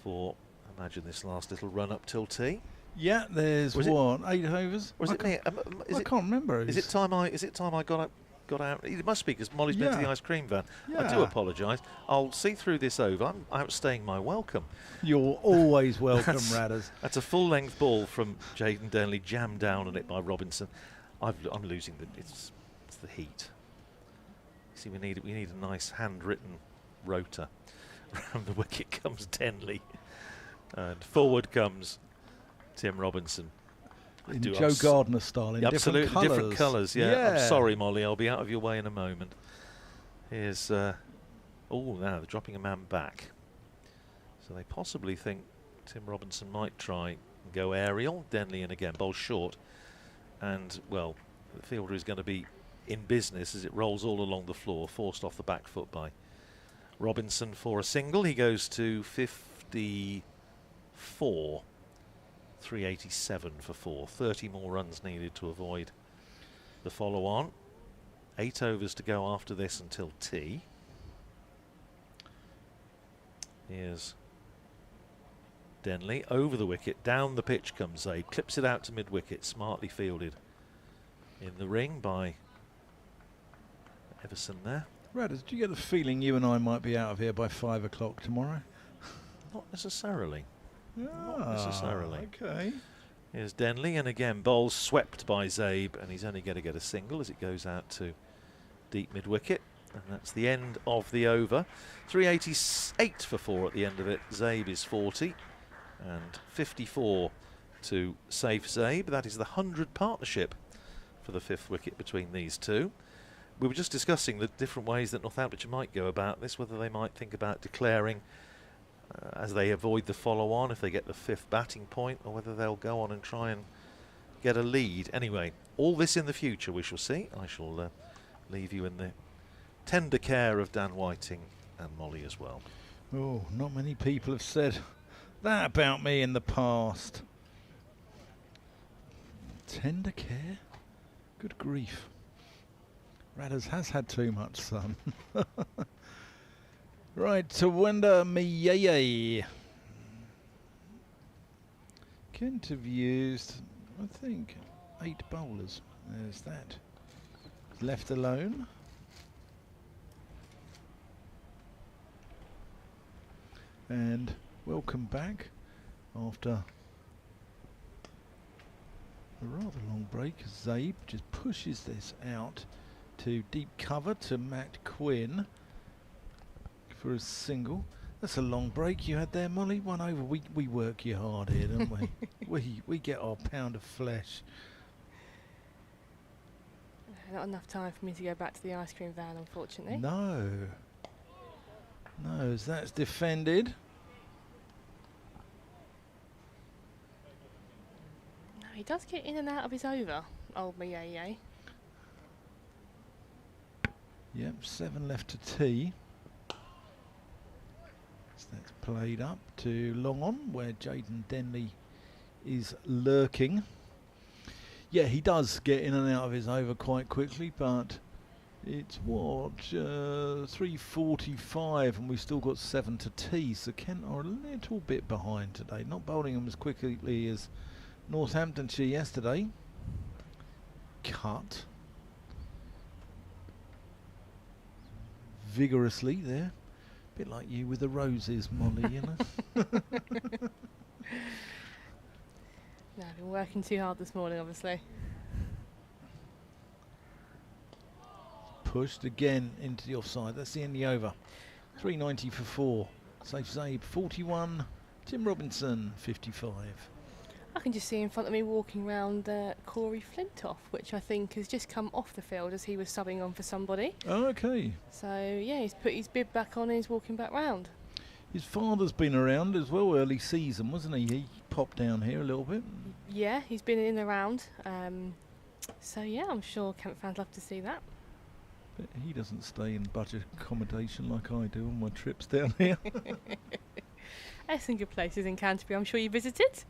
for, imagine, this last little run up till tea. Yeah, there's 8 overs. Or is it me? I can't remember. Is it time I got out? It must be, because Molly's been to the ice cream van. Yeah. I do apologise. I'll see through this over. I'm outstaying my welcome. You're always welcome, Radders. That's a full-length ball from Jayden Denley, jammed down on it by Robinson. I'm losing it's the heat. See, we need a nice handwritten rota. Around the wicket comes Denley, and forward comes Tim Robinson. In Joe Gardner style, in different colours. Yeah. I'm sorry, Molly. I'll be out of your way in a moment. Here's now they're dropping a man back, so they possibly think Tim Robinson might try and go aerial. Denley in again, bowls short, and well, the fielder is going to be in business as it rolls all along the floor, forced off the back foot by Robinson for a single. He goes to 54. 387 for 4. 30 more runs needed to avoid the follow-on. 8 overs to go after this until tea. Here's Denley over the wicket. Down the pitch comes Zabe. Clips it out to mid-wicket. Smartly fielded in the ring by Everson there. Radders, do you get the feeling you and I might be out of here by 5 o'clock tomorrow? Not necessarily. Not necessarily. Okay. Here's Denley, and again bowls swept by Zabe, and he's only going to get a single as it goes out to deep mid-wicket, and that's the end of the over. 388 for 4 at the end of it. Zabe is 40, and 54 to save Zabe. That is the 100 partnership for the 5th wicket between these two. We were just discussing the different ways that Northamptonshire might go about this, whether they might think about declaring as they avoid the follow-on if they get the 5th batting point, or whether they'll go on and try and get a lead. Anyway, all this in the future we shall see. I shall leave you in the tender care of Dan Whiting and Molly as well. Oh, not many people have said that about me in the past. Tender care? Good grief. Radders has had too much sun. Right, Tawenda Miyeye. Kent have used, I think, 8 bowlers. There's that. Left alone. And welcome back after a rather long break. Zabe just pushes this out to deep cover to Matt Quinn for a single. That's a long break you had there, Molly. 1 over. We work you hard here, don't we? we get our pound of flesh. Not enough time for me to go back to the ice cream van, unfortunately. No. No, as that's defended. No, he does get in and out of his over, old Miyeye. Yep, 7 left to tee. So that's played up to long on, where Jaden Denley is lurking. Yeah, he does get in and out of his over quite quickly, but it's what, 3:45, and we've still got 7 to tee. So Kent are a little bit behind today. Not bowling them as quickly as Northamptonshire yesterday. Cut vigorously there. A bit like you with the roses, Molly, you know. No, I've been working too hard this morning, obviously. Pushed again into the offside. That's the end of the over. 390 for 4. Safe Zabe 41. Tim Robinson 55. I can just see in front of me walking round Corey Flintoff, which I think has just come off the field as he was subbing on for somebody. Oh, okay. So, yeah, he's put his bib back on and he's walking back round. His father's been around as well early season, wasn't he? He popped down here a little bit. Yeah, he's been in and around. So, yeah, I'm sure Kent fans love to see that. But he doesn't stay in budget accommodation like I do on my trips down here. There's some good places in Canterbury I'm sure you visited.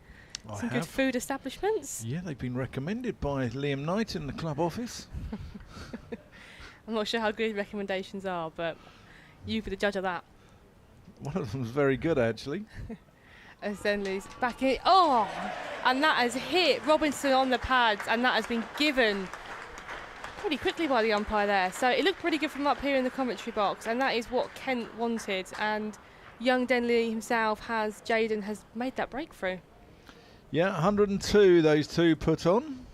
Some good food establishments. Yeah, they've been recommended by Liam Knight in the club office. I'm not sure how good his recommendations are, but you be the judge of that. One of them's very good, actually. As Denley's back in. Oh! And that has hit Robinson on the pads, and that has been given pretty quickly by the umpire there. So it looked pretty good from up here in the commentary box, and that is what Kent wanted. And young Denley himself Jaden has made that breakthrough. Yeah, 102 those two put on.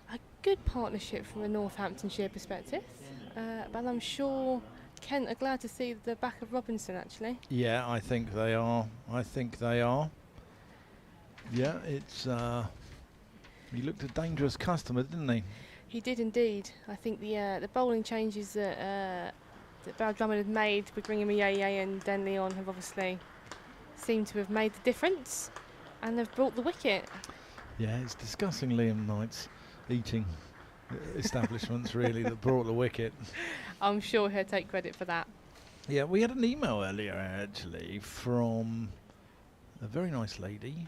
A good partnership from a Northamptonshire perspective, but I'm sure Kent are glad to see the back of Robinson, actually. Yeah, I think they are. Yeah, it's he looked a dangerous customer, didn't he? He did indeed. I think the bowling changes that Brad Drummond had made with bringing Miyeye and Denley on have obviously seemed to have made the difference, and they've brought the wicket. Yeah, it's discussing Liam Knight's eating establishments really that brought the wicket. I'm sure he'll take credit for that. Yeah, we had an email earlier actually from a very nice lady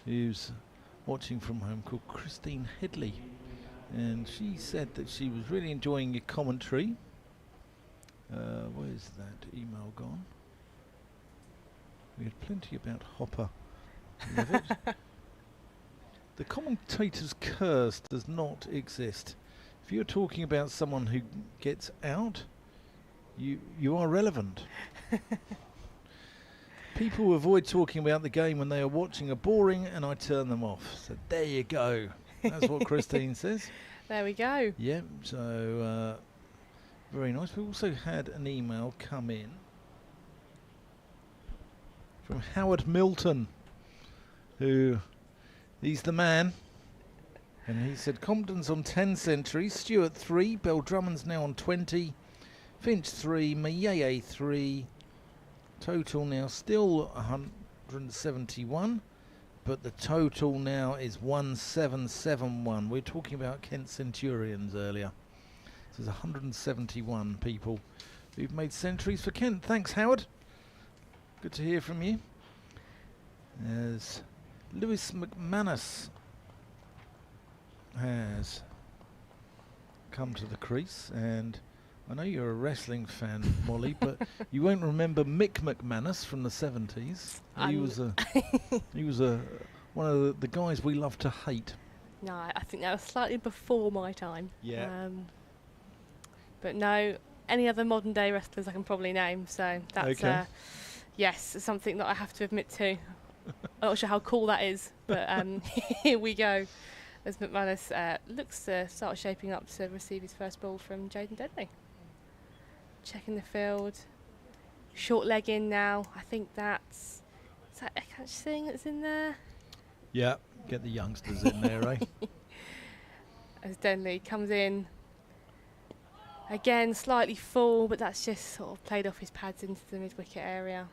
who's watching from home called Christine Headley, and she said that she was really enjoying your commentary. Where's that email gone? We had plenty about Hopper. Love it. The commentator's curse does not exist. If you're talking about someone who gets out, you are relevant. People avoid talking about the game when they are watching are boring, and I turn them off. So there you go. That's what Christine says. There we go. Yeah, so very nice. We also had an email come in from Howard Milton. he's the man. And he said Compton's on 10 centuries, Stewart 3, Bell Drummond's now on 20, Finch 3, Mayeye 3, total now still 171, but the total now is 1771. We're talking about Kent Centurions earlier. So there's 171 people who've made centuries for Kent. Thanks, Howard. Good to hear from you. As Lewis McManus has come to the crease, and I know you're a wrestling fan, Molly, but you won't remember Mick McManus from the 70s. He was one of the guys we love to hate. No, I think that was slightly before my time. Yeah. But no, any other modern day wrestlers I can probably name. So that's yes, something that I have to admit to. I'm not sure how cool that is, but here we go. As McManus looks to start shaping up to receive his first ball from Jaden Denley. Checking the field. Short leg in now. I think is that a catch thing that's in there? Yeah, get the youngsters in there, eh? As Denley comes in. Again, slightly full, but that's just sort of played off his pads into the mid-wicket area.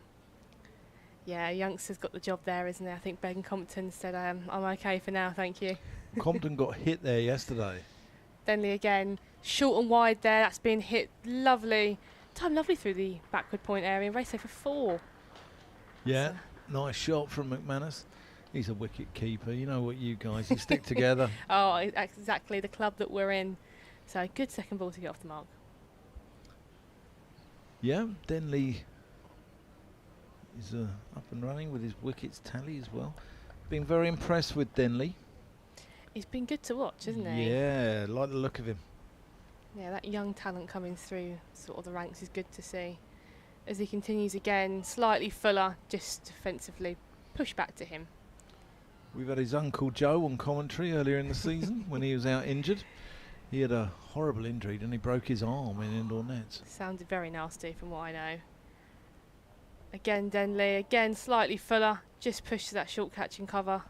Yeah, youngster's got the job there, isn't he? I think Ben Compton said, I'm okay for now, thank you. Compton got hit there yesterday. Denley again, short and wide there. That's been hit lovely. Time lovely through the backward point area. Race for 4. Yeah, nice shot from McManus. He's a wicket keeper. You know what you guys, you stick together. Oh, exactly the club that we're in. So good second ball to get off the mark. Yeah, Denley is up and running with his wickets tally as well. Been very impressed with Denley. He's been good to watch, isn't he? Yeah, like the look of him. Yeah, that young talent coming through sort of the ranks is good to see. As he continues again, slightly fuller, just defensively push back to him. We've had his Uncle Joe on commentary earlier in the season when he was out injured. He had a horrible injury and he broke his arm in indoor nets. Sounded very nasty from what I know. Again, Denley, again slightly fuller, just pushed to that short catch and cover.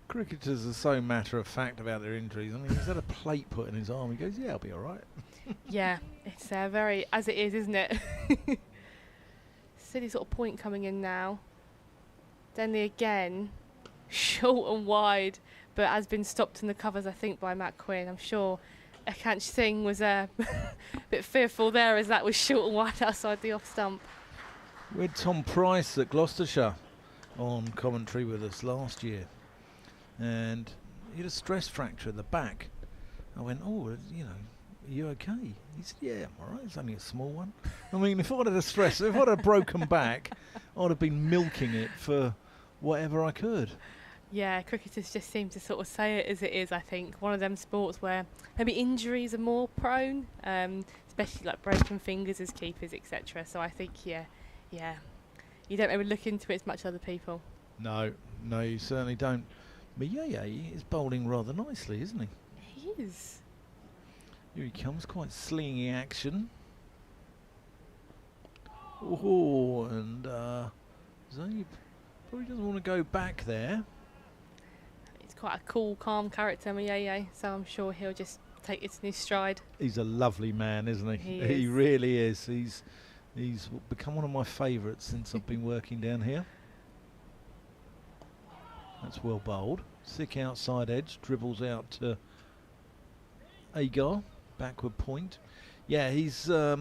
Cricketers are so matter of fact about their injuries. I mean, he's had a plate put in his arm. He goes, yeah, I'll be all right. Yeah, it's very, as it is, isn't it? Silly sort of point coming in now. Denley again, short and wide, but has been stopped in the covers, I think, by Matt Quinn. I'm sure Akansh Singh was a bit fearful there as that was short and wide outside the off stump. We had Tom Price at Gloucestershire on commentary with us last year, and he had a stress fracture at the back. I went, oh, you know, are you okay? He said, yeah, I'm all right, it's only a small one. I mean, if I'd had a broken back, I'd have been milking it for whatever I could. Yeah, cricketers just seem to sort of say it as it is, I think. One of them sports where maybe injuries are more prone, especially like broken fingers as keepers, etc. So I think, yeah, you don't ever look into it as much as other people. No, you certainly don't. Mayeye is bowling rather nicely, isn't he? He is. Here he comes, quite slingy action. Oh, and Zabe probably doesn't want to go back there. He's quite a cool, calm character, Mayeye, so I'm sure he'll just take it in his stride. He's a lovely man, isn't he? He He is. really is. He's become one of my favourites since I've been working down here. That's well bowled. Sick outside edge, dribbles out to Agar, backward point. Yeah, he's a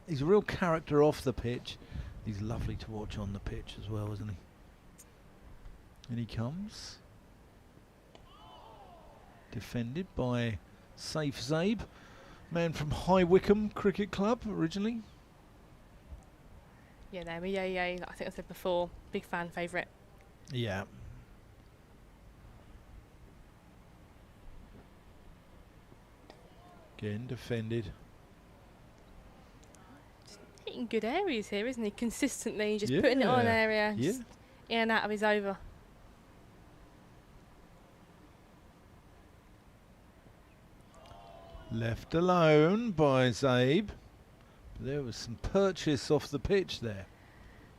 real character off the pitch. He's lovely to watch on the pitch as well, isn't he? And he comes. Defended by Safe Zabe, man from High Wycombe Cricket Club originally. Yeah, no, Mayeye, I think I said before, big fan favourite. Yeah. Again defended. Just hitting good areas here, isn't he? Consistently, just Yeah. putting it on area, Yeah. just in and out of his over. Left alone by Zabe. There was some purchase off the pitch there.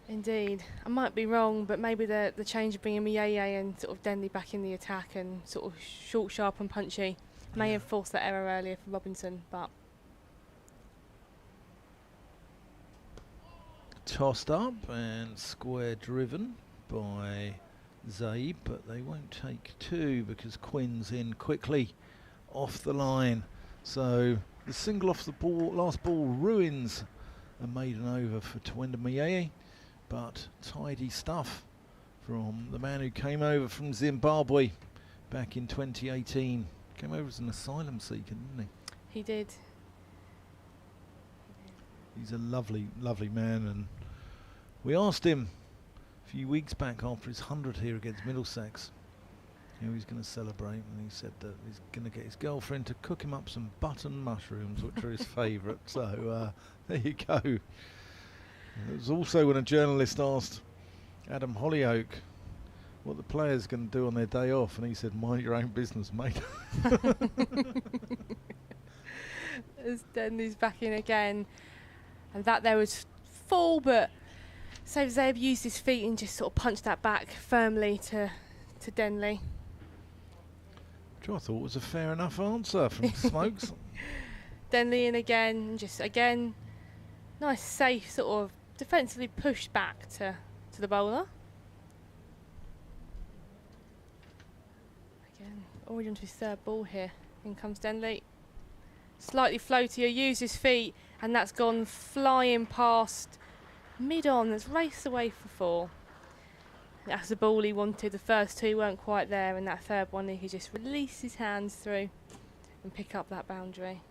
Indeed. I might be wrong, but maybe the change of bringing Mieye and sort of Denley back in the attack and sort of short, sharp and punchy may have forced that error earlier for Robinson, but... Tossed up and square driven by Zabe, but they won't take two because Quinn's in quickly off the line. So the single off the ball, last ball ruins a maiden over for Twenda Mieye, but tidy stuff from the man who came over from Zimbabwe back in 2018. Came over as an asylum seeker, didn't he? He did. He's a lovely, lovely man, and we asked him a few weeks back after his 100 here against Middlesex how he's going to celebrate, and he said that he's going to get his girlfriend to cook him up some button mushrooms, which are his favourite. So there you go. It was also when a journalist asked Adam Hollyoake what the players going to do on their day off, and he said, "Mind your own business, mate." As Denley's back in again, and that there was full, but Zabe used his feet and just sort of punched that back firmly to Denley. Which I thought was a fair enough answer from Smokes. Denley in again, just again, nice safe sort of defensively pushed back to the bowler. Again, already onto his third ball here. In comes Denley. Slightly floatier, used his feet, and that's gone flying past mid-on. That's raced away for four. That's the ball he wanted. The first two weren't quite there, and that third one he could just release his hands through and pick up that boundary.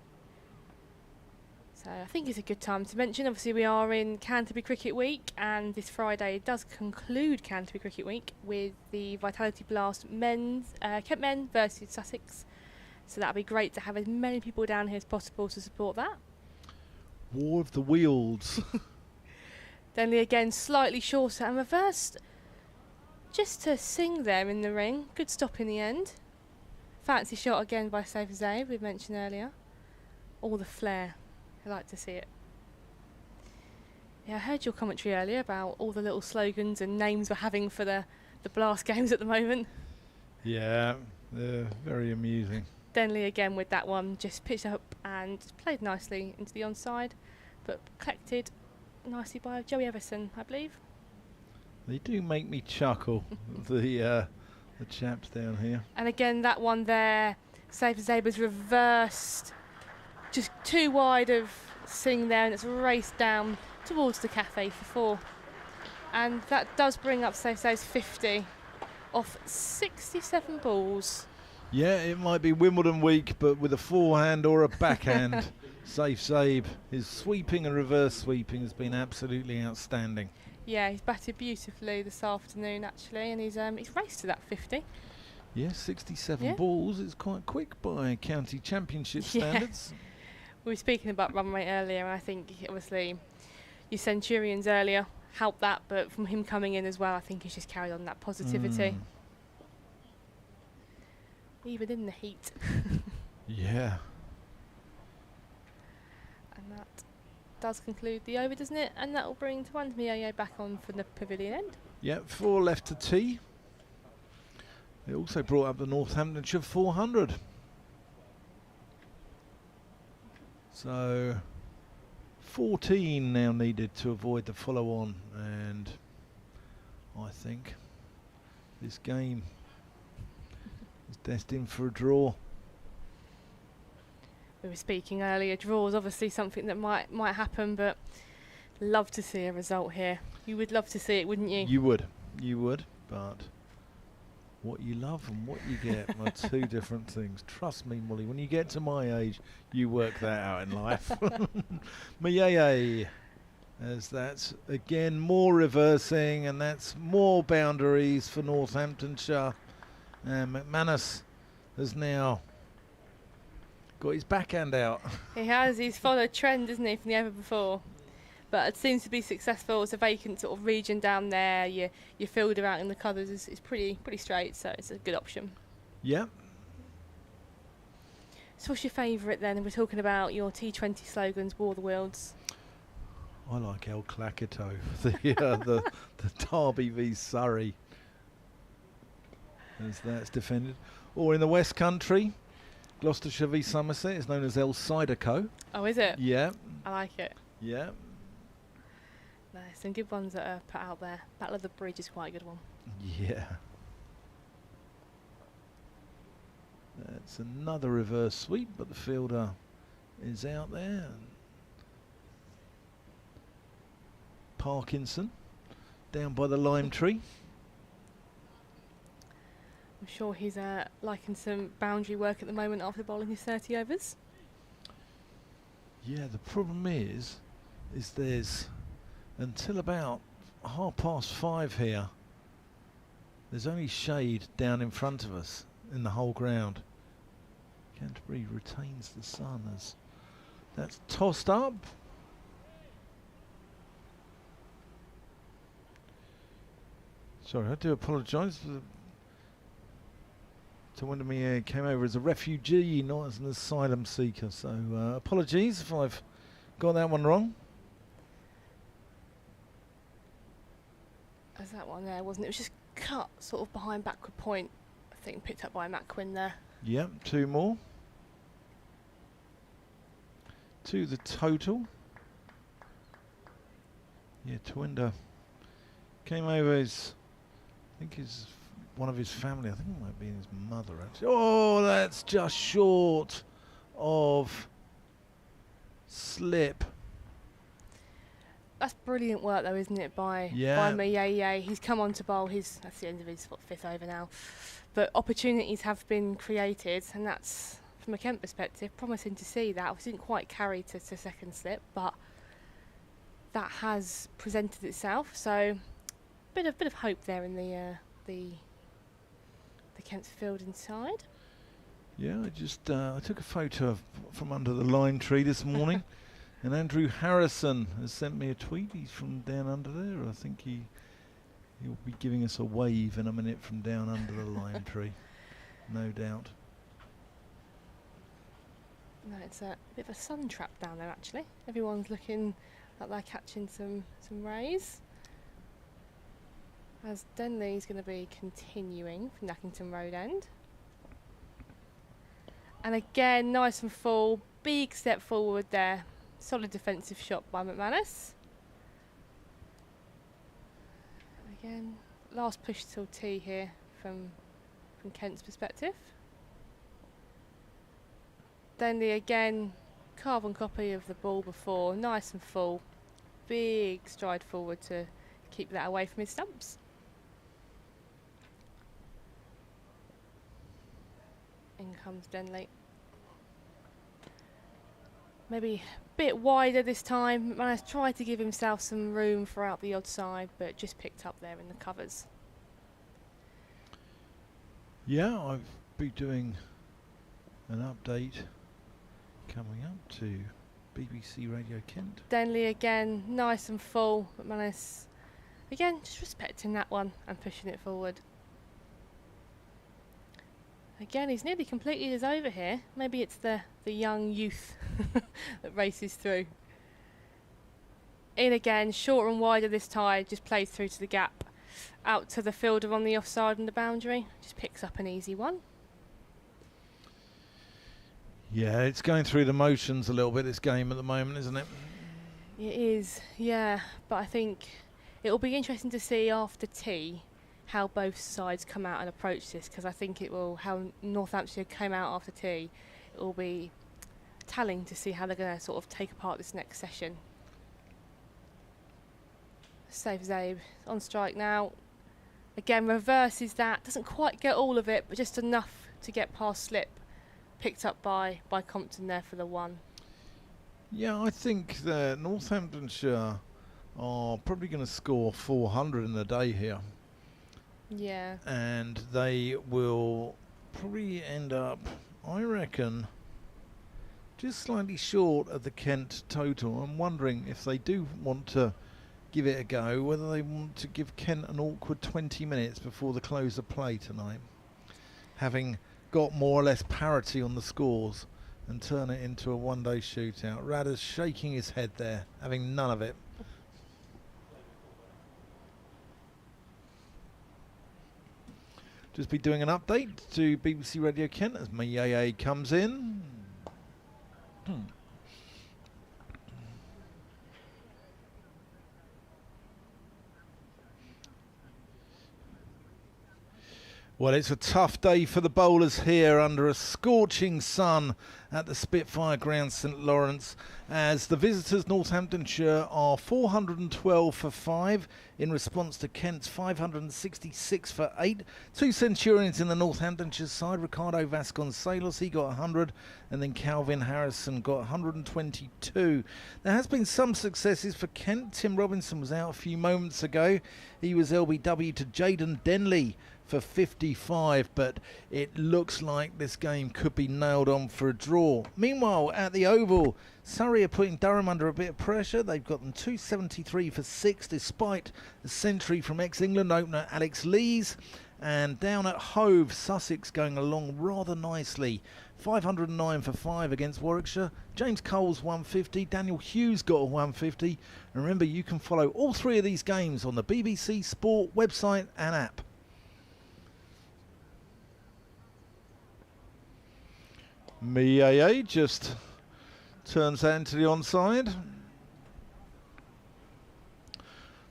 So I think it's a good time to mention, obviously we are in Canterbury Cricket Week, and this Friday does conclude Canterbury Cricket Week with the Vitality Blast men's Kent men versus Sussex. So that'll be great to have as many people down here as possible to support that. War of the Wheels. Denley again slightly shorter and reversed just to sing there in the ring. Good stop in the end. Fancy shot again by Zabe, we mentioned earlier. All the flair. I like to see it. Yeah, I heard your commentary earlier about all the little slogans and names we're having for the Blast games at the moment. Yeah, they're very amusing. Denley again with that one, just pitched up and played nicely into the onside, but collected nicely by Joey Everson, I believe. They do make me chuckle, the chaps down here. And again, that one there, Zabe's reversed, just too wide of Singh there, and it's raced down towards the cafe for four. And that does bring up Zabe's 50 off 67 balls. Yeah, it might be Wimbledon week, but with a forehand or a backhand, Zabe, his sweeping and reverse sweeping has been absolutely outstanding. Yeah, he's batted beautifully this afternoon actually, and he's raced to that 50. Yeah, 67 balls is quite quick by county championship standards. We were speaking about run rate earlier, and I think obviously your Centurions earlier helped that, but from him coming in as well, I think he's just carried on that positivity. Even in the heat. Yeah. And that does conclude the over, doesn't it? And that will bring Twanda Mieye back on for the pavilion end. Yeah, 4 left to tee. They also brought up the Northamptonshire 400. So 14 now needed to avoid the follow-on, and I think this game is destined for a draw. We were speaking earlier, draws obviously something that might happen, but love to see a result here. You would love to see it, wouldn't you? You would, but what you love and what you get are two different things. Trust me, Molly, when you get to my age, you work that out in life. Mieye, as that's again more reversing, and that's more boundaries for Northamptonshire. And McManus has now got his backhand out. He has. He's followed trend, isn't he, from the over before? But it seems to be successful. It's a vacant sort of region down there. Your fielder out in the colours is pretty straight, so it's a good option. Yeah. So what's your favourite then? We're talking about your T20 slogans, War of the Worlds. I like El Claquito, the Derby v Surrey, as that's defended. Or in the West Country, Gloucestershire v Somerset is known as El Siderco. Oh, is it? Yeah. I like it. Yeah. No, some good ones that are put out there. Battle of the Bridge is quite a good one. Yeah. That's another reverse sweep, but the fielder is out there. Parkinson down by the lime tree. I'm sure he's liking some boundary work at the moment after bowling his 30 overs. Yeah, the problem is there's until about 5:30 here. There's only shade down in front of us in the whole ground. Canterbury retains the sun as that's tossed up. Sorry, I do apologise. To Windermere came over as a refugee, not as an asylum seeker. So apologies if I've got that one wrong. As that one there, wasn't it? It was just cut sort of behind backward point, I think, picked up by Matt Quinn there. Yep, two more. To the total. Yeah, Twinder came over as, I think his one of his family, I think it might be his mother actually. Oh, that's just short of slip. That's brilliant work though, isn't it, by Mayeye. He's come on to bowl, that's the end of his 5th over now. But opportunities have been created, and that's, from a Kent perspective, promising to see that. Obviously didn't quite carry to second slip, but that has presented itself. So bit of hope there in the Kent's field inside. Yeah, I took a photo from under the lime tree this morning, and Andrew Harrison has sent me a tweet. He's from down under there. I think he'll be giving us a wave in a minute from down under the lime tree, no doubt. No, it's a bit of a sun trap down there actually. Everyone's looking like they're catching some rays. As Denley's going to be continuing from Nackington Road End. And again, nice and full, big step forward there. Solid defensive shot by McManus. Again, last push till tee here from Kent's perspective. Denley again, carbon copy of the ball before, nice and full. Big stride forward to keep that away from his stumps. In comes Denley. Maybe a bit wider this time. McManus tried to give himself some room throughout the odd side, but just picked up there in the covers. Yeah, I'll be doing an update coming up to BBC Radio Kent. Denley again, nice and full. McManus again, just respecting that one and pushing it forward. Again, he's nearly completed his over here. Maybe it's the young youth that races through. In again, shorter and wider this tide, just plays through to the gap. Out to the fielder on the offside and the boundary. Just picks up an easy one. Yeah, it's going through the motions a little bit, this game at the moment, isn't it? It is, yeah. But I think it'll be interesting to see after tea how both sides come out and approach this, because I think it will, how Northamptonshire came out after tea, it will be telling to see how they're going to sort of take apart this next session. Save Zabe on strike now. Again, reverses that, doesn't quite get all of it, but just enough to get past slip. Picked up by Compton there for the one. Yeah, I think that Northamptonshire are probably going to score 400 in a day here. Yeah. And they will probably end up, I reckon, just slightly short of the Kent total. I'm wondering if they do want to give it a go, whether they want to give Kent an awkward 20 minutes before the close of play tonight, having got more or less parity on the scores, and turn it into a one-day shootout. Radda's shaking his head there, having none of it. Just be doing an update to BBC Radio Kent as Mayeye comes in. Well, it's a tough day for the bowlers here under a scorching sun at the Spitfire ground, St Lawrence, as the visitors Northamptonshire are 412 for 5 in response to Kent's 566 for 8. 2 centurions in the Northamptonshire side. Ricardo Vasconcelos, he got 100, and then Calvin Harrison got 122. There has been some successes for Kent. Tim Robinson was out a few moments ago. He was LBW to Jaden Denley for 55, but it looks like this game could be nailed on for a draw. Meanwhile, at the Oval, Surrey are putting Durham under a bit of pressure. They've got them 273 for 6, despite a century from ex-England opener Alex Lees. And down at Hove, Sussex going along rather nicely. 509 for 5 against Warwickshire. James Cole's 150. Daniel Hughes got a 150. And remember, you can follow all 3 of these games on the BBC Sport website and app. Mayeye just turns that into the onside.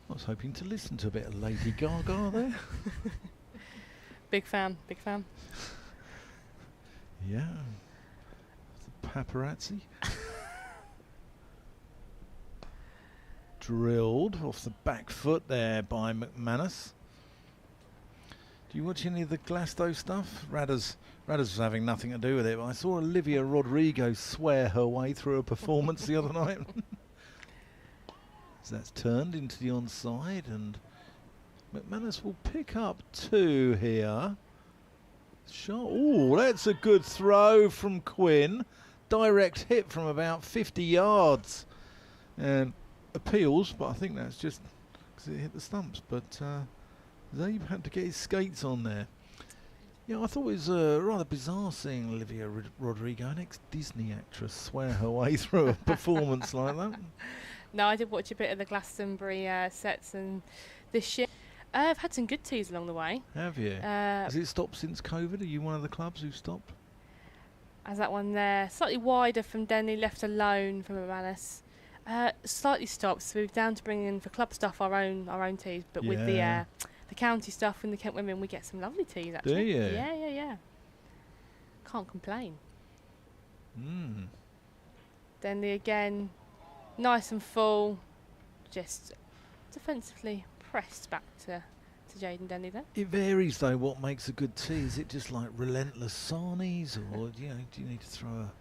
I was hoping to listen to a bit of Lady Gaga there. Big fan, big fan. Yeah. The paparazzi. Drilled off the back foot there by McManus. Do you watch any of the Glasto stuff? Radders was having nothing to do with it, but I saw Olivia Rodrigo swear her way through a performance the other night. So that's turned into the onside, and McManus will pick up 2 here. Shot. Oh, that's a good throw from Quinn. Direct hit from about 50 yards. And appeals, but I think that's just because it hit the stumps. But Zabe had to get his skates on there. Yeah, I thought it was rather bizarre seeing Olivia Rodrigo, an ex-Disney actress, swear her way through a performance like that. No, I did watch a bit of the Glastonbury sets and this year. I've had some good teas along the way. Have you? Has it stopped since COVID? Are you one of the clubs who stopped? As that one there, slightly wider from Denley, left alone from Amanis. Slightly stopped, so we're down to bring in for club stuff our own teas, but with the county stuff and the Kent women, we get some lovely teas actually. Do you? Yeah. Can't complain. Denley again, nice and full, just defensively pressed back to Jaden Denley there. It varies though what makes a good tea. Is it just like relentless sarnies, or do you need to throw a...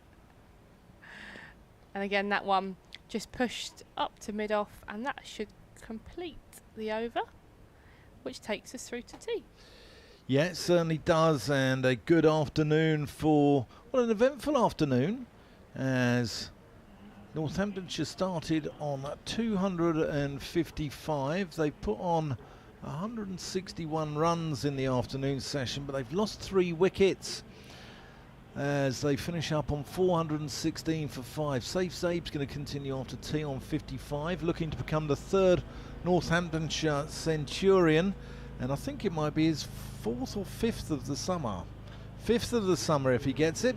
And again, that one just pushed up to mid-off, and that should complete the over, which takes us through to tea. Yeah, it certainly does, and a good afternoon for, well, an eventful afternoon, as Northamptonshire started on 255. They put on 161 runs in the afternoon session, but they've lost 3 wickets as they finish up on 416 for 5. Safe Zabe's going to continue after tea on 55, looking to become the 3rd Northamptonshire centurion, and I think it might be his 4th or 5th of the summer. 5th of the summer if he gets it.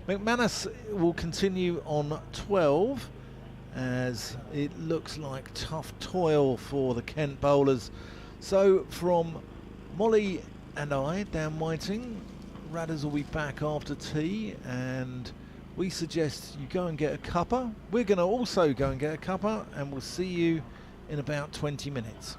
McManus will continue on 12 as it looks like tough toil for the Kent bowlers. So from Molly and I, Dan Whiting, Radders will be back after tea, and we suggest you go and get a cuppa. We're going to also go and get a cuppa, and we'll see you in about 20 minutes.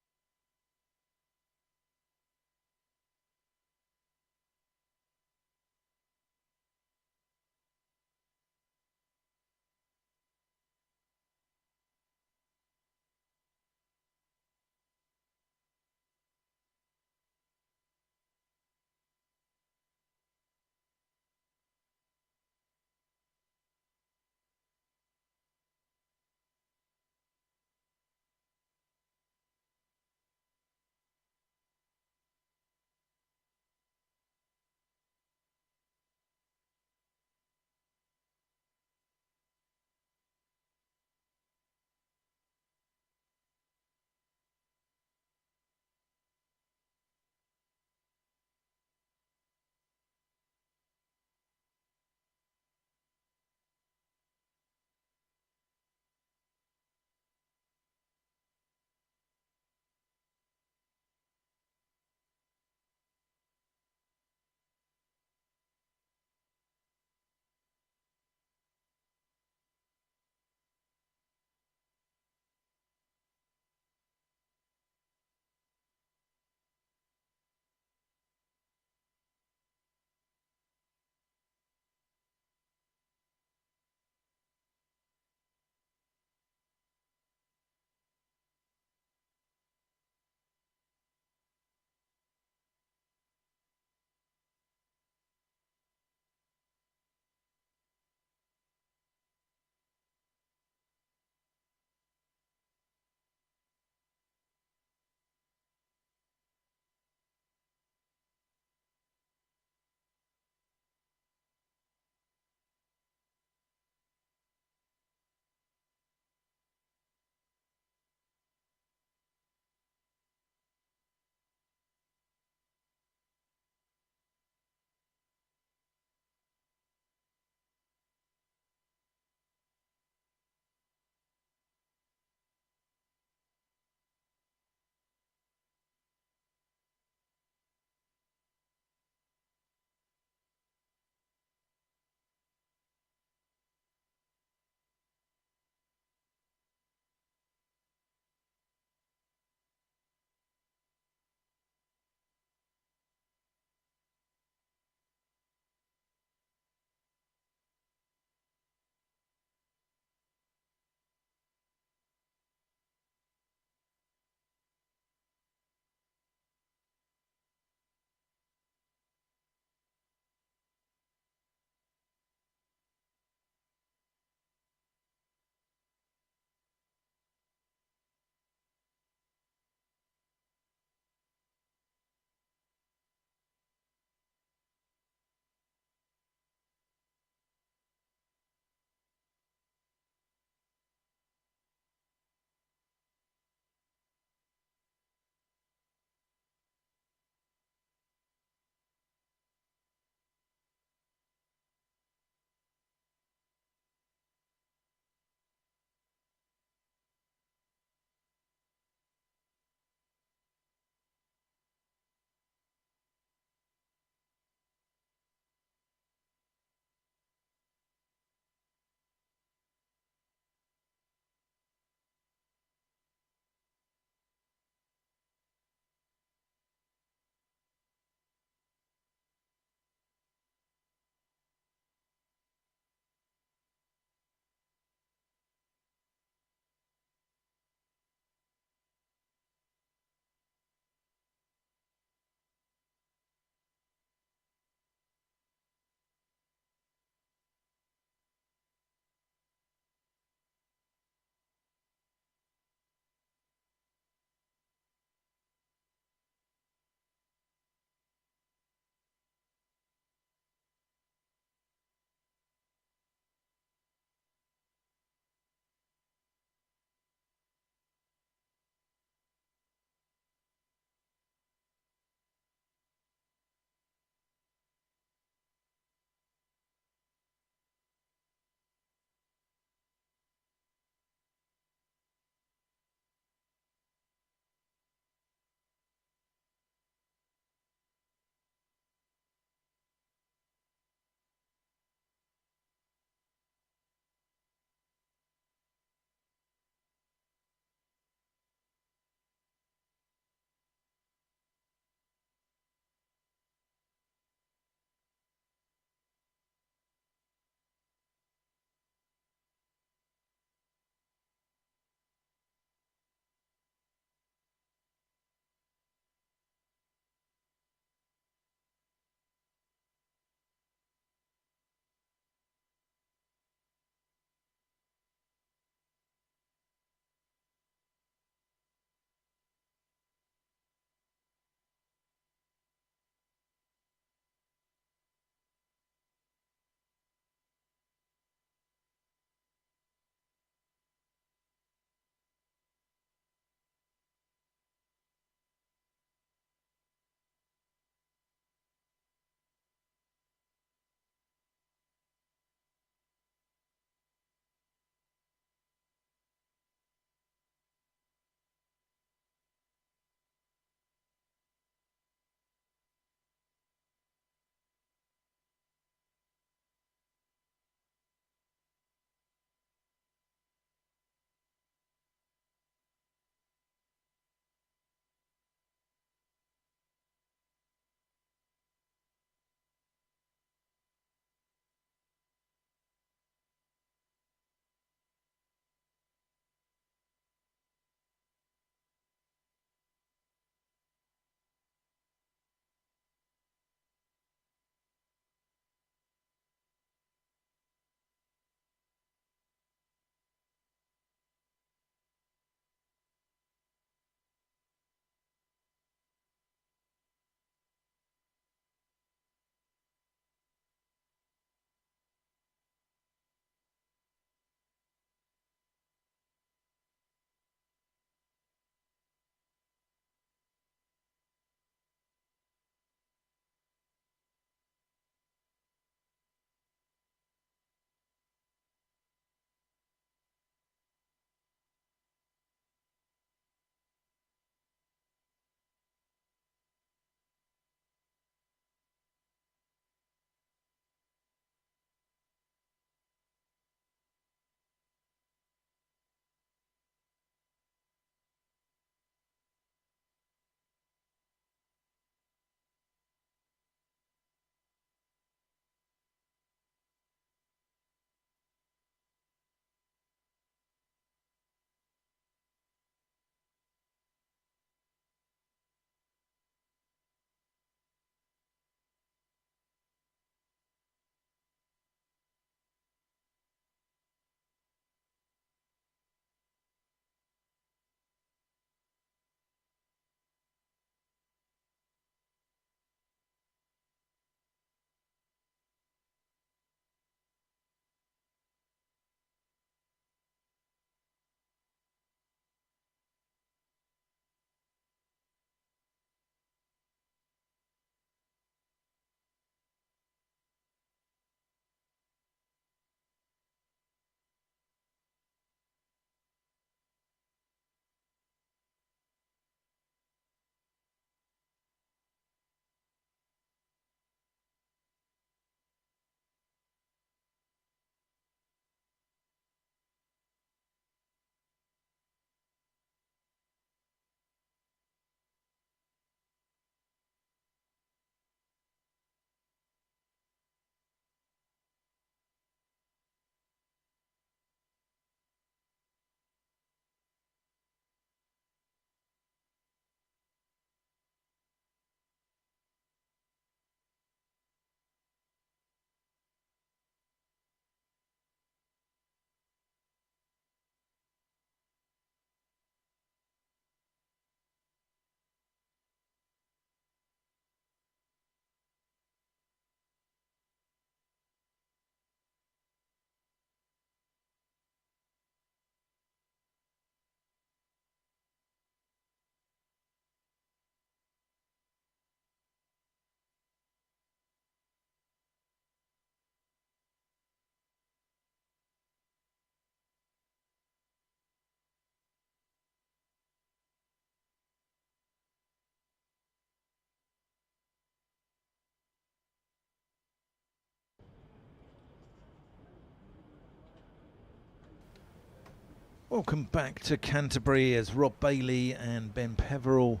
Welcome back to Canterbury as Rob Bailey and Ben Peverell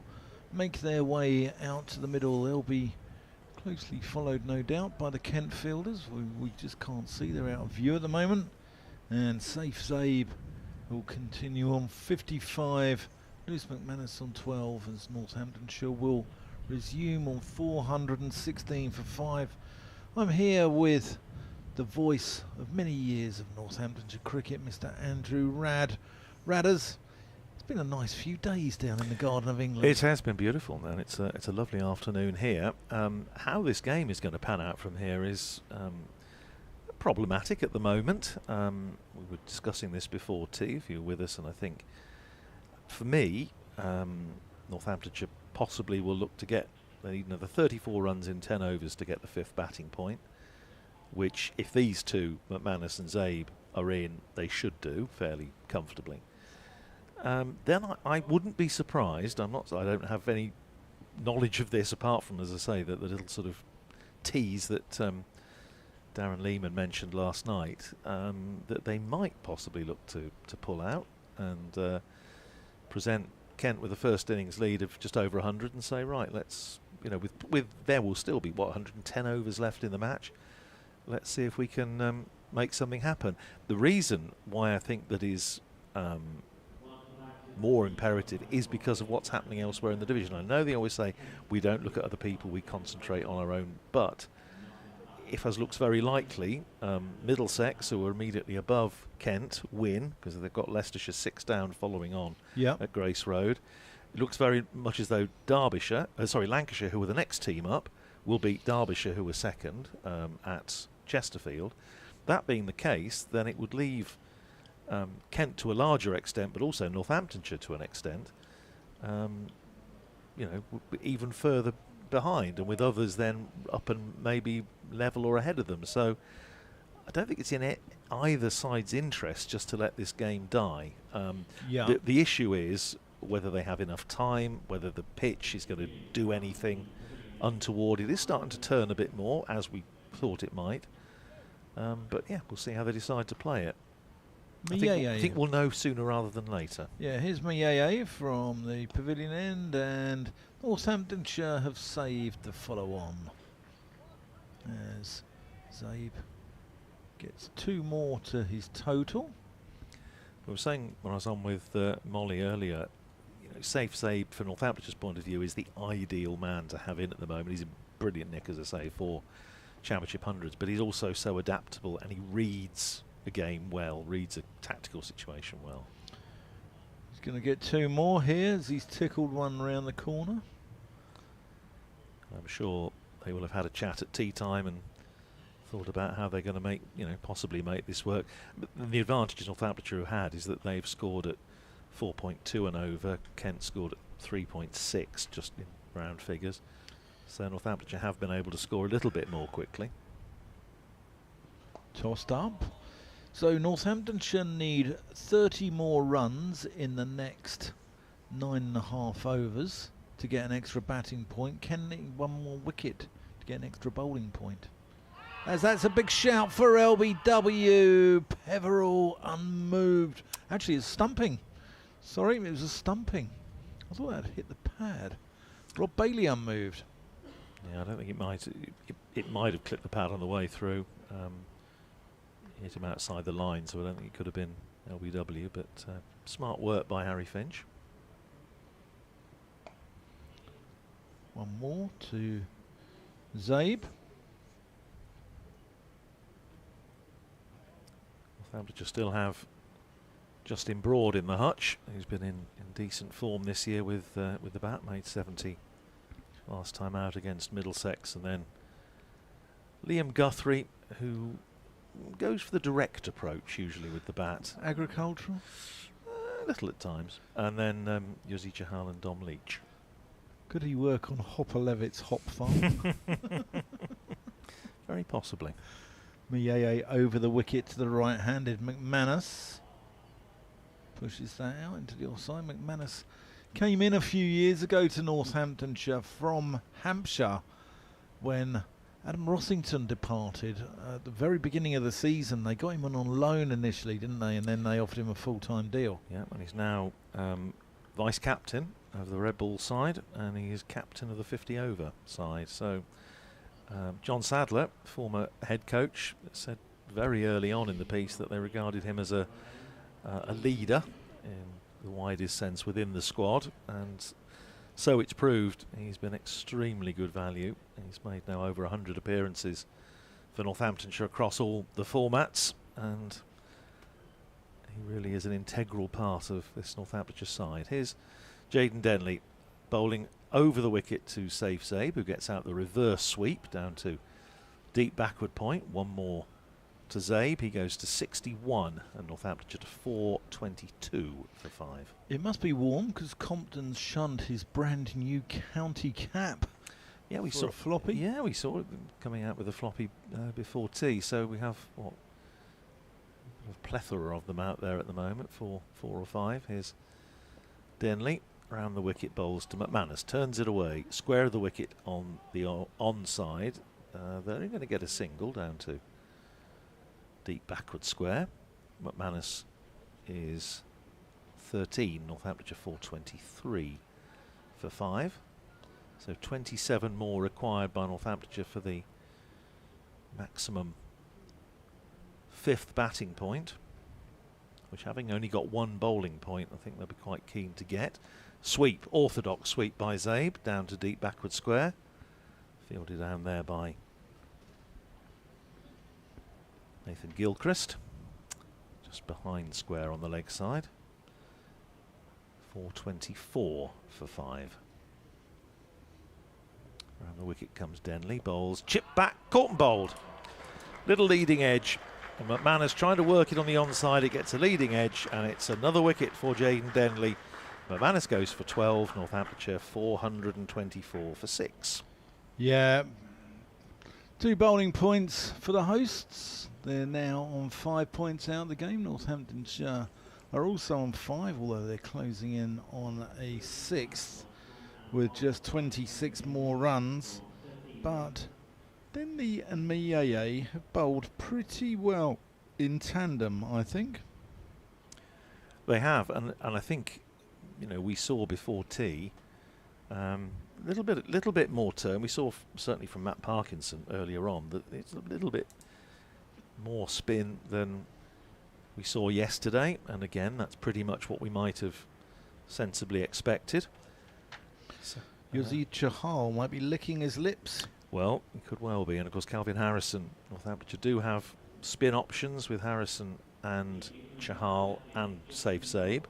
make their way out to the middle. They'll be closely followed, no doubt, by the Kent fielders. We just can't see. They're out of view at the moment. And Safe Zabe will continue on 55. Lewis McManus on 12 as Northamptonshire will resume on 416 for 5. I'm here with the voice of many years of Northamptonshire cricket, Mr. Andrew Radd. Radders, it's been a nice few days down in the Garden of England. It has been beautiful, and it's a lovely afternoon here. How this game is going to pan out from here is problematic at the moment. We were discussing this before tea, if you were with us, and I think for me, Northamptonshire possibly will look to get the 34 runs in 10 overs to get the 5th batting point, which if these two, McManus and Zabe, are in, they should do fairly comfortably. Then I wouldn't be surprised. I don't have any knowledge of this apart from, as I say, the little sort of tease that Darren Lehman mentioned last night, that they might possibly look to pull out and present Kent with a first innings lead of just over 100 and say, right, let's, with there will still be 110 overs left in the match. Let's see if we can make something happen. The reason why I think that is more imperative is because of what's happening elsewhere in the division. I know they always say we don't look at other people, we concentrate on our own, but if as looks very likely, Middlesex, who are immediately above Kent, win because they've got Leicestershire 6 down following on at Grace Road. It looks very much as though Lancashire, who were the next team up, will beat Derbyshire, who were second at Chesterfield. That being the case, then it would leave Kent to a larger extent, but also Northamptonshire to an extent, even further behind, and with others then up and maybe level or ahead of them. So I don't think it's in either side's interest just to let this game die. The issue is whether they have enough time, whether the pitch is going to do anything untoward. It is starting to turn a bit more, as we thought it might. But yeah, we'll see how they decide to play it. I think we'll know sooner rather than later. Yeah, here's Mayeye from the pavilion end, and Northamptonshire have saved the follow-on as Zabe gets 2 more to his total. I was saying when I was on with Molly earlier, Safe Zabe from Northampton's point of view is the ideal man to have in at the moment. He's in brilliant nick, as I say, for Championship hundreds, but he's also so adaptable and he reads a game well, reads a tactical situation well. He's going to get 2 more here as he's tickled one round the corner. I'm sure they will have had a chat at tea time and thought about how they're going to make, possibly make this work. But the advantage Northamptonshire had is that they've scored at 4.2 and over. Kent scored at 3.6, just in round figures. So Northamptonshire have been able to score a little bit more quickly. Tossed up. So Northamptonshire need 30 more runs in the next 9.5 overs to get an extra batting point. Kent need 1 more wicket to get an extra bowling point. As that's a big shout for LBW. Peverell unmoved. Actually, it's stumping. Sorry, it was a stumping. I thought that hit the pad. Rob Bailey unmoved. Yeah, I don't think it might. It might have clipped the pad on the way through. Hit him outside the line, so I don't think it could have been LBW. But smart work by Harry Finch. 1 more to Zabe. Northamptonshire still have Justin Broad in the hutch, who's been in decent form this year with the bat, made 70 last time out against Middlesex, and then Liam Guthrie, who goes for the direct approach usually with the bat. Agricultural? A little at times. And then Yossi Chahal and Dom Leach. Could he work on Hopper Levitt's hop farm? Very possibly. Mayeye over the wicket to the right-handed McManus. Pushes that out into the offside. McManus came in a few years ago to Northamptonshire from Hampshire when Adam Rossington departed at the very beginning of the season. They got him on loan initially, didn't they? And then they offered him a full-time deal. Yeah, and he's now vice-captain of the Red Bull side, and he is captain of the 50-over side. So John Sadler, former head coach, said very early on in the piece that they regarded him as a leader in the widest sense within the squad, and so it's proved. He's been extremely good value. He's made now over 100 appearances for Northamptonshire across all the formats, and he really is an integral part of this Northamptonshire side. Here's Jayden Denley bowling over the wicket to Safe Zabe, who gets out the reverse sweep down to deep backward point. One more to Zabe. He goes to 61 and Northamptonshire to 422 for 5. It must be warm because Compton's shunned his brand new county cap. Yeah, we for saw a floppy. Yeah, we saw it coming out with a floppy before tea. So we have what, a plethora of them out there at the moment for 4 or 5. Here's Denley round the wicket, bowls to McManus, turns it away, square of the wicket on the onside. They're only going to get a single down to deep backward square. McManus is 13, Northamptonshire 423 for 5. So 27 more required by Northamptonshire for the maximum 5th batting point, which, having only got 1 bowling point, I think they'll be quite keen to get. Sweep, orthodox sweep by Zabe down to deep backward square, fielded down there by Nathan Gilchrist, just behind square on the leg side. 424 for 5. Around the wicket comes Denley, bowls, chip back, caught and bowled. Little leading edge, and McManus trying to work it on the onside. It gets a leading edge, and it's another wicket for Jayden Denley. McManus goes for 12, Northamptonshire 424 for 6. Yeah, 2 bowling points for the hosts. They're now on 5 points out of the game. Northamptonshire are also on 5, although they're closing in on a 6th with just 26 more runs. But Denley and Miyeye have bowled pretty well in tandem, I think. They have, and I think, you know, we saw before tea little bit more turn. We saw certainly from Matt Parkinson earlier on that it's a little bit more spin than we saw yesterday, and again that's pretty much what we might have sensibly expected. So, Yazid Chahal might be licking his lips. Well, it could well be, and of course Calvin Harrison, Northamptonshire do have spin options with Harrison and Chahal and Safe Zabe.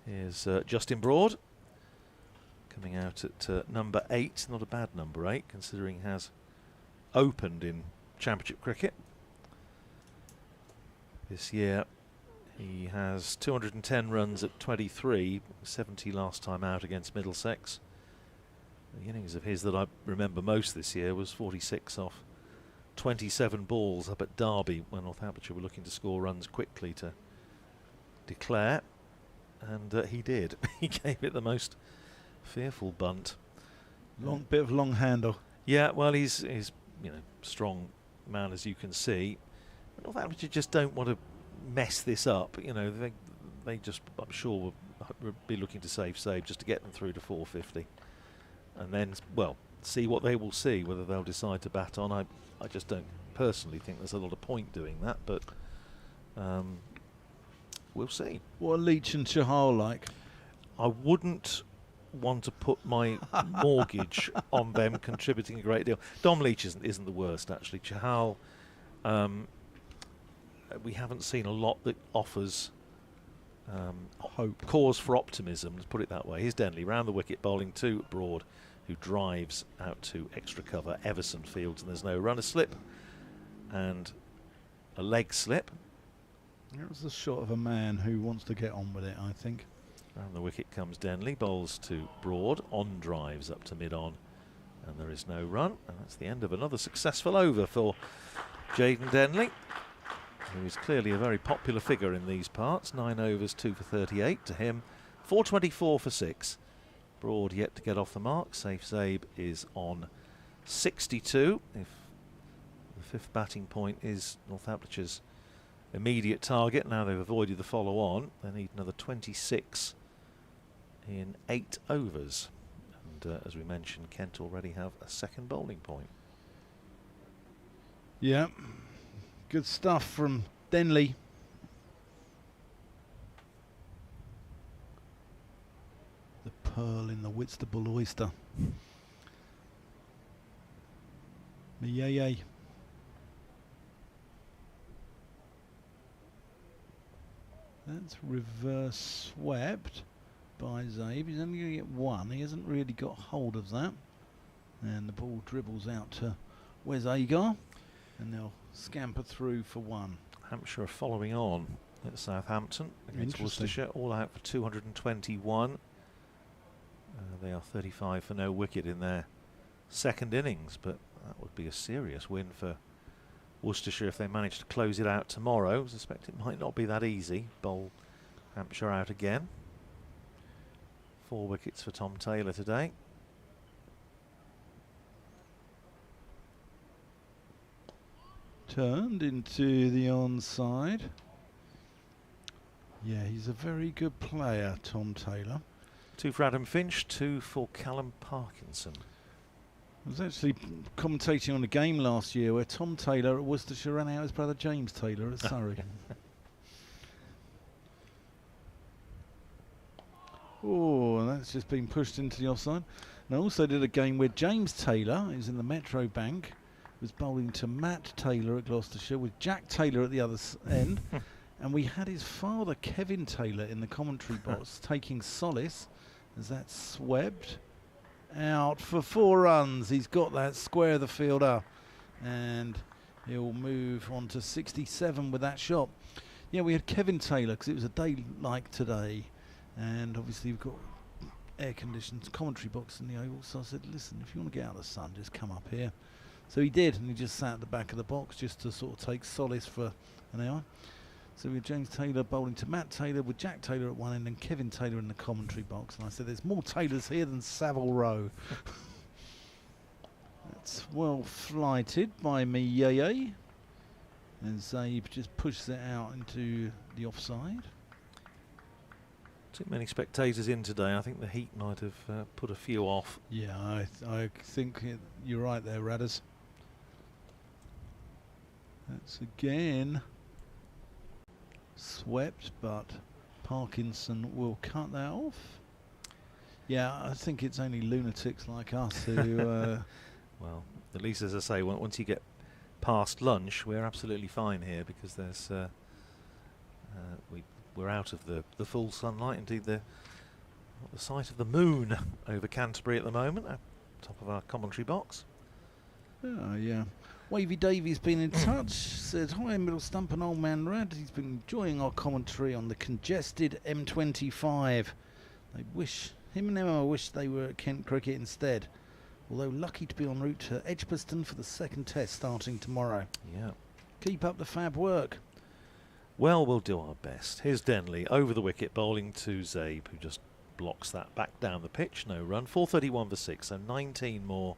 Here's Justin Broad coming out at number 8. Not a bad number 8, considering he has opened in Championship cricket this year. He has 210 runs at 23, 70 last time out against Middlesex. The innings of his that I remember most this year was 46 off 27 balls up at Derby when Northamptonshire were looking to score runs quickly to declare, and he did. He gave it the most fearful bunt. Long bit of long handle. Yeah, well, he's you know, strong man, as you can see. Northamptonshire just don't want to mess this up. You know, they just, I'm sure, will be looking to save just to get them through to 450, and then, well, see what they will see, whether they'll decide to bat on. I just don't personally think there's a lot of point doing that, but we'll see. What are Leach and Chahal like? I wouldn't want to put my mortgage on them contributing a great deal. Dom Leach isn't the worst, actually. Chahal, we haven't seen a lot that offers hope, cause for optimism, let's put it that way. Here's Denley round the wicket, bowling to Broad, who drives out to extra cover. Everson fields, and there's no run. A slip and a leg slip. It was the shot of a man who wants to get on with it, I think. Round the wicket comes Denley, bowls to Broad, on drives up to mid-on, and there is no run, and that's the end of another successful over for Jayden Denley, who is clearly a very popular figure in these parts. 9 overs, 2 for 38 to him, 424 for 6. Broad yet to get off the mark. Safe Zabe is on 62 if the fifth batting point is Northamptonshire's immediate target. Now they've avoided the follow-on. They need another 26 in 8 overs. And as we mentioned, Kent already have a second bowling point. Yeah, good stuff from Denley. The pearl in the Whitstable oyster. Yay. That's reverse swept by Zabe. He's only going to get one. He hasn't really got hold of that. And the ball dribbles out to Wes Agar. And they'll scamper through for one. Hampshire are following on at Southampton against Worcestershire, all out for 221. They are 35 for no wicket in their second innings, but that would be a serious win for Worcestershire if they manage to close it out tomorrow. I suspect it might not be that easy. Bowl Hampshire out again. 4 wickets for Tom Taylor today. Turned into the onside. Yeah, he's a very good player, Tom Taylor. 2 for Adam Finch, 2 for Callum Parkinson. I was actually commentating on a game last year where Tom Taylor at Worcestershire ran out his brother James Taylor at Surrey. Oh, that's just been pushed into the offside. And I also did a game where James Taylor, who's in the Metro Bank, was bowling to Matt Taylor at Gloucestershire with Jack Taylor at the other end. And we had his father, Kevin Taylor, in the commentary box taking solace as that swept out for 4 runs. He's got that square the fielder. And he'll move on to 67 with that shot. Yeah, we had Kevin Taylor because it was a day like today. And obviously we've got air-conditioned commentary box in the Oval. So I said, listen, if you want to get out of the sun, just come up here. So he did, and he just sat at the back of the box just to sort of take solace for an hour. So we had James Taylor bowling to Matt Taylor with Jack Taylor at one end and Kevin Taylor in the commentary box. And I said, there's more Taylors here than Savile Row. That's well flighted by me, Yay. And Zabe just pushes it out into the offside. Too many spectators in today. I think the heat might have put a few off. Yeah, I think you're right there, Radders. That's again swept, but Parkinson will cut that off. Yeah, I think it's only lunatics like us who... well, at least as I say, once you get past lunch, we're absolutely fine here because there's we're out of the full sunlight. Indeed, the sight of the moon over Canterbury at the moment, at top of our commentary box. Oh, yeah. Wavy Davies been in touch, said, hi Middle Stump and Old Man Rad. He's been enjoying our commentary on the congested M25. Him and Emma wish they were at Kent Cricket instead, although lucky to be en route to Edgbaston for the second test starting tomorrow. Yeah. Keep up the fab work. Well, we'll do our best. Here's Denley over the wicket, bowling to Zabe, who just blocks that back down the pitch. No run. 4:31 for 6, so 19 more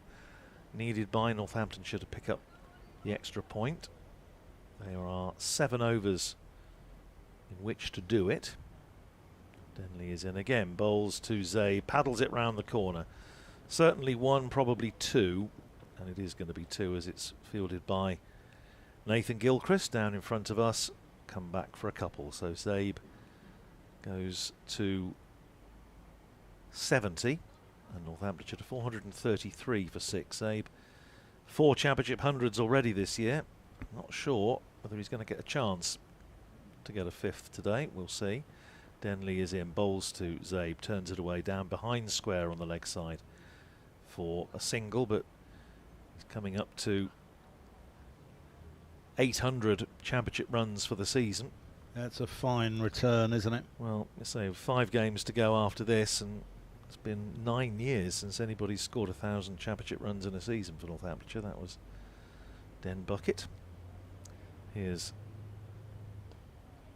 needed by Northamptonshire to pick up the extra point. There are 7 overs in which to do it. Denley is in again, bowls to Zabe, paddles it round the corner. Certainly 1, probably 2, and it is going to be 2 as it's fielded by Nathan Gilchrist down in front of us. Come back for a couple, so Zabe goes to 70 and Northamptonshire to 433 for 6. Zabe 4 championship hundreds already this year. Not sure whether he's going to get a chance to get a 5th today. We'll see. Denley is in, bowls to Zabe, turns it away down behind square on the leg side for a single, but he's coming up to 800 championship runs for the season. That's a fine return, isn't it? Well, so 5 games to go after this, and it's been 9 years since anybody's scored 1,000 championship runs in a season for Northamptonshire. That was Den Bucket. Here's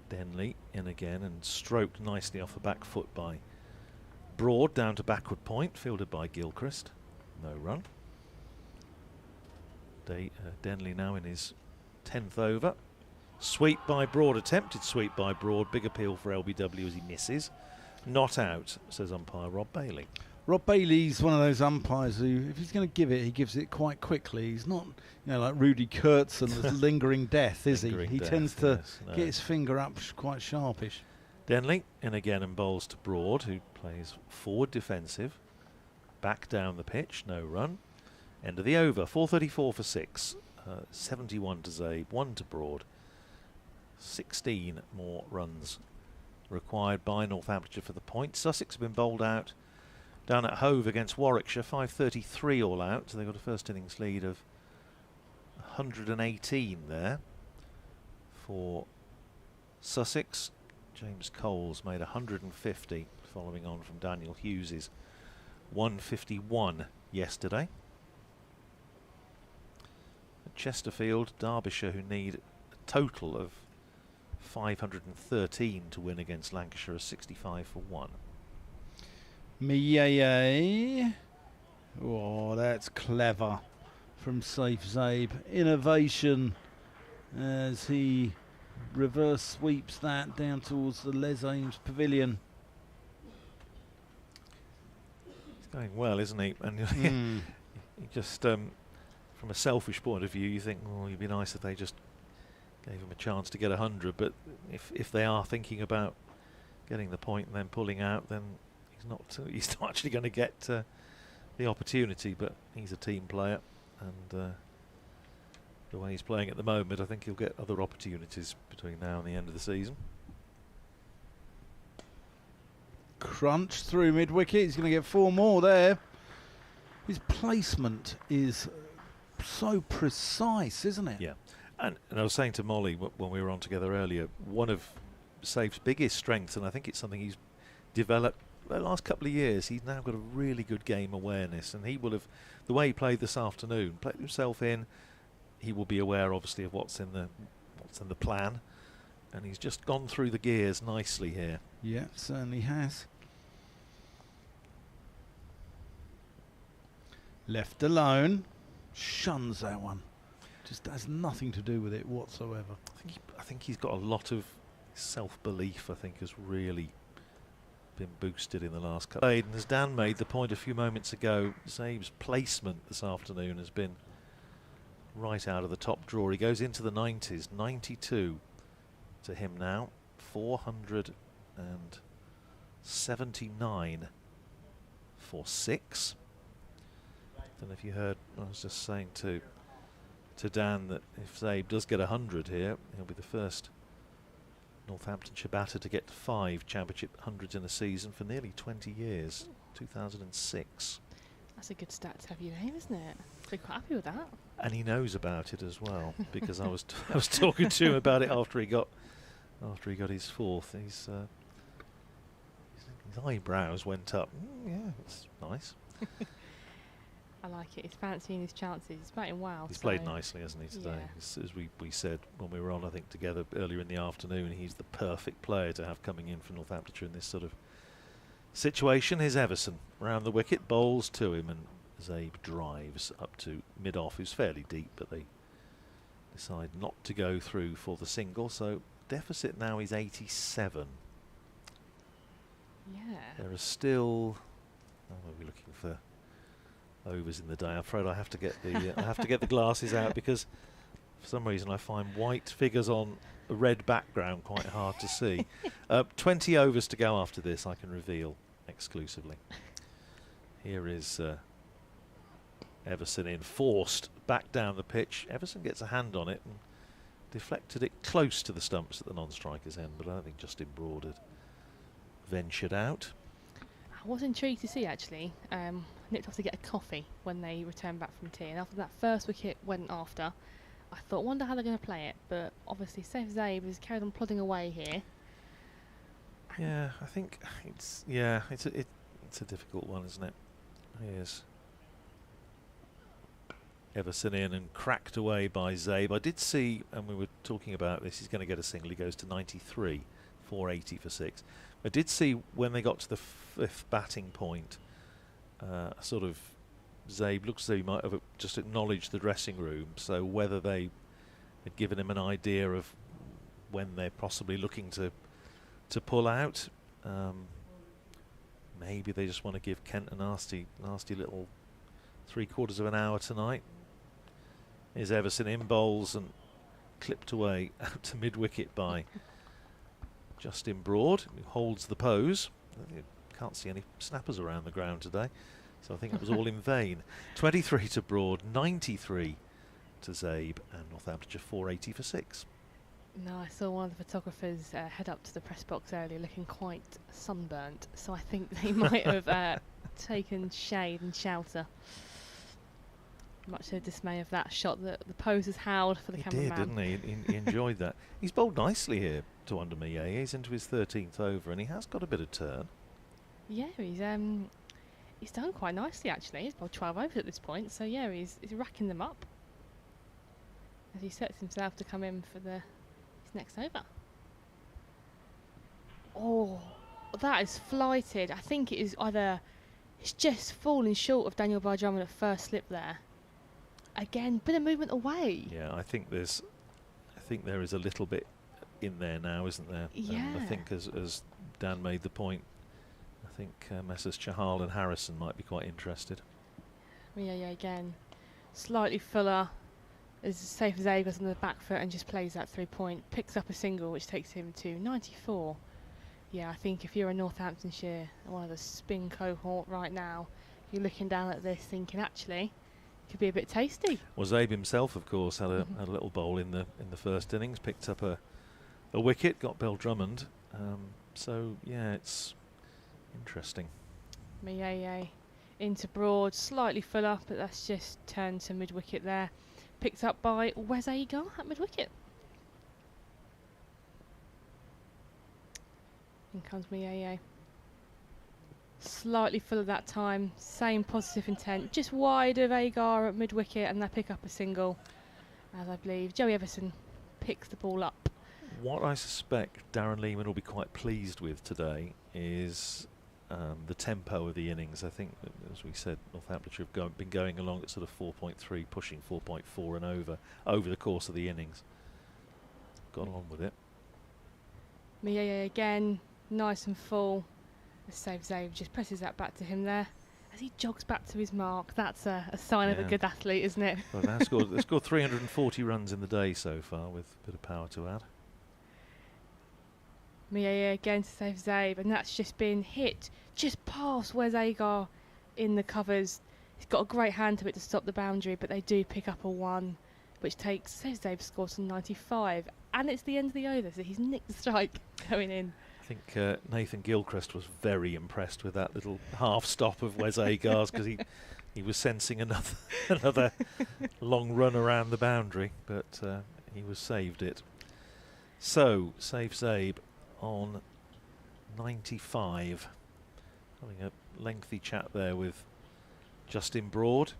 Denley in again and stroked nicely off the back foot by Broad down to backward point, fielded by Gilchrist. No run. Denley now in his 10th over. Sweep by Broad, attempted sweep by Broad. Big appeal for LBW as he misses. Not out, says umpire Rob Bailey. Rob Bailey's one of those umpires who, if he's going to give it, he gives it quite quickly. He's not, like Rudy Kurtzen, the lingering death, is he? He tends to get his finger up quite sharpish. Denley in again and bowls to Broad, who plays forward defensive. Back down the pitch, no run. End of the over, 4:34 for 6. 71 to Zabe, 1 to Broad. 16 more runs required by Northamptonshire for the point. Sussex have been bowled out down at Hove against Warwickshire, 5:33 all out. So they've got a first innings lead of 118 there for Sussex. James Coles made 150 following on from Daniel Hughes's 151 yesterday. At Chesterfield, Derbyshire, who need a total of 513 to win against Lancashire, 65 for 1. Miye. Oh, that's clever from Safe Zabe. Innovation as he reverse sweeps that down towards the Les Ames pavilion. He's going well, isn't he? And he just, from a selfish point of view, you think, oh, it'd be nice if they just gave him a chance to get 100. But if they are thinking about getting the point and then pulling out, then he's not actually going to get the opportunity. But he's a team player, and the way he's playing at the moment, I think he'll get other opportunities between now and the end of the season. Crunch through mid-wicket. He's going to get 4 more there. His placement is so precise, isn't it? Yeah. And I was saying to Molly when we were on together earlier, one of Safe's biggest strengths, and I think it's something he's developed the last couple of years, he's now got a really good game awareness, and he will have, the way he played this afternoon, played himself in. He will be aware, obviously, of what's in the plan, and he's just gone through the gears nicely here. Yeah, certainly has. Left alone, shuns that one. Just has nothing to do with it whatsoever. I think he's got a lot of self-belief. I think has really been boosted in the last couple. And as Dan made the point a few moments ago, Zabe's placement this afternoon has been right out of the top drawer. He goes into the 90s, 92 to him now, 479 for 6. Don't know if you heard, I was just saying to Dan that if Zabe does get 100 here, he'll be the first Northamptonshire batter to get 5 championship hundreds in a season for nearly 20 years, 2006. That's a good stat to have your name, isn't it? We're quite happy with that. And he knows about it as well, because I was talking to him about it after he got his 4th. His eyebrows went up. Yeah, it's nice. I like it. He's fancying his chances. He's batting well. He's played nicely, hasn't he, today? Yeah. As we said when we were on, I think, together earlier in the afternoon, he's the perfect player to have coming in for Northamptonshire in this sort of situation. Here's Everson round the wicket, bowls to him, and Zabe drives up to mid-off, who's fairly deep, but they decide not to go through for the single. So deficit now is 87. Yeah. There are still. Oh, we're looking for overs in the day. I'm afraid I have to get the glasses out, because for some reason I find white figures on a red background quite hard to see. 20 overs to go after this, I can reveal exclusively. Here is Everson in, forced back down the pitch. Everson gets a hand on it and deflected it close to the stumps at the non-striker's end, but I don't think Justin Broad had ventured out. I was intrigued to see, actually. Nipped off to get a coffee when they returned back from tea, and after that first wicket went after, I thought, wonder how they're going to play it. But obviously Saif Zabe has carried on plodding away here. Yeah, I think it's a difficult one, isn't it? Here's Everson in and cracked away by Zabe. I did see, and we were talking about this, he's going to get a single. He goes to 93, 480 for 6. I did see when they got to the 5th batting point, sort of Zabe looks as though he might have just acknowledged the dressing room, so whether they had given him an idea of when they're possibly looking to pull out. Maybe they just want to give Kent a nasty little 3/4 of an hour tonight. Here's Everson in, bowls and clipped away out to mid-wicket by Justin Broad, who holds the pose. Can't see any snappers around the ground today, so I think it was all in vain. 23 to Broad, 93 to Zabe, and Northamptonshire 480 for 6. No, I saw one of the photographers head up to the press box earlier looking quite sunburnt, so I think they might have taken shade and shelter. Much to the dismay of that shot, the posers howled for the cameraman. He did, didn't he? He enjoyed that. He's bowled nicely here to under me. He's into his 13th over, and he has got a bit of turn. Yeah, he's done quite nicely actually. He's bowled 12 overs at this point, so yeah, he's racking them up as he sets himself to come in for his next over. Oh, that is flighted. I think it is either it's just falling short of Daniel Barjaman at first slip there. Again, bit of movement away. Yeah, I think there is a little bit in there now, isn't there? Yeah. I think as Dan made the point, I think Messrs Chahal and Harrison might be quite interested. Yeah, again, slightly fuller, as safe as Agos on the back foot and just plays that 3-point, picks up a single which takes him to 94. Yeah, I think if you're a Northamptonshire, one of the spin cohort right now, you're looking down at this thinking actually could be a bit tasty. Well, Zabe himself, of course, had a little bowl in the first innings, picked up a wicket, got Bill Drummond. So yeah, it's interesting. Mieye into Broad, slightly fuller, but that's just turned to mid-wicket there. Picked up by Wes Agar at mid-wicket. In comes Mieye. Slightly fuller that time, same positive intent, just wide of Agar at mid-wicket, and they pick up a single, as I believe Joey Everson picks the ball up. What I suspect Darren Lehman will be quite pleased with today is the tempo of the innings. I think, as we said, Northamptonshire have been going along at sort of 4.3, pushing 4.4 and over the course of the innings. Got on with it. Mieye again, nice and full. The save Zabe just presses that back to him there as he jogs back to his mark. That's a sign of a good athlete, isn't it? Well, they've scored 340 runs in the day so far, with a bit of power to add. Mieye again to save Zabe, and that's just been hit just past Wes Agar in the covers. He's got a great hand to it to stop the boundary, but they do pick up a 1, which saves Zabe's score to 95, and it's the end of the over, so he's nicked the strike going in. I think Nathan Gilchrist was very impressed with that little half stop of Wes Agar's, because he was sensing another long run around the boundary, but he was saved it. So, save Zabe on 95. Having a lengthy chat there with Justin Broad.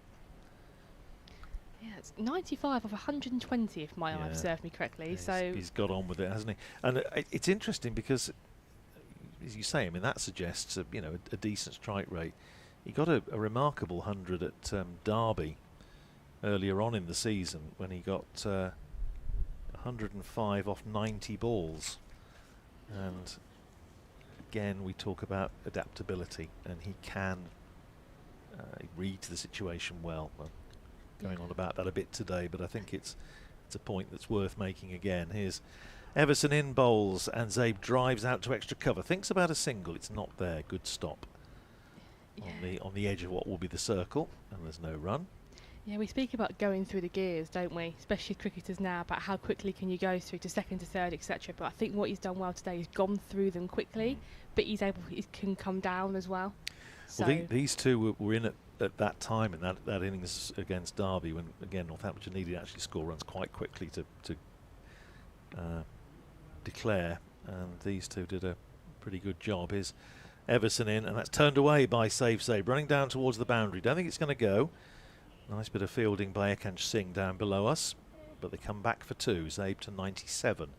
Yeah, it's 95 of 120 if my eye served me correctly. Yeah, so he's got on with it, hasn't he? And it's interesting because, as you say, I mean, that suggests a decent strike rate. He got a remarkable 100 at Derby earlier on in the season when he got 105 off 90 balls. And again, we talk about adaptability, and he can read the situation well. Well, going on about that a bit today, but I think it's a point that's worth making again. Here's Everson in, bowls, and Zabe drives out to extra cover. Thinks about a single. It's not there. Good stop on the edge of what will be the circle, and there's no run. Yeah, we speak about going through the gears, don't we? Especially cricketers now, about how quickly can you go through to second to third, etc. But I think what he's done well today is gone through them quickly, but he can come down as well. Well, these two were in at that time in that innings against Derby, when again Northamptonshire needed to actually score runs quite quickly to declare, and these two did a pretty good job. Here's Everson in, and that's turned away by Save Zabe, running down towards the boundary. Don't think it's going to go. Nice bit of fielding by Ekansh Singh down below us, but they come back for 2. Zabe to 97,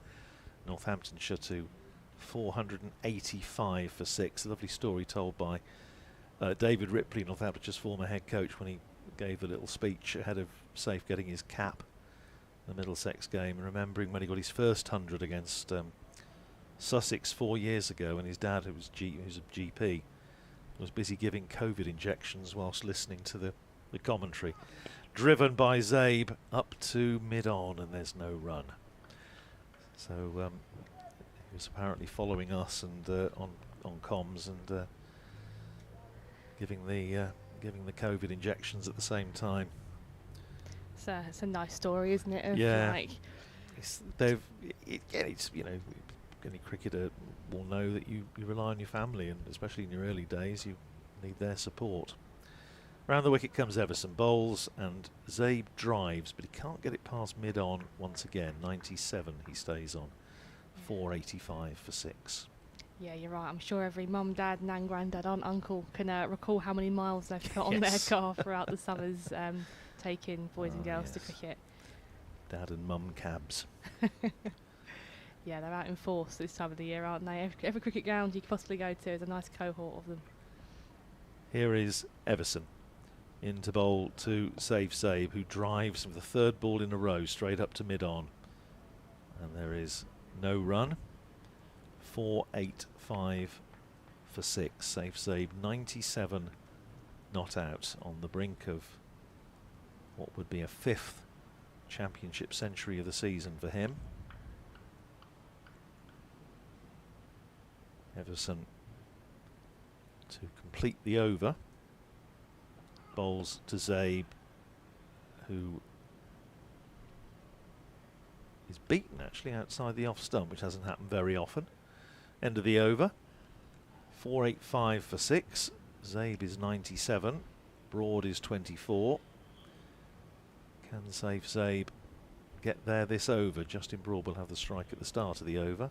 Northamptonshire to 485 for 6. A lovely story told by David Ripley, Northamptonshire's former head coach, when he gave a little speech ahead of Safe getting his cap, the Middlesex game, remembering when he got his first 100 against Sussex 4 years ago, and his dad, who's a GP, was busy giving COVID injections whilst listening to the commentary. Driven by Zabe up to mid-on, and there's no run. So he was apparently following us and on comms and giving the COVID injections at the same time. It's a nice story, isn't it? Of yeah. Like it's you know, any cricketer will know that you rely on your family, and especially in your early days, you need their support. Round the wicket comes Everson, bowls, and Zabe drives, but he can't get it past mid-on once again. 97 he stays on. 485 for 6. Yeah, you're right. I'm sure every mum, dad, nan, granddad, aunt, uncle can recall how many miles they've put on their car throughout the summers taking boys and girls to cricket. Dad and mum cabs. Yeah, they're out in force this time of the year, aren't they? Every cricket ground you could possibly go to is a nice cohort of them. Here is Everson into bowl to Sabe, who drives with the third ball in a row straight up to mid-on. And there is no run. 485 for 6. Sabe 97 not out, on the brink of what would be a 5th championship century of the season for him. Everson to complete the over. Bowls to Zabe, who is beaten actually outside the off stump, which hasn't happened very often. End of the over. 485 for 6. Zabe is 97. Broad is 24. Can Zabe get there this over? Justin Broad will have the strike at the start of the over.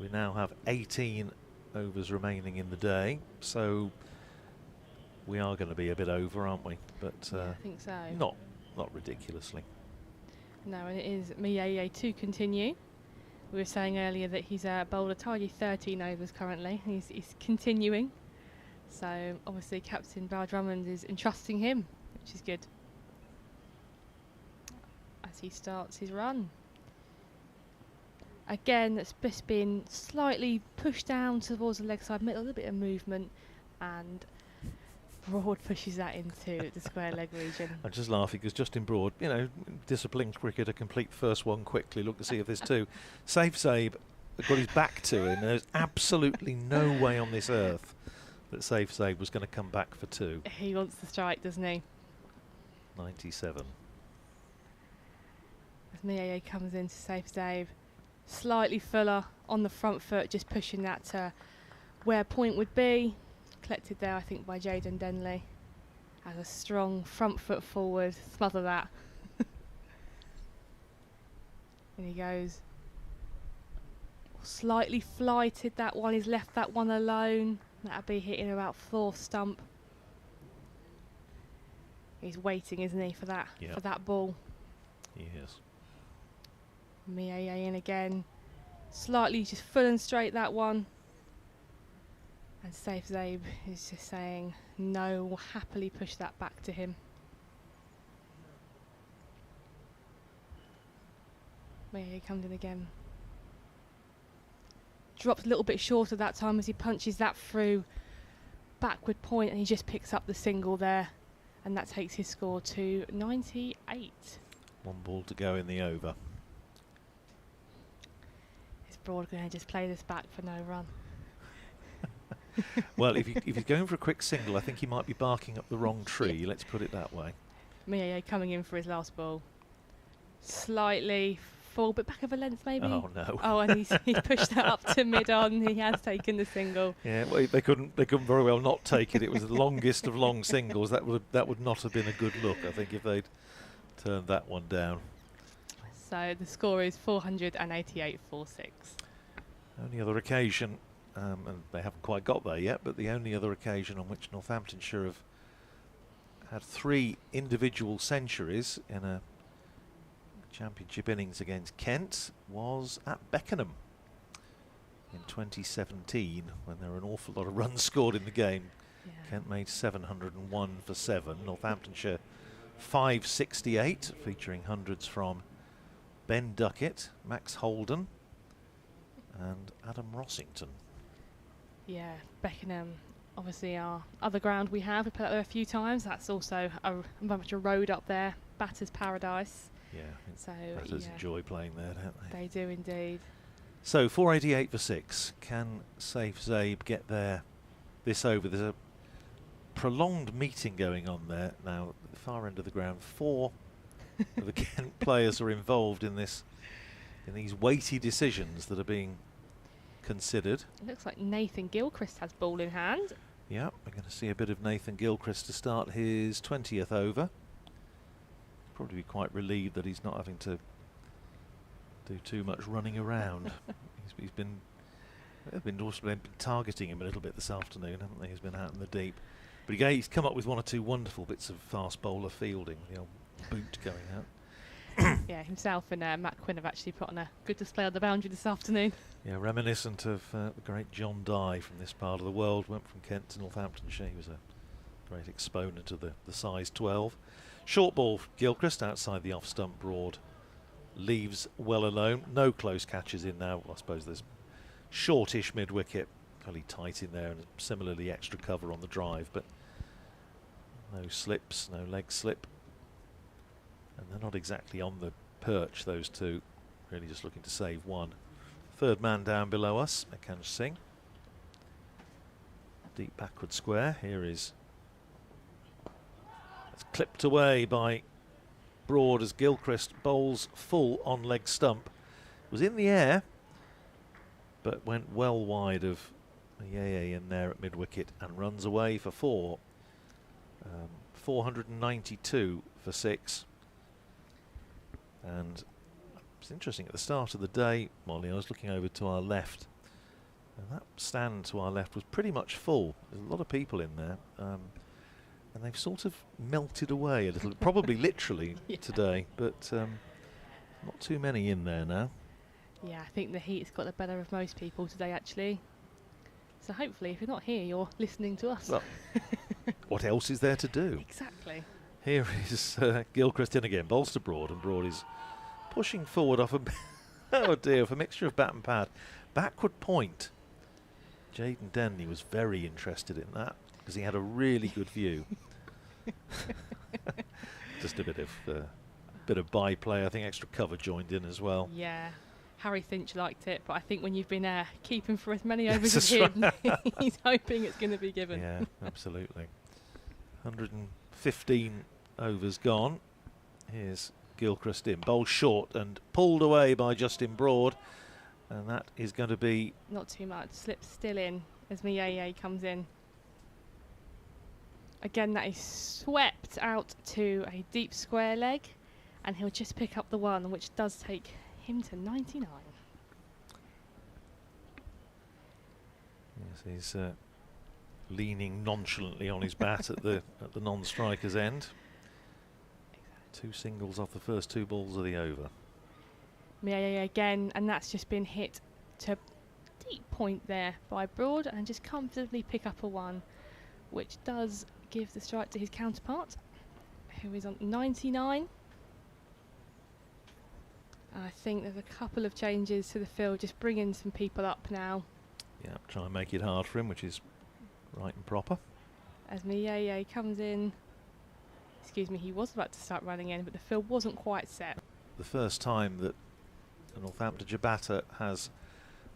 We now have 18 overs remaining in the day, so we are going to be a bit over, aren't we? But I think so. Not ridiculously. No, and it is Miyeye to continue. We were saying earlier that he's bowled a tidy 13 overs currently. He's continuing. So obviously Captain Val Drummond is entrusting him, which is good, as he starts his run. Again, it's just been slightly pushed down towards the leg side, a little bit of movement, and Broad pushes that into the square leg region. I'm just laughing because Justin Broad, you know, disciplined cricketer, complete the first one quickly, look to see if there's two. Zabe got his back to him. There's absolutely no way on this earth that Zabe was going to come back for 2. He wants the strike, doesn't he? 97. As Miyeye comes in to save Zabe, slightly fuller on the front foot, just pushing that to where point would be. Collected there, I think, by Jaden Denley. Has a strong front foot forward, smother that. And he goes. Slightly flighted that one, he's left that one alone. That'll be hitting about 4th stump. He's waiting, isn't he, for that ball. He is. Miyeye in again. Slightly just full and straight that one. And Zabe is just saying no, will happily push that back to him. Miyeye comes in again. Drops a little bit shorter that time as he punches that through backward point, and he just picks up the single there, and that takes his score to 98. 1 ball to go in the over. Is Broad going to just play this back for no run? Well, if he's going for a quick single, I think he might be barking up the wrong tree. Let's put it that way. Miyeye coming in for his last ball. Slightly full, but back of a length maybe. Oh no! Oh, and he pushed that up to mid-on. He has taken the single. Yeah, well, they couldn't very well not take it. It was the longest of long singles. That would not have been a good look, I think, if they'd turned that one down. So the score is 488 for 6. Only other occasion, and they haven't quite got there yet, but the only other occasion on which Northamptonshire have had 3 individual centuries in a championship innings against Kent was at Beckenham in 2017, when there were an awful lot of runs scored in the game. Kent made 701 for 7. Northamptonshire 568, featuring hundreds from Ben Duckett, Max Holden and Adam Rossington. Yeah, Beckenham, obviously our other ground we have. We played up there a few times. That's also very much a road up there, batter's paradise. Yeah, so batters enjoy playing there, don't they? They do indeed. So 488 for 6. Can Safe Zabe get there this over? There's a prolonged meeting going on there now at the far end of the ground. 4 of the Kent players are involved in these weighty decisions that are being considered. It looks like Nathan Gilchrist has ball in hand. Yeah, we're going to see a bit of Nathan Gilchrist to start his 20th over. Probably be quite relieved that he's not having to do too much running around. They've been also been targeting him a little bit this afternoon, haven't they? He's been out in the deep. But again, he's come up with 1 or 2 wonderful bits of fast bowler fielding. The old boot going out. Yeah, himself and Matt Quinn have actually put on a good display on the boundary this afternoon. Yeah, reminiscent of the great John Dye from this part of the world. Went from Kent to Northamptonshire. He was a great exponent of the size 12. Short ball, Gilchrist outside the off stump, Broad leaves well alone. No close catches in now. I suppose there's shortish mid wicket, fairly tight in there, and similarly extra cover on the drive, but no slips, no leg slip. And they're not exactly on the perch, those two. Really just looking to save 1. Third man down below us, Mekanj Singh. Deep backward square. Here is. It's clipped away by Broad as Gilchrist bowls full on leg stump. Was in the air, but went well wide of Yeye in there at mid wicket and runs away for 4. 492 for 6. And it's interesting, at the start of the day, Molly, I was looking over to our left, and that stand to our left was pretty much full. There's a lot of people in there, and they've sort of melted away a little, probably literally today, but not too many in there now. Yeah, I think the heat's got the better of most people today, actually. So hopefully, if you're not here, you're listening to us. Well, what else is there to do? Exactly. Here is Gilchrist in again, bowls to Broad, and Broad is pushing forward off a oh dear, for a mixture of bat and pad. Backward point. Jaden Denley was very interested in that because he had a really good view. Just a bit of byplay. I think extra cover joined in as well. Yeah, Harry Finch liked it, but I think when you've been keeping for as many overs as him, he's hoping it's going to be given. Yeah, absolutely. 115 overs gone. Here's Gilchrist in, bowled short and pulled away by Justin Broad, and that is going to be not too much. Slips still in as Miyeye comes in. Again, that is swept out to a deep square leg, and he'll just pick up the 1, which does take him to 99. Yes, he's leaning nonchalantly on his bat at the non-striker's end. 2 singles off the first 2 balls of the over. Miyeye again, and that's just been hit to deep point there by Broad, and just comfortably pick up a 1, which does give the strike to his counterpart, who is on 99. And I think there's a couple of changes to the field, just bringing some people up now. Yeah, try and make it hard for him, which is right and proper. As Miyeye comes in, excuse me, he was about to start running in, but the field wasn't quite set. The first time that a Northamptonshire batter has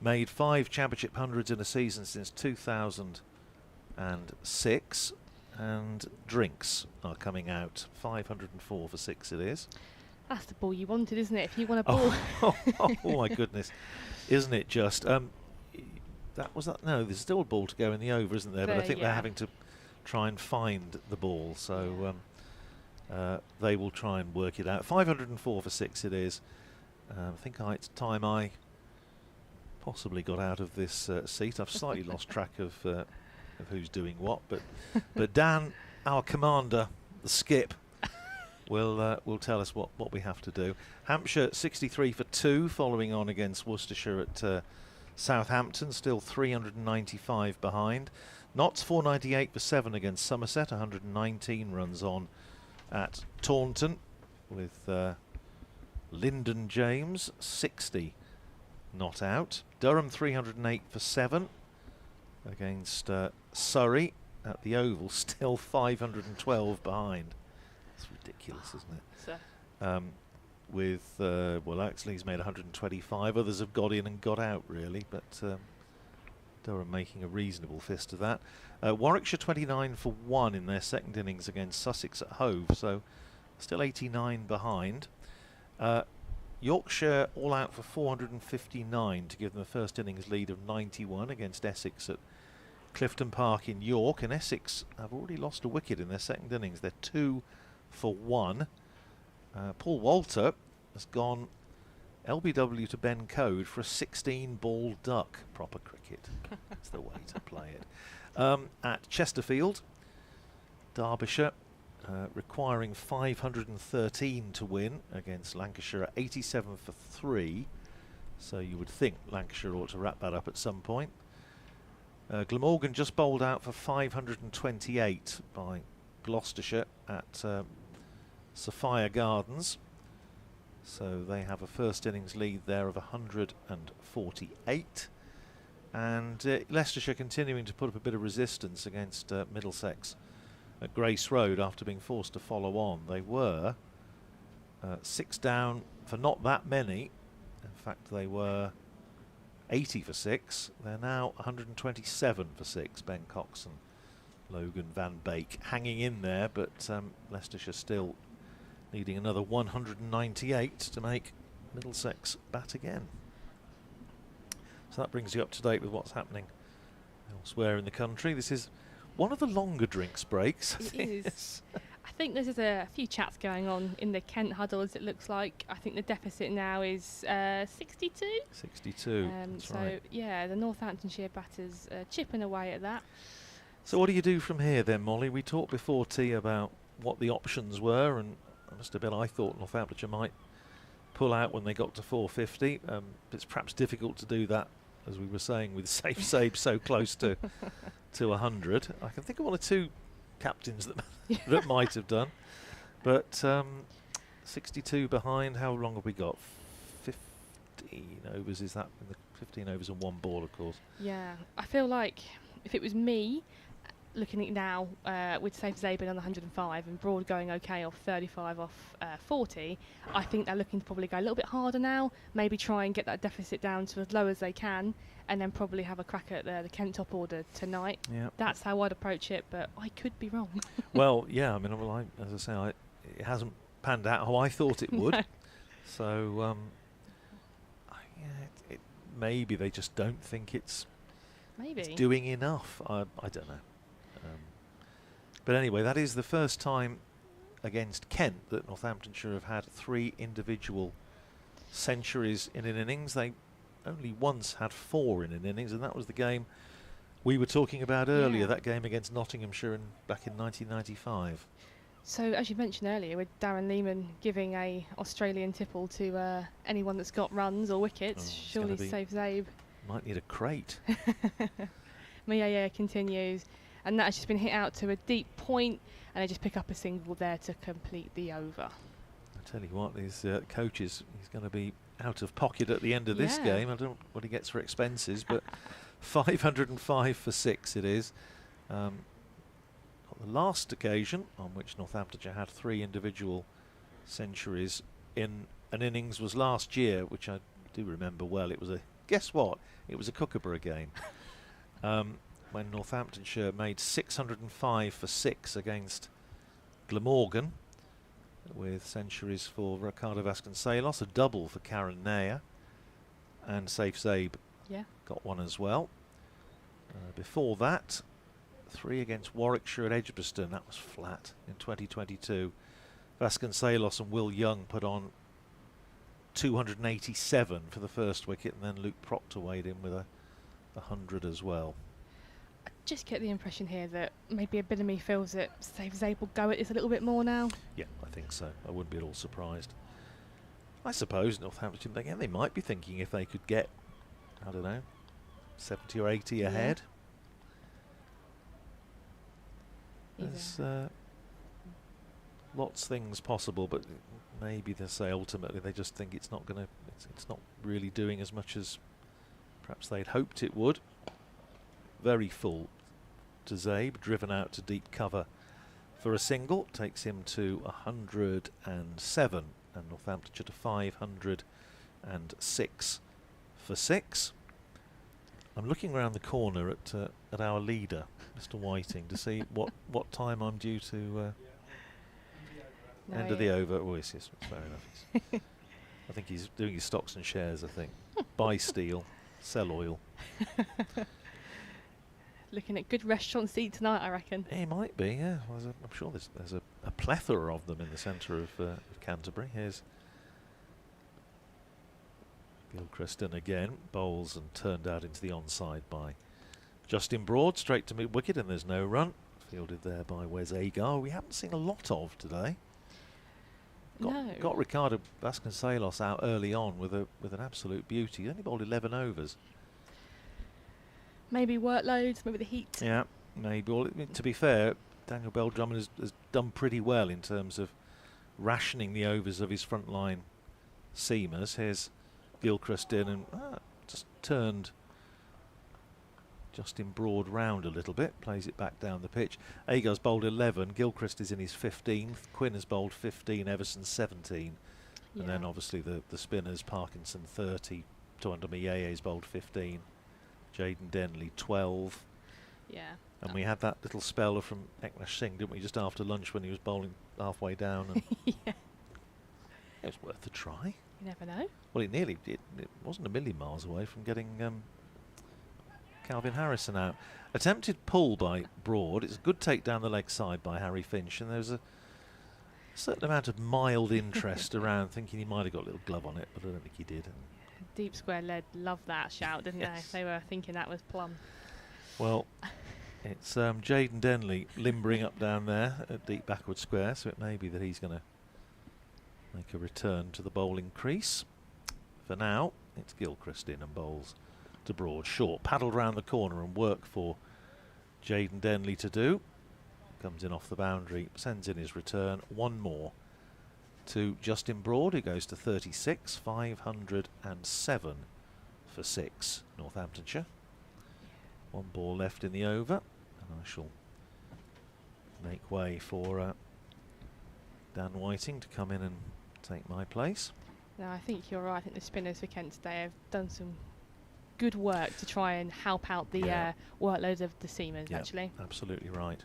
made 5 championship hundreds in a season since 2006, and drinks are coming out. 504 for 6 it is. That's the ball you wanted, isn't it? If you want a ball. Oh my goodness. Isn't it just? That was that. No, there's still a ball to go in the over, isn't there? But I think they're having to try and find the ball. So they will try and work it out. 504 for 6 it is. I think it's time I possibly got out of this seat. I've slightly lost track of who's doing what, but Dan, our commander, the skip, will tell us what we have to do. Hampshire 63 for 2, following on against Worcestershire at Southampton, still 395 behind. Notts 498 for 7 against Somerset, 119 runs on at Taunton, with Lyndon James 60 not out. Durham 308 for 7 against Surrey at the Oval, still 512 behind. It's ridiculous, isn't it? With well, actually he's made 125. Others have got in and got out, really, but Durham making a reasonable fist of that. Warwickshire 29 for 1 in their second innings against Sussex at Hove, so still 89 behind. Yorkshire all out for 459 to give them a first innings lead of 91 against Essex at Clifton Park in York, and Essex have already lost a wicket in their second innings. They're 2 for 1. Paul Walter has gone LBW to Ben Code for a 16-ball duck. Proper cricket. That's the way to play it. At Chesterfield, Derbyshire, requiring 513 to win against Lancashire at 87 for 3. So you would think Lancashire ought to wrap that up at some point. Glamorgan just bowled out for 528 by Gloucestershire at Sophia Gardens. So they have a first innings lead there of 148. And Leicestershire continuing to put up a bit of resistance against Middlesex at Grace Road after being forced to follow on. They were 6 down for not that many. In fact, they were 80 for 6. They're now 127 for 6. Ben Cox and Logan Van Beek hanging in there, but Leicestershire still needing another 198 to make Middlesex bat again. So that brings you up to date with what's happening elsewhere in the country. This is one of the longer drinks breaks. It is. I think there's a few chats going on in the Kent huddles, it looks like. I think the deficit now is 62. 62, that's so, right. yeah, the Northamptonshire batters chipping away at that. So what do you do from here then, Molly? We talked before tea about what the options were, and I must admit I thought Northamptonshire might pull out when they got to 450. It's perhaps difficult to do that, as we were saying, with Safe Sabe so close to 100. I can think of 1 or 2 captains that that might have done, but 62 behind. How long have we got? 15 overs, is that? 15 overs and 1 ball, of course. Yeah, I feel like if it was me looking at it now, with Safe Zabe on 105 and Broad going okay off 35 off 40, I think they're looking to probably go a little bit harder now, maybe try and get that deficit down to as low as they can, and then probably have a crack at the Kent top order tonight. Yeah. That's how I'd approach it, but I could be wrong. Well, yeah, I mean, as I say, it hasn't panned out how I thought it would. No. So, yeah, maybe they just don't think it's doing enough. I don't know. But anyway, that is the first time against Kent that Northamptonshire have had 3 individual centuries in an innings. They only once had 4 in an innings, and that was the game we were talking about earlier, that game against Nottinghamshire back in 1995. So, as you mentioned earlier, with Darren Lehman giving a Australian tipple to anyone that's got runs or wickets, surely Safe Zabe might need a crate. Miaya continues, and that has just been hit out to a deep point, and they just pick up a single there to complete the over. I tell you what, these coaches, he's going to be out of pocket at the end of this game. I don't know what he gets for expenses, but 505 for 6 it is. On the last occasion on which Northamptonshire had 3 individual centuries in an innings was last year, which I do remember well. It was guess what? It was a Kookaburra game. When Northamptonshire made 605 for 6 against Glamorgan, with centuries for Ricardo Vasconcelos, a double for Karen Nair, and Safe Zabe got 1 as well. Before that, 3 against Warwickshire at Edgbaston. That was flat in 2022. Vasconcelos and Will Young put on 287 for the first wicket, and then Luke Proctor weighed in with a 100 as well. I just get the impression here that maybe a bit of me feels that Safe Zabe will go at this a little bit more now. Yeah, I think so. I wouldn't be at all surprised. I suppose Northampton, again, they might be thinking if they could get, I don't know, 70 or 80 ahead. There's lots of things possible, but maybe they say ultimately they just think it's not really doing as much as perhaps they'd hoped it would. Very full to Zabe, driven out to deep cover for a single, takes him to 107, and Northamptonshire to 506 for 6. I'm looking around the corner at our leader, Mr. Whiting, to see what time I'm due to end of the over. Oh, yes, fair enough. I think he's doing his stocks and shares, I think. Buy steel, sell oil. Looking at good restaurants to eat tonight, I reckon. He might be, yeah. I'm sure there's a plethora of them in the centre of Canterbury. Here's Gilchristen again, bowls and turned out into the onside by Justin Broad, straight to mid-wicket, and there's no run. Fielded there by Wes Agar, we haven't seen a lot of today. Got Ricardo Vasconcelos out early on with an absolute beauty. He only bowled 11 overs. Maybe workloads, maybe the heat. Yeah, maybe. Well, to be fair, Daniel Bell-Drummond has done pretty well in terms of rationing the overs of his frontline seamers. Here's Gilchristen and just turned Justin Broad round a little bit, plays it back down the pitch. Agar's bowled 11, Gilchrist is in his 15th, Quinn has bowled 15, Everson 17, and then obviously the spinners, Parkinson 30, Tuandami Yeye's bowled 15, Jaden Denley 12. Yeah. And we had that little speller from Eknash Singh, didn't we, just after lunch when he was bowling halfway down. And yeah. It was worth a try. You never know. Well, it wasn't a million miles away from getting Calvin Harrison out. Attempted pull by Broad. It's a good take down the leg side by Harry Finch, and there was a certain amount of mild interest around, thinking he might have got a little glove on it, but I don't think he did. Deep square lead loved that shout, didn't Yes. they? They were thinking that was plum. Well, it's Jaden Denley limbering up down there at deep backward square, so it may be that he's going to make a return to the bowling crease. For now, it's Gilchrist in and bowls to Broad. Short, paddled round the corner and work for Jaden Denley to do. Comes in off the boundary, sends in his return. One more to Justin Broad, who goes to 36, 507 for 6, Northamptonshire. One ball left in the over, and I shall make way for Dan Whiting to come in and take my place. No, I think you're right. I think the spinners for Kent today have done some good work to try and help out the workload of the seamers, actually. Absolutely right.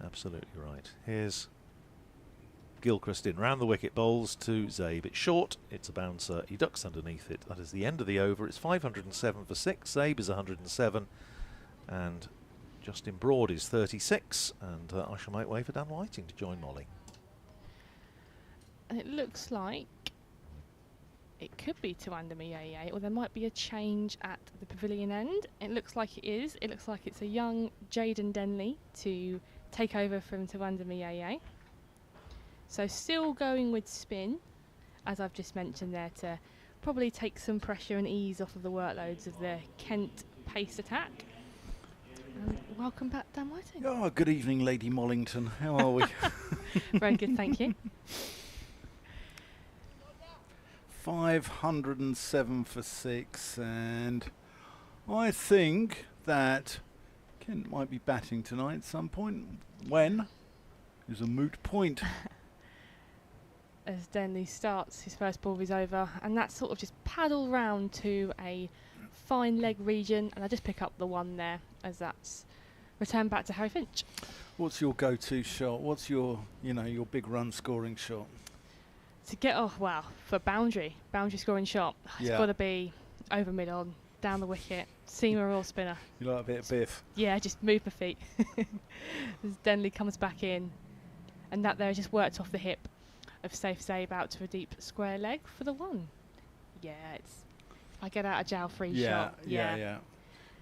Absolutely right. Here's Gilchrist in round the wicket, bowls to Zabe. It's short, it's a bouncer, he ducks underneath it. That is the end of the over. It's 507 for 6, Zabe is 107, and Justin Broad is 36, and I shall make way for Dan Whiting to join Molly. And it looks like it could be Tuandami Yeye, or there might be a change at the pavilion end. It looks like it is. It looks like it's a young Jaden Denley to take over from Tuandami Yeye. So still going with spin, as I've just mentioned there, to probably take some pressure and ease off of the workloads of the Kent pace attack. And welcome back, Dan Whiting. Oh, good evening, Lady Mollington. How are we? Very good, thank you. 507 for 6, and I think that Kent might be batting tonight at some point. When is a moot point. As Denley starts his first ball of his over, and that's sort of just paddle round to a fine leg region, and I just pick up the one there as that's returned back to Harry Finch. What's your go-to shot? What's your big run scoring shot? To get off, well, for boundary scoring shot, it's got to be over mid-on, down the wicket, seamer or spinner. You like a bit of biff? Yeah, just move my feet. As Denley comes back in, and that there just worked off the hip of Safe Zabe out to a deep square leg for the one. Yeah, it's I get out a jail free shot. Yeah.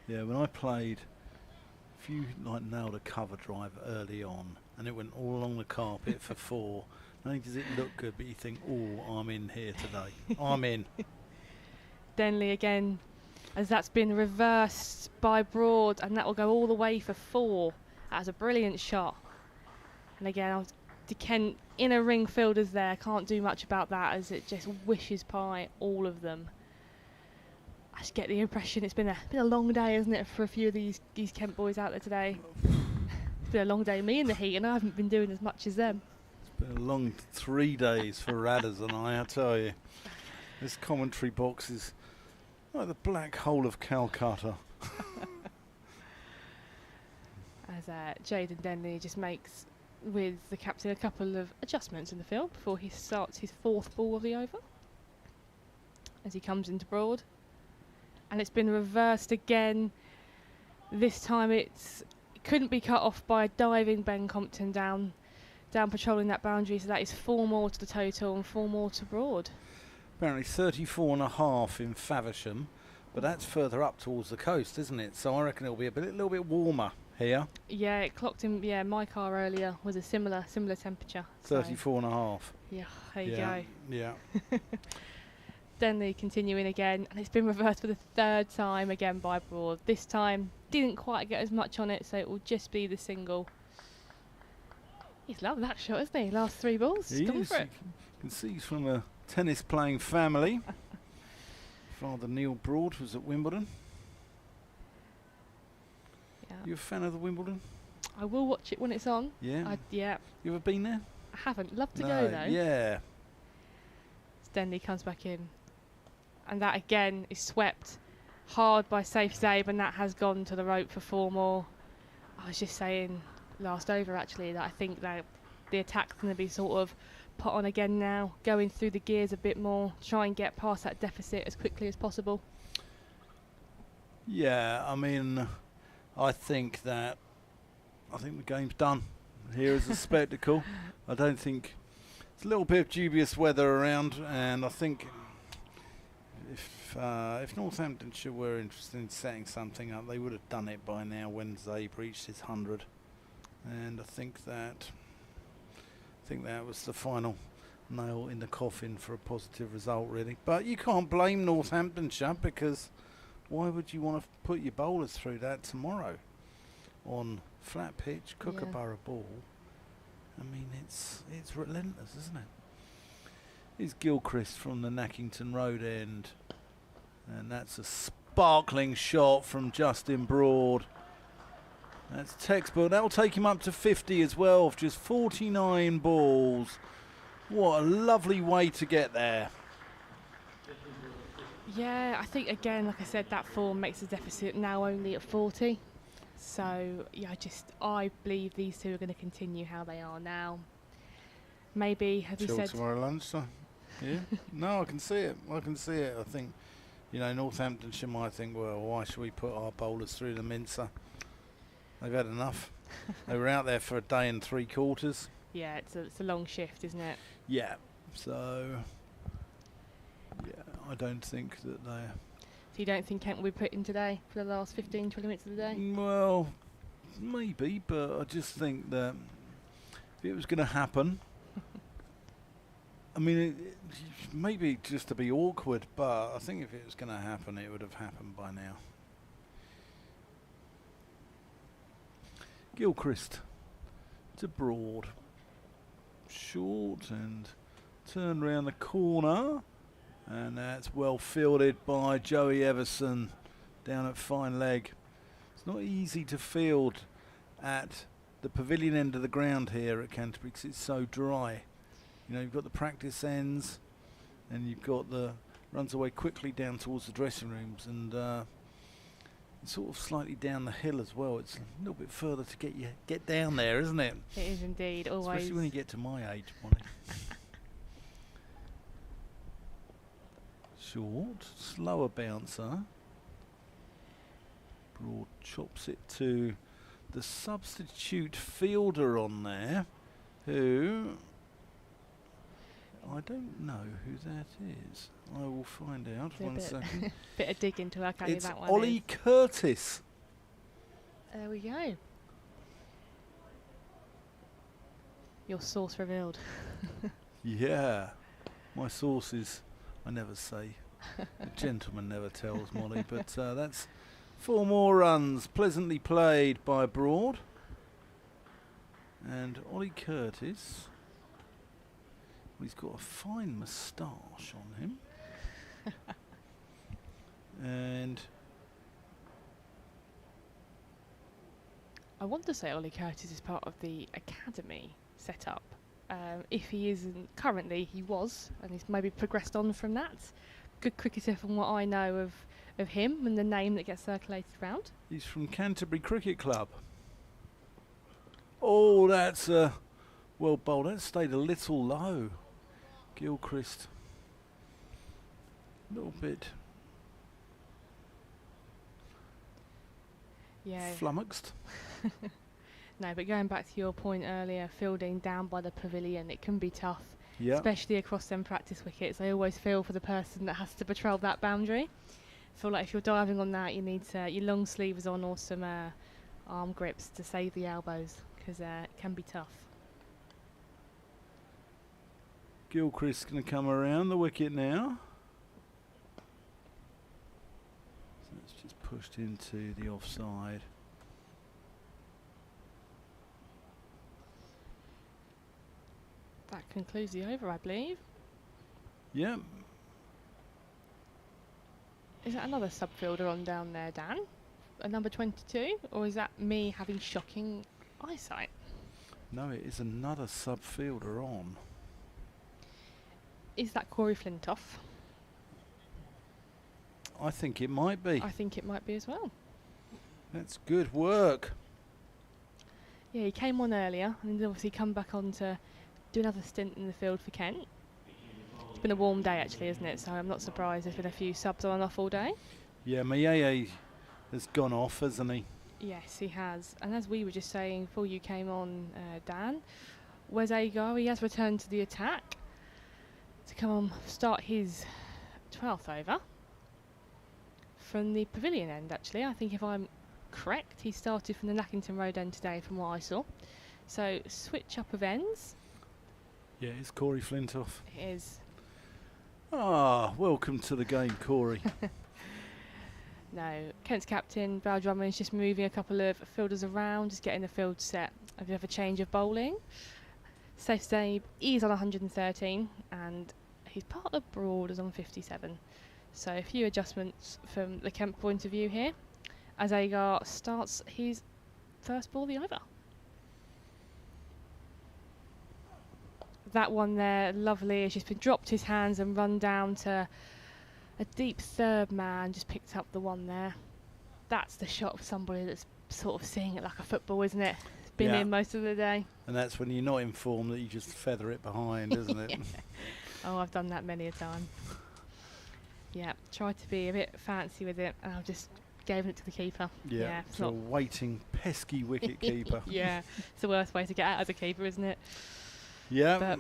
When I played, if you nailed a cover drive early on and it went all along the carpet for 4, not only does it look good, but you think, oh, I'm in here today. I'm in. Denley again, as that's been reversed by Broad, and that will go all the way for 4. That was a brilliant shot. And again, Kent inner ring fielders there, can't do much about that as it just wishes by all of them. I just get the impression it's been a long day, isn't it, for a few of these Kent boys out there today. It's been a long day for me in the heat, and I haven't been doing as much as them. It's been a long 3 days for Radders and I tell you. This commentary box is like the black hole of Calcutta. As Jaden Denley just makes, with the captain, a couple of adjustments in the field before he starts his 4th ball of the over. As he comes into Broad. And it's been reversed again. This time it couldn't be cut off by diving Ben Compton down patrolling that boundary. So that is 4 more to the total and 4 more to Broad. Apparently 34.5 in Faversham, but that's further up towards the coast, isn't it? So I reckon it'll be a little bit warmer here. Yeah, it clocked in. Yeah, my car earlier was a similar temperature. 34.5. Yeah, there you go. Yeah. Denley continuing again, and it's been reversed for the 3rd time again by Broad. This time didn't quite get as much on it, so it will just be the single. He's loved that shot, hasn't he? Last 3 balls, He gone is. for it. You can see he's from a tennis playing family. Father Neil Broad was at Wimbledon. Yeah. You a fan of the Wimbledon? I will watch it when it's on. Yeah. Yeah, You ever been there? I haven't. Love to No, go though. Yeah. Denley comes back in, and that again is swept hard by Safe Zabe, and that has gone to the rope for 4 more. I was just saying last over actually that I think that the attack's going to be sort of put on again now, going through the gears a bit more, try and get past that deficit as quickly as possible. Yeah, I mean, I think the game's done here as a spectacle. I don't think it's a little bit of dubious weather around, and I think if Northamptonshire were interested in setting something up, they would have done it by now when Zabe reached his 100. And I think that was the final nail in the coffin for a positive result, really. But you can't blame Northamptonshire, because why would you want to put your bowlers through that tomorrow on flat pitch, Kookaburra ball? I mean, it's relentless, isn't it? Here's Gilchrist from the Nackington Road end, and that's a sparkling shot from Justin Broad. That's textbook. That'll take him up to 50 as well, of just 49 balls. What a lovely way to get there. Yeah, I think again, like I said, that form makes the deficit now only at 40. So yeah, I believe these two are going to continue how they are now. Maybe, as you Till said, tomorrow lunchtime. Yeah. No, I can see it. I think, Northamptonshire might think, well, why should we put our bowlers through the mincer? They've had enough. They were out there for a day and 3 quarters. yeah, it's a long shift, isn't it? Yeah. So, yeah, I don't think that they're... So you don't think Kent will be put in today for the last 15, 20 minutes of the day? Well, maybe, but I just think that if it was going to happen, I mean, maybe just to be awkward, but I think if it was going to happen, it would have happened by now. Gilchrist to Broad. Short and turned round the corner. And that's well fielded by Joey Everson down at fine leg. It's not easy to field at the pavilion end of the ground here at Canterbury because it's so dry. You've got the practice ends and you've got the runs away quickly down towards the dressing rooms, and it's sort of slightly down the hill as well. It's a little bit further to get down there, isn't it? It is indeed, always. Especially when you get to my age, Molly. Short, slower bouncer. Broad chops it to the substitute fielder on there, who I don't know who that is. I will find out. Do a One second. bit of digging to work out who It's that one Ollie is. Curtis. There we go. Your source revealed. Yeah, my sources, I never say. A gentleman never tells, Molly. But that's 4 more runs, pleasantly played by Broad. And Ollie Curtis, well, he's got a fine moustache on him. And I want to say Ollie Curtis is part of the academy setup. If he isn't currently, he was, and he's maybe progressed on from that. Good cricketer from what I know of him and the name that gets circulated around. he's from Canterbury Cricket Club. Oh, that's well bowled. That stayed a little low. Gilchrist, a little bit Yeah. flummoxed. No, but going back to your point earlier, fielding down by the pavilion, it can be tough, Yeah. especially across them practice wickets. I always feel for the person that has to patrol that boundary. I feel like if you're diving on that, you need your long sleeves on or some arm grips to save the elbows, because it can be tough. Gilchrist going to come around the wicket now. So it's just pushed into the offside. That concludes the over, I believe. Yeah. Is that another sub-fielder on down there, Dan? A number 22? Or is that me having shocking eyesight? No, it is another sub-fielder on. Is that Corey Flintoff? I think it might be. I think it might be as well. That's good work. Yeah, he came on earlier and he's obviously come back on to do another stint in the field for Kent. It's been a warm day actually, isn't it? So I'm not surprised there's been a few subs on and off all day. Yeah, Mayeye has gone off, hasn't he? Yes, he has. And as we were just saying before you came on, Dan, Wes Agar, he has returned to the attack to come on start his 12th over from the pavilion end actually. I think if I'm correct, he started from the Nackington Road end today from what I saw. So switch up of ends. Yeah, it's Corey Flintoff. It is. Ah, welcome to the game, Corey. No, Kent's captain, Val Drummond, is just moving a couple of fielders around, just getting the field set. A bit of a change of bowling. Safe Zabe is on 113 and his partner Broad is on 57. So a few adjustments from the Kent point of view here as Agar starts his first ball of the over. That one there, lovely, has just been dropped his hands and run down to a deep third man, just picked up the one there. That's the shot of somebody that's sort of seeing it like a football, isn't it? It's been in most of the day. And that's when you're not informed that you just feather it behind, isn't it? Oh, I've done that many a time. Yeah, tried to be a bit fancy with it and I've just given it to the keeper. Yeah, it's to a not waiting, pesky wicket keeper. yeah, it's the worst way to get out as a keeper, isn't it? Yeah, But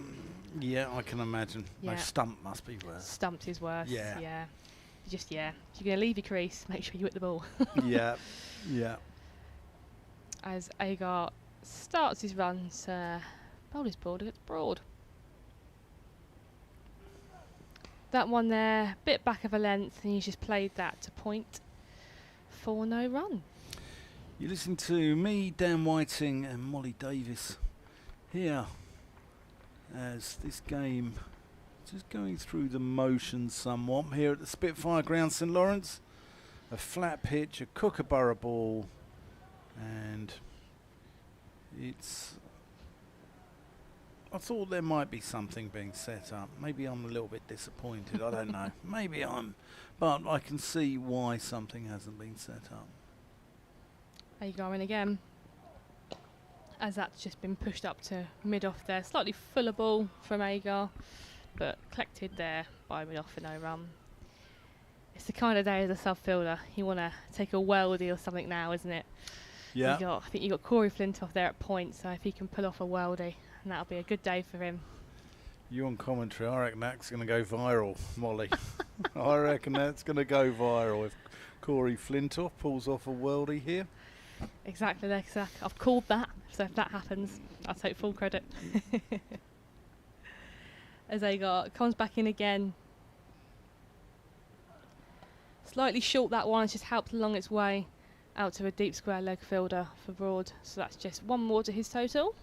yeah, I can imagine. Yeah. No, stump must be worse. Stumped is worse. Yeah. Yeah. Just, yeah. If you're going to leave your crease, make sure you hit the ball. Yeah, yeah. As Agar starts his runs, bowled his ball against Broad. That one there, bit back of a length, and he's just played that to point for no run. You listen to me, Dan Whiting, and Molly Davis here as this game is just going through the motions somewhat here at the Spitfire Ground, St Lawrence. A flat pitch, a Kookaburra ball, and it's... I thought there might be something being set up. Maybe I'm a little bit disappointed, I don't know. Maybe I'm, but I can see why something hasn't been set up. Agar in again. As that's just been pushed up to mid-off there. Slightly fuller ball from Agar, but collected there by mid-off for no run. It's the kind of day as a sub-fielder, you want to take a worldie or something now, isn't it? Yeah. I think you got Corey Flintoff there at point, so if he can pull off a worldie, and that'll be a good day for him. You on commentary, I reckon that's going to go viral, Molly. I reckon that's going to go viral if Corey Flintoff pulls off a worldie here. Exactly, Lexa. I've called that, so if that happens, I'll take full credit. As Agar comes back in again. Slightly short that one, it's just helped along its way out to a deep square leg fielder for Broad. So that's just one more to his total.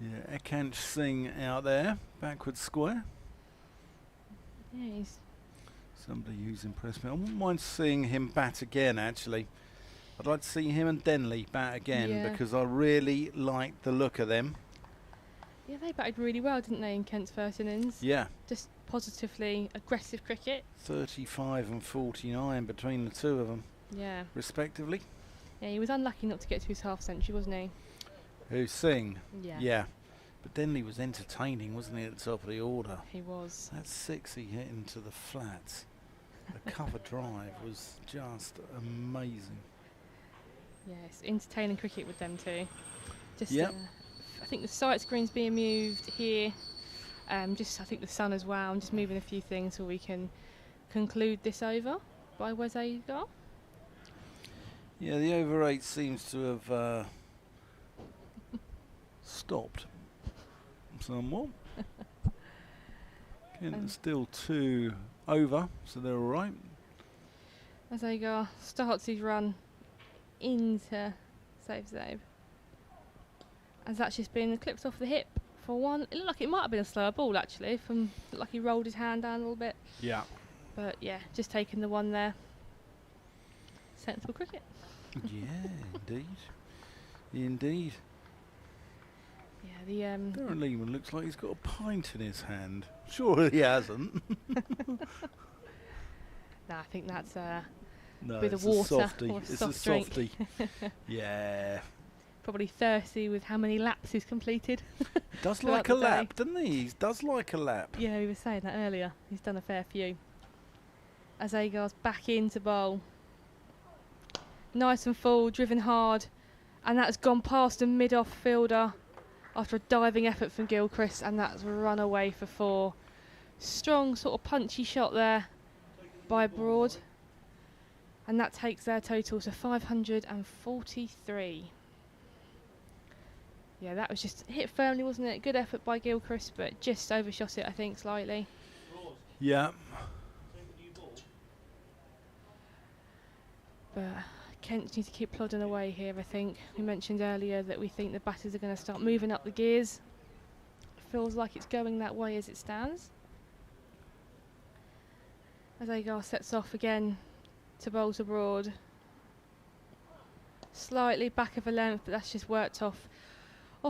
Yeah, Ekant Singh out there, backward square. Yeah, he's Somebody who's impressed me. I wouldn't mind seeing him bat again, actually. I'd like to see him and Denley bat again Yeah. because I really like the look of them. yeah, they batted really well, didn't they, in Kent's first innings? Yeah, Just positively aggressive cricket. 35 and 49 between the two of them, Yeah. respectively. Yeah, he was unlucky not to get to his half century, wasn't he? Who Singh? Yeah. Yeah. But Denley was entertaining, wasn't he, at the top of the order? He was. That 6 he hit into the flats. The cover drive was just amazing. Yeah, it's entertaining cricket with them too. Just, Yep. I think the sight screen's being moved here. Just I think the sun as well. I'm just moving a few things so we can conclude this over by Wes Agar. Yeah, the over 8 seems to have stopped somewhat. Kent still 2 over, so they're all right. As Agar starts his run into save. As that's just been clipped off the hip for one. It looked like it might have been a slower ball actually. Looked like he rolled his hand down a little bit. Yeah. But yeah, just taking the one there. Sensible cricket. Yeah, indeed. Indeed. Yeah, the Darren Lehman looks like he's got a pint in his hand. Sure he hasn't. I think that's No, With a it's water a softie. or a It's soft a drink. softie. Yeah. probably thirsty with how many laps he's completed. Does throughout like a the day. lap, doesn't he? He does like a lap. Yeah, we were saying that earlier. He's done a fair few. As Agar's back into bowl. Nice and full, driven hard. And that's gone past a mid-off fielder after a diving effort from Gilchrist, and that's run away for 4. Strong sort of punchy shot there by Broad. And that takes their total to 543. Yeah, that was just hit firmly, wasn't it? Good effort by Gilchrist, but just overshot it, I think, slightly. Yeah. But Kent needs to keep plodding away here, I think. We mentioned earlier that we think the batters are going to start moving up the gears. Feels like it's going that way as it stands. As Agar sets off again to bowl to Broad. Slightly back of a length, but that's just worked off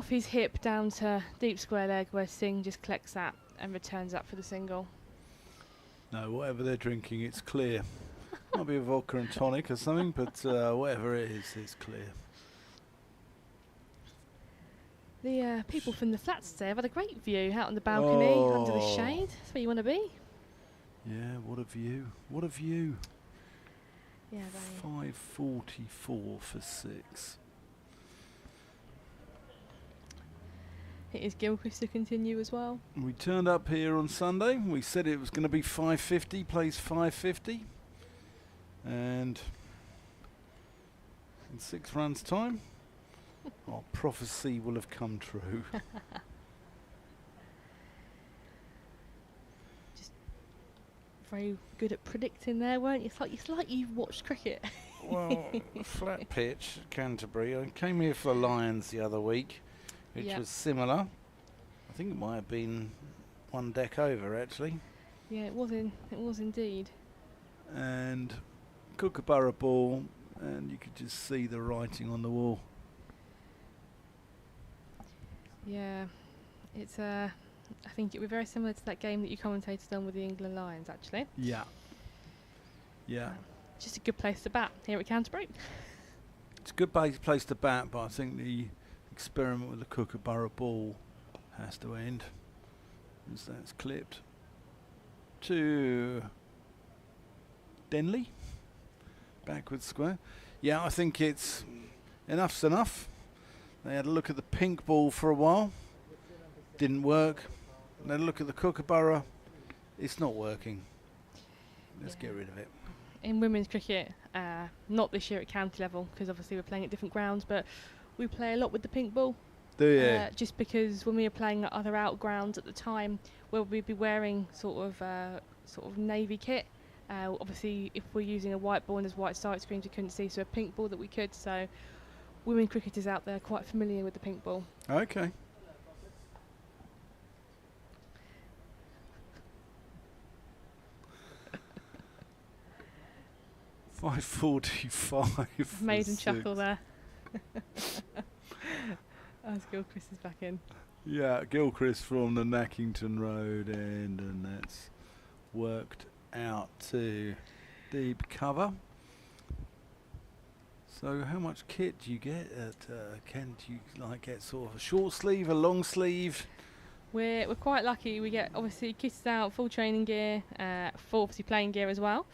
his hip down to deep square leg, where Singh just collects that and returns up for the single. No, whatever they're drinking, it's clear. Might be a vodka and tonic or something, but whatever it is, it's clear. The people from the flats today have had a great view out on the balcony under the shade. That's where you want to be. Yeah, what a view. What a view. Yeah, 544 for 6. it is Gilchrist to continue as well. We turned up here on Sunday. We said it was going to be 550, plays 550. And in 6 runs' time, our prophecy will have come true. Very good at predicting there, weren't you? It's like you've watched cricket. Well, flat pitch at Canterbury. I came here for the Lions the other week, which Yeah. was similar. I think it might have been one deck over, actually. Yeah, it was indeed. And Kookaburra ball, and you could just see the writing on the wall. Yeah, it's I think it would be very similar to that game that you commentated on with the England Lions, actually. Yeah. Yeah. Just a good place to bat here at Canterbury. It's a good place to bat, but I think the experiment with the Kookaburra ball has to end, as that's clipped to Denley, backwards square. Yeah, I think it's enough's enough. They had a look at the pink ball for a while, didn't work. They had a look at the Kookaburra, it's not working. Let's get rid of it. In women's cricket, not this year at county level, because obviously we're playing at different grounds, but we play a lot with the pink ball. Do you? Just because when we were playing at other out grounds at the time, where we'd be wearing sort of navy kit. Obviously, if we're using a white ball and there's white sight screens, we couldn't see, so a pink ball that we could. So, women cricketers out there quite familiar with the pink ball. Okay. 5:45. Made for him chuckle 6. there. As Gilchrist is back in. Yeah, Gilchrist from the Nackington Road end, and that's worked out to deep cover. So how much kit do you get at Kent? Do you get sort of a short sleeve, a long sleeve? We're quite lucky. We get obviously kitted out, full training gear, full obviously playing gear as well.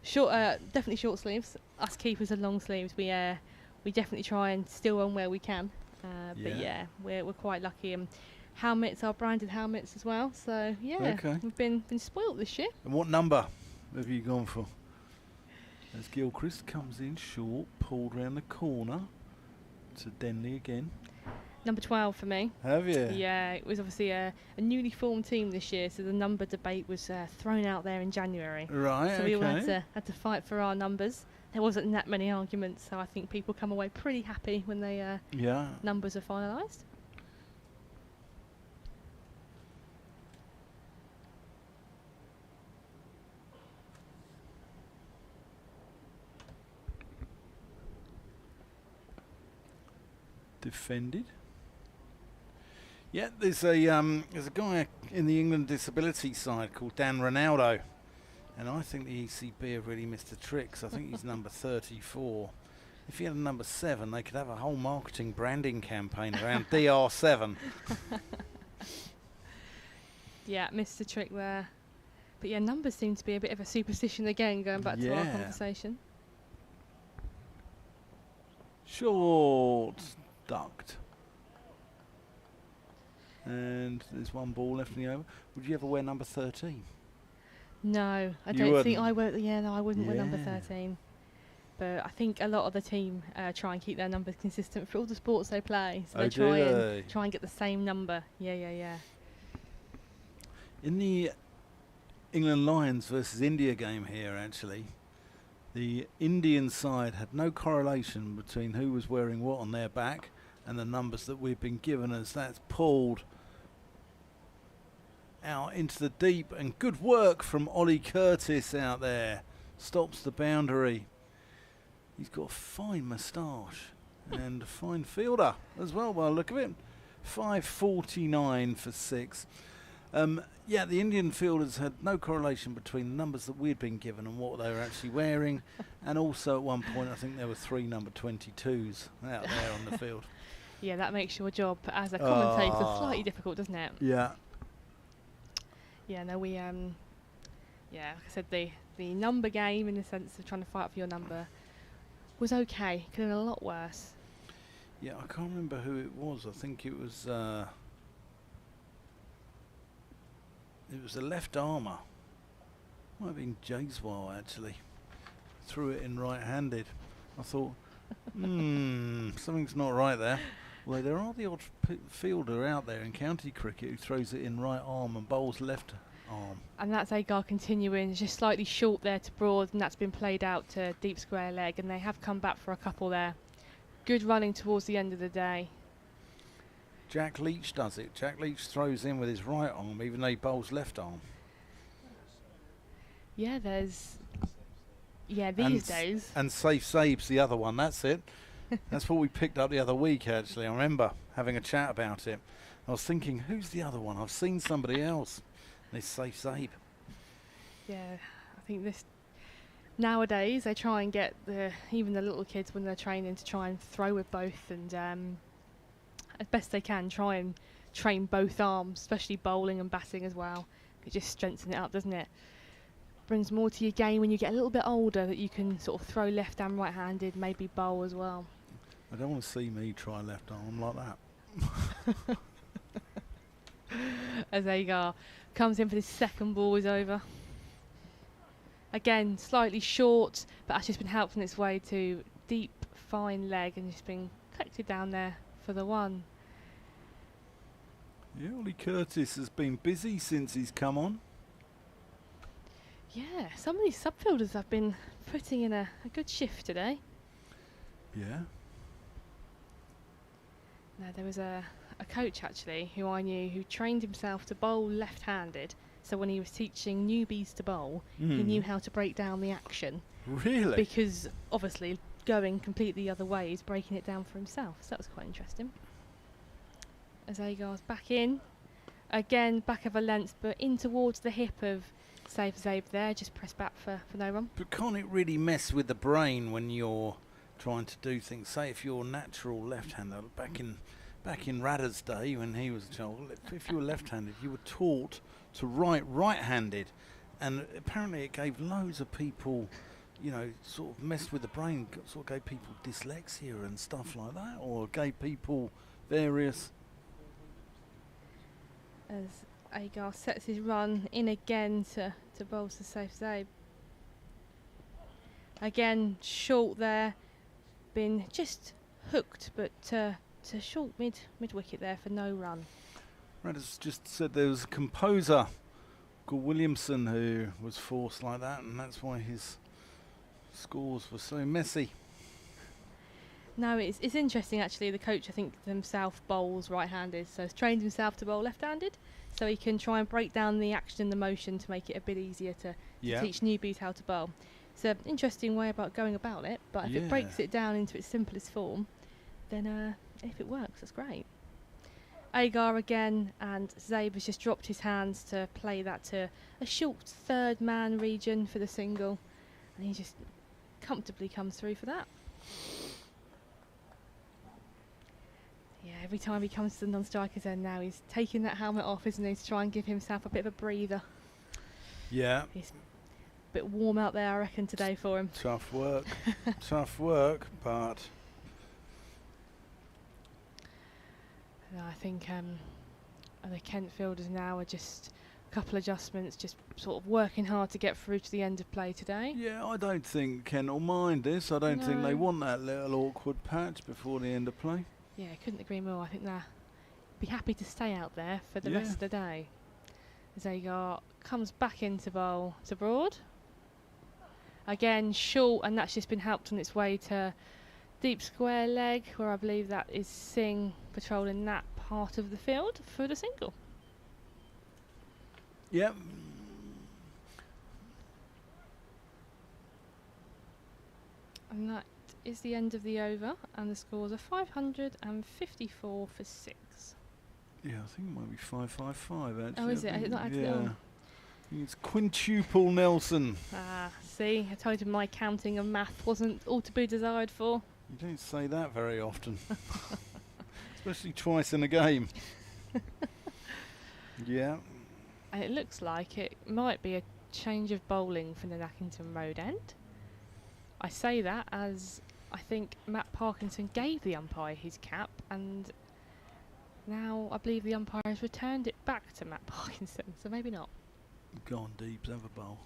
Definitely short sleeves. Us keepers are long sleeves. We definitely try and steal on where we can. But yeah, we're quite lucky. Helmets are branded helmets as well. So yeah, we've been spoilt this year. And what number have you gone for? As Gilchrist comes in short, pulled round the corner to Denley again. Number 12 for me. Have you? Yeah, it was obviously a newly formed team this year, so the number debate was thrown out there in January. Right, so we all had to fight for our numbers. There wasn't that many arguments, so I think people come away pretty happy when they numbers are finalised. Defended. Yeah, there's a guy in the England disability side called Dan Ronaldo, and I think the ECB have really missed a trick. 'Cause I think he's number 34. If he had a number 7, they could have a whole marketing branding campaign around DR7. Yeah, missed the trick there. But yeah, numbers seem to be a bit of a superstition again, going back to our conversation. Short, ducked. And there's one ball left in the over. Would you ever wear number 13? No, I don't think I would. Yeah, no, I wouldn't wear number 13. But I think a lot of the team try and keep their numbers consistent for all the sports they play. So they try and get the same number. Yeah. In the England Lions versus India game here, actually, the Indian side had no correlation between who was wearing what on their back and the numbers that we've been given as that's pulled out into the deep, and good work from Ollie Curtis out there. Stops the boundary. He's got a fine moustache and a fine fielder as well by the look of it. 5:49 for 6. Yeah, the Indian fielders had no correlation between the numbers that we'd been given and what they were actually wearing. And also at one point, I think there were 3 number 22s out there on the field. Yeah, that makes your job as a commentator slightly difficult, doesn't it? Yeah. Yeah, no, we, like I said, the number game in the sense of trying to fight for your number was okay. Could have been a lot worse. Yeah, I can't remember who it was. I think it was a left armour. Might have been Jaiswal, actually. Threw it in right-handed. I thought, something's not right there. Well, there are the odd fielder out there in county cricket who throws it in right arm and bowls left arm. And that's Agar continuing, just slightly short there to broad, and that's been played out to deep square leg, and they have come back for a couple there. Good running towards the end of the day. Jack Leach does it. Jack Leach throws in with his right arm, even though he bowls left arm. Yeah, these days. And Safe Sabe's the other one, that's it. That's what we picked up the other week, actually. I remember having a chat about it. I was thinking, who's the other one? I've seen somebody else. And it's Safe Sabe. Yeah, I think this nowadays they try and get even the little kids when they're training to try and throw with both, and as best they can try and train both arms, especially bowling and batting as well. It just strengthens it up, doesn't it? Brings more to your game when you get a little bit older, that you can sort of throw left and right-handed, maybe bowl as well. I don't want to see me try left arm like that. As Agar comes in for this second ball is over. Again, slightly short, but that's just been helped on its way to deep, fine leg and just been collected down there for the one. Yeah, Ollie Curtis has been busy since he's come on. Yeah, some of these subfielders have been putting in a good shift today. Yeah. Now, there was a coach actually who I knew who trained himself to bowl left-handed So when he was teaching newbies to bowl, he knew how to break down the action. Really? Because obviously going completely the other way is breaking it down for himself. So that was quite interesting. As Agar's back in. Again, back of a length, but in towards the hip of Zabe there. Just press back for no run. But can't it really mess with the brain when you're trying to do things? Say if you're natural left-hander, back in Radda's day when he was a child, if you were left-handed, you were taught to write right-handed, and apparently it gave loads of people, you know, sort of messed with the brain, sort of gave people dyslexia and stuff like that, or gave people various... As Agar sets his run in again to bowl to safe Zabe. Again, short there, been just hooked, but to short mid wicket there for no run. Radda's just said there was a composer called Williamson who was forced like that, and that's why his scores were so messy. No, it's interesting actually. The coach, I think, himself bowls right-handed, so he's trained himself to bowl left-handed, so he can try and break down the action and the motion to make it a bit easier to teach newbies how to bowl. It's an interesting way about going about it, but if it breaks it down into its simplest form, then if it works, that's great. Agar again, and Zabe has just dropped his hands to play that to a short third man region for the single, and he just comfortably comes through for that. Yeah, every time he comes to the non-striker's end now, he's taking that helmet off, isn't he, to try and give himself a bit of a breather. Yeah. It's a bit warm out there, I reckon, today for him. Tough work. Tough work, but... No, I think the Kent fielders now are just a couple adjustments, just sort of working hard to get through to the end of play today. Yeah, I don't think Kent will mind this. I don't think they want that little awkward patch before the end of play. Yeah, I couldn't agree more. I think they'll be happy to stay out there for the rest of the day. As Agar comes back into bowl to Broad. Again, short, and that's just been helped on its way to deep square leg, where I believe that is Singh patrolling that part of the field for the single. Yep. And that is the end of the over, and the scores are 554 for 6. Yeah, I think it might be 555 actually. Oh, is it? I did not add it on. It's quintuple Nelson. Ah, see, I told you my counting and math wasn't all to be desired for. You don't say that very often. Especially twice in a game. Yeah. And it looks like it might be a change of bowling for the Nackington Road end. I say that as I think Matt Parkinson gave the umpire his cap, and now I believe the umpire has returned it back to Matt Parkinson, so maybe not. Go on, Deebs, have a bowl.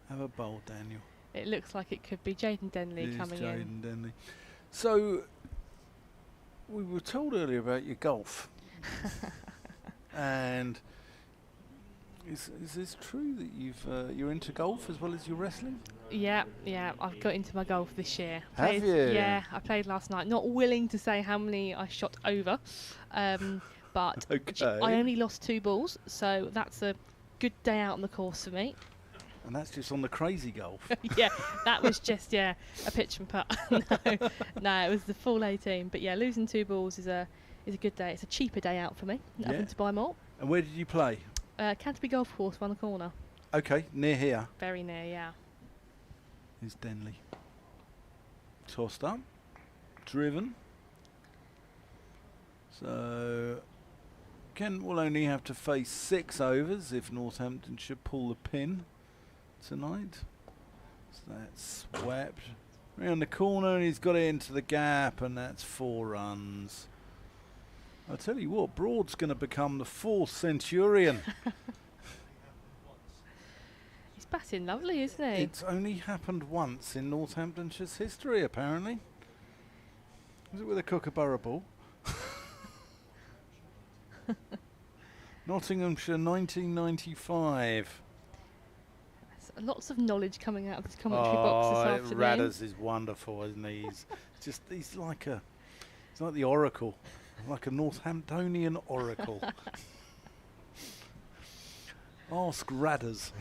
Have a bowl, Daniel. It looks like it could be Jaden Denley coming in. Jaden Denley. So, we were told earlier about your golf. And is this true that you're into golf as well as your wrestling? Yeah, I've got into my golf this year. Have you? Yeah, I played last night. Not willing to say how many I shot over, but Okay. I only lost 2 balls, so that's a good day out on the course for me. And that's just on the crazy golf. Yeah, that was just a pitch and putt. no, it was the full 18. But yeah, losing 2 balls is a good day. It's a cheaper day out for me. Not having to buy more. And where did you play? Canterbury Golf Course around the corner. Okay, near here. Very near, yeah. Is Denley. Tossed up. Driven. So Kent will only have to face 6 overs if Northamptonshire pull the pin tonight. So that's swept. Round the corner, and he's got it into the gap, and that's 4 runs. I'll tell you what, Broad's going to become the 4th Centurion. He's batting lovely, isn't he? It's only happened once in Northamptonshire's history, apparently. Was it with a Kookaburra ball? Nottinghamshire 1995. Lots of knowledge coming out of this commentary box this afternoon. Radda's is wonderful, isn't he? He's like the Oracle. Like a Northamptonian oracle. Ask Radders.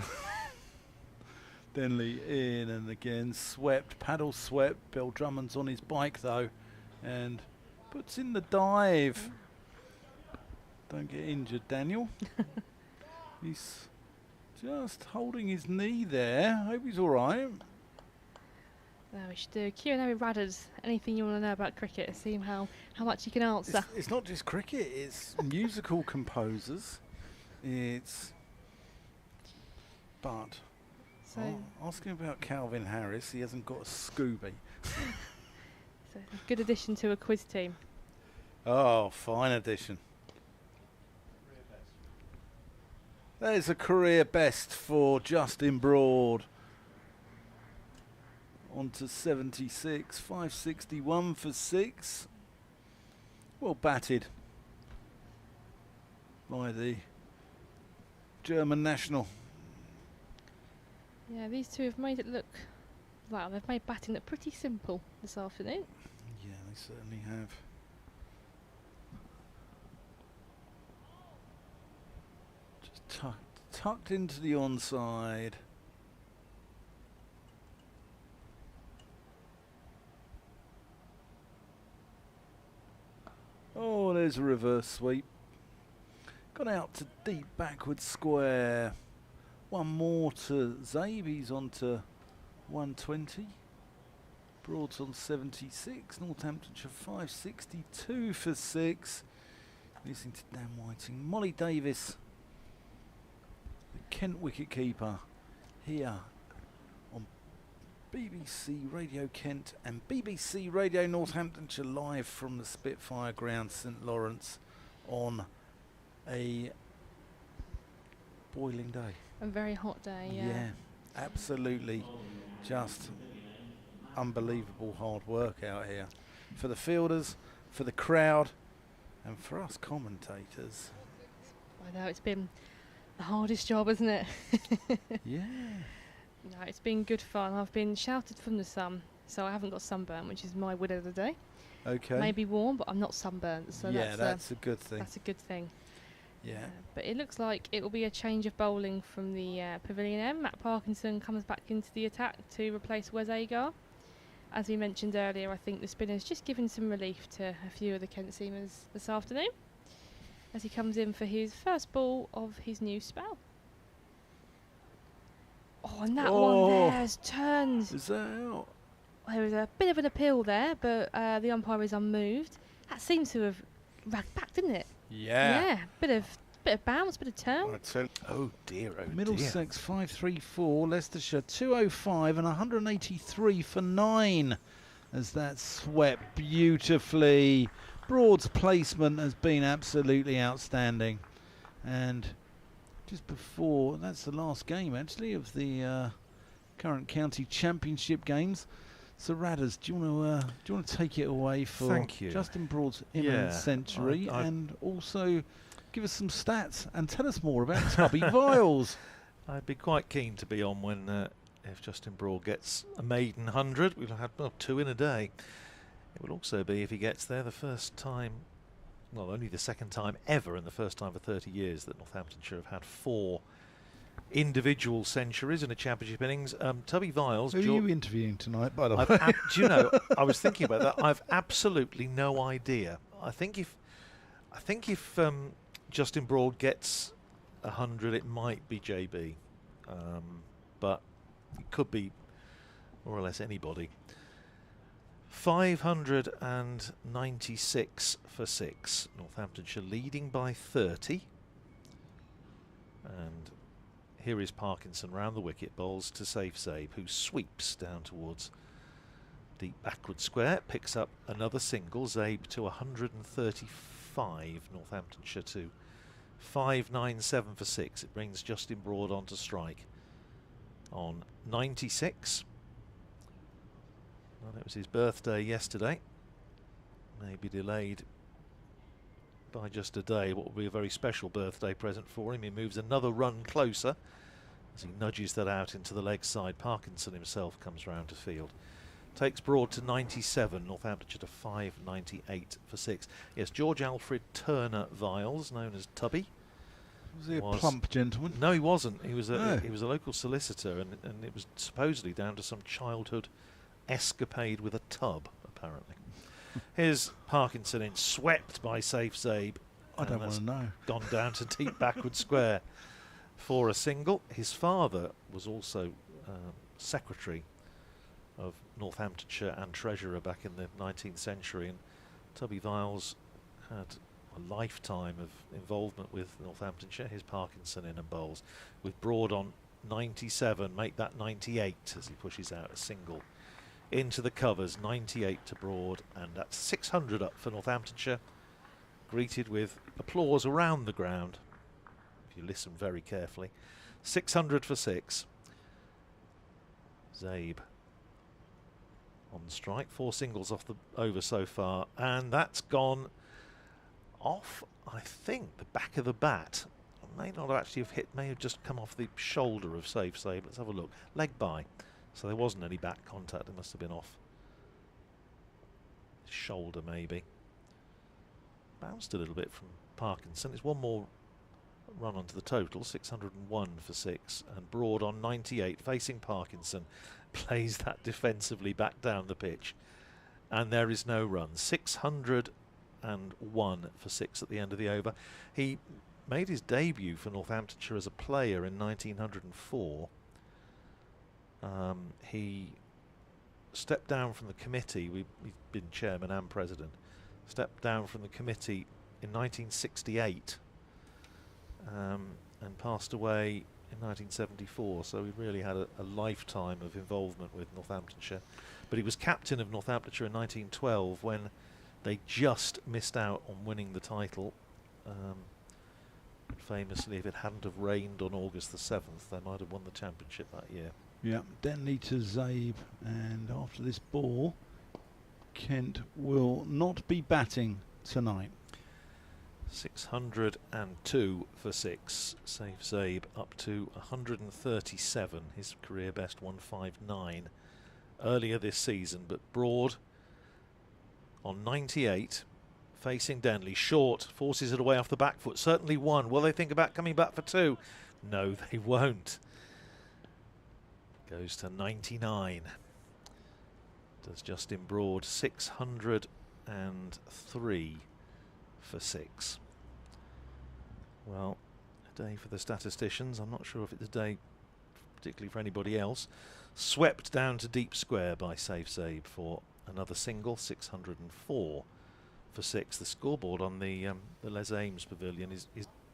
Denley in and again, swept, paddle swept. Bill Drummond's on his bike though, and puts in the dive. Don't get injured, Daniel. He's just holding his knee there. Hope he's all right. We should do Q&A with Radders. Anything you want to know about cricket, see how much you can answer. It's not just cricket, it's musical composers. But So ask him about Calvin Harris. He hasn't got a Scooby. a good addition to a quiz team. Oh, fine addition. That is a career best for Justin Broad. On to 76, 561 for 6. Well batted by the German national. Yeah, these two have made it look, well, they've made batting look pretty simple this afternoon. Yeah, they certainly have. Just tucked into the onside. Oh, there's a reverse sweep. Gone out to deep backward square. One more to Zabe. He's on to 120. Broad's on 76. Northamptonshire 562 for 6. Listening to Dan Whiting. Molly Davis, the Kent wicketkeeper, here on BBC Radio Kent and BBC Radio Northamptonshire, live from the Spitfire ground, St Lawrence, on a boiling day. A very hot day, yeah. Absolutely. Just unbelievable hard work out here. For the fielders, for the crowd, and for us commentators. I know, it's been the hardest job, isn't it? Yeah. No, it's been good fun. I've been sheltered from the sun, so I haven't got sunburn, which is my win of the day. Okay. Maybe warm, but I'm not sunburnt, so yeah, that's a good thing. That's a good thing. Yeah. But it looks like it will be a change of bowling from the Pavilion M. Matt Parkinson comes back into the attack to replace Wes Agar. As we mentioned earlier, I think the spinner's just given some relief to a few of the Kent seamers this afternoon as he comes in for his first ball of his new spell. Oh, and that one there has turned. Is that out? There was a bit of an appeal there, but the umpire is unmoved. That seems to have ragged back, didn't it? Yeah. Bit of bounce, bit of turn. Oh dear, oh Middlesex 534, Leicestershire 205 and 183 for 9 as that swept beautifully. Broad's placement has been absolutely outstanding, and just before, that's the last game actually of the current county championship games. So Radders, do you want to take it away for Thank you. Justin Broad's imminent century, and also give us some stats and tell us more about Tubby Viles? I'd be quite keen to be on when if Justin Broad gets a maiden 100. We've had 2 in a day. It will also be if he gets there the first time, well, only the second time ever, and the first time for 30 years that Northamptonshire have had 4 individual centuries in a championship innings. Tubby Viles. Who are you interviewing tonight, by the way? Do you know? I was thinking about that. I've absolutely no idea. I think if Justin Broad gets 100, it might be JB, but it could be more or less anybody. 596 for 6. Northamptonshire leading by 30. And here is Parkinson round the wicket, bowls to safe Zabe, who sweeps down towards deep backward square, picks up another single. Zabe to 135, Northamptonshire to 597 for 6. It brings Justin Broad on to strike on 96. Well, it was his birthday yesterday. Maybe delayed by just a day. What will be a very special birthday present for him. He moves another run closer as he nudges that out into the leg side. Parkinson himself comes round to field. Takes Broad to 97, Northamptonshire to 598 for 6. Yes, George Alfred Turner Viles, known as Tubby. Was he a plump gentleman? No, he wasn't. He was No. he was a local solicitor, and it was supposedly down to some childhood escapade with a tub, apparently. Here's Parkinson in, swept by Safe Zabe. I don't want to know. Gone down to deep backward square for a single. His father was also secretary of Northamptonshire and treasurer back in the 19th century, and Tubby Viles had a lifetime of involvement with Northamptonshire. His Parkinson in and bowls with Broad on 97, make that 98 as he pushes out a single into the covers. 98 to Broad, and that's 600 up for Northamptonshire, greeted with applause around the ground if you listen very carefully. 600 for 6. Zabe on strike, 4 singles off the over so far, and that's gone off, I think, the back of the bat. It may not actually have hit, may have just come off the shoulder of Safe Zabe. Let's have a look. Leg by, so there wasn't any back contact. It must have been off his shoulder, maybe. Bounced a little bit from Parkinson. It's one more run onto the total, 601 for 6, and Broad on 98 facing Parkinson plays that defensively back down the pitch, and there is no run. 601 for 6 at the end of the over. He made his debut for Northamptonshire as a player in 1904. He stepped down from the committee. He'd been chairman and president. Stepped down from the committee in 1968 and passed away in 1974, so he really had a lifetime of involvement with Northamptonshire. But he was captain of Northamptonshire in 1912 when they just missed out on winning the title. And famously, if it hadn't have rained on August the 7th, they might have won the championship that year. Yeah, Denley to Zabe, and after this ball, Kent will not be batting tonight. 602 for 6. Safe Zabe up to 137. His career best 159 earlier this season. But Broad on 98, facing Denley. Short, forces it away off the back foot. Certainly one. Will they think about coming back for 2? No, they won't. Goes to 99. Does Justin Broad. 603 for 6. Well, a day for the statisticians. I'm not sure if it's a day particularly for anybody else. Swept down to deep square by Safe Zabe for another single. 604 for 6. The scoreboard on the Les Ames Pavilion is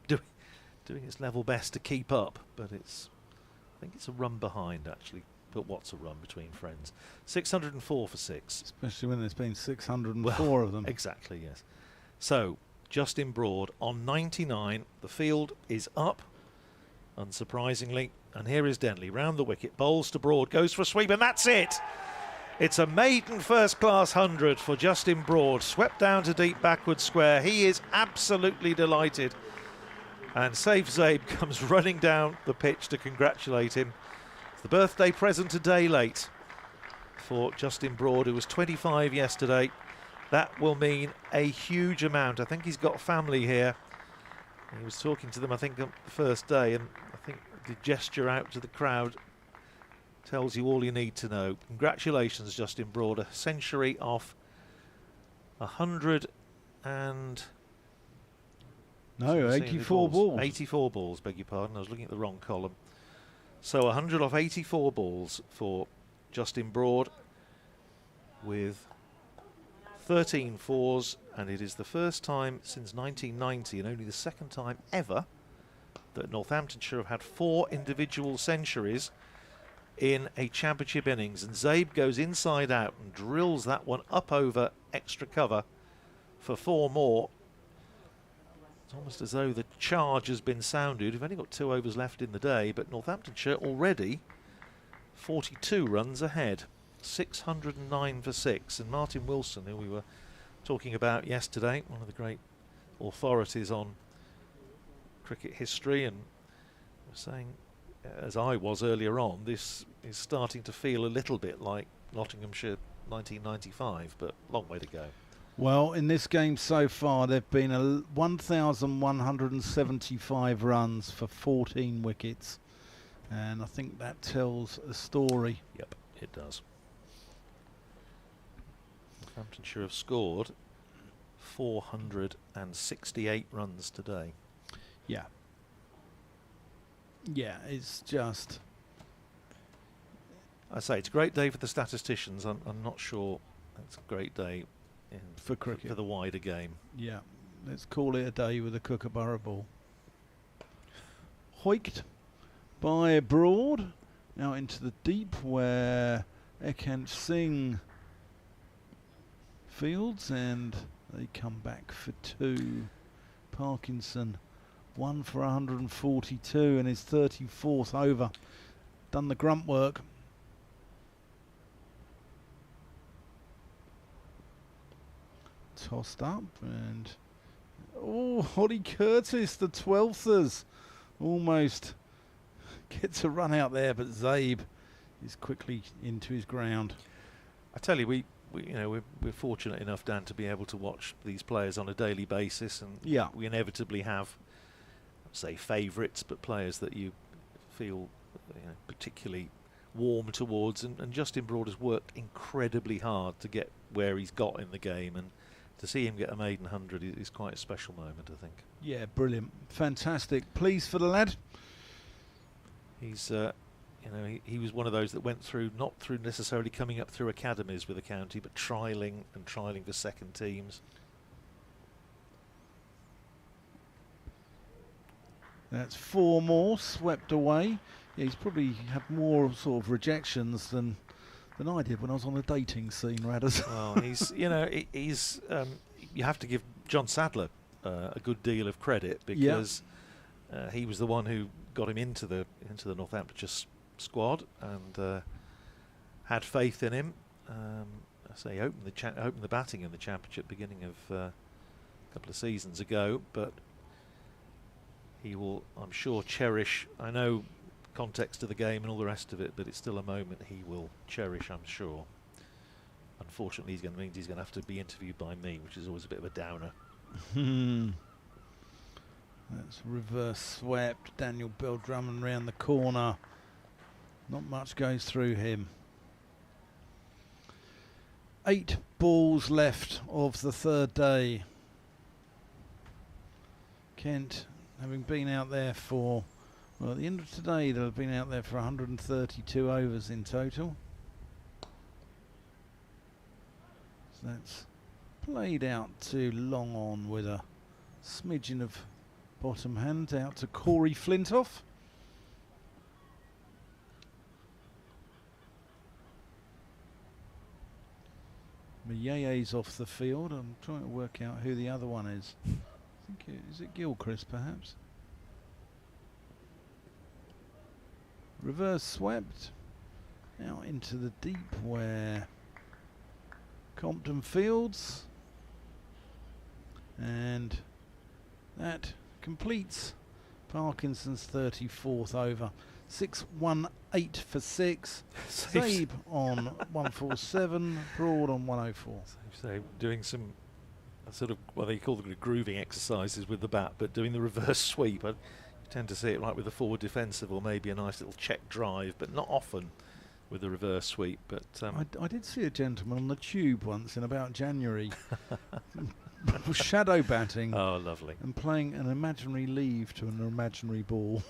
doing its level best to keep up, but I think it's a run behind actually. But what's a run between friends? 604 for 6. Especially when there's been 604 of them. Exactly, yes. So, Justin Broad on 99. The field is up, unsurprisingly. And here is Denley round the wicket. Bowls to Broad, goes for a sweep, and that's it. It's a maiden first-class 100 for Justin Broad. Swept down to deep backward square. He is absolutely delighted. And Safe Zabe comes running down the pitch to congratulate him. It's the birthday present a day late for Justin Broad, who was 25 yesterday. That will mean a huge amount. I think he's got family here. He was talking to them, I think, on the first day, and I think the gesture out to the crowd tells you all you need to know. Congratulations, Justin Broad. A century off 100 and... No, 84 balls. 84 balls, beg your pardon. I was looking at the wrong column. So 100 off 84 balls for Justin Broad with 13 fours, and it is the first time since 1990 and only the second time ever that Northamptonshire have had 4 individual centuries in a championship innings. And Zabe goes inside out and drills that one up over extra cover for 4 more. It's almost as though the charge has been sounded. We've only got 2 overs left in the day, but Northamptonshire already 42 runs ahead. 609 for 6. And Martin Wilson, who we were talking about yesterday, one of the great authorities on cricket history, and was saying, as I was earlier on, this is starting to feel a little bit like Nottinghamshire 1995, but long way to go. Well, in this game so far, there have been 1,175 runs for 14 wickets. And I think that tells a story. Yep, it does. Northamptonshire have scored 468 runs today. Yeah. Yeah, it's just... I say it's a great day for the statisticians. I'm not sure it's a great day for cricket, for the wider game. Yeah, let's call it a day with a Kookaburra ball. Hoiked by Broad, now into the deep where Ekant Singh fields, and they come back for 2. Parkinson 1 for 142 in his 34th over. Done the grunt work. Tossed up, and Holly Curtis, the 12thers, almost gets a run out there, but Zabe is quickly into his ground. I tell you, we're fortunate enough, Dan, to be able to watch these players on a daily basis, and yeah, we inevitably have, say, favourites, but players that you feel particularly warm towards, and Justin Broad has worked incredibly hard to get where he's got in the game, and to see him get a maiden 100 is quite a special moment, I think. Yeah, brilliant, fantastic. Pleased for the lad. He's, he was one of those that went through, not through necessarily coming up through academies with the county, but trialling for second teams. That's 4 more swept away. Yeah, he's probably had more sort of rejections than I did when I was on the dating scene, Radders. Well, he's you have to give John Sadler a good deal of credit, because he was the one who got him into the Northamptonshire squad and had faith in him. I say opened the batting in the championship beginning of a couple of seasons ago, but he will, I'm sure, cherish. I know context of the game and all the rest of it, but it's still a moment he will cherish, I'm sure. Unfortunately, he's going to have to be interviewed by me, which is always a bit of a downer. That's reverse swept. Daniel Bell-Drummond round the corner. Not much goes through him. 8 balls left of the 3rd day. Kent, having been out there for, well, at the end of today, they'll have been out there for 132 overs in total. So that's played out to long on with a smidgen of bottom hand out to Corey Flintoff. Miye's off the field. I'm trying to work out who the other one is. I think is it Gilchrist, perhaps? Reverse swept out into the deep where Compton fields, and that completes Parkinson's 34th over. 618 for 6. Zabe on 147, Broad on 104. So doing some sort of what they call the grooving exercises with the bat, but doing the reverse sweep. I tend to see it like with the forward defensive, or maybe a nice little check drive, but not often with the reverse sweep. But I did see a gentleman on the tube once in about January shadow batting. Oh, lovely. And playing an imaginary leave to an imaginary ball.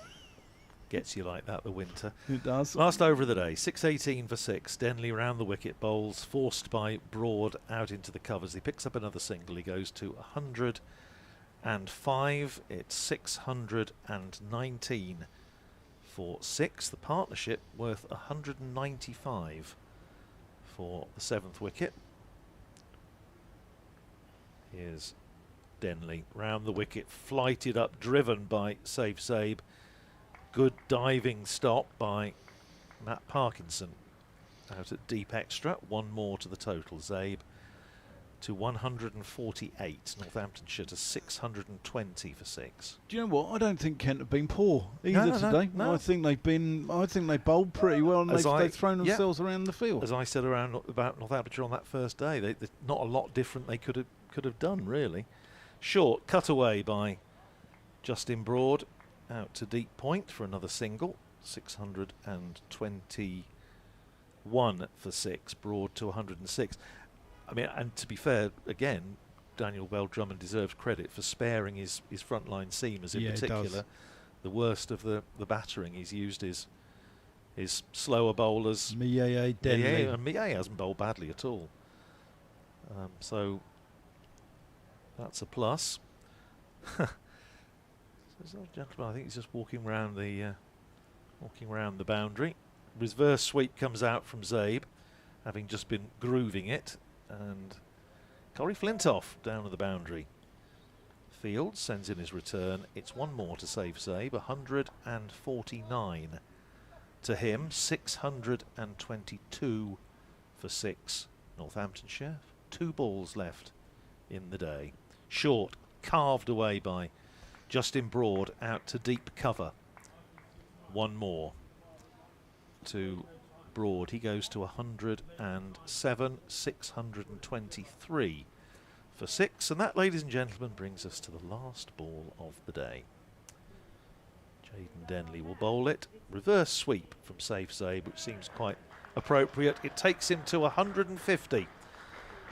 Gets you like that the winter. It does. Last over of the day, 618 for 6. Denley round the wicket, bowls forced by Broad out into the covers. He picks up another single. He goes to 105. It's 619 for 6. The partnership worth 195 for the 7th wicket. Here's Denley round the wicket, flighted up, driven by Safe Zabe. Good diving stop by Matt Parkinson out at deep extra. 1 more to the total. Zabe to 148. Northamptonshire to 620 for 6. Do you know what? I don't think Kent have been poor either No, today. no. I think they bowled pretty well, and they've thrown yeah, themselves around the field. As I said about Northamptonshire on that first day, they not a lot different they could have done really. Short cut away by Justin Broad out to deep point for another single. 621 for 6. Broad to 106. I mean, and to be fair, again, Daniel Bell-Drummond deserves credit for sparing his frontline seamers in particular. The worst of the battering. He's used his slower bowlers. Millet, Denley. And Millet hasn't bowled badly at all. So that's a plus. So gentleman, I think he's just walking round the boundary. Reverse sweep comes out from Zabe, having just been grooving it, and Corey Flintoff down to the boundary. Fields sends in his return. It's one more to save Zabe. 149 to him. 622 for 6. Northamptonshire. 2 balls left in the day. Short, carved away by Justin Broad out to deep cover. One more to Broad. He goes to 107, 623 for 6. And that, ladies and gentlemen, brings us to the last ball of the day. Jaden Denley will bowl it. Reverse sweep from Safe Zabe, which seems quite appropriate. It takes him to 150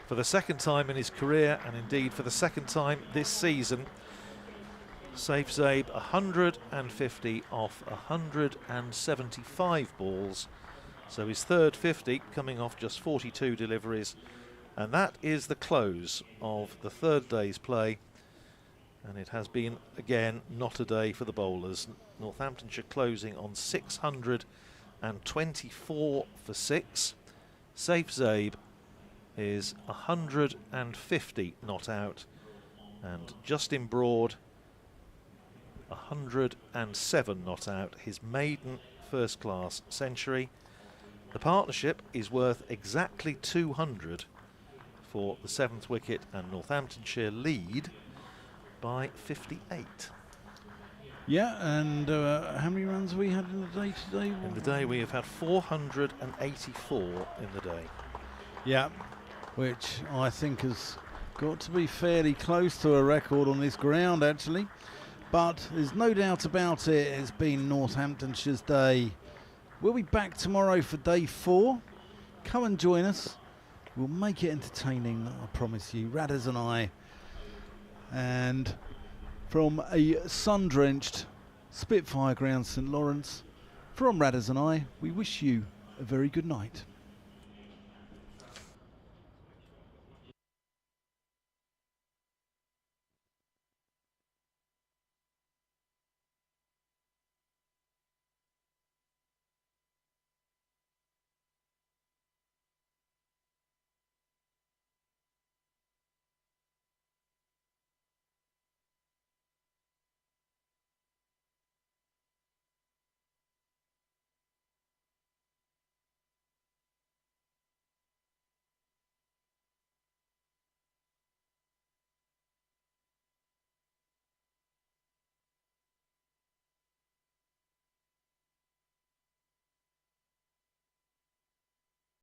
for the second time in his career, and indeed for the second time this season. Safe Zabe 150 off 175 balls. So his third 50 coming off just 42 deliveries. And that is the close of the third day's play. And it has been, again, not a day for the bowlers. Northamptonshire closing on 624 for 6. Safe Zabe is 150 not out. And Justin Broad 107 not out, his maiden first-class century. The partnership is worth exactly 200 for the 7th wicket, and Northamptonshire lead by 58. Yeah, and how many runs have we had in the day today? In the day we have had 484 in the day. Yeah, which I think has got to be fairly close to a record on this ground, actually. But there's no doubt about it, it's been Northamptonshire's day. We'll be back tomorrow for day 4. Come and join us. We'll make it entertaining, I promise you, Radders and I. And from a sun-drenched Spitfire ground, St Lawrence, from Radders and I, we wish you a very good night.